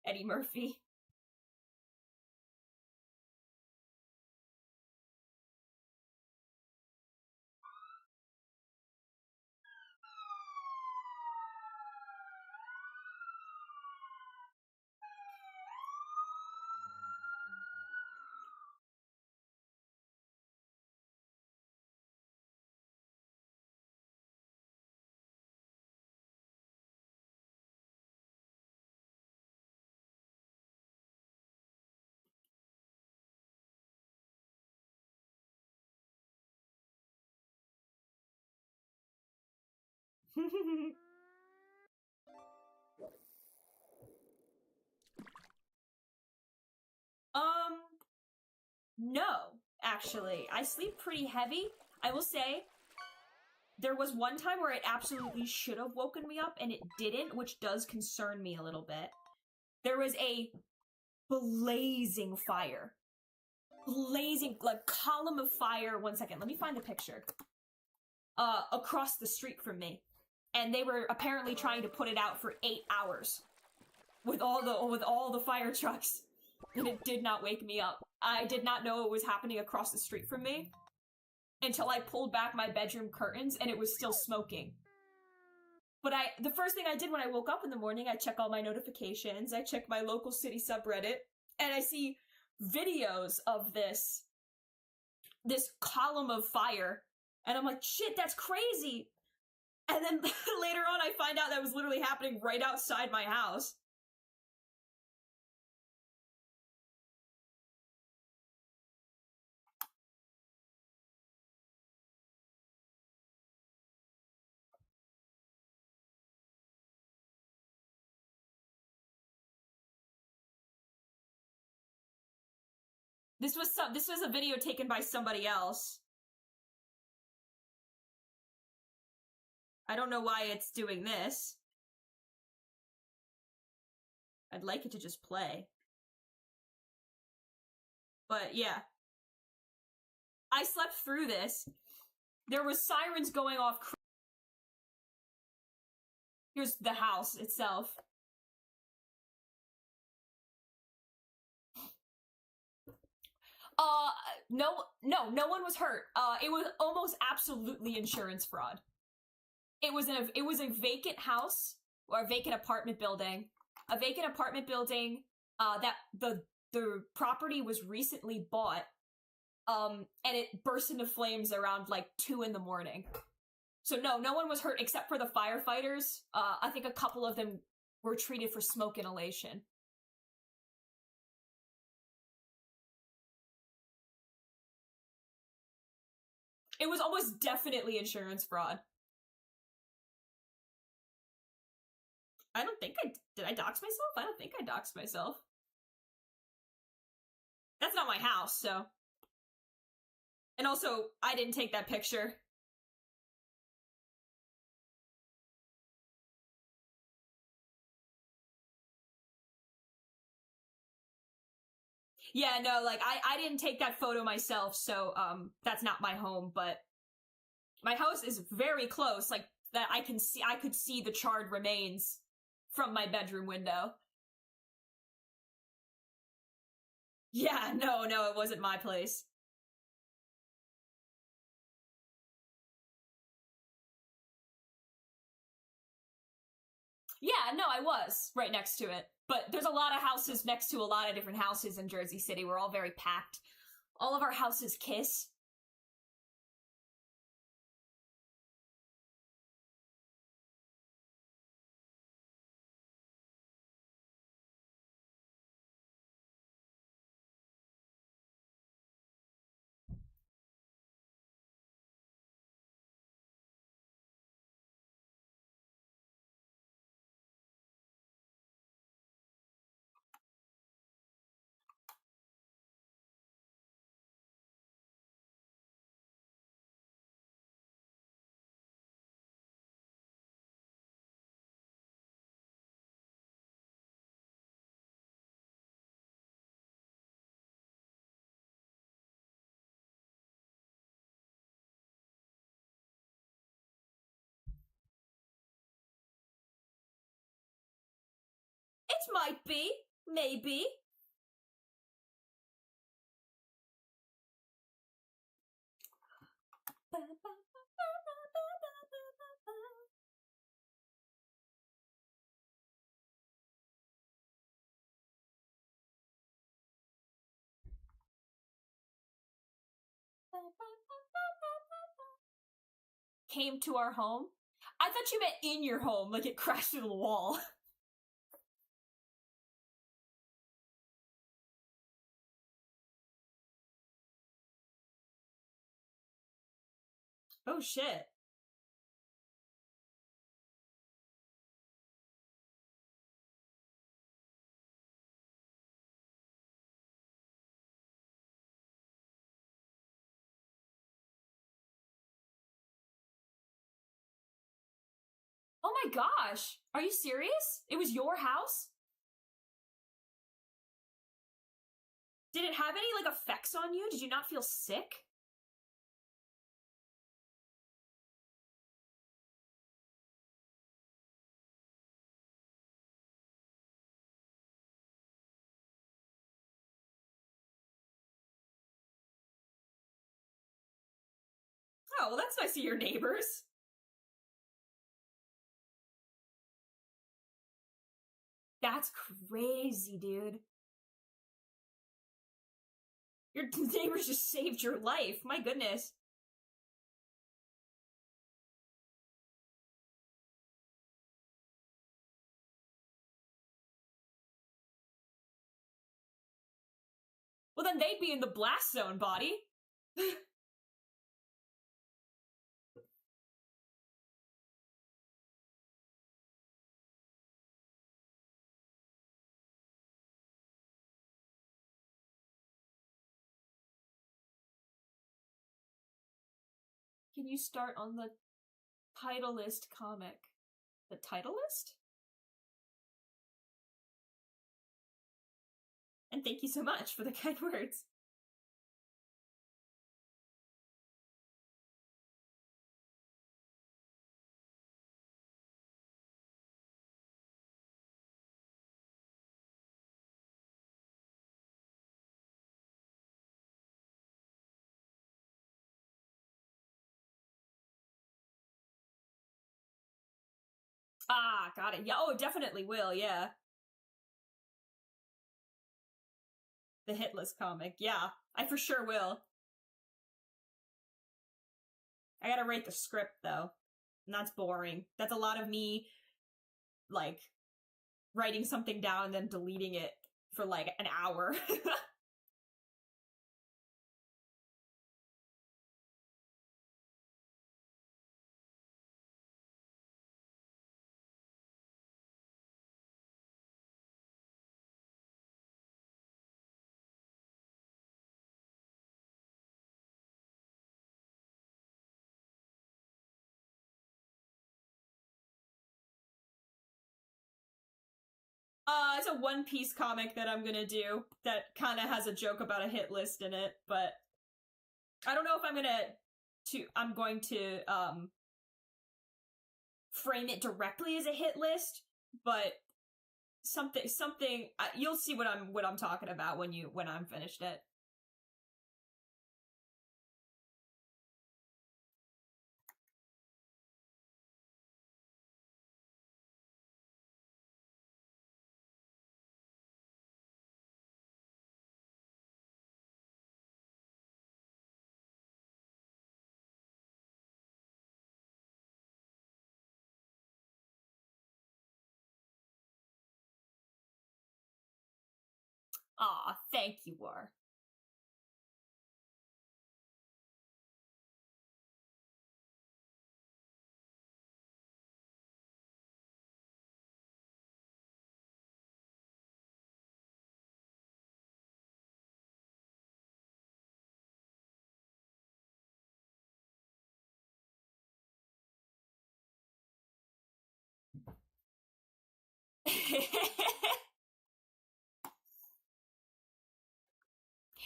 Speaker 3: Eddie Murphy. No, actually. I sleep pretty heavy. I will say, there was one time where it absolutely should have woken me up, and it didn't, which does concern me a little bit. There was a blazing fire. Blazing, like, column of fire. One second, let me find the picture. Across the street from me. And they were apparently trying to put it out for 8 hours. With all the fire trucks. And it did not wake me up. I did not know it was happening across the street from me until I pulled back my bedroom curtains and it was still smoking. But the first thing I did when I woke up in the morning, I check all my notifications, I check my local city subreddit, and I see videos of this column of fire, and I'm like, shit, that's crazy! And then later on I find out that was literally happening right outside my house. This was a video taken by somebody else. I don't know why it's doing this. I'd like it to just play. But yeah. I slept through this. There was sirens going off. Here's the house itself. No one was hurt. It was almost absolutely insurance fraud. It was a vacant house, or a vacant apartment building. A vacant apartment building, that the property was recently bought, and it burst into flames around, like, 2 in the morning. So no one was hurt except for the firefighters. I think a couple of them were treated for smoke inhalation. It was almost definitely insurance fraud. I don't think did I dox myself? I don't think I doxed myself. That's not my house, so. And also, I didn't take that picture. Yeah, no, like, I didn't take that photo myself, so, that's not my home, but my house is very close, like, that I could see the charred remains from my bedroom window. Yeah, no, it wasn't my place. Yeah, no, I was right next to it. But there's a lot of houses next to a lot of different houses in Jersey City. We're all very packed. All of our houses kiss. It might be. Maybe. Came to our home? I thought you meant in your home, like it crashed through the wall. Oh shit. Oh my gosh! Are you serious? It was your house? Did it have any, like, effects on you? Did you not feel sick? Oh, well, that's nice of your neighbors. That's crazy, dude. Your neighbors just saved your life. My goodness. Well, then they'd be in the blast zone, body. Can you start on the title list comic? The title list? And thank you so much for the kind words. Ah, got it. Yeah, oh, it definitely will, yeah. The hit list comic, yeah. I for sure will. I gotta write the script, though. And that's boring. That's a lot of me, like, writing something down and then deleting it for, like, an hour. It's a One Piece comic that I'm gonna do that kind of has a joke about a hit list in it, but I don't know if I'm going to frame it directly as a hit list, but something you'll see what I'm talking about when I'm finished it. Aw, thank you, War.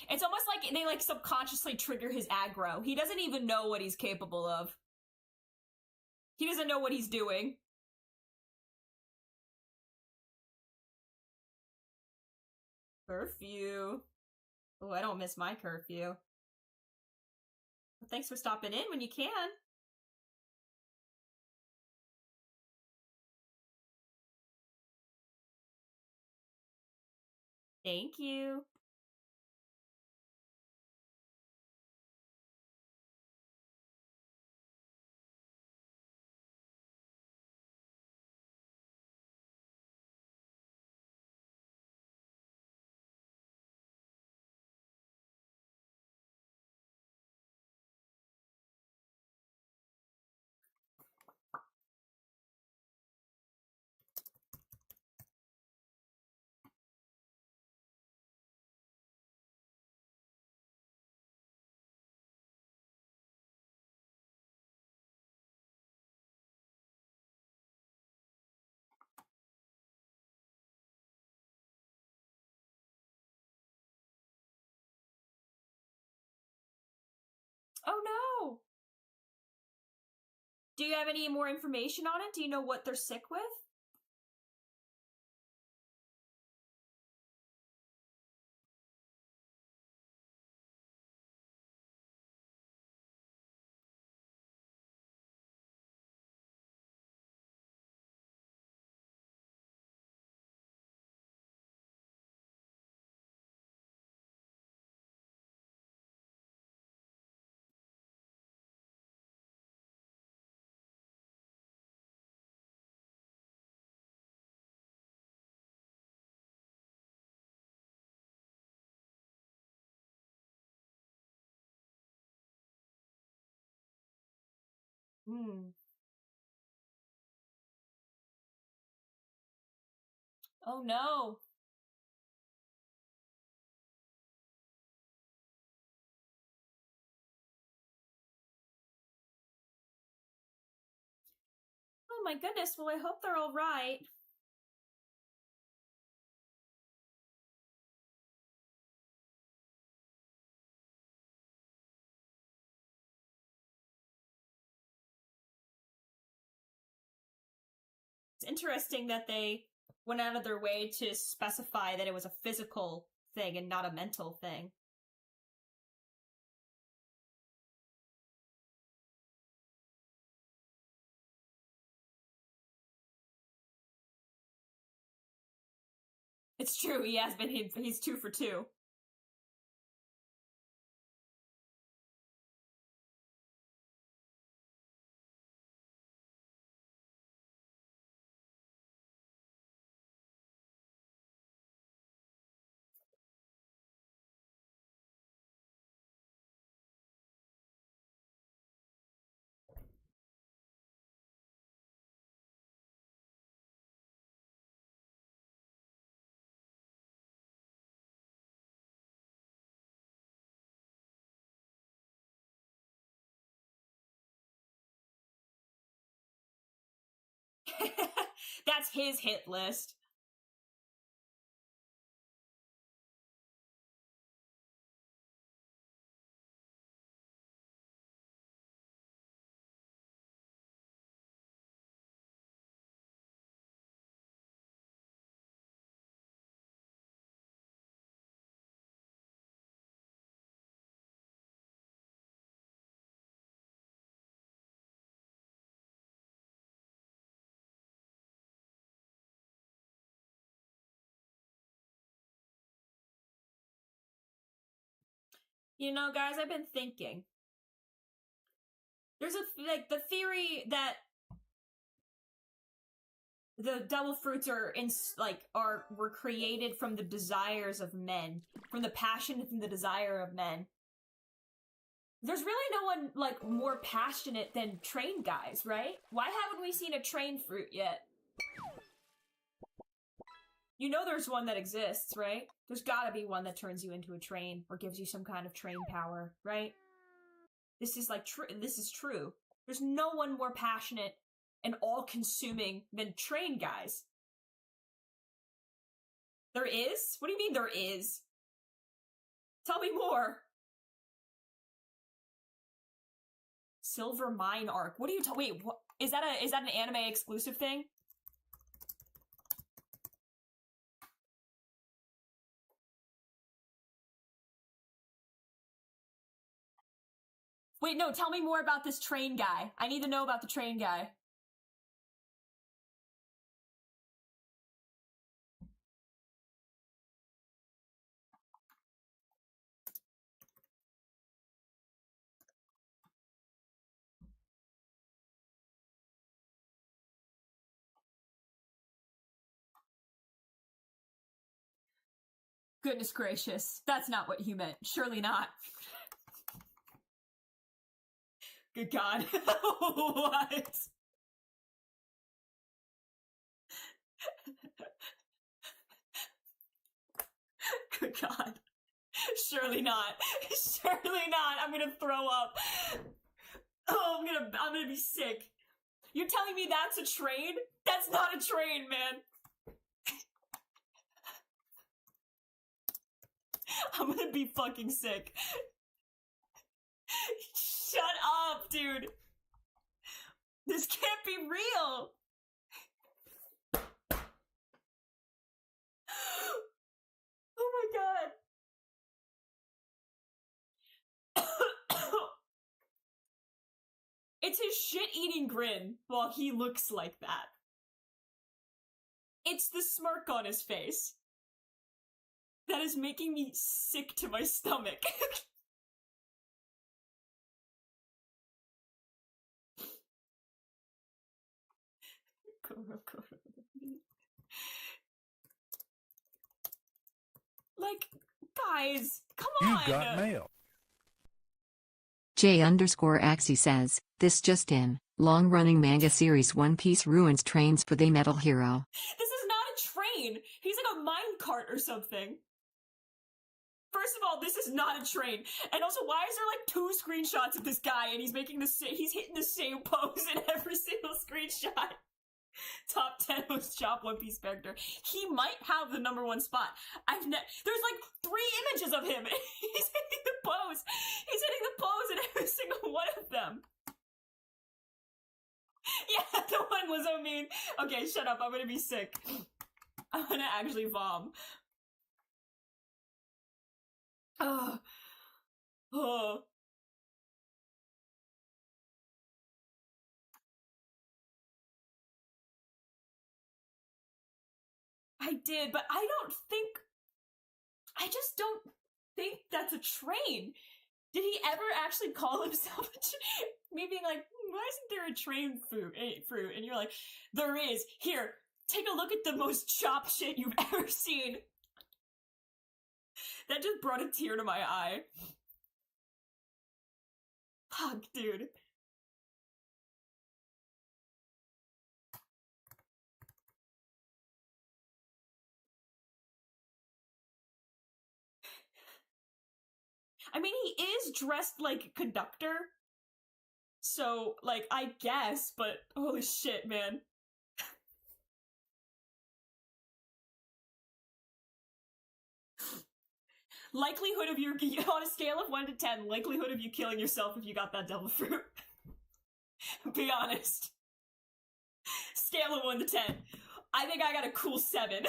Speaker 3: It's almost like they like subconsciously trigger his aggro. He doesn't even know what he's capable of. He doesn't know what he's doing. Curfew. Oh, I don't miss my curfew. Well, thanks for stopping in when you can. Thank you. Oh no! Do you have any more information on it? Do you know what they're sick with? Hmm. Oh no. Oh my goodness, well I hope they're alright. It's interesting that they went out of their way to specify that it was a physical thing and not a mental thing. It's true, he has been, he's 2 for 2. That's his hit list. You know, guys, I've been thinking. There's like the theory that the devil fruits are were created from the desires of men, from the passion and the desire of men. There's really no one like more passionate than trained guys, right? Why haven't we seen a trained fruit yet? You know there's one that exists, right? There's gotta be one that turns you into a train or gives you some kind of train power, right? This is like this is true. There's no one more passionate and all-consuming than train guys. There is? What do you mean there is? Tell me more. Silver Mine Arc. What are you wait, what is that an anime exclusive thing? Wait, no, tell me more about this train guy. I need to know about the train guy. Goodness gracious. That's not what you meant. Surely not. Good God. What? Good God. Surely not. Surely not. I'm gonna throw up. Oh, I'm gonna be sick. You're telling me that's a train? That's not a train, man. I'm gonna be fucking sick. Shut up, dude. This can't be real. Oh my God. It's his shit-eating grin while he looks like that. It's the smirk on his face that is making me sick to my stomach. Like, guys, come on!
Speaker 4: You've got mail.
Speaker 2: J_Axie says, this just in, long-running manga series One Piece ruins trains for the metal hero.
Speaker 3: This is not a train! He's like a minecart or something. First of all, this is not a train. And also, why is there like 2 screenshots of this guy and he's making he's hitting the same pose in every single screenshot? Top 10 most chopped One Piece character. He might have the #1 spot. There's like 3 images of him. He's hitting the pose. He's hitting the pose in every single one of them. Yeah, the one Lizzo meme. Okay, shut up. I'm gonna be sick. I'm gonna actually vom. Oh. Oh. I did, but I just don't think that's a train. Did he ever actually call himself a train? Me being like, why isn't there a train fruit? And you're like, there is. Here, take a look at the most chopped shit you've ever seen. That just brought a tear to my eye. Fuck, dude. I mean, he is dressed like a conductor. So, like, I guess, but holy shit, man. Likelihood of on a scale of 1 to 10, likelihood of you killing yourself if you got that devil fruit. Be honest. Scale of 1 to 10. I think I got a cool 7.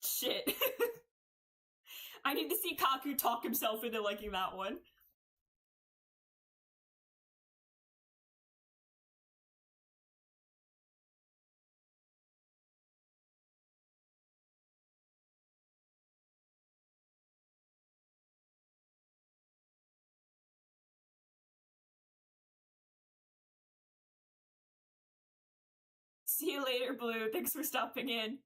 Speaker 3: Shit. I need to see Kaku talk himself into liking that one. See you later, Blue. Thanks for stopping in.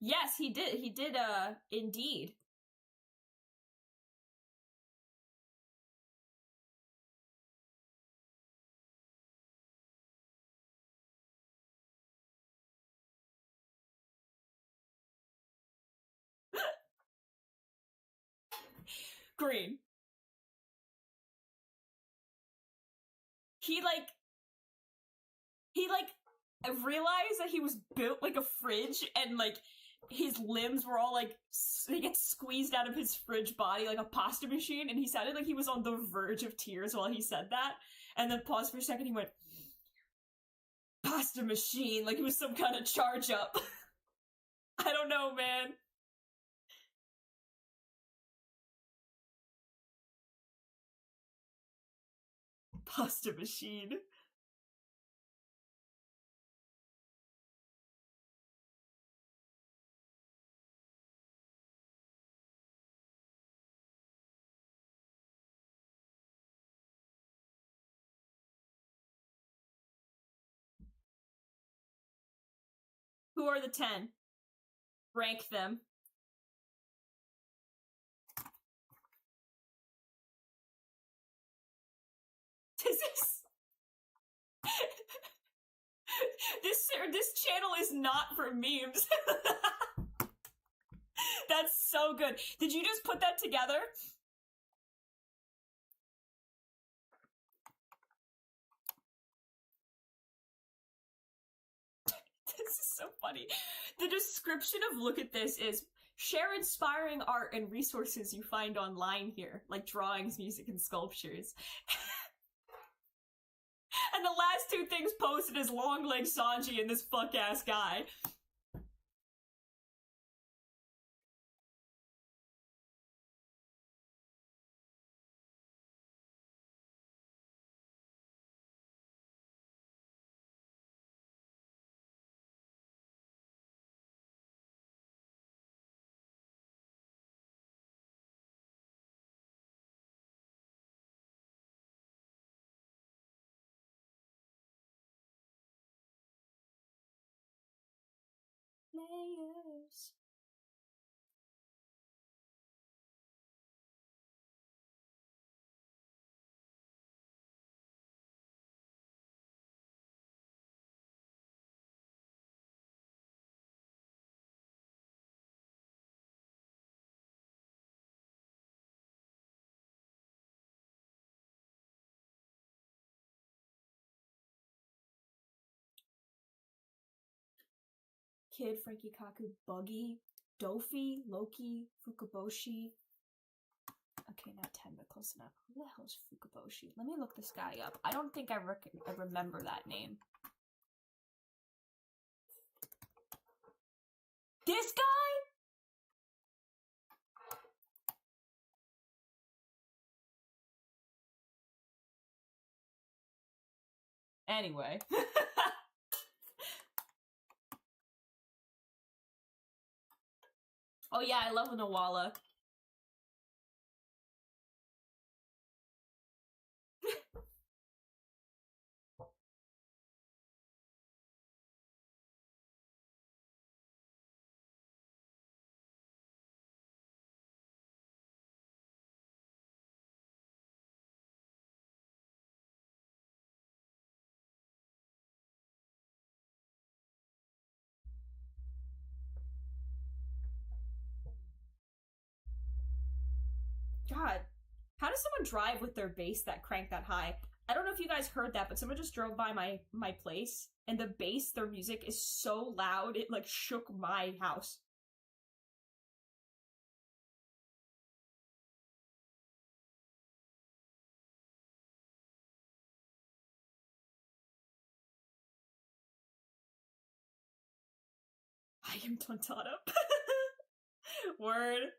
Speaker 3: Yes, he did. He did, indeed. Green. He, like, he like realized that he was built like a fridge, and like his limbs were all like they get squeezed out of his fridge body like a pasta machine, and he sounded like he was on the verge of tears while he said that, and then paused for a second. He went, "Pasta machine," like it was some kind of charge up. I don't know, man. Pasta machine. Who are the 10? Rank them. This channel is not for memes. That's so good. Did you just put that together? This is so funny. The description of look at this is share inspiring art and resources you find online here, like drawings, music, and sculptures. And the last two things posted is long leg Sanji and this fuck ass guy. Layers. Kid, Frankie Kaku, Buggy, Dofi, Loki, Fukaboshi. Okay, not 10, but close enough. Who the hell is Fukaboshi? Let me look this guy up. I don't think I remember that name. This guy? Anyway. Oh yeah, I love Nawala. God, how does someone drive with their bass that crank that high? I don't know if you guys heard that, but someone just drove by my place, and the bass, their music is so loud, it like shook my house. I am Tontata. Word.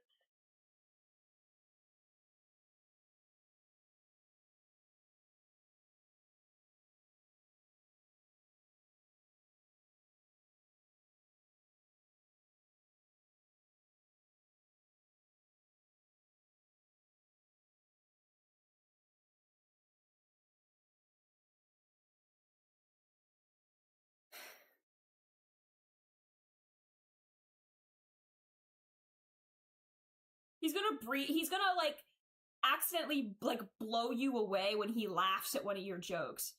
Speaker 3: He's gonna breathe. He's gonna like accidentally like blow you away when he laughs at one of your jokes.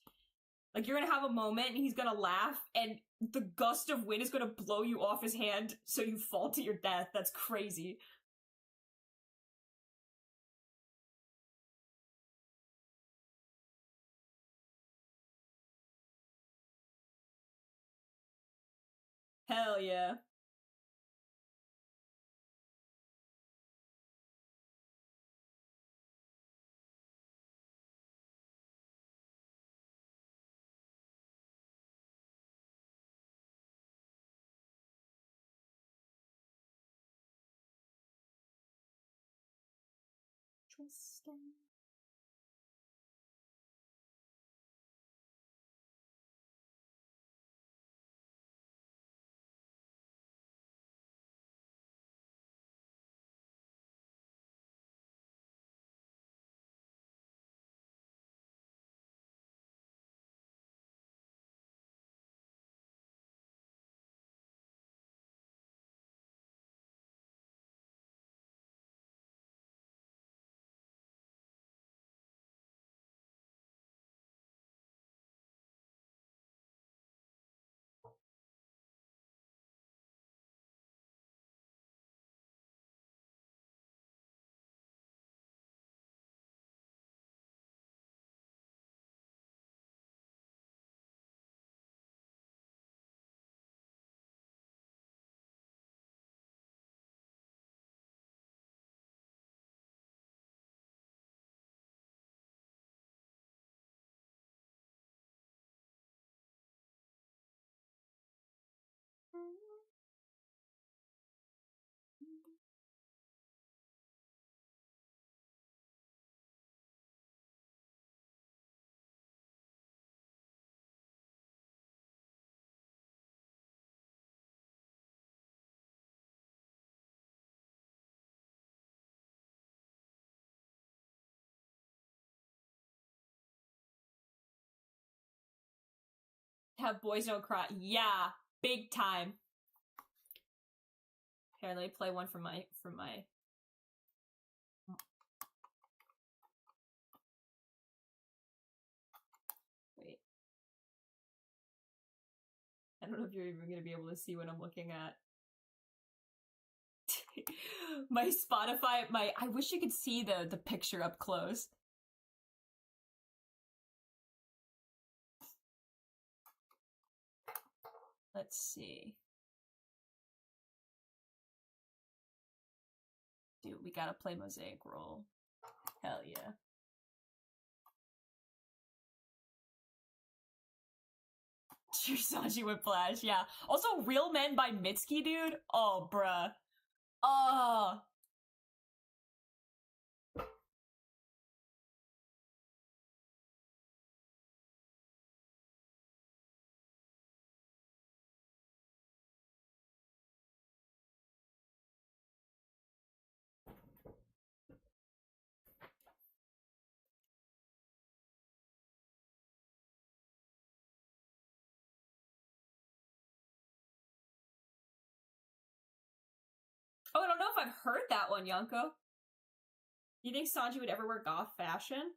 Speaker 3: Like you're gonna have a moment and he's gonna laugh and the gust of wind is gonna blow you off his hand so you fall to your death. That's crazy. Hell yeah. Interesting. Have boys don't cry. Yeah, big time. Here, let me play one from my Wait. I don't know if you're even gonna be able to see what I'm looking at. My Spotify, I wish you could see the picture up close. Let's see. Dude, we gotta play Mosaic Roll. Hell yeah. True Sanji Whiplash, yeah. Also, Real Men by Mitsuki, dude. Oh, bruh. Oh. Oh, I don't know if I've heard that one, Yonko. You think Sanji would ever wear goth fashion?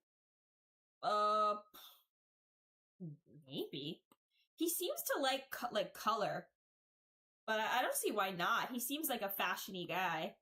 Speaker 3: Maybe. He seems to like color, but I don't see why not. He seems like a fashiony guy.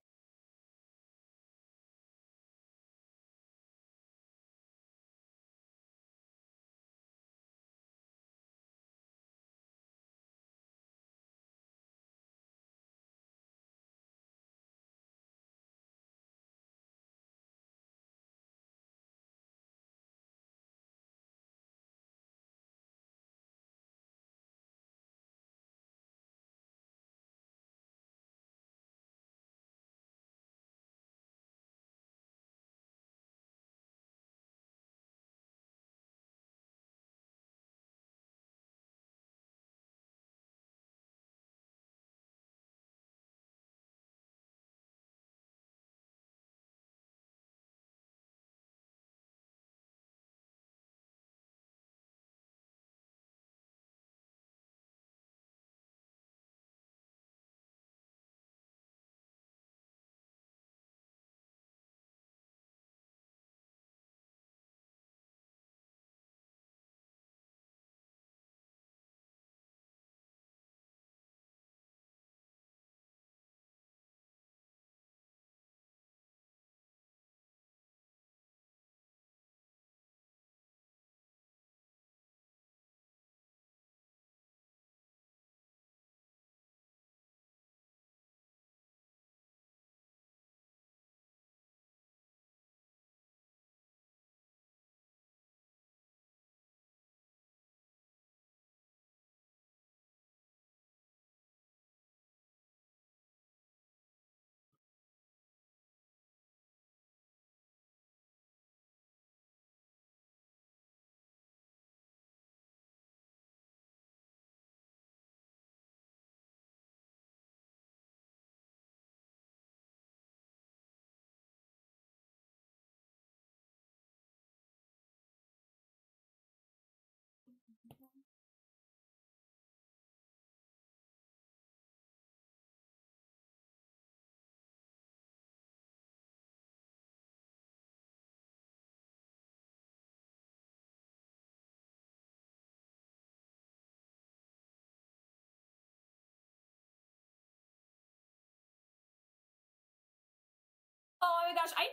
Speaker 3: my gosh, I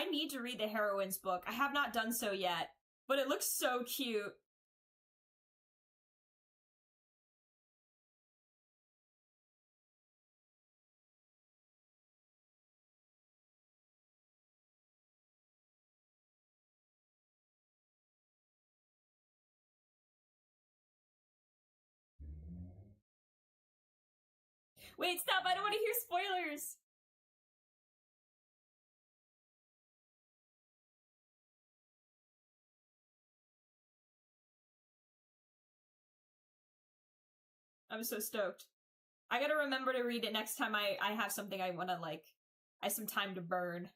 Speaker 3: need to read the heroine's book. I have not done so yet, but it looks so cute. Wait, stop! I don't want to hear spoilers! I'm so stoked. I gotta remember to read it next time I have something I wanna, like, I have some time to burn.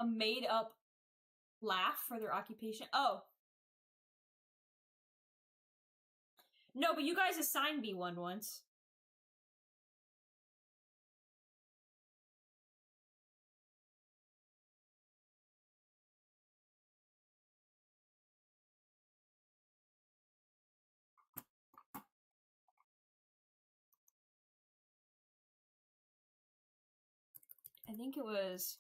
Speaker 3: A made-up laugh for their occupation? Oh. No, but you guys assigned me one once. I think it was...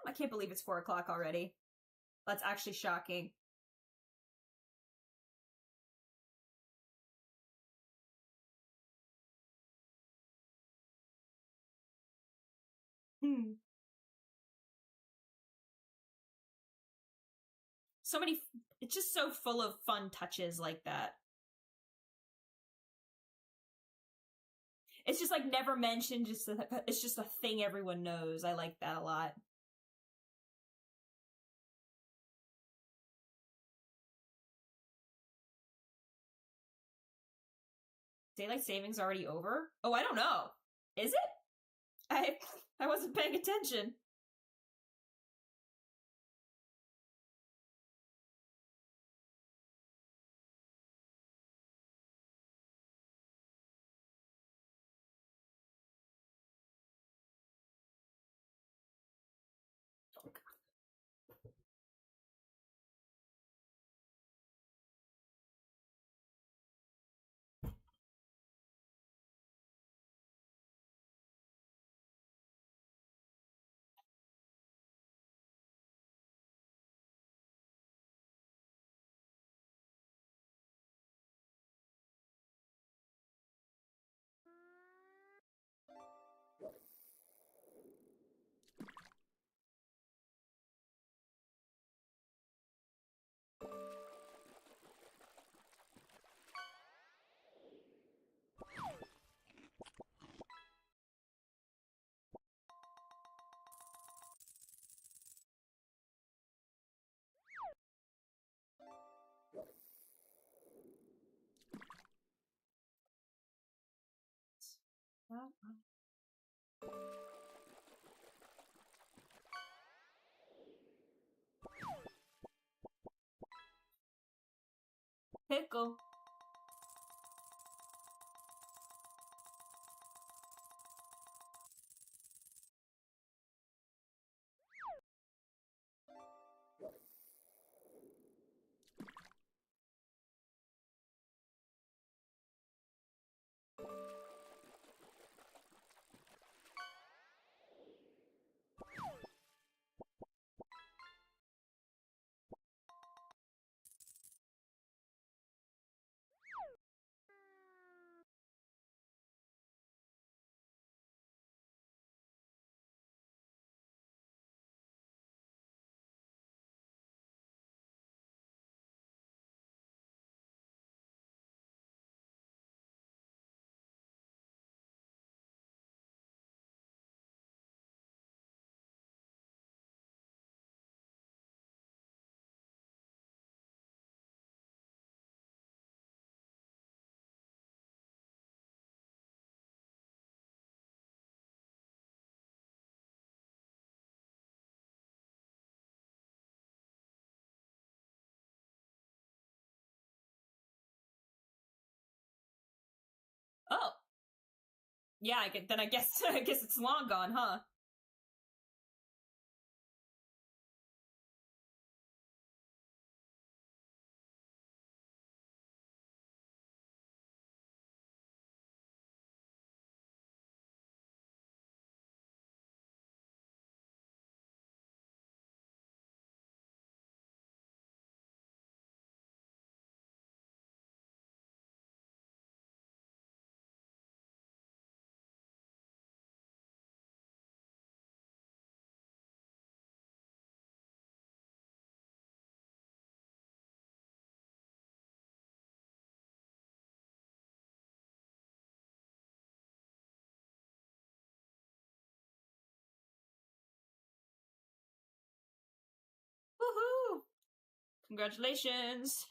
Speaker 3: I can't believe it's 4 o'clock already. That's actually shocking. So many... It's just so full of fun touches like that. It's just, like, never mentioned, it's just a thing everyone knows. I like that a lot. Daylight savings already over? Oh, I don't know. Is it? I wasn't paying attention. Pickle. Oh. Yeah, I guess I guess it's long gone, huh? Woohoo! Congratulations.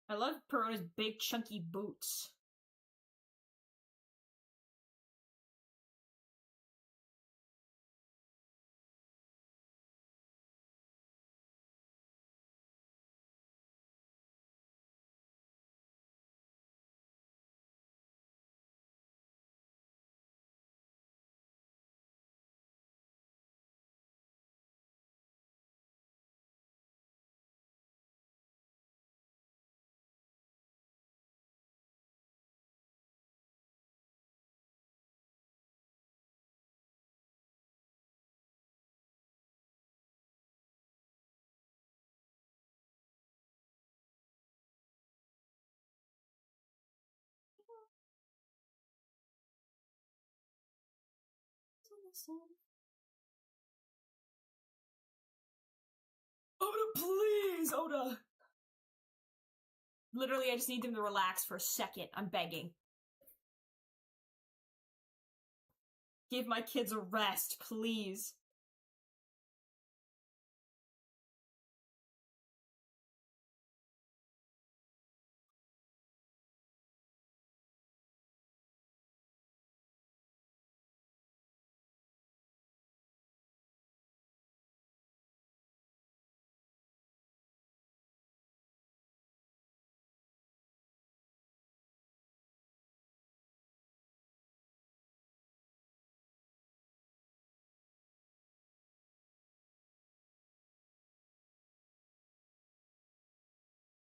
Speaker 3: I love Perona's big chunky boots. Oda, please, Oda! Literally, I just need them to relax for a second. I'm begging. Give my kids a rest, please.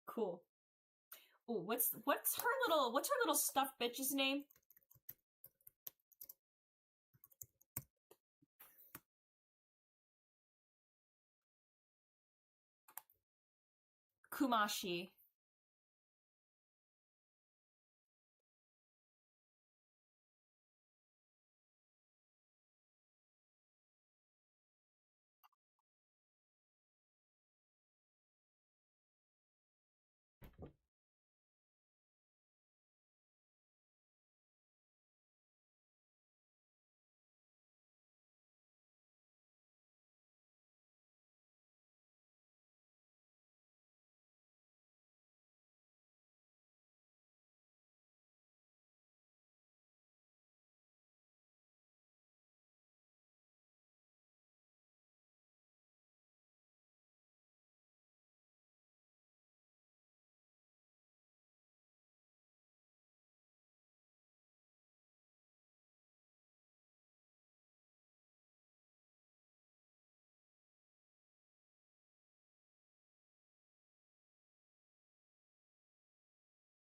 Speaker 3: Cool. Ooh, what's her little stuffed bitch's name? Kumashi.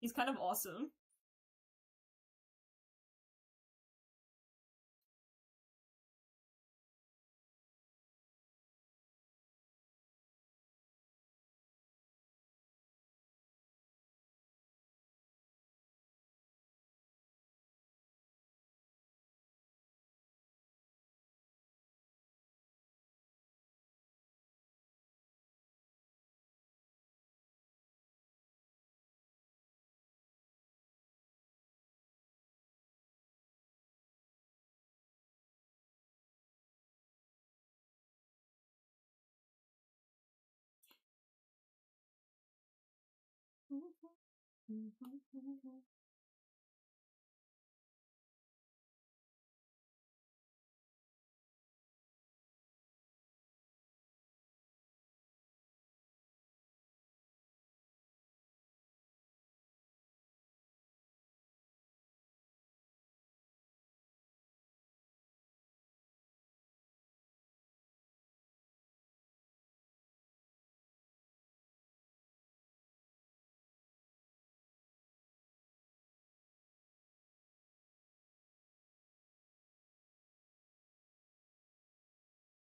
Speaker 3: He's kind of awesome.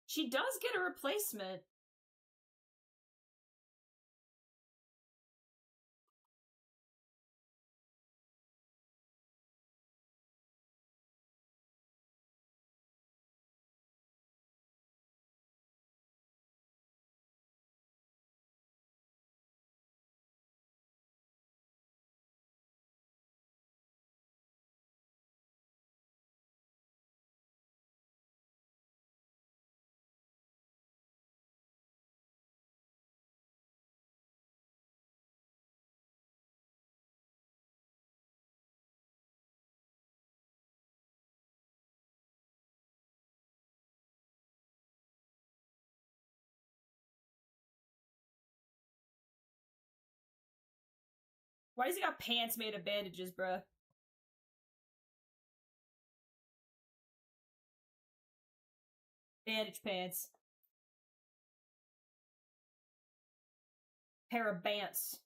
Speaker 3: She does get a replacement. Why does he got pants made of bandages, bruh? Bandage pants. Pair of bants.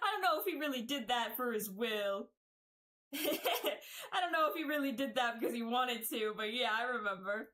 Speaker 3: I don't know if he really did that for his will. I don't know if he really did that because he wanted to, but yeah, I remember.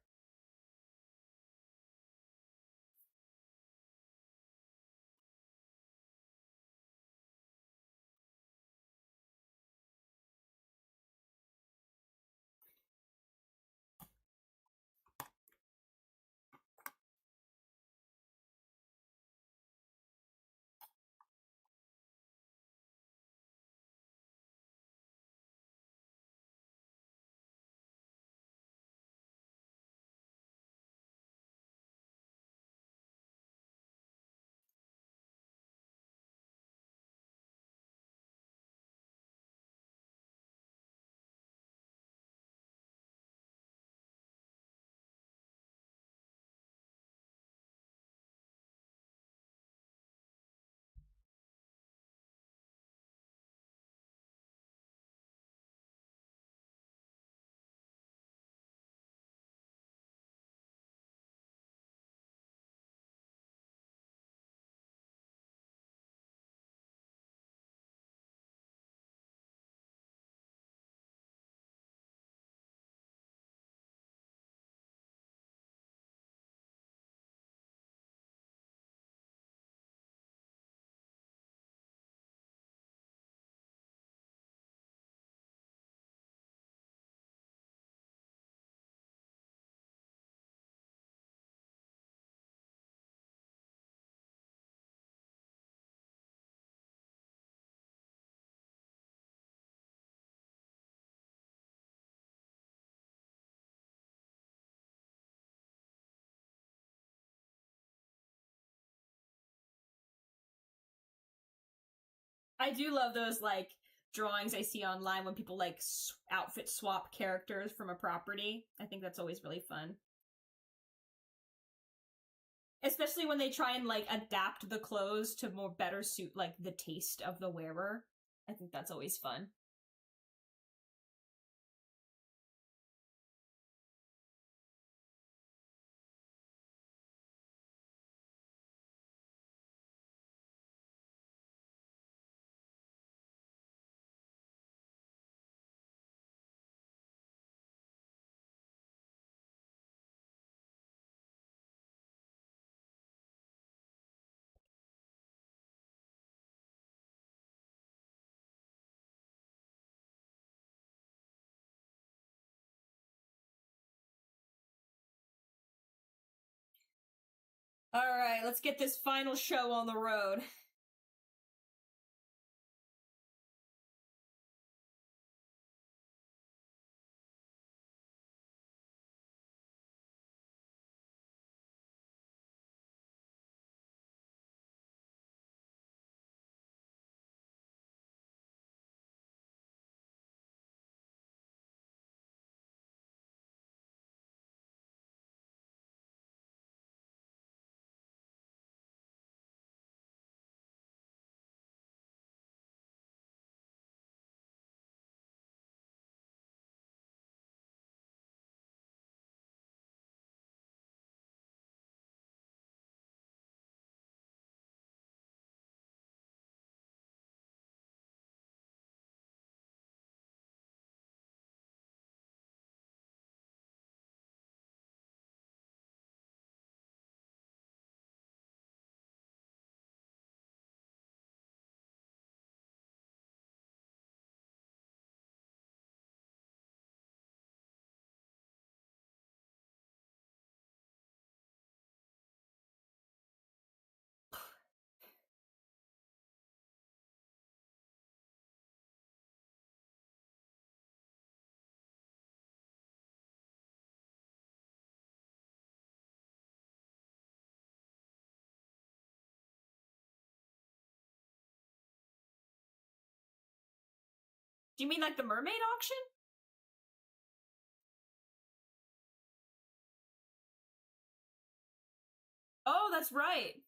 Speaker 3: I do love those, like, drawings I see online when people, like, outfit swap characters from a property. I think that's always really fun. Especially when they try and, like, adapt the clothes to more better suit, like, the taste of the wearer. I think that's always fun. Alright, let's get this final show on the road. Do you mean, like, the mermaid auction? Oh, that's right.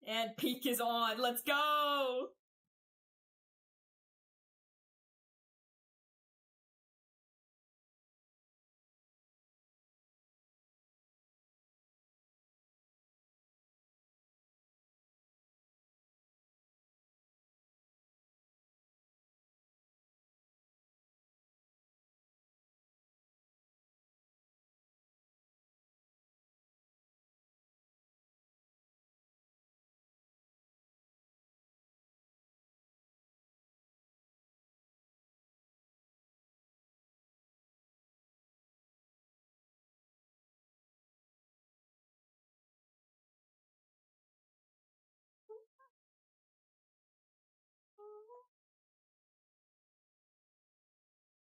Speaker 3: And peak is on. Let's go!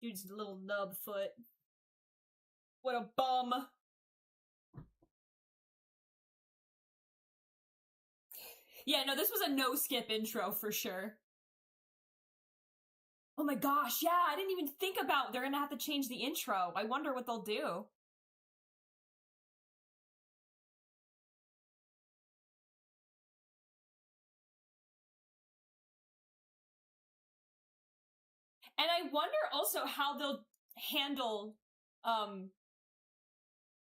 Speaker 3: Dude's little nub foot. What a bum. Yeah, no, this was a no-skip intro for sure. Oh my gosh, yeah, I didn't even think about they're gonna have to change the intro. I wonder what they'll do. And I wonder also how they'll handle um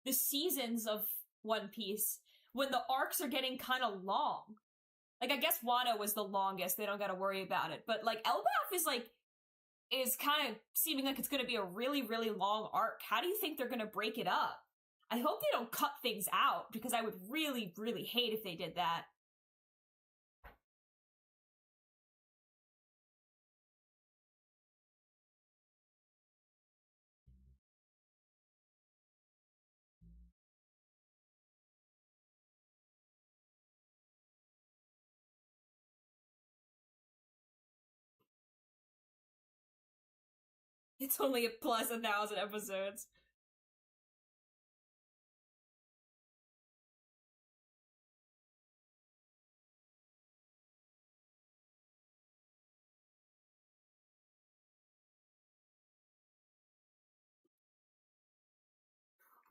Speaker 3: the seasons of One Piece when the arcs are getting kind of long. Like I guess Wano was the longest; they don't got to worry about it. But like Elbaf is kind of seeming like it's going to be a really really long arc. How do you think they're going to break it up? I hope they don't cut things out because I would really really hate if they did that. It's only a plus 1,000 episodes.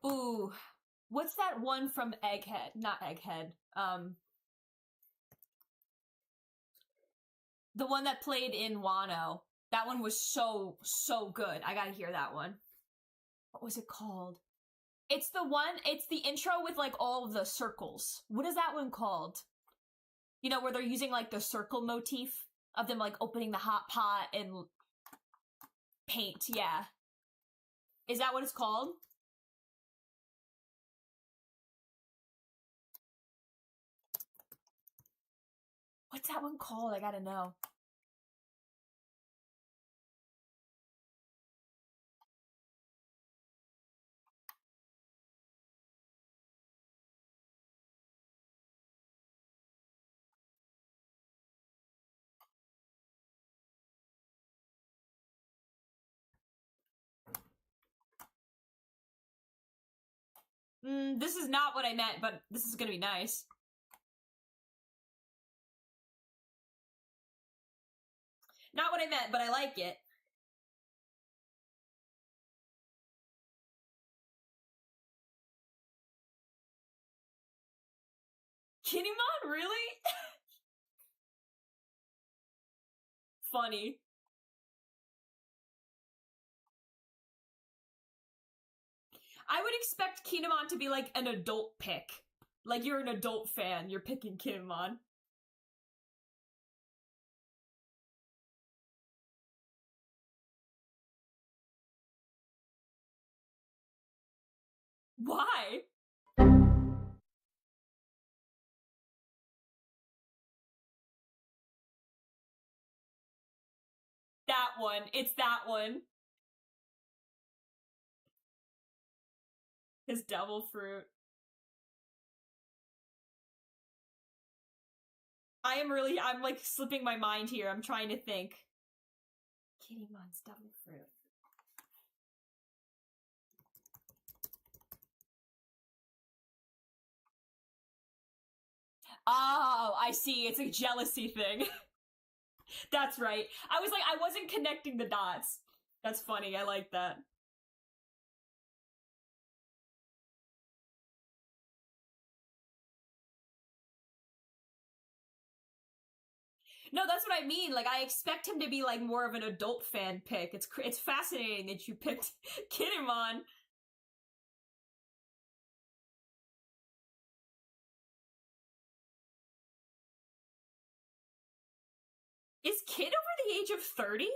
Speaker 3: Ooh, what's that one from Egghead? Not Egghead. The one that played in Wano. That one was so good. I gotta hear that one. What was it called? It's the intro with like all of the circles. What is that one called? You know, where they're using like the circle motif of them like opening the hot pot and paint, yeah. Is that what it's called? What's that one called? I gotta know. This is not what I meant, but this is gonna be nice. Not what I meant, but I like it. Kinemon, really? Funny. I would expect Kinemon to be like an adult pick. Like you're an adult fan, you're picking Kinemon. Why? That one. It's that one. His devil fruit. I'm like slipping my mind here. I'm trying to think. Kittymon's devil fruit. Oh, I see. It's a jealousy thing. That's right. I was like, I wasn't connecting the dots. That's funny. I like that. No, that's what I mean. Like, I expect him to be like more of an adult fan pick. It's fascinating that you picked Kinemon. Is Kid over the age of 30?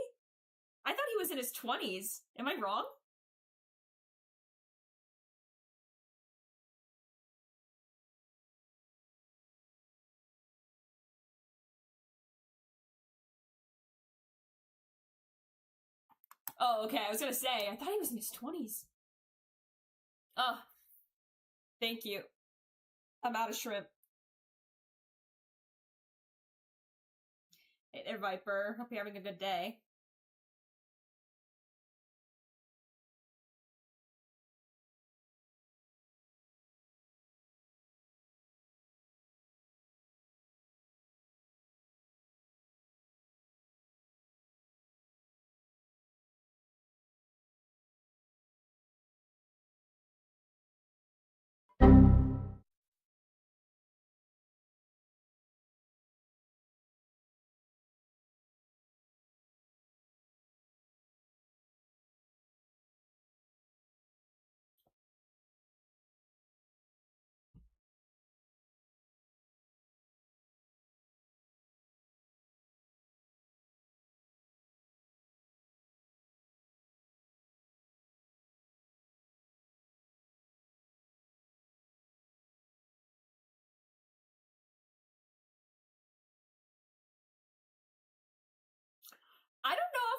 Speaker 3: I thought he was in his 20s. Am I wrong? Oh, okay. I was gonna say, I thought he was in his 20s. Oh, thank you. I'm out of shrimp. Hey there, Viper. Hope you're having a good day.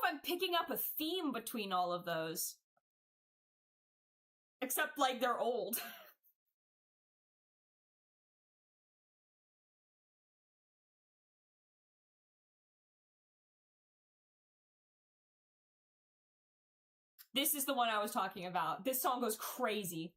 Speaker 3: if I'm picking up a theme between all of those. Except, like, they're old. This is the one I was talking about. This song goes crazy.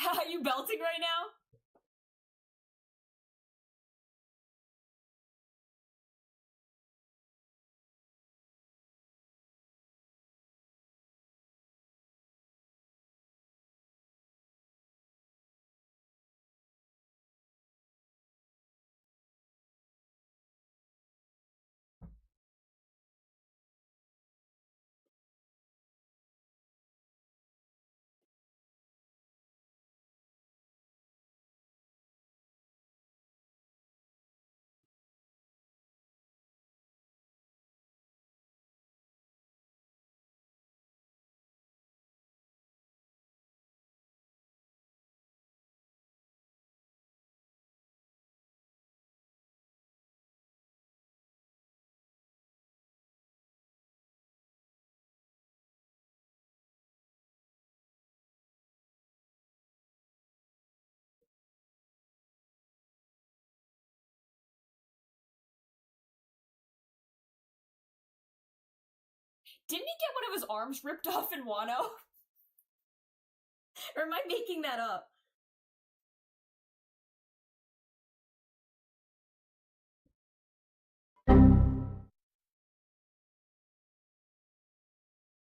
Speaker 3: Are you belting right now? Didn't he get one of his arms ripped off in Wano? Or am I making that up?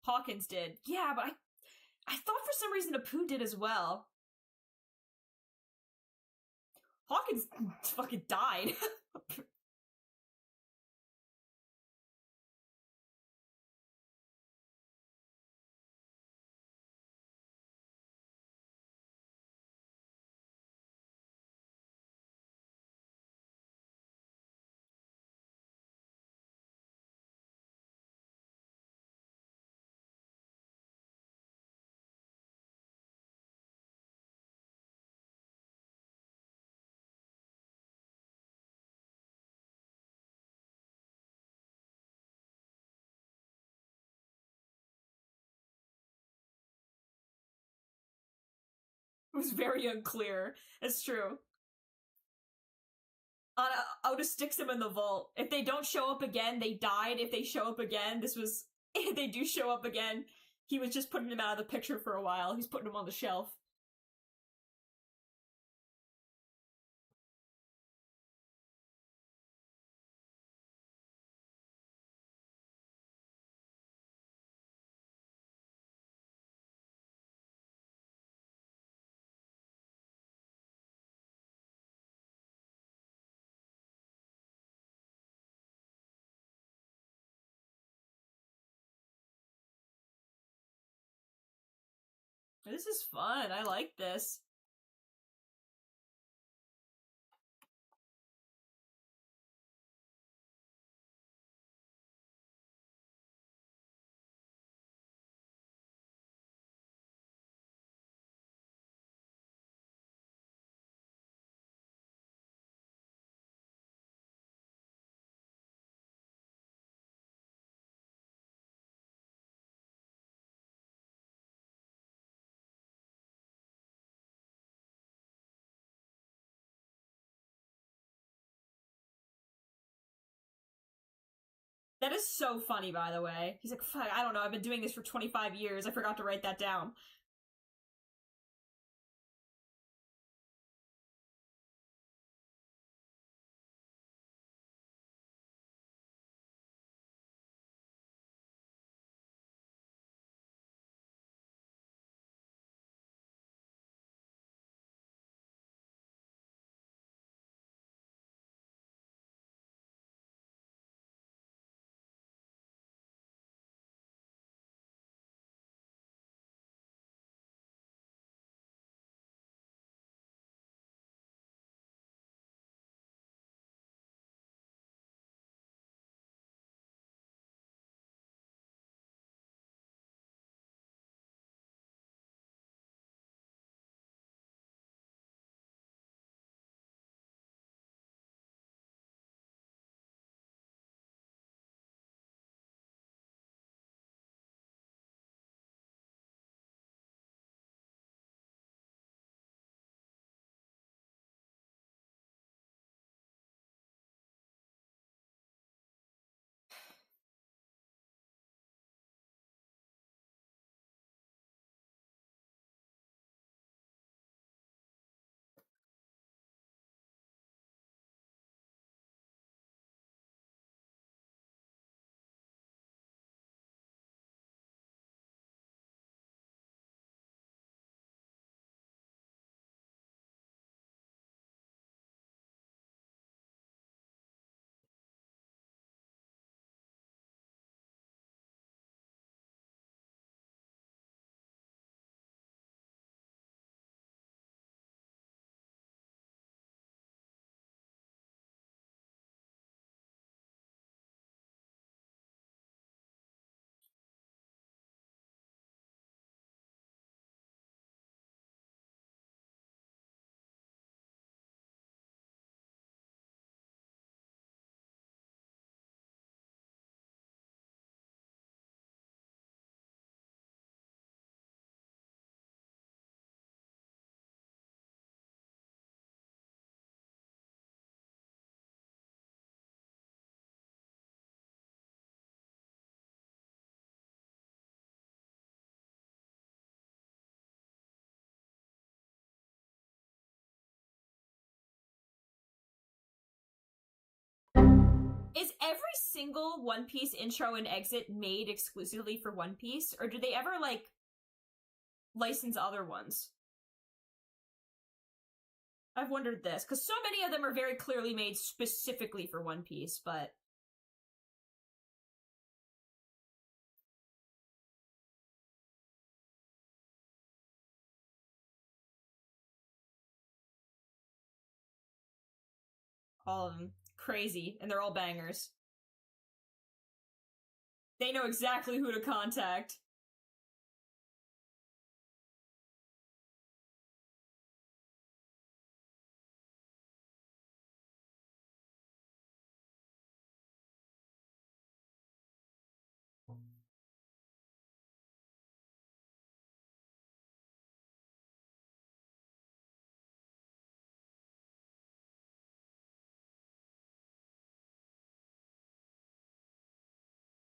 Speaker 3: Hawkins did. Yeah, but I thought for some reason Apu did as well. Hawkins fucking died. It was very unclear. It's true. Oda sticks him in the vault. If they don't show up again, they died. If they show up again, this was... If they do show up again, he was just putting him out of the picture for a while. He's putting him on the shelf. This is fun. I like this. That is so funny, by the way. He's like, fuck, I don't know, I've been doing this for 25 years. I forgot to write that down. Is every single One Piece intro and exit made exclusively for One Piece, or do they ever, like, license other ones? I've wondered this, because so many of them are very clearly made specifically for One Piece, but... all of them. Crazy, and they're all bangers. They know exactly who to contact.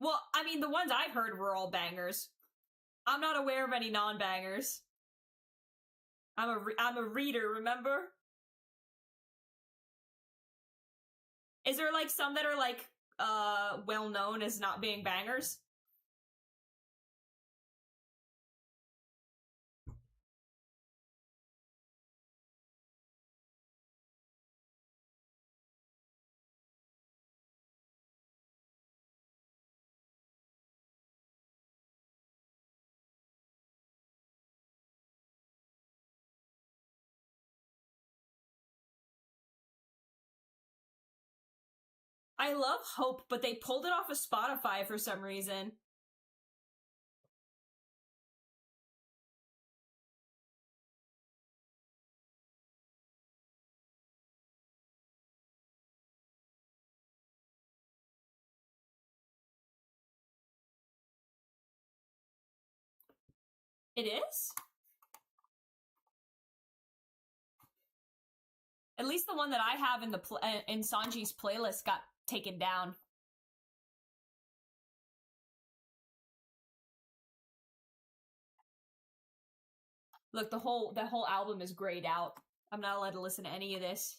Speaker 3: Well, I mean, the ones I've heard were all bangers. I'm not aware of any non-bangers. I'm a reader, remember? Is there, like, some that are, like, well-known as not being bangers? I love Hope, but they pulled it off of Spotify for some reason. It is? At least the one that I have in the in Sanji's playlist got taken down. Look, the whole album is grayed out. I'm not allowed to listen to any of this.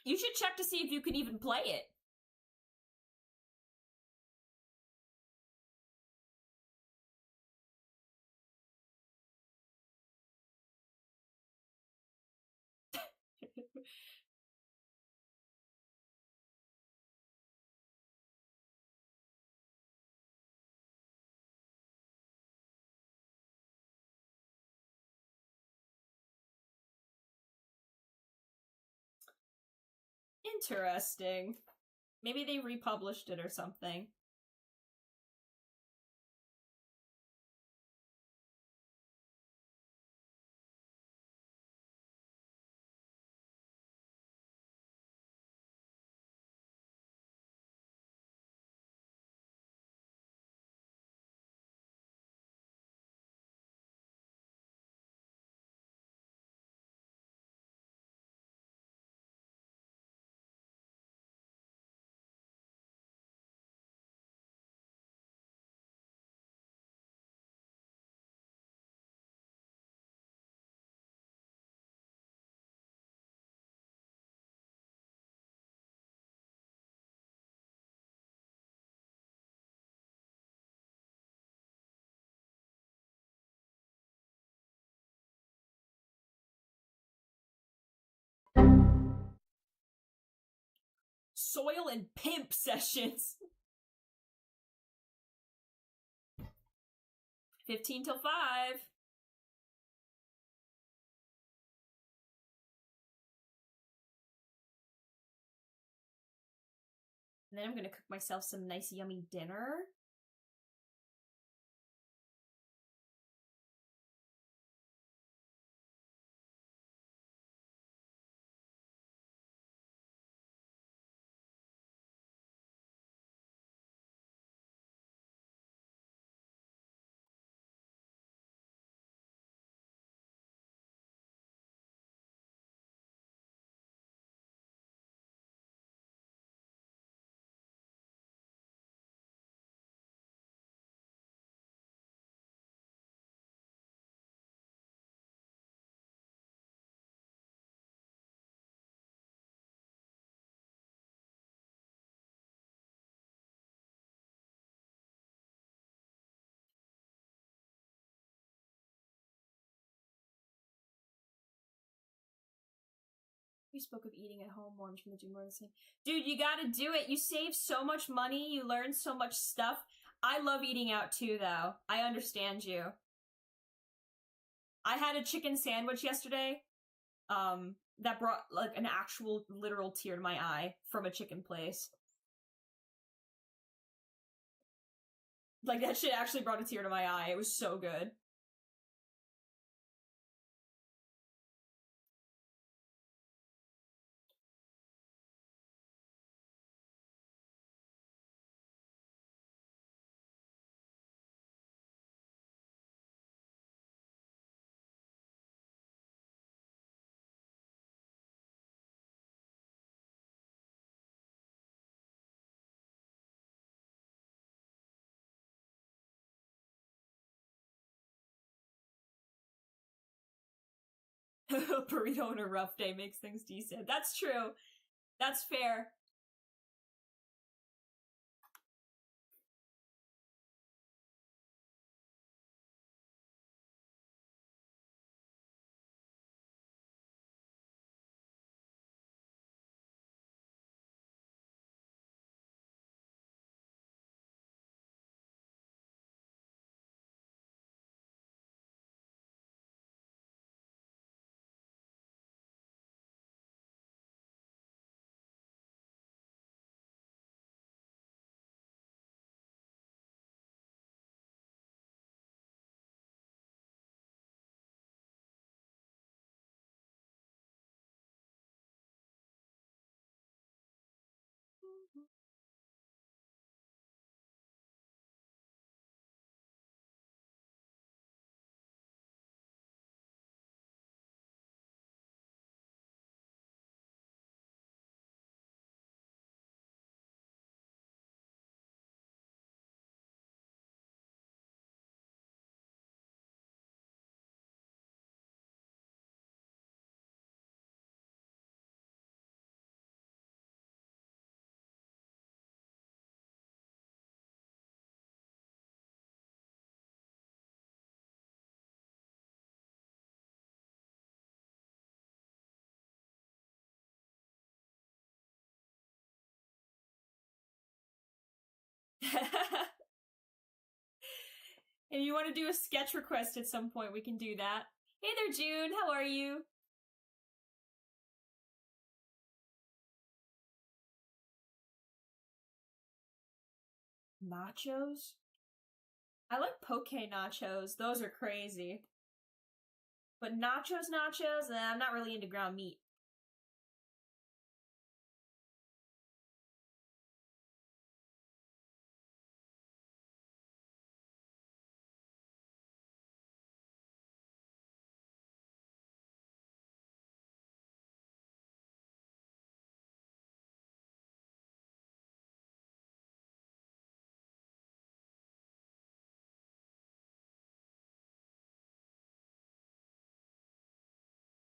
Speaker 3: You should check to see if you can even play it. Interesting. Maybe they republished it or something. Soil and Pimp sessions. 15 till 5. And then I'm gonna cook myself some nice yummy dinner. We spoke of eating at home, orange from the gym more the same. Dude, you gotta do it. You save so much money. You learn so much stuff. I love eating out too, though. I understand you. I had a chicken sandwich yesterday. That brought like an actual literal tear to my eye from a chicken place. Like that shit actually brought a tear to my eye. It was so good. A burrito on a rough day makes things decent. That's true. That's fair. If you want to do a sketch request at some point, we can do that. Hey there, June. How are you? Nachos? I like poke nachos. Those are crazy. But nachos, I'm not really into ground meat.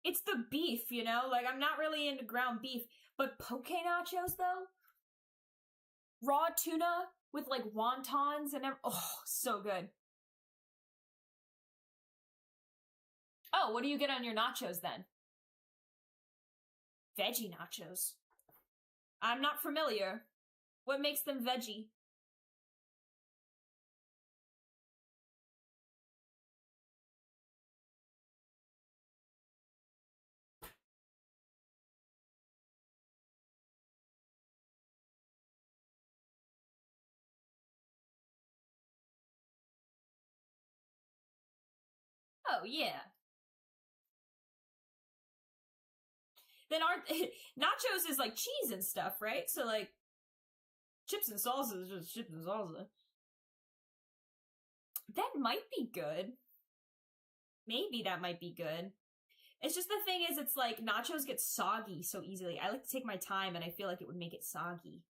Speaker 3: It's the beef, you know? Like, I'm not really into ground beef. But poke nachos, though? Raw tuna with, like, wontons and oh, so good. Oh, what do you get on your nachos, then? Veggie nachos. I'm not familiar. What makes them veggie? Oh, yeah. Then aren't nachos is like cheese and stuff, right? So like chips and salsa is just chips and salsa. That might be good. Maybe that might be good. It's just the thing is, it's like nachos get soggy so easily. I like to take my time, and I feel like it would make it soggy.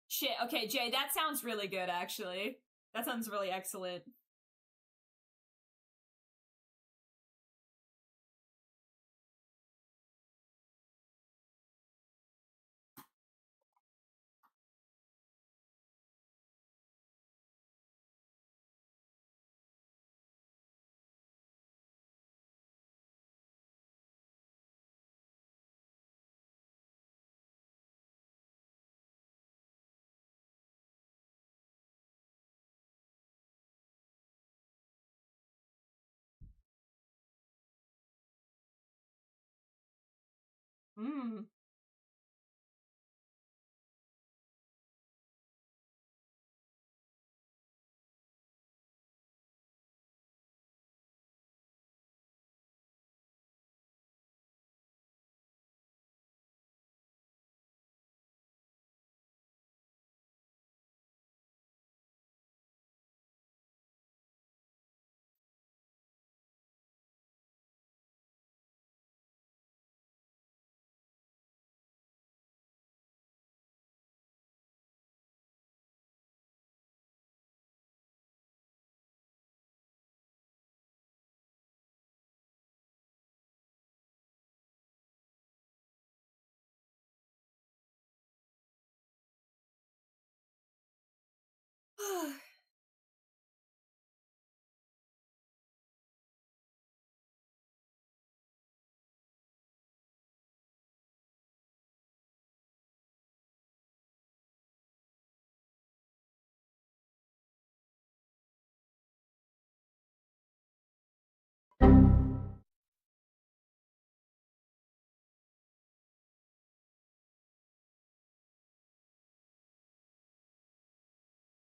Speaker 3: Shit, okay, Jay, that sounds really good, actually. That sounds really excellent. Mmm.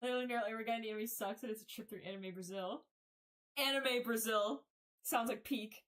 Speaker 3: Literally, we're getting anime sucks, and it's a trip through Anime Brazil. Anime Brazil sounds like peak.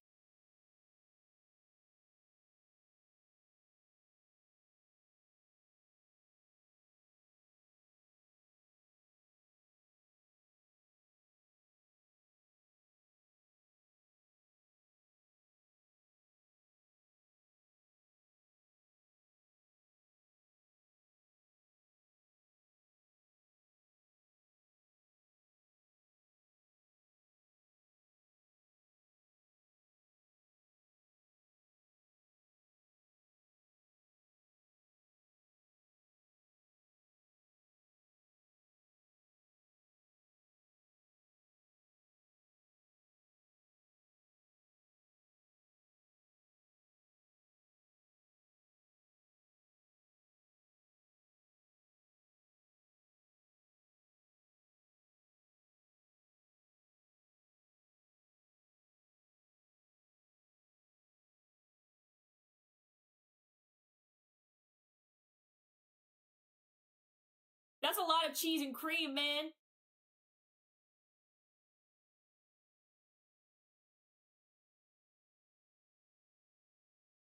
Speaker 3: That's a lot of cheese and cream, man.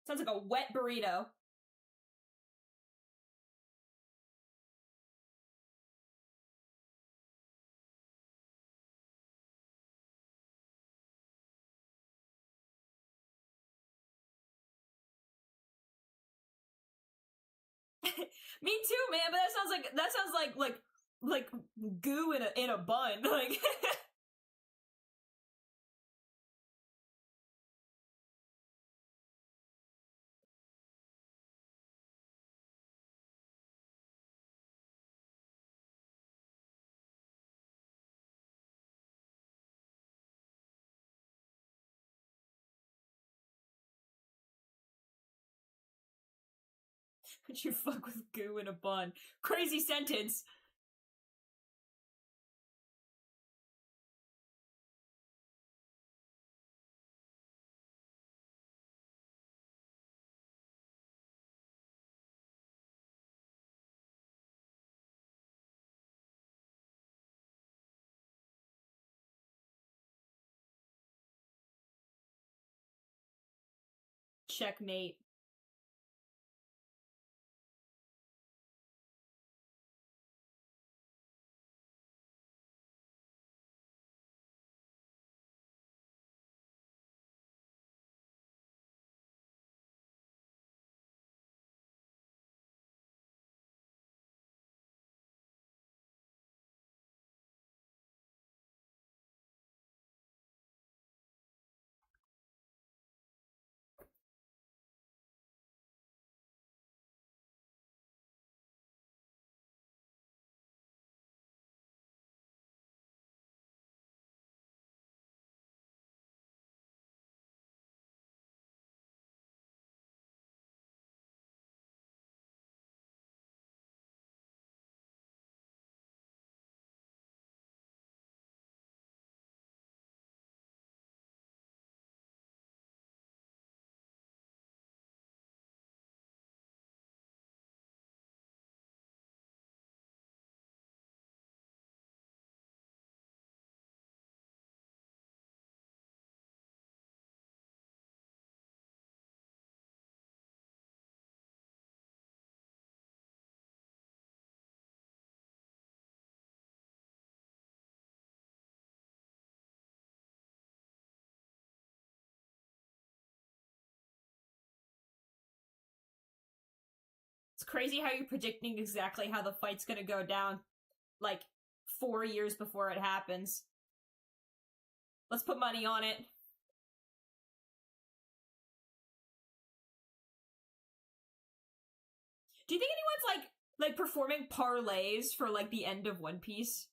Speaker 3: Sounds like a wet burrito. Me too, man. But that sounds like goo in a bun. Like would you fuck with goo in a bun? Crazy sentence. Checkmate. It's crazy how you're predicting exactly how the fight's gonna go down, like 4 years before it happens. Let's put money on it. Do you think anyone's like performing parlays for like the end of One Piece?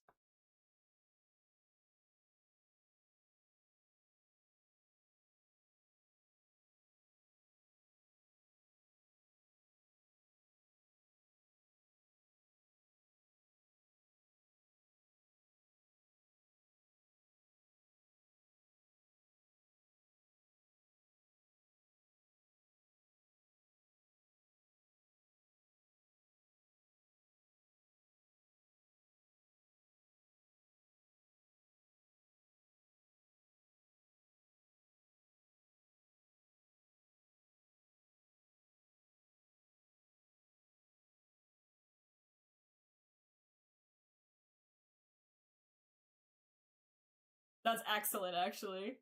Speaker 3: That's excellent, actually.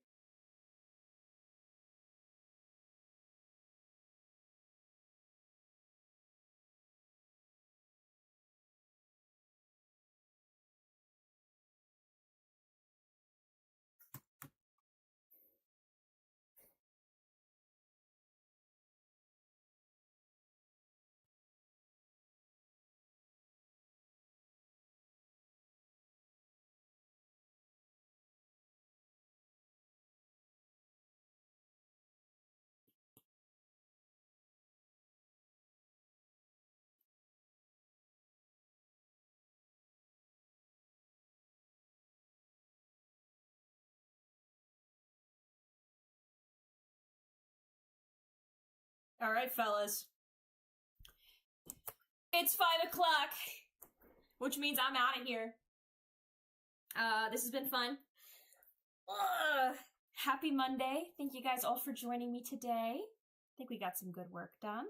Speaker 3: Alright, fellas. It's 5 o'clock. which means I'm out of here. This has been fun. Happy Monday. Thank you guys all for joining me today. I think we got some good work done.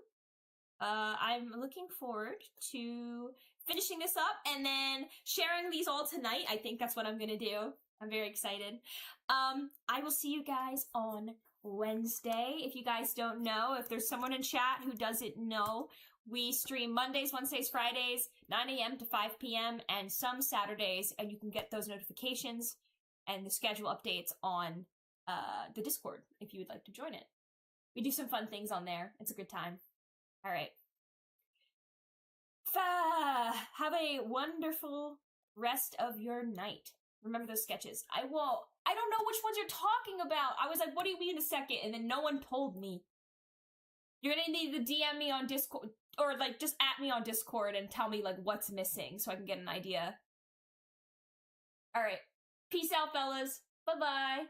Speaker 3: I'm looking forward to finishing this up and then sharing these all tonight. I think that's what I'm gonna do. I'm very excited. I will see you guys on Wednesday. If you guys don't know, if there's someone in chat who doesn't know, we stream Mondays, Wednesdays, Fridays, 9 a.m. to 5 p.m. and some Saturdays, and you can get those notifications and the schedule updates on the Discord if you would like to join it. We do some fun things on there. It's a good time. All right. Have a wonderful rest of your night. Remember those sketches. I don't know which ones you're talking about. I was like, what do you mean a second? And then no one told me. You're gonna need to DM me on Discord, or like just at me on Discord and tell me like what's missing so I can get an idea. All right. Peace out, fellas. Bye-bye.